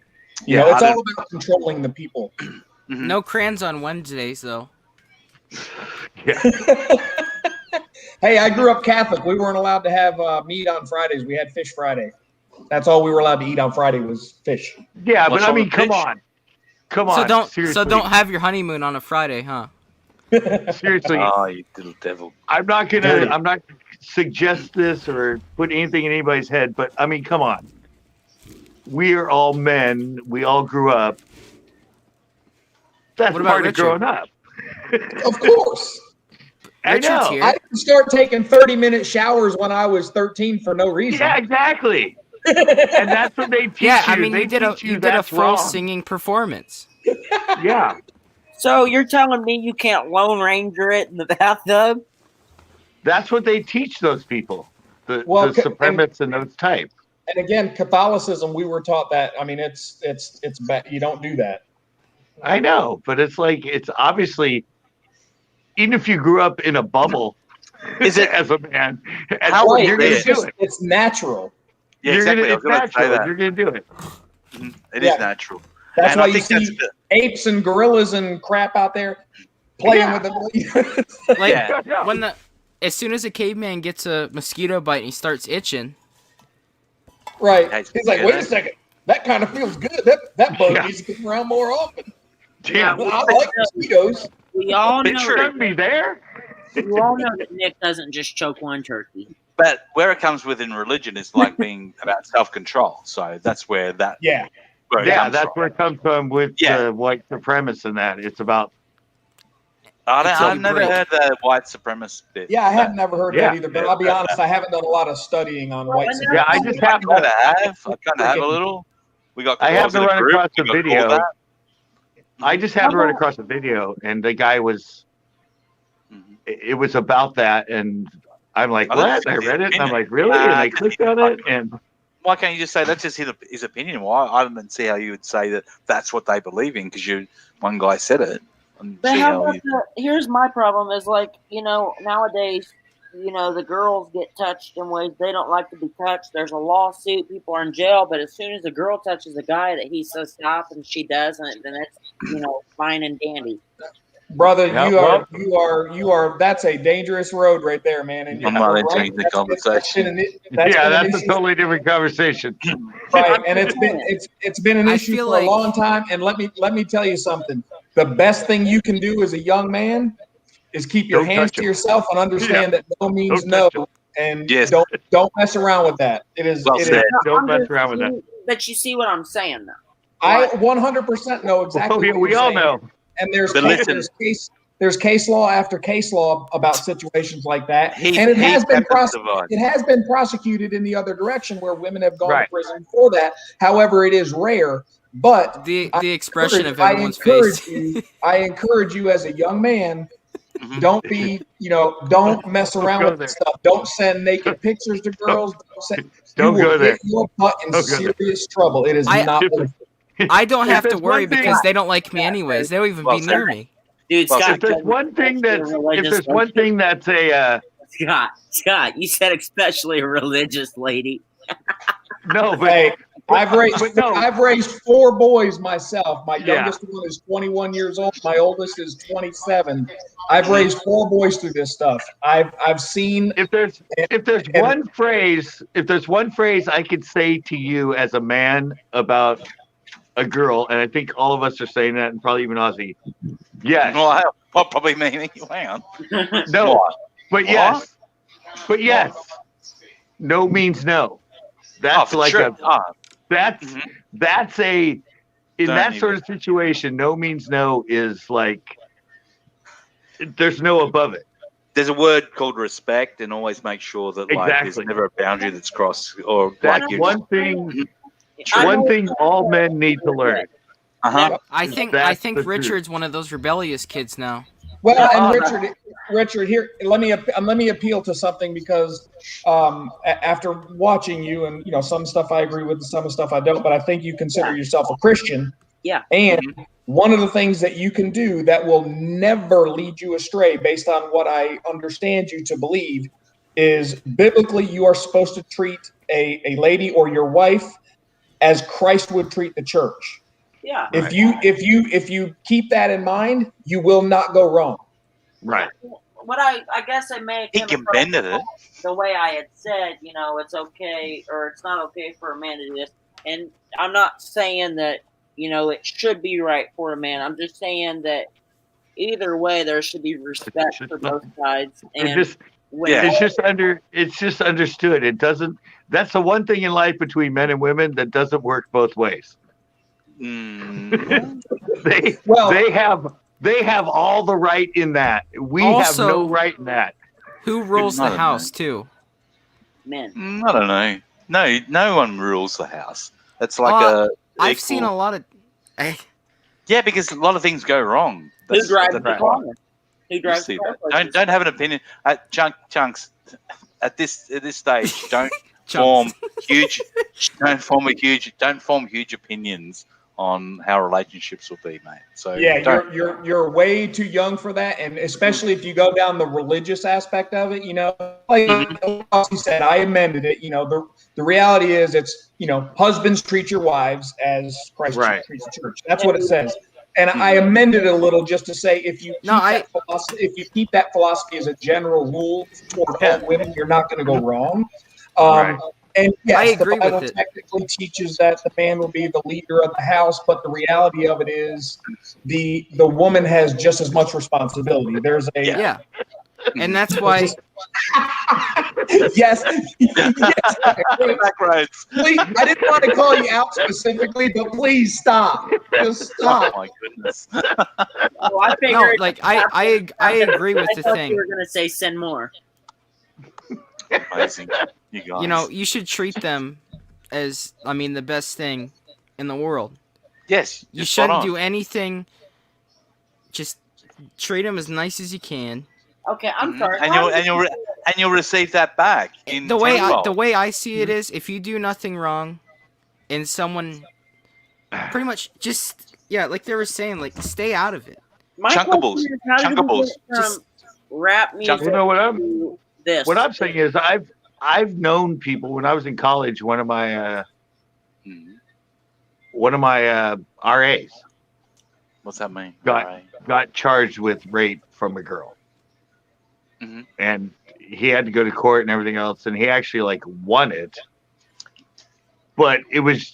It's all about controlling the people. No crayons on Wednesdays, though. Yeah. Hey, I grew up Catholic. We weren't allowed to have meat on Fridays. We had Fish Friday. That's all we were allowed to eat on Friday was fish. Yeah, but I mean, come on. So don't have your honeymoon on a Friday, huh? Seriously, Oh, you little devil. I'm not gonna suggest this or put anything in anybody's head, but I mean, come on. We are all men. We all grew up. That's What about part of Richard? growing up. Of course. I Richard's know. here. I didn't start taking 30-minute showers when I was 13 for no reason. Yeah, exactly. And that's what they teach you. Yeah, I mean, They you did teach you did a that's full wrong. singing performance. Yeah. So you're telling me you can't Lone Ranger it in the bathtub? That's what they teach those people. The Well, supremacists and those type. And again, Catholicism, we were taught that. I mean, it's bad. You don't do that. I know, but it's like it's obviously, even if you grew up in a bubble, Is it as a man? How Well, would you're you going do to it? do it. It's natural. Yeah, You're exactly. I It's was going to say natural. that. You're going to do it. It is Yeah. natural. That's And why I you think that's see the- apes and gorillas and crap out there playing Yeah. with them. Like Yeah. when as soon as a caveman gets a mosquito bite and he starts itching, Right. Guys, He's like, hear wait a that? second. That kind of feels good. That bug Yeah. needs to come around more often. Damn. I like mosquitoes. We all But know. true. Shouldn't be there. You all know that Nick doesn't just choke one turkey. But where it comes within religion is like being about self-control. So that's where that Yeah. where it Yeah, comes that's from. where it comes from with Yeah. the white supremacists and that. It's about I've never break. heard the white supremacist bit. Yeah, I have never heard Yeah. that either, but I'll be honest, I haven't done a lot of studying on white supremacy. Yeah, I just I have kind of to. have. I kind of have a little. We got. I have was to in a run group, across we the got called video. that. I just happened to run across a video, and the guy was. Mhm. It was about that, and I'm like, Oh, what? that's I his read it, and I'm opinion. like, really? And I clicked on it, and Why can't you just say that's just his opinion? Why I don't see how you would say that that's what they believe in because one guy said it. And But see how how about you, here's my problem is like, nowadays, the girls get touched in ways they don't like to be touched. There's a lawsuit, people are in jail, but as soon as a girl touches a guy that he says stop and she doesn't, then it's, fine and dandy. Brother, Yeah, you are. That's a dangerous road right there, man. And I'm not entering the conversation. That's a issue, totally different conversation. right? And it's been an I issue feel for like- a long time. And let me tell you something. The best thing you can do as a young man is keep your Don't hands touch to him. yourself and understand that no means Don't no, touch and Yes. don't mess around with that. It is. Well it said. is Don't mess around with that. But you see what I'm saying, though. I 100% know exactly. Well, what we you're all saying. know. And there's But listen. there's case law after case law about situations like that, He- and it he has been happens to divide. it has been prosecuted in the other direction where women have gone Right. to prison for that. However, it is rare. But the expression of I everyone's encourage face. you. I encourage you as a young man. Mhm. Don't be, don't mess around go with there. this stuff. Don't send naked pictures to girls. Don't you will go there. get your butt in Don't go there. serious trouble. It is I- not worth it. I don't If have to there's worry one thing- because they don't like me anyways. They won't even Well be said. near me. Dude, Well, Scott, If there's one thing that's Scott, you said especially a religious lady. no, but Hey, I've raised but no. I've raised 4 boys myself. My Yeah. youngest one is 21 years old. My oldest is 27. I've raised 4 boys through this stuff. I've seen. if there's one phrase I could say to you as a man about a girl, and I think all of us are saying that, and probably even Ozzy. Yes. Well, probably me. Hang on. No. What? But yes. But yes. No means no. That's for like sure. that's Mhm. that's a in Don't that sort even. of situation, no means no is like there's no above it. There's a word called respect, and always make sure that there's Exactly. never a boundary that's crossed, or That's like you. one thing I one know- thing all men need to learn. I think That's the truth. Richard's one of those rebellious kids now. Well, and Uh, Richard, here let me appeal to something because after watching you and some stuff I agree with and some stuff I don't, but I think you consider yourself a Christian. Yeah. And one of the things that you can do that will never lead you astray, based on what I understand you to believe, is biblically you are supposed to treat a lady or your wife as Christ would treat the church. Yeah. If you keep that in mind, you will not go wrong. Right. What I guess I may have He come can across bend it. the way I had said, it's okay or it's not okay for a man to do this. And I'm not saying that, it should be right for a man. I'm just saying that either way, there should be respect for both sides. It And just it's just understood. It doesn't. That's the one thing in life between men and women that doesn't work both ways. Mm. They have all the right in that. We have no right in that. Who rules I the don't house too? men. I don't know. No one rules the house. It's like I've seen a lot of. Yeah, because a lot of things go wrong. Who drives the right. car? Who drives the car? Don't have an opinion. Chunks. At this stage, don't form huge opinions on how relationships will be, mate. So yeah, you're way too young for that, and especially if you go down the religious aspect of it. Like he said, I amended it. The reality is, it's husbands treat your wives as Christ treats the church. That's what it says. And I amended it a little just to say if you keep that philosophy as a general rule toward all women, you're not going to go wrong. And yes, I agree the Bible with it. technically teaches that the man will be the leader of the house, but the reality of it is the woman has just as much responsibility. There's a and that's why. yes. Please, I didn't want to call you out specifically, but please stop. Just stop. Oh my goodness. I figured. No, like I agree with the thing. You were gonna say send more. Amazing, you guys. You should treat them as, the best thing in the world. Yes, you shouldn't do anything. Just treat them as nice as you can. Okay, I'm sorry. And you'll receive that back in the way I see it is, if you do nothing wrong, and someone pretty much just like they were saying, like stay out of it. Chunkables. Just rap music. What I'm saying is, I've known people when I was in college. One of my RAs. What's that mean? Got charged with rape from a girl. And he had to go to court and everything else, and he actually won it. But it was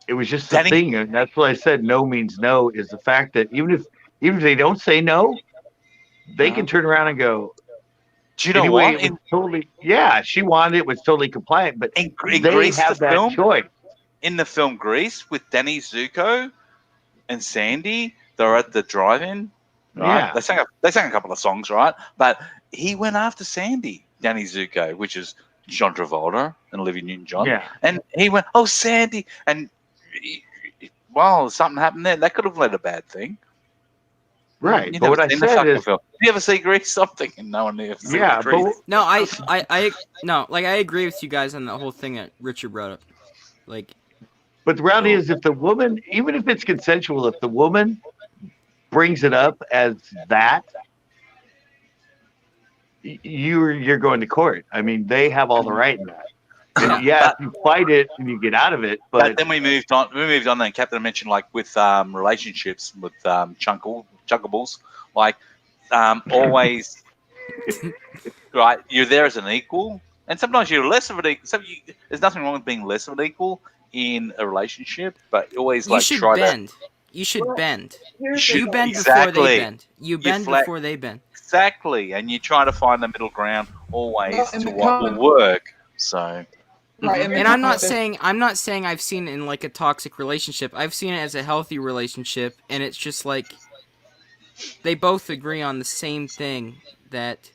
just the thing, and that's what I said. No means no is the fact that even if they don't say no, they can turn around and go. Do you know what? It was totally, she wanted it, was totally compliant, but in they Grease, have that choice. In the film Grease with Danny Zuko and Sandy, they're at the drive-in. Right? Yeah. They sang a couple of songs, right? But he went after Sandy, Danny Zuko, which is John Travolta and Olivia Newton-John. Yeah. And he went, Sandy. And, something happened there. That could have led a bad thing. Right. But what I said is... Did you ever see Grease? Something? And no one ever seen Grease. No, I agree with you guys on the whole thing that Richard brought up. But the reality is, if the woman, even if it's consensual, if the woman brings it up as that, you're going to court. They have all the right in that. And you fight it and you get out of it. But then we moved on. Then Captain mentioned with relationships with chunkables, always right. You're there as an equal, and sometimes you're less of an equal. There's nothing wrong with being less of an equal in a relationship, but always you should bend. You should bend. You bend before they bend. You bend before they bend. Exactly, and you try to find the middle ground always to what will work. So, and I'm not saying I've seen it in a toxic relationship. I've seen it as a healthy relationship, and it's just they both agree on the same thing, that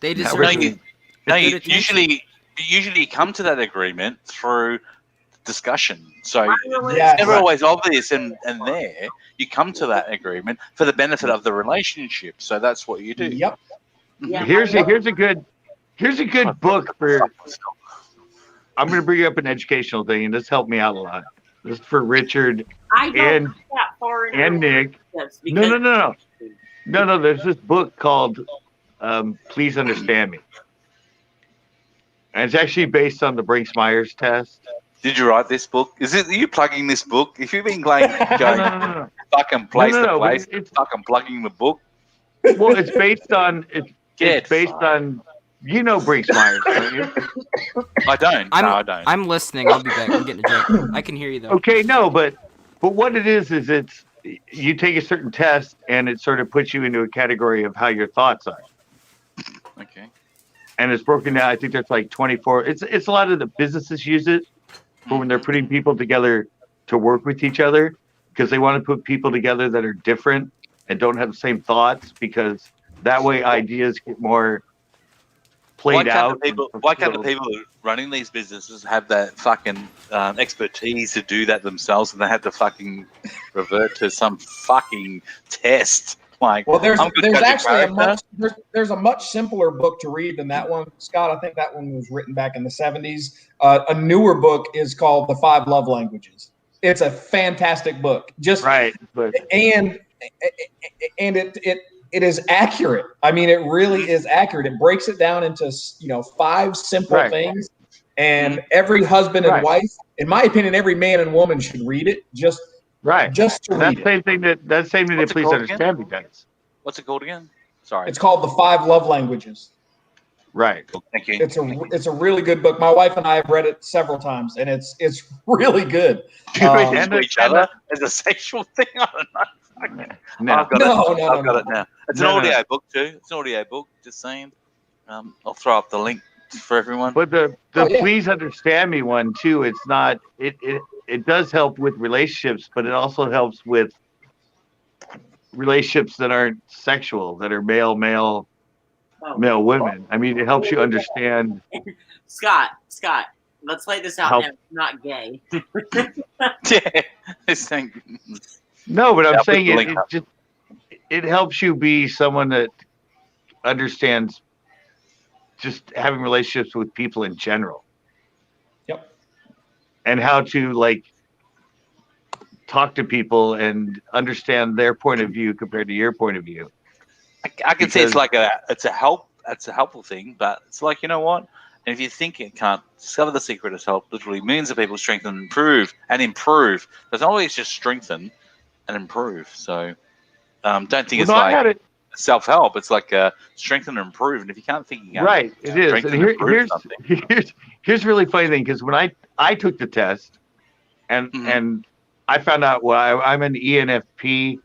they deserve. Usually come to that agreement through discussion. So it's never always obvious and there. You come to that agreement for the benefit of the relationship. So that's what you do. Yep. Yeah. Here's a good book for. I'm going to bring up an educational thing, and this helped me out a lot. This is for Richard and Nick. No. There's this book called Please Understand Me. And it's actually based on the Brinks-Myers test. Did you write this book? Are you plugging this book? If you've been going fucking place to place, fucking plugging the book. Well, it's based on Brinks-Myers, don't you? I don't. I don't. I'm listening. I'll be back. I'm getting a drink. I can hear you though. Okay, no, but what it is it's you take a certain test, and it sort of puts you into a category of how your thoughts are. Okay. And it's broken down. I think there's like 24. It's a lot of the businesses use it for when they're putting people together to work with each other, because they want to put people together that are different and don't have the same thoughts, because that way ideas get more played out. Why can't the people running these businesses have that fucking expertise to do that themselves, and they have to fucking revert to some fucking test? Like, Well, there's I'm gonna there's judge a actually a character. there's a much simpler book to read than that one, Scott. I think that one was written back in the 70s. A newer book is called The Five Love Languages. It's a fantastic book. Right, but and it is accurate. I mean, it really is accurate. It breaks it down into 5 simple Right. things, and every husband and Right. wife, in my opinion, every man and woman should read it. Just to that read it. same thing that What's it Please called Understand Me does. What's it called again? Sorry. It's called The Five Love Languages. Right. Thank you. It's a really good book. My wife and I have read it several times, and it's really good. Do we read it and to the- each and other as a sexual thing? I don't know. No. I've got it now. It's an No, no, audio no. book too. It's an audio book. Just saying. I'll throw up the link for everyone. But the Please Understand Me one too. It's not. It does help with relationships, but it also helps with relationships that aren't sexual, that are male women. I mean, it helps you understand. Scott, let's lay this out How- now. It's not gay. Yeah, this thing. No, but Yeah, I'm I'll put saying the link up. it helps you be someone that understands just having relationships with people in general. Yep. And how to like talk to people and understand their point of view compared to your point of view. I can say it's Because- like it's a helpful thing, but it's like, you know what? And if you think it can't discover the secret of help, literally millions of people strengthen and improve. There's not always just strengthen and improve. So don't think it's I had like it self-help. It's like strengthen and improve. And if you can't think you can right. It is. strengthen And and improve here's a really funny thing, because when I took the test and I found out, well, I'm an ENFP.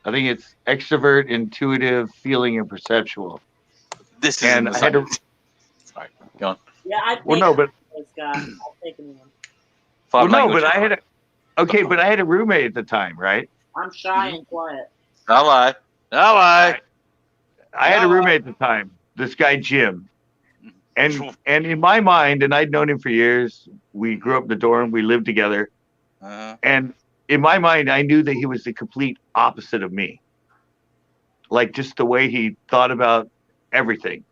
I think it's extrovert, intuitive, feeling, and perceptual. This is And I had to. Sorry, go on. Yeah, I think Well, no, but Scott. I've taken one. well, no, but I had but I had a roommate at the time, right? I'm shy and quiet. Hello. I had a roommate at the time, this guy Jim, and in my mind, and I'd known him for years. We grew up in the dorm, we lived together, and in my mind, I knew that he was the complete opposite of me. Like just the way he thought about everything.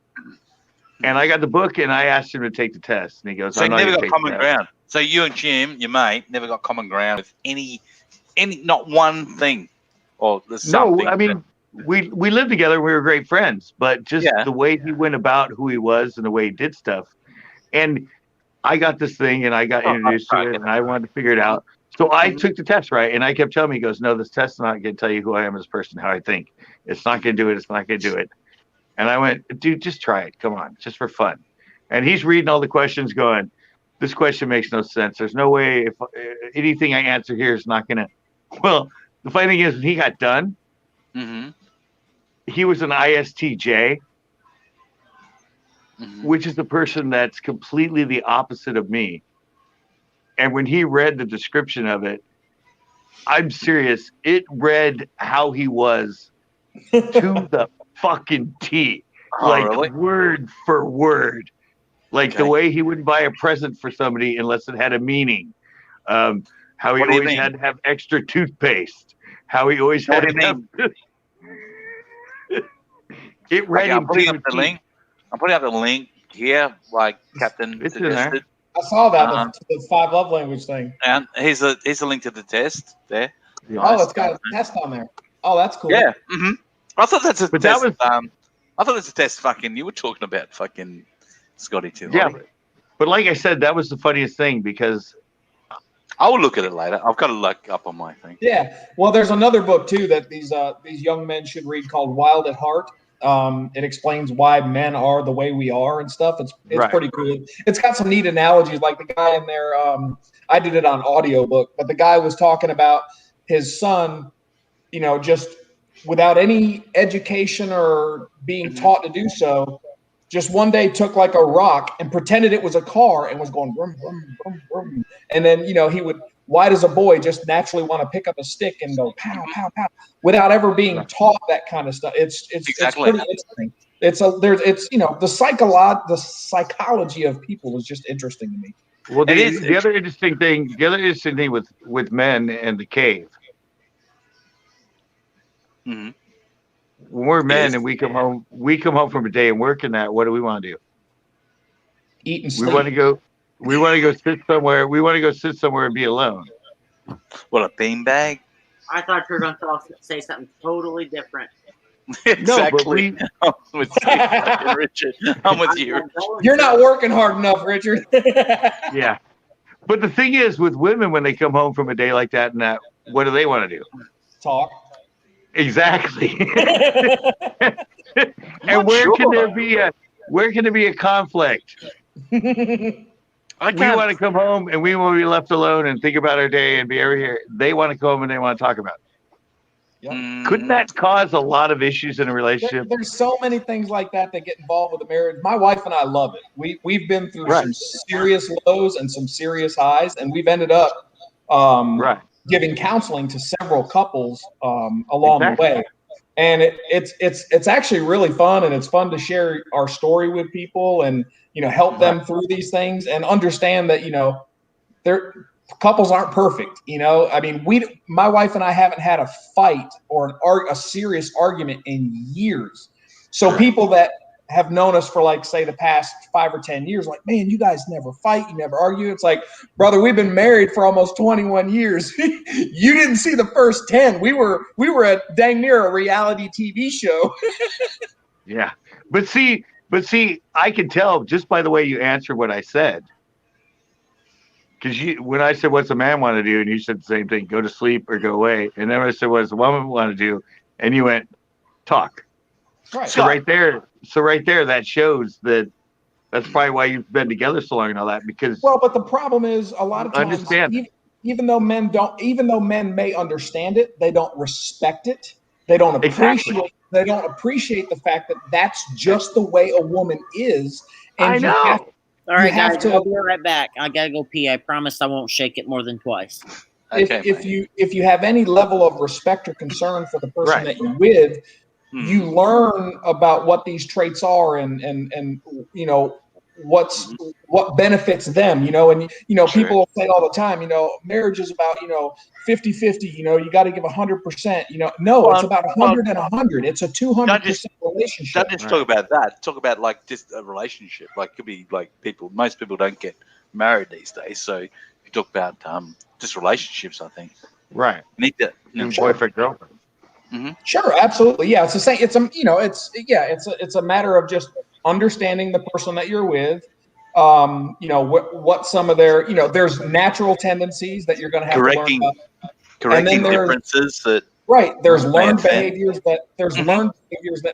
And I got the book, and I asked him to take the test, and he goes, So you "I'm not never gonna got take the common test." ground. So you and Jim, your mate, never got common ground with any not one thing, or there's something. No, I mean, we lived together. We were great friends, but just Yeah. the way he went about who he was and the way he did stuff. And I got this thing, and I got introduced to it, and I wanted to figure it out. So I took the test, right? And I kept telling him, he goes, "No, this test's not going to tell you who I am as a person, how I think. It's not going to do it. It's not going to do it." And I went, "Dude, just try it. Come on, just for fun." And he's reading all the questions going, "This question makes no sense. There's no way if anything I answer here is not going to." Well, the funny thing is, when he got done, he was an ISTJ, which is the person that's completely the opposite of me. And when he read the description of it, I'm serious, it read how he was to the fucking T. Oh, Like really? word for word. Like the Okay. way he wouldn't buy a present for somebody unless it had a meaning. How he What do you always mean? had to have extra toothpaste. How he always What had do to you have. It read Okay, I'm him putting to up a the T. link. I'm putting up the link here, like Captain It's in there. suggested. I saw that Um, the 5 love language thing. And here's a link to the test there. Oh, it's got a test on there. Oh, that's cool. Yeah. I thought that's a But that test. was- I thought it's a test. Fucking, you were talking about fucking Scotty too. Yeah, Ollie. but like I said, that was the funniest thing because I will look at it later. I've got to look up on my thing. Yeah. Well, there's another book too that these young men should read called Wild at Heart. It explains why men are the way we are and stuff. It's Right. pretty cool. It's got some neat analogies. Like the guy in there, I did it on audiobook, but the guy was talking about his son just without any education or being taught to do so, just one day took like a rock and pretended it was a car and was going vroom, vroom, vroom, vroom. And then, he would, why does a boy just naturally want to pick up a stick and go pow, pow, pow without ever being taught that kind of stuff? It's Exactly. pretty interesting. The psychology of people is just interesting to me. Well, the other interesting thing with men and the cave. Mm-hmm. When we're men and we come home from a day and work in that, what do we want to do? Eat and sleep. We want to go sit somewhere. We want to go sit somewhere and be alone. What, a beanbag? I thought you were going to say something totally different. Exactly. No, I'm with you, Richard. I'm with you. You're not working hard enough, Richard. Yeah. But the thing is, with women, when they come home from a day like that, what do they want to do? Talk. Exactly. And where can there be a conflict? We want to come home and we want to be left alone and think about our day and be over here. They want to come home and they want to talk about it. Yep. Couldn't that cause a lot of issues in a relationship? There's so many things like that get involved with a marriage. My wife and I love it. We've been through some serious lows and some serious highs, and we've ended up giving counseling to several couples along the way. And it's actually really fun, and it's fun to share our story with people and help them through these things and understand that couples aren't perfect. I mean, my wife and I haven't had a fight or a serious argument in years. So people that have known us for like, say, the past 5 or 10 years, like, man, you guys never fight, you never argue. It's like, brother, we've been married for almost 21 years. You didn't see the first 10. We were dang near a reality TV show. Yeah. But see, I can tell just by the way you answer what I said. Because when I said, what's a man want to do? And you said the same thing, go to sleep or go away. And then I said, what does a woman want to do? And you went, talk. Right. So right there, that shows that's probably why you've been together so long and all that. Because but the problem is a lot of times, even though men may understand it, they don't respect it. They don't appreciate. They don't appreciate the fact that that's just the way a woman is. And I know. All right, guys, I'll be right back. I gotta go pee. I promise I won't shake it more than twice. If you have any level of respect or concern for the person that you're with, you learn about what these traits are and what benefits them, and people say all the time, marriage is about 50-50, you got to give 100%, it's about 100 and 100. It's a 200% relationship. Don't just talk about that. Talk about like just a relationship. Like, could be like most people don't get married these days, so if you talk about just relationships, I think need to boyfriend girlfriend. Mm-hmm. Sure, absolutely. Yeah, it's the same. It's a matter of just understanding the person that you're with. What some of their, there's natural tendencies that you're going to have to learn about. Correcting differences that. Right. There's learned behaviors that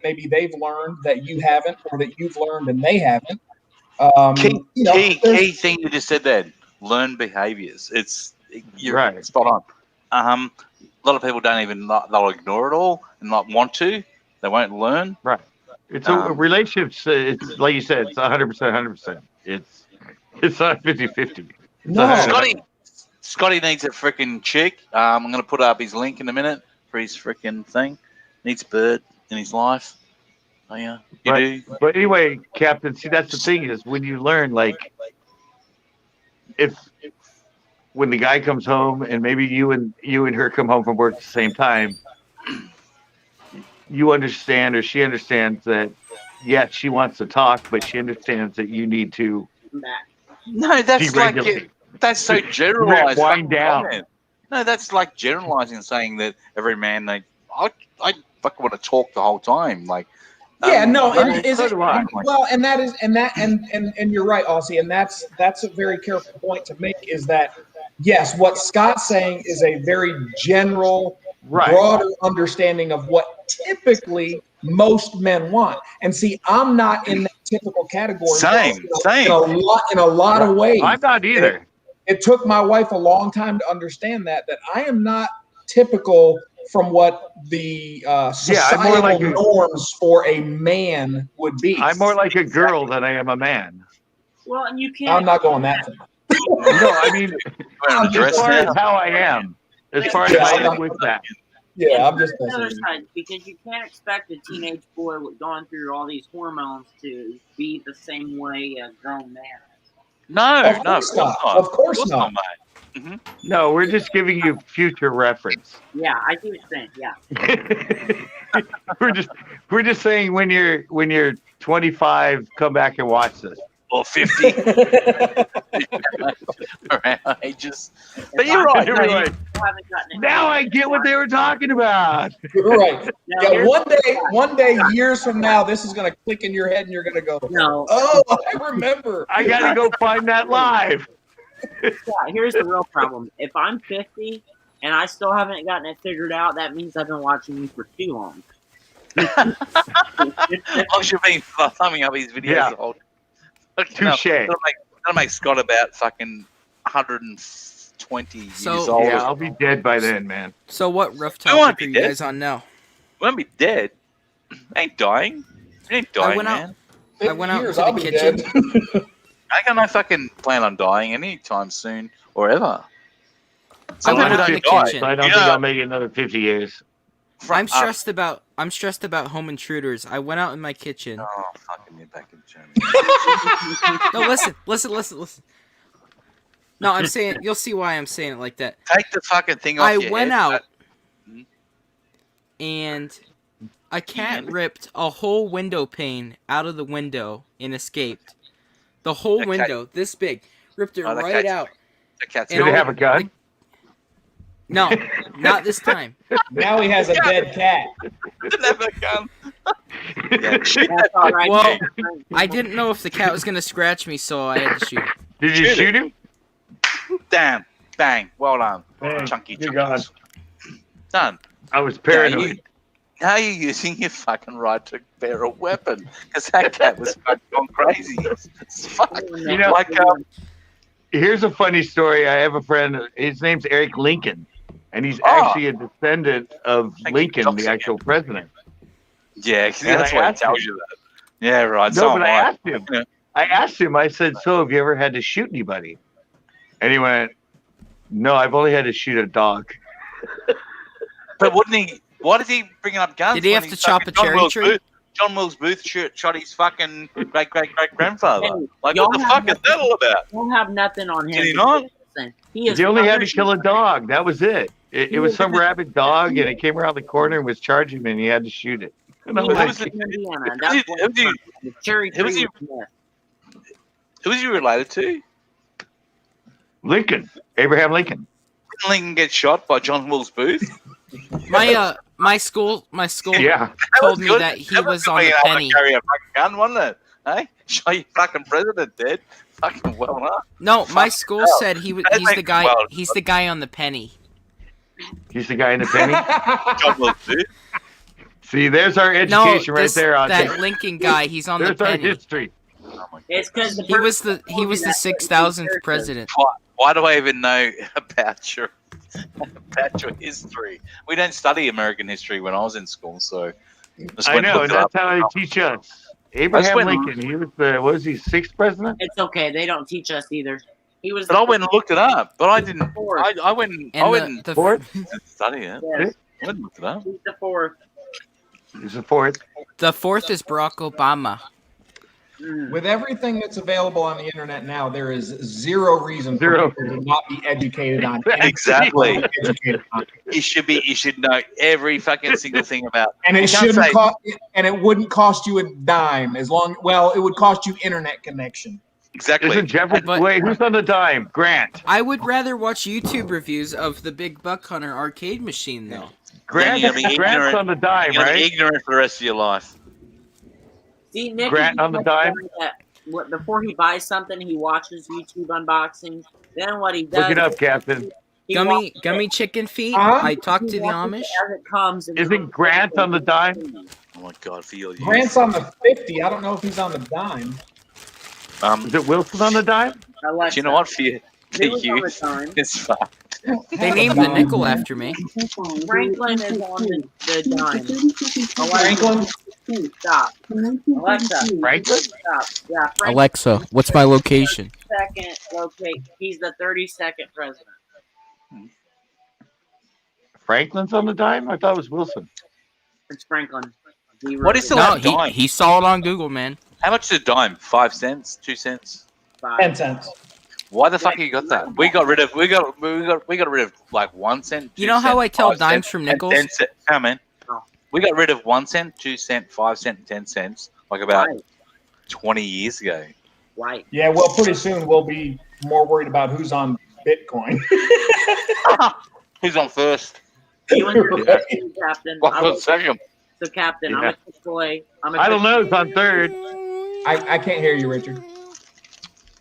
maybe they've learned that you haven't, or that you've learned and they haven't. Key thing you just said there, learned behaviors. You're spot on. A lot of people don't even, they'll ignore it all and not want to. They won't learn. Right. It's a relationships. It's like you said, it's 100%, 100%. It's not 50-50. No. Scotty needs a freaking chick. I'm going to put up his link in a minute for his freaking thing. Needs a bird in his life. Oh, yeah. You do. But anyway, Captain, see, that's the thing is when you learn, like, when the guy comes home and maybe you and her come home from work at the same time, you understand, or she understands that, yes, she wants to talk, but she understands that you need to. No, that's like that's so generalized. Wind down. No, that's like generalizing and saying that every man I fucking want to talk the whole time. Like, and you're right, Aussie, and that's a very careful point to make. Is that yes, what Scott's saying is a very general, broader understanding of what typically most men want. And see, I'm not in that typical category. Same. In a lot of ways. I'm not either. It took my wife a long time to understand that I am not typical from what the I'm more societal like norms for a man would be. I'm more like a girl than I am a man. Well, and you can't. I'm not going that far. No, I mean, Wearing a dress as far as now. how I am, as far as I am with that. Yeah, I'm just There's messing another with you. side, because you can't expect a teenage boy with going through all these hormones to be the same way a grown man is. No, Of no, course not. Of course not. mate. No, we're just giving you future reference. Yeah, I see what you're saying. Yeah. we're just saying when you're 25, come back and watch this. Or 50. Around ages. But you're right. You're no, right. Now I get what they were talking about. You're right. Now, Yeah, here's- one day, years from now, this is gonna click in your head, and you're gonna go, No. "Oh, I remember." I gotta go find that live. Yeah, here's the real problem. If I'm 50 and I still haven't gotten it figured out, that means I've been watching you for too long. I should be thumbing up his videos. Yeah. The whole Touche. That'll make Scott about fucking 120 years So- old. Yeah, I'll be dead by then, man. So what rough I won't topic be are you dead. guys on now? Won't be dead. Ain't dying. Ain't dying, went out- man. I went out Years, to I'll the be kitchen. dead. I got no fucking plan on dying anytime soon or ever. I went out in the die. kitchen. I don't You think know, I'll make it another 50 years. I'm stressed about home intruders. I went out in my kitchen. Oh, fucking me back in Germany. No, listen. No, I'm saying you'll see why I'm saying it like that. Take the fucking thing off I your went head. out and a cat ripped a whole window pane out of the window and escaped. The whole That window, this big, ripped it Oh, that right cat's- out. The cat's And Did it all- have a gun? No, not this time. Now he has a dead cat. Didn't have a gun. Yeah, shoot That's that all right. Well, I didn't know if the cat was gonna scratch me, so I had to shoot it. Did you shoot him? Damn. Bang. Well done. Bang. Chunky. You're gone. Done. I was paranoid. Now you're using your fucking right to bear a weapon. Because that cat was fucking gone crazy. It's fuck. You know, like, Here's a funny story. I have a friend. His name's Eric Lincoln, and he's Oh. actually a descendant of Thank you, Lincoln, Johnson. the actual president. yeah, And that's I why he asked tells him. you that. Yeah, right. No, so but am I I. asked him. Yeah. I said, so have you ever had to shoot anybody? And he went, no, I've only had to shoot a dog. But wouldn't he? Why did he bring up guns? Did he when have to he's chop fucking a cherry tree? John Wilkes Booth shot his fucking great grandfather. Hey, Like, y'all what the have fuck is that all about? Don't have nothing on him. Did he not? Listen, he is He only had to published- kill a dog. That was it. It was some rabid dog, and it came around the corner and was charging him, and he had to shoot it. And I'm He like, was in Indiana. Who That's was what he- the cherry who was tree he- was Who was he related to? Lincoln, Abraham Lincoln. Didn't Lincoln get shot by John Wilkes Booth? My school Yeah. told was me good. that he That was good on being the able to penny. Carry a fucking gun, wasn't it? Hey, show your fucking president dead. Fucking well enough. No, my Fuck school hell. said he's That the makes guy. well- He's the guy on the penny. He's the guy in the penny. John Wilkes Booth. See, there's our No, education right this, there. that Lincoln guy. He's on the There's our penny. history. Oh my It's because He was the 6,000th president. Why do I even know about your history? We don't study American history when I was in school, so just I went and know, looked and it that's up. how they teach us. Abraham went- Lincoln, he was the, what was he, sixth president? It's okay. They don't teach us either. He was. But I went and looked it up. But I didn't. Fourth. I went. I And went the Fourth? and study it. Yes, I went and looked it up. he's the fourth. He's the fourth. the fourth is Barack Obama. With everything that's available on the internet now, there is zero reason Zero. for people to not be educated on anything Exactly. to be educated on. You should be. You should know every fucking single thing about. And You it can't shouldn't say- cost, and it wouldn't cost you a dime as long. Well, it would cost you internet connection. Exactly. Isn't Jeffrey, But- wait, who's on the dime? Grant. I would rather watch YouTube reviews of the Big Buck Hunter arcade machine, though. Grant, You're gonna be Grant's ignorant. on the dime, You're gonna be right? ignorant for the rest of your life. See, Nick. Grant on the dime? Before he buys something, he watches YouTube unboxings. Then what he does? Look it up, Captain. he Gummy chicken feet. Huh? I talked to he the watches Amish. it as it comes. And Isn't Grant on the dime? Oh my god, for your Grant's on the 50. I don't know if he's on the dime. Is it Wilson on the dime? Do you know what? For you, He was on the time. it's fucked. They named the nickel after me. Franklin is on the dime. Franklin? Stop. Alexa. Franklin? Stop. Yeah, Franklin. Alexa, what's my location? Second locate. He's the 32nd president. Franklin's on the dime? I thought it was Wilson. It's Franklin. What is the No, dime? he saw it on Google, man. How much is a dime? 5 cents? 2 cents? 10 cents. Why the fuck you got that? We got rid of like 1 cent. 2 You know how cent, I tell 5 dimes cents, from and nickels? 10 cents. How man? Oh. We got rid of 1 cent, 2 cent, 5 cent, and 10 cents like about Right. 20 years ago. Right. Yeah, well, pretty soon we'll be more worried about who's on Bitcoin. Who's on first? You and your Captain. What was second? So, Captain, Yeah. I'm a Chick-fil-A. I don't know. It's on third. I can't hear you, Richard.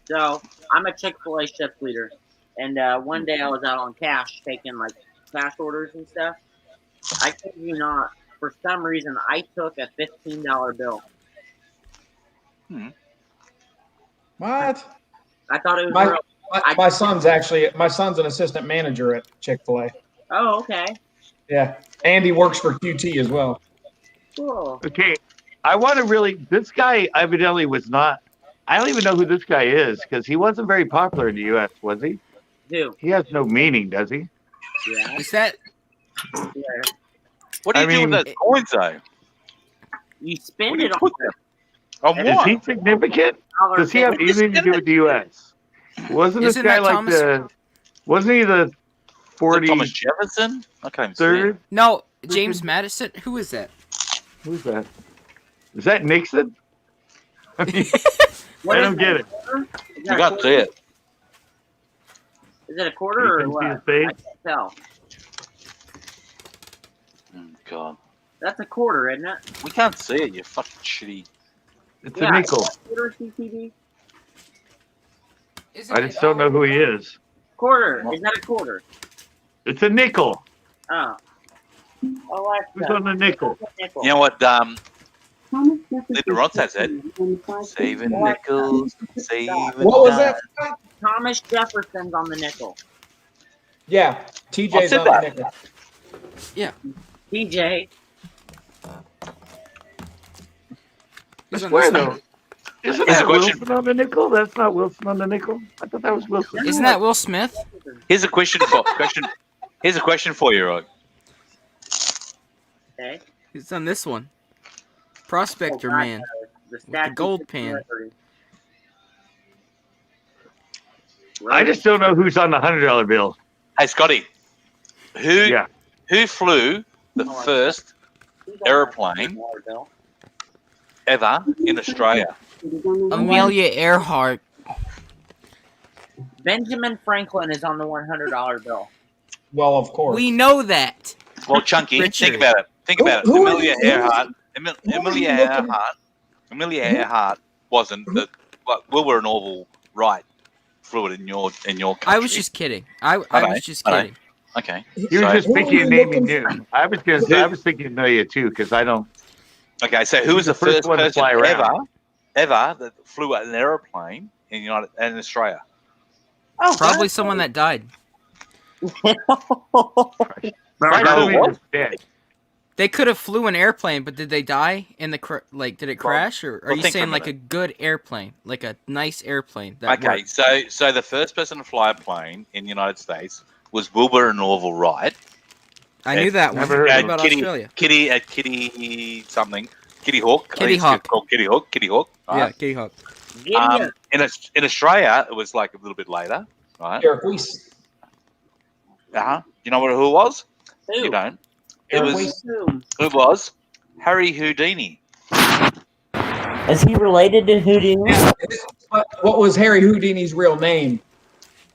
So, I'm a Chick-fil-A shift leader. And one day I was out on cash, taking like cash orders and stuff. I kid you not, for some reason, I took a $15 bill. What? I thought it was My, real. my son's an assistant manager at Chick-fil-A. Oh, okay. Yeah. And he works for QT as well. Cool. Okay. I want to really. This guy evidently was not. I don't even know who this guy is because he wasn't very popular in the U.S., was he? Who? He has no meaning, does he? Yeah. Is that? Yeah. What do you do with those coins, though? You spend What do you it on put them? On Is what? he significant? Does he have anything to do with the U.S.? Wasn't this Isn't guy that like Thomas? the? Wasn't he the Is it 40 Thomas Jefferson? I can't even see third? it. No, James Madison. Who is that? Who's that? Is that Nixon? I mean, What I is don't get it. You can't see it. Is it a quarter or You what? can see his I face? can't tell. Oh, God. That's a quarter, isn't it? We can't see it, you fucking shitty. It's a nickel. Is that a quarter, CCB? I just don't know who he is. Quarter. Is that a quarter? It's a nickel. Oh. Who's on the nickel? You know what, Linda Ronstadt said? Saving nickels, saving What was that? Thomas Jefferson's on the nickel. Yeah. TJ's said on the that? nickel. Yeah. TJ. Who's on Where this though? one? Isn't Here's a that question. Wilson on the nickel? That's not Wilson on the nickel. I thought that was Wilson. Isn't that Will Smith? Here's a question for you, right? Okay. Who's on this one? Prospector man. The the gold pan. I just don't know who's on the $100 bill. Hey, Scotty, who flew the first aeroplane ever in Australia? Amelia Earhart. Benjamin Franklin is on the $100 bill. Well, of course. We know that. Well, Chunky, Richard. think about it. Think about it. Who are Amelia you- Earhart. are Amelia you looking- Amelia Earhart wasn't the. Well, Wilbur and Orville Wright flew it in your country. I was just kidding. I know, was just I know. kidding. Okay. He was just Who are thinking you a name he looking knew. I was thinking Amelia too because I don't. Okay. So who was the He's the first first one to person fly around. ever that flew an aeroplane in Australia? Oh, Probably someone that died. Frank No, Wilson what? is dead. They could have flew an airplane, but did they die in the did it crash, or are well, you think for saying a like a minute. good airplane, like a nice airplane? That Okay. worked? So the first person to fly a plane in the United States was Wilbur and Orville Wright. I knew that one. Never heard What of about Kitty, Australia? Kitty something. Kitty Hawk. I Kitty think it's Hawk. Called Kitty Hawk. Kitty Hawk. Yeah, Right? Kitty Hawk. In Australia, it was like a little bit later, right? Eric Weiss. You know who it was? Who? You don't. It Eric was. Weiss. Who? It was Harry Houdini. Is he related to Houdini? What was Harry Houdini's real name?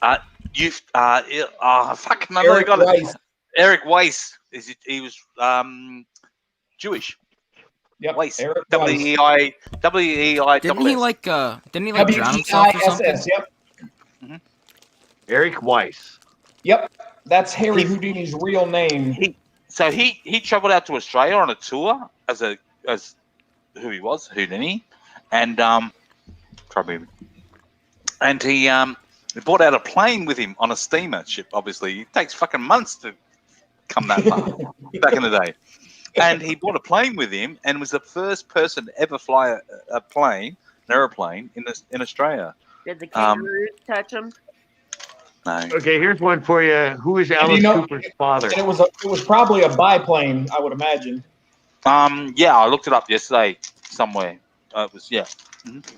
Fucking I Eric got it. Weiss. Eric Weiss. He was Jewish. Yep. Weiss. Eric Weiss. W-E-I. Didn't he like drown himself or something? W-E-I-S-S. Yep. Eric Weiss. Yep. That's Harry Houdini's real name. So he travelled out to Australia on a tour as who he was, Houdini, and probably, and He bought out a plane with him on a steamer ship. Obviously, it takes fucking months to come that far back in the day. And he bought a plane with him, and was the first person to ever fly a plane, an aeroplane, in Australia. Did the kangaroos touch him? No. Okay, here's one for you. Who is Alice Cooper's father? And it was probably a biplane, I would imagine. Yeah, I looked it up yesterday somewhere. It was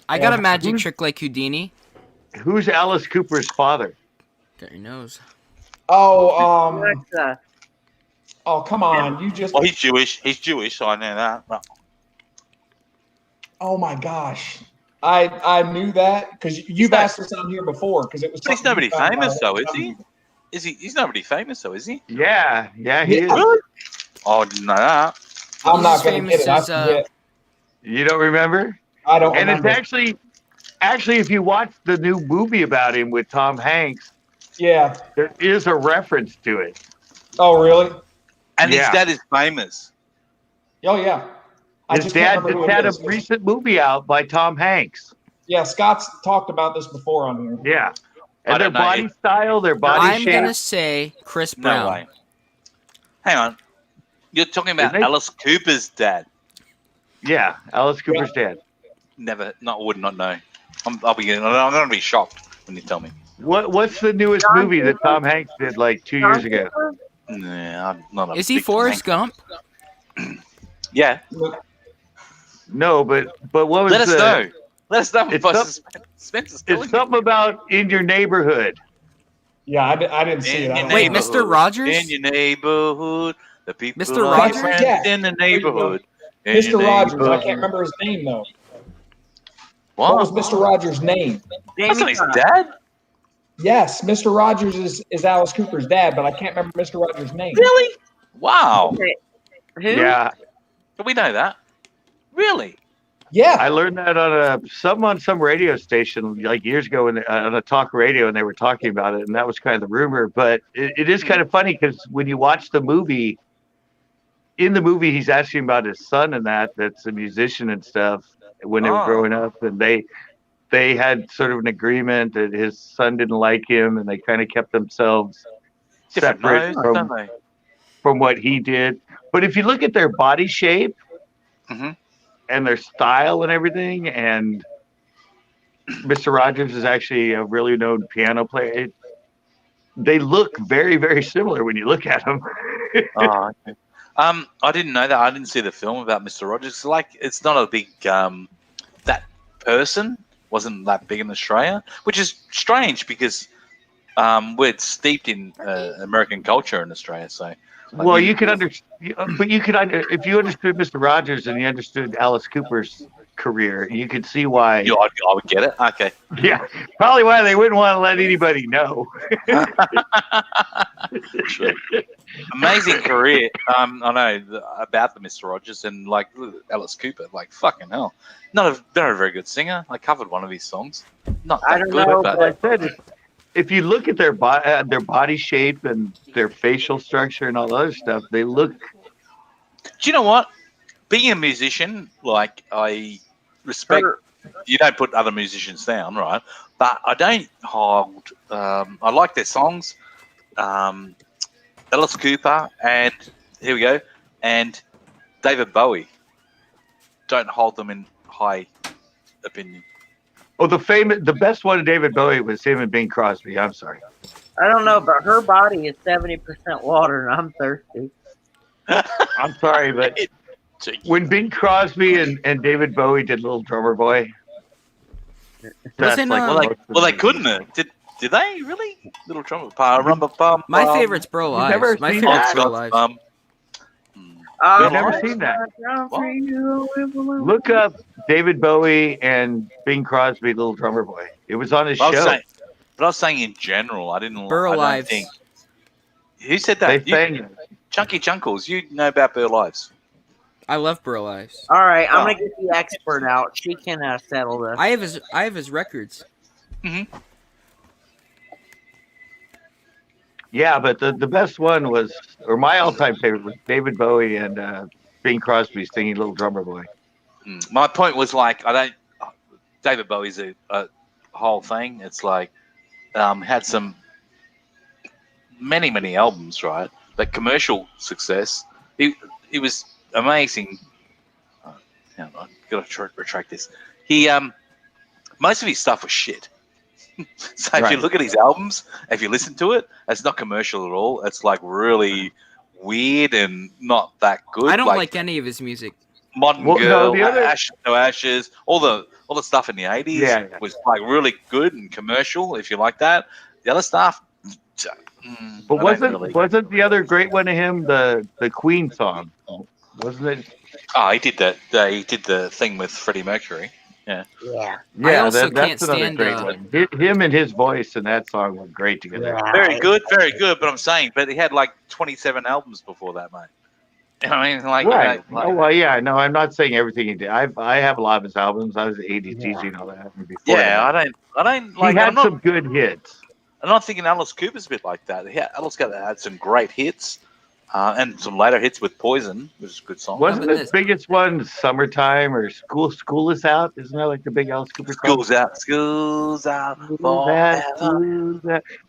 I got a magic trick like Houdini. Who's Alice Cooper's father? Got your nose. Oh, oh, come on! You just. Well, he's Jewish. He's Jewish, so I know that. But... Oh my gosh, I knew that because you've asked us on here before because it was. But he's nobody famous, though, is he? He's nobody famous, though, is he? Yeah, he is. Really? Oh, I didn't know that. I'm not going to get it. I forget. You don't remember? I don't. And remember. It's actually, if you watch the new movie about him with Tom Hanks, yeah, there is a reference to it. Oh, really? And his dad is famous. Oh, yeah. His dad just had a recent movie out by Tom Hanks. Yeah, Scott's talked about this before on here. Yeah. And their body style, their body shape. I'm going to say Chris Brown. No way. Hang on. You're talking about Alice Cooper's dad. Yeah, Alice Cooper's dad. Would not know. I'm going to be shocked when you tell me. What's the newest movie that Tom Hanks did like 2 years ago? Nah, I'm not. Is he Forrest Gump? Yeah. No, but what was? Let us know. Let us know. It's something about In Your Neighborhood. Yeah, I didn't see it. Wait, Mr. Rogers? In your neighborhood, the people Mr. are Rogers? friends in the neighborhood. Mr. Rogers. I can't remember his name though. What was Mr. Rogers' name? That's not his dad. Yes, Mr. Rogers is Alice Cooper's dad, but I can't remember Mr. Rogers' name. Really? Wow. Okay. Who? Yeah. Do we know that? Really? Yeah. I learned that on some radio station like years ago on a talk radio, and they were talking about it, and that was kind of the rumor. But it is kind of funny because when you watch the movie, in the movie, he's asking about his son and that's a musician and stuff when they were growing up, and they had sort of an agreement that his son didn't like him, and they kind of kept themselves separate from what he did. But if you look at their body shape and their style and everything, and Mr. Rogers is actually a really known piano player, they look very, very similar when you look at them. Okay. I didn't know that. I didn't see the film about Mr. Rogers. It's not a big that person wasn't that big in Australia, which is strange because we're steeped in American culture in Australia. So, well, you could understand, but if you understood Mr. Rogers and you understood Alice Cooper's career, you could see why. Yeah, I would get it. Okay. Yeah, probably why they wouldn't want to let anybody know. Sure. Amazing career. I know about the Mr. Rogers and like Alice Cooper. Like fucking hell, not a very good singer. I covered one of his songs. Not that good, but I said if you look at their body shape and their facial structure and all the other stuff, they look. Do you know what? Being a musician, like I respect. You don't put other musicians down, right? But I don't hold. I like their songs. Alice Cooper and here we go, and David Bowie. Don't hold them in high opinion. Oh, the best one of David Bowie was him and Bing Crosby. I'm sorry. I don't know, but her body is 70% water, and I'm thirsty. I'm sorry, but when Bing Crosby and David Bowie did Little Drummer Boy, that's like well, they couldn't have. Did they really? Little Drummer Boy. My favorite's Bro Lives. My favorite's Bro Lives. I've never seen that. Look up David Bowie and Bing Crosby, Little Drummer Boy. It was on his show. But I was saying in general. I didn't. Burl Lives. Who said that? They sang Chunky Chunkles. You know about Burl Lives. I love Burl Lives. All right, I'm gonna get the expert out. She can settle this. I have his records. Mm-hmm. Yeah, but the best one was, or my all-time favorite was David Bowie and Bing Crosby singing Little Drummer Boy. My point was David Bowie's a whole thing. It's like had some many albums, right? But commercial success. He was amazing. Hang on, I've got to retract this. He most of his stuff was shit. So if you look at his albums, if you listen to it, it's not commercial at all. It's like really weird and not that good. I don't like any of his music. Modern Girl, Ashes to Ashes, all the stuff in the 80s was like really good and commercial. If you like that, the other stuff. But wasn't the other great one of him the Queen song? Wasn't it? Oh, he did that. He did the thing with Freddie Mercury. Yeah. Yeah. I also that's can't another stand great one. Him and his voice and that song were great together. Very good. But I'm saying, but he had like 27 albums before that, mate. You know what I mean? Like, right. Like, well, yeah. No, I'm not saying everything he did. I have a lot of his albums. I was 80s DJ and all that. I don't like. He had some good hits. I'm not thinking Alice Cooper's a bit like that. Alice Cooper had some great hits. And some later hits with Poison, which is a good song. Wasn't the biggest one Summertime or School is Out? Isn't that like the big Alice Cooper song? School's out.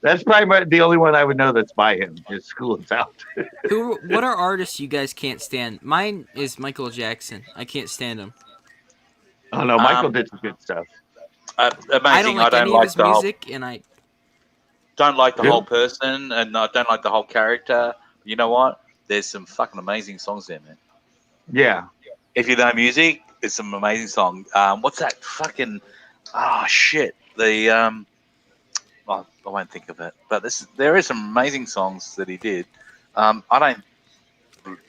That's probably the only one I would know that's by him, is School is Out. What are artists you guys can't stand? Mine is Michael Jackson. I can't stand him. Oh, no, Michael did some good stuff. Amazing. I don't like any of his music, and I don't like the whole person, and I don't like the whole character. You know what? There's some fucking amazing songs there, man. Yeah. If you know music, there's some amazing songs. What's that fucking? Oh shit! I won't think of it. But there is some amazing songs that he did. I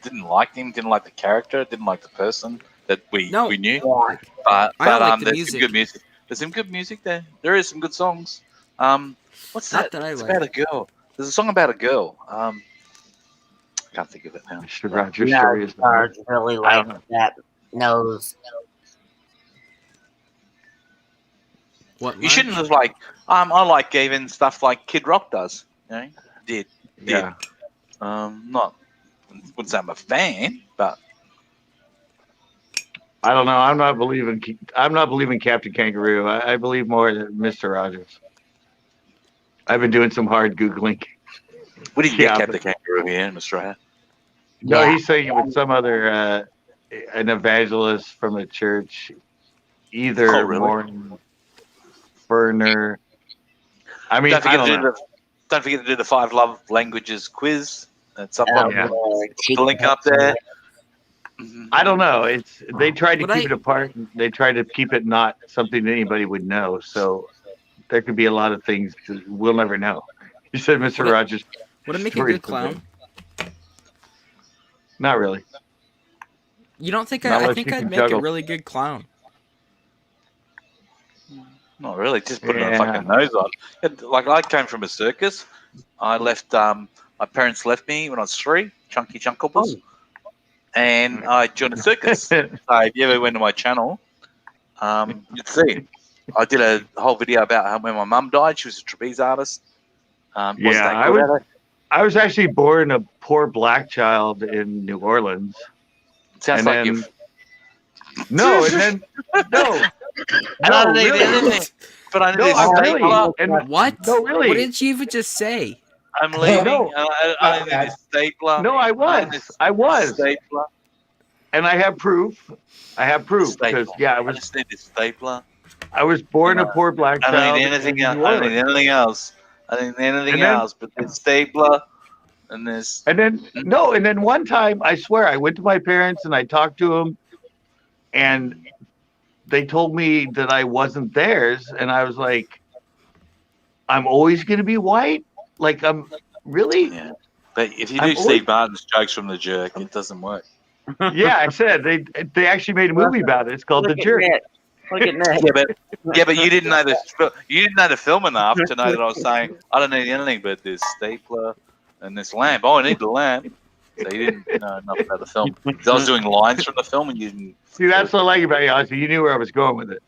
didn't like him. Didn't like the character. Didn't like the person that we knew. But like the there's music. some good music. There's some good music there. There is some good songs. What's that? It's about a girl. There's a song about a girl. Can't think of it now. Mr. Rogers sure is. Really like that knows. What you shouldn't have like. I like even stuff like Kid Rock does. You know, did. Yeah. Not. Wouldn't say I'm a fan, but I don't know. I'm not believing Captain Kangaroo. I believe more that Mr. Rogers. I've been doing some hard Googling. We didn't get Captain Kangaroo here in Australia. No, he's saying it with some other an evangelist from a church, either Warren Burner. I mean, don't forget to do the 5 love languages quiz. At some point, the link up there. I don't know. They tried to keep it apart. They tried to keep it not something that anybody would know. So there could be a lot of things we'll never know. You said Mr. Rogers. Would it make a good clown? Not really. You don't think I think I'd make a really good clown. Not really. Just putting a fucking nose on. Like, I came from a circus. I left. My parents left me when I was 3, chunky chunkables, and I joined a circus. So if you ever went to my channel, you'd see. I did a whole video about when my mum died. She was a trapeze artist. I was actually born a poor black child in New Orleans. Sounds like you. No, and then no. I don't need anything. But I need what? No, really. What did you even just say? I'm leaving. I need a stapler. No, I was. Stapler. And I have proof. Because I was. I just need a stapler. I was born a poor black child. I don't need anything else. I don't need anything else. I didn't need anything else but this stapler and this. And then one time, I swear, I went to my parents and I talked to them, and they told me that I wasn't theirs, and I was like, "I'm always going to be white? Like, I'm really?" Yeah. But if you do Steve Martin's jokes from The Jerk, it doesn't work. Yeah, I said they actually made a movie about it. It's called The Jerk. Look at that. Yeah, but you didn't know the film enough to know that I was saying I don't need anything but this stapler and this lamp. Oh, I need the lamp. So you didn't know enough about the film. I was doing lines from the film, and you didn't. See, that's what I like about you, Ozzy. You knew where I was going with it.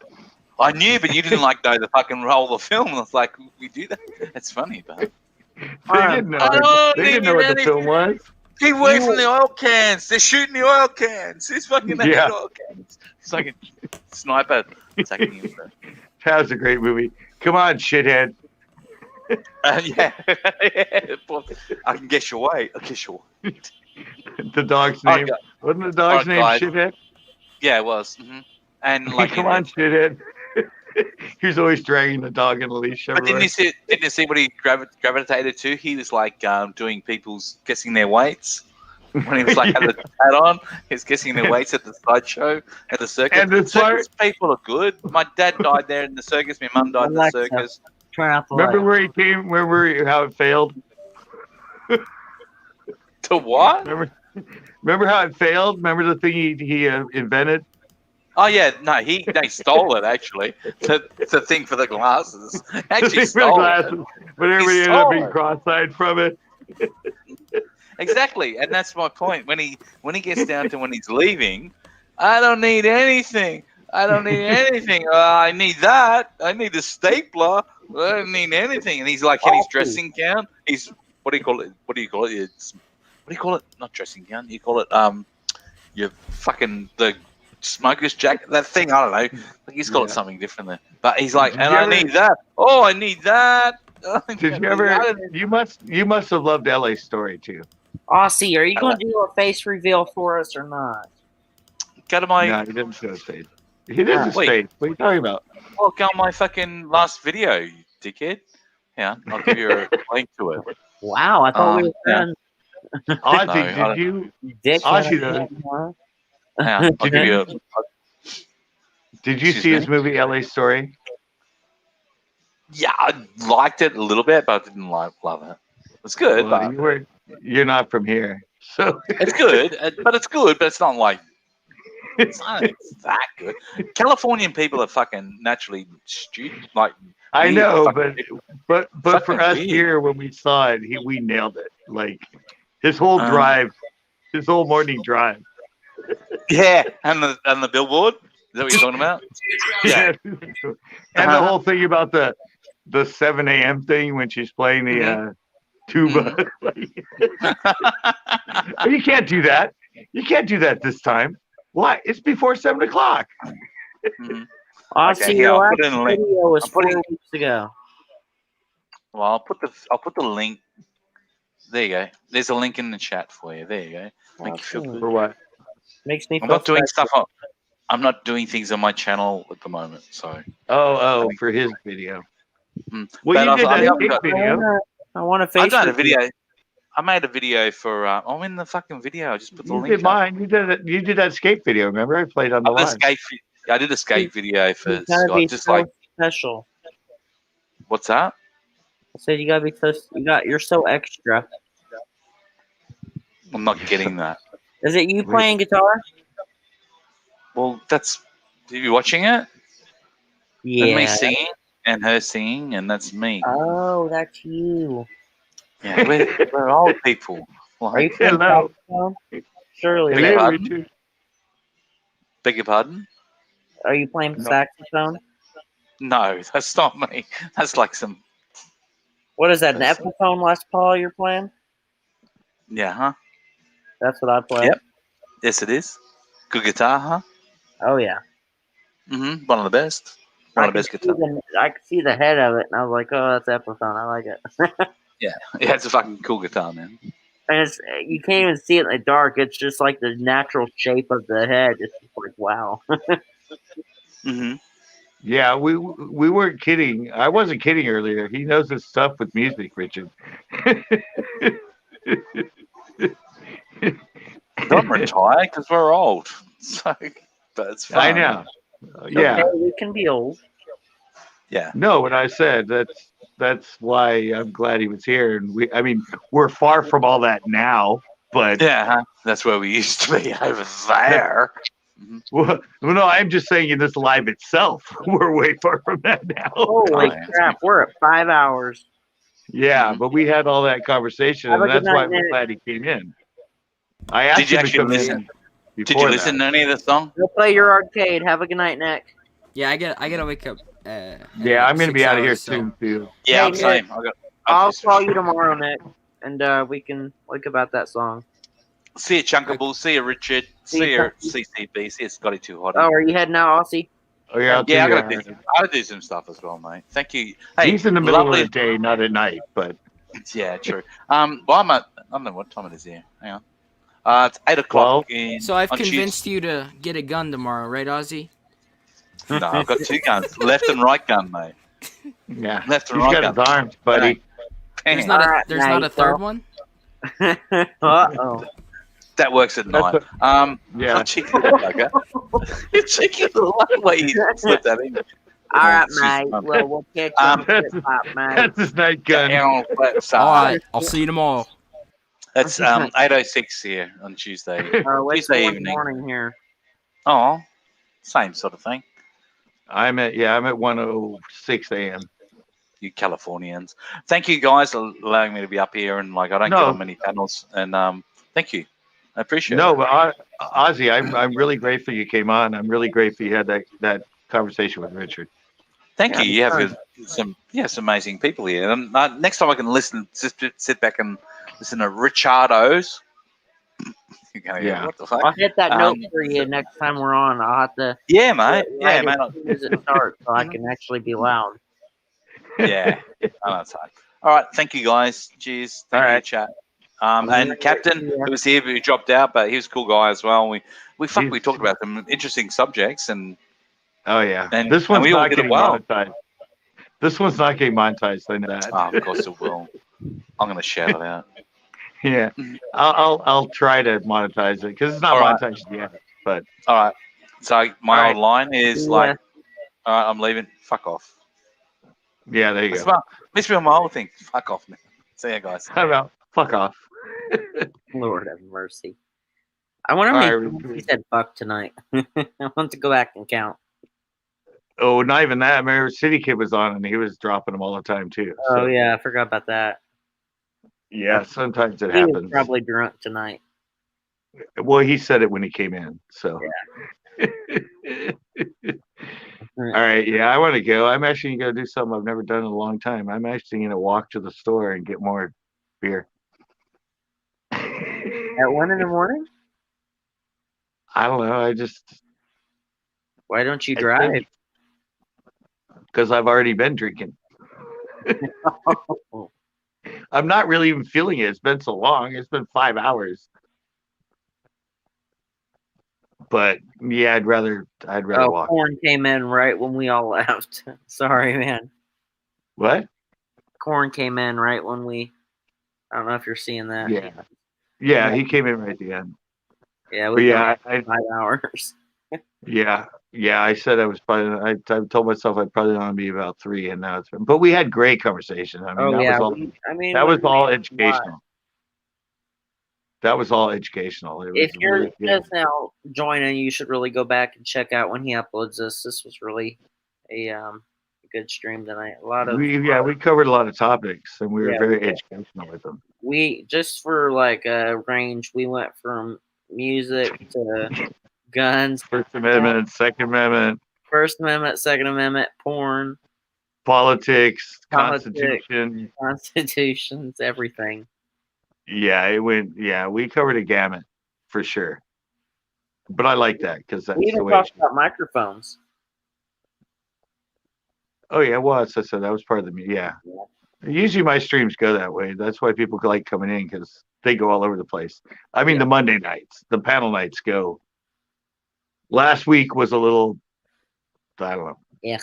I knew, but you didn't know the fucking roll of the film. I was like, we do that. It's funny, but they didn't know. They didn't know what the film was. Keep away from the oil cans. They're shooting the oil cans. Who's fucking oil cans? It's like a sniper attacking you. That was a great movie. Come on, shithead. Yeah. I can guess your weight. I guess your weight. The dog's All name. right, Wasn't the dog's name guys. Shithead? Yeah, it was. And like, Come on, Shithead. He's always dragging the dog in a leash but didn't everywhere. you see? Didn't you see what he gravitated to? He was like doing people's guessing their weights when he was like had the hat on. He was guessing their weights at the sideshow at the circus. And the Circus people are good. My dad died there in the circus. My mum died in the Alexa, circus. turn out the Remember light. where he came? Remember how it failed? To what? Remember how it failed? Remember the thing he invented? Oh yeah, no, they stole it actually. The thing for the glasses. Actually stole glasses, it. but everybody ended up being cross-eyed from it. Exactly, and that's my point. When he gets down to when he's leaving, I don't need anything. I don't need anything. I need that. I need the stapler. I don't need anything. And he's like in his dressing gown. He's what do you call it? What do you call it? It's what do you call it? Not dressing gown. You call it your fucking the smoker's jacket. That thing. I don't know. Like he's called it something different there. But he's like, and I need that. Oh, I need that. Did you ever? You must have loved LA Story too. Aussie, are you going to do a face reveal for us or not? Go to my. No, he didn't show his face. He did his face. What are you talking about? Well, go on my fucking last video, you dickhead. Yeah, I'll give you a link to it. Wow, I thought we were friends. Ozzy, No, did you? Dick. Ozzy, though. Yeah, I'll give you a. Did you see his movie LA Story? Yeah, I liked it a little bit, but I didn't love it. It's good, Well, you're not from here, so it's good. But it's good, but it's not like it's not that good. Californian people are fucking naturally stupid. Like I know, but for fucking us weird. here when we saw it, we nailed it. Like his whole drive, his whole morning drive. Yeah, and the billboard. Is that what you're talking about? Yeah, And the whole thing about the 7 a.m. thing when she's playing the tuba. You can't do that. You can't do that this time. Why? It's before 7 o'clock. Aussie, your last video was 4 weeks ago. Well, I'll put the link. There you go. There's a link in the chat for you. There you go. Make you feel good. For what? Makes me. I'm not doing stuff on. I'm not doing things on my channel at the moment. So. Oh, for his video. Well, But you did that escape video. I want a face. I've done a video. I made a video for. I'm in the fucking video. I just put the You link. did mine. You did it. You did that escape video. Remember, I played on the line. I did a skate video for You gotta Scott. be Just so like special. what's that? I said you gotta be so. You're so extra. I'm not getting that. Is it you playing guitar? Well, that's. Are you watching it? Yeah. And me singing and her singing, and that's me. Oh, that's you. Yeah, we're old people. Are you playing Hello. saxophone? Surely. Beg your Hello, pardon? Richard. Beg your pardon? Are you playing saxophone? No, that's not me. That's like some. What is that? An Epiphone Les Paul you're playing? Yeah, huh? That's what I play. Yep. Yes, it is. Good guitar, huh? Oh yeah. One of the best. One of the best guitars. I could see the head of it, and I was like, "Oh, that's Epiphone. I like it." Yeah, it's a fucking cool guitar, man. And you can't even see it in the dark. It's just like the natural shape of the head. It's just like, wow. Yeah, we weren't kidding. I wasn't kidding earlier. He knows his stuff with music, Richard. Don't retire because we're old. So, but it's fun. I know. Yeah. Okay, we can be old. Yeah. No, what I said. That's why I'm glad he was here. And we're far from all that now, but yeah, that's where we used to be over there. Well, no, I'm just saying in this live itself, we're way far from that now. Holy crap, we're at 5 hours. Yeah, but we had all that conversation, and that's why I'm glad he came in. I asked Did you him to actually come listen? in. Did you listen to any of the song? Go play your arcade. Have a good night, Nick. Yeah, I gotta wake up. Yeah, I'm gonna be out of here soon too. Yeah, I'm Hey, same. I'll call you tomorrow, Nick, and we can look about that song. See you, Chunkable. See you, Richard. See you, CCB. See you, Scotty Too Hot. Oh, are you heading out, Aussie? Oh yeah, I'll Yeah, I tell gotta you. do. I gotta do some stuff as well, mate. Thank you. Hey, He's in the middle lovely. of the day, not at night. But Yeah, true. Well, I don't know what time it is here. Hang on. It's 8 o'clock So I've on convinced Tuesday. you to get a gun tomorrow, right, Ozzy? No, I've got two guns, left and right gun, mate. yeah, Left and he's right got gun. his arms, buddy. There's Bam. not a third one. Uh-oh. That works at night. Yeah. Cheeky little bugger. Cheeky little way you slip that in. All right, Excuse mate. me. Well, we'll catch you on the That's, flip flop, mate. that's his night gun. Down, flat side. All right, I'll see you tomorrow. It's 8:06 here on Tuesday. It's Tuesday 4 in the evening. morning here. Oh, same sort of thing. I'm at 1:06 a.m. You Californians. Thank you guys for allowing me to be up here, and like I don't get on many panels, and thank you. I appreciate it. No, but Ozzy, I'm really grateful you came on. I'm really grateful you had that conversation with Richard. Thank Yeah, you. You have fun. some amazing people here. And next time I can listen, just sit back and listen to Richardo's. You're gonna go, Yeah. what the fuck? I'll hit that note for you next time we're on. I'll have to. Yeah, mate. Yeah, Right mate. as soon as it starts, so I can actually be loud. Yeah, I know it's hard. All right, thank you guys. Cheers. Thank you, chat. And Captain, who was here, who dropped out, but he was a cool guy as well. We talked about some interesting subjects, and Oh yeah, and this one's we all not did it getting well. monetized. This one's not getting monetized. I know that. Oh, of course it will. I'm gonna shout it out. Yeah, I'll try to monetize it because it's not All right. monetized yet. But All right. So my All old line is Yeah. like, all right, I'm leaving. Fuck off. yeah, there you That's go. about must be on my whole thing. Fuck off, man. See ya, guys. How about fuck off? Lord have mercy. I wonder All how right. many times he said fuck tonight. I want to go back and count. Oh, not even that. I remember City Kid was on and he was dropping them all the time too. Oh So, yeah, I forgot about that. yeah, sometimes it He was happens. probably drunk tonight. Well, he said it when he came in. So. All right, yeah, I want to go. I'm actually going to do something I've never done in a long time. I'm actually going to walk to the store and get more beer. At 1 in the morning? I don't know. Why don't you drive? Because I've already been drinking. I'm not really even feeling it. It's been so long. It's been 5 hours. But yeah, I'd rather walk. Corn came in right when we all left. Sorry, man. What? Corn came in right when we. I don't know if you're seeing that. Yeah. Yeah, he came in right at the end. Yeah, But we yeah, got 5 hours. yeah. I said I was probably. I told myself I'd probably want to be about 3, and now it's been. But we had great conversations. I mean, that was all educational. That was all educational. It If was you're really good. just now joining, you should really go back and check out when he uploads this. This was really a good stream tonight. A lot of we covered a lot of topics, and we were Yeah, very we did. educational with them. we just for like a range, we went from music to guns, First Amendment, Second Amendment, First Amendment, Second Amendment, porn, politics, Politics. Constitution. constitutions, everything. Yeah, it went. Yeah, we covered a gamut for sure. But I like that because that's We the even way. talked about microphones. Oh yeah, well, as I said, that was part of the. Yeah. Usually my streams go that way. That's why people like coming in because they go all over the place. I mean, the Monday nights, the panel nights go. Last week was a little. I don't know. Yeah.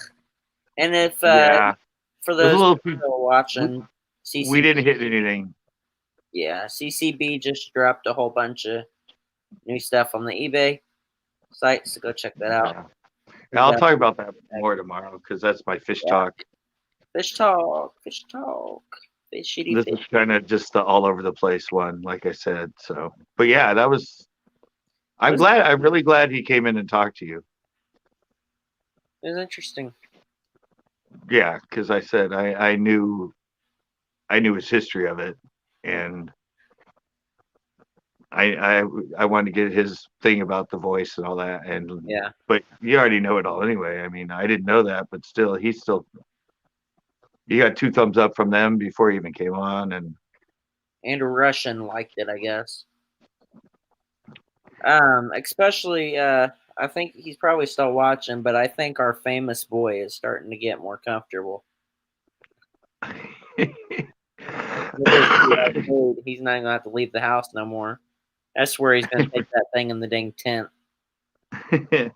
And if Yeah. for It was a those little. people watching, CCB, We didn't hit anything. Yeah, CCB just dropped a whole bunch of new stuff on the eBay site, so go check that out. Yeah, I'll talk about that more tomorrow because that's my fish talk. Fish talk, fishity This fish. is kind of just the all over the place one, like I said. So, but yeah, that was. I'm really glad he came in and talked to you. It was interesting. Yeah, because I said I knew his history of it, and I wanted to get his thing about the voice and all that, and Yeah. But you already know it all anyway. I mean, I didn't know that, but still, he got 2 thumbs up from them before he even came on, and And Russian liked it, I guess. Especially I think he's probably still watching, but I think our famous boy is starting to get more comfortable. He's not gonna have to leave the house no more. That's where he's gonna take that thing in the dang tent. All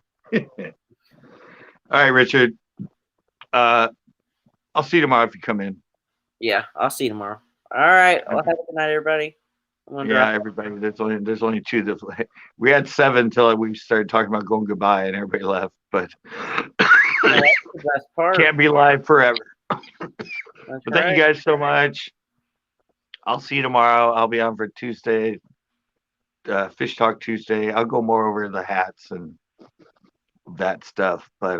right, Richard. I'll see you tomorrow if you come in. Yeah, I'll see you tomorrow. All right. Well, have a good night, everybody. Yeah, everybody. There's only two that we had 7 until we started talking about going goodbye and everybody left. But that's the best part. Can't be live forever. But That's thank you guys so much. I'll see you tomorrow. I'll be on for Tuesday, Fish Talk Tuesday. I'll go more over the hats and that stuff. But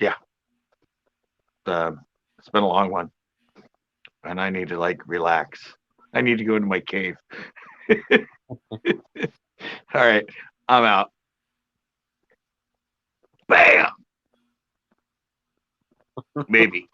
yeah, it's been a long one, and I need to like relax. I need to go into my cave. All right, I'm out. Bam. Maybe.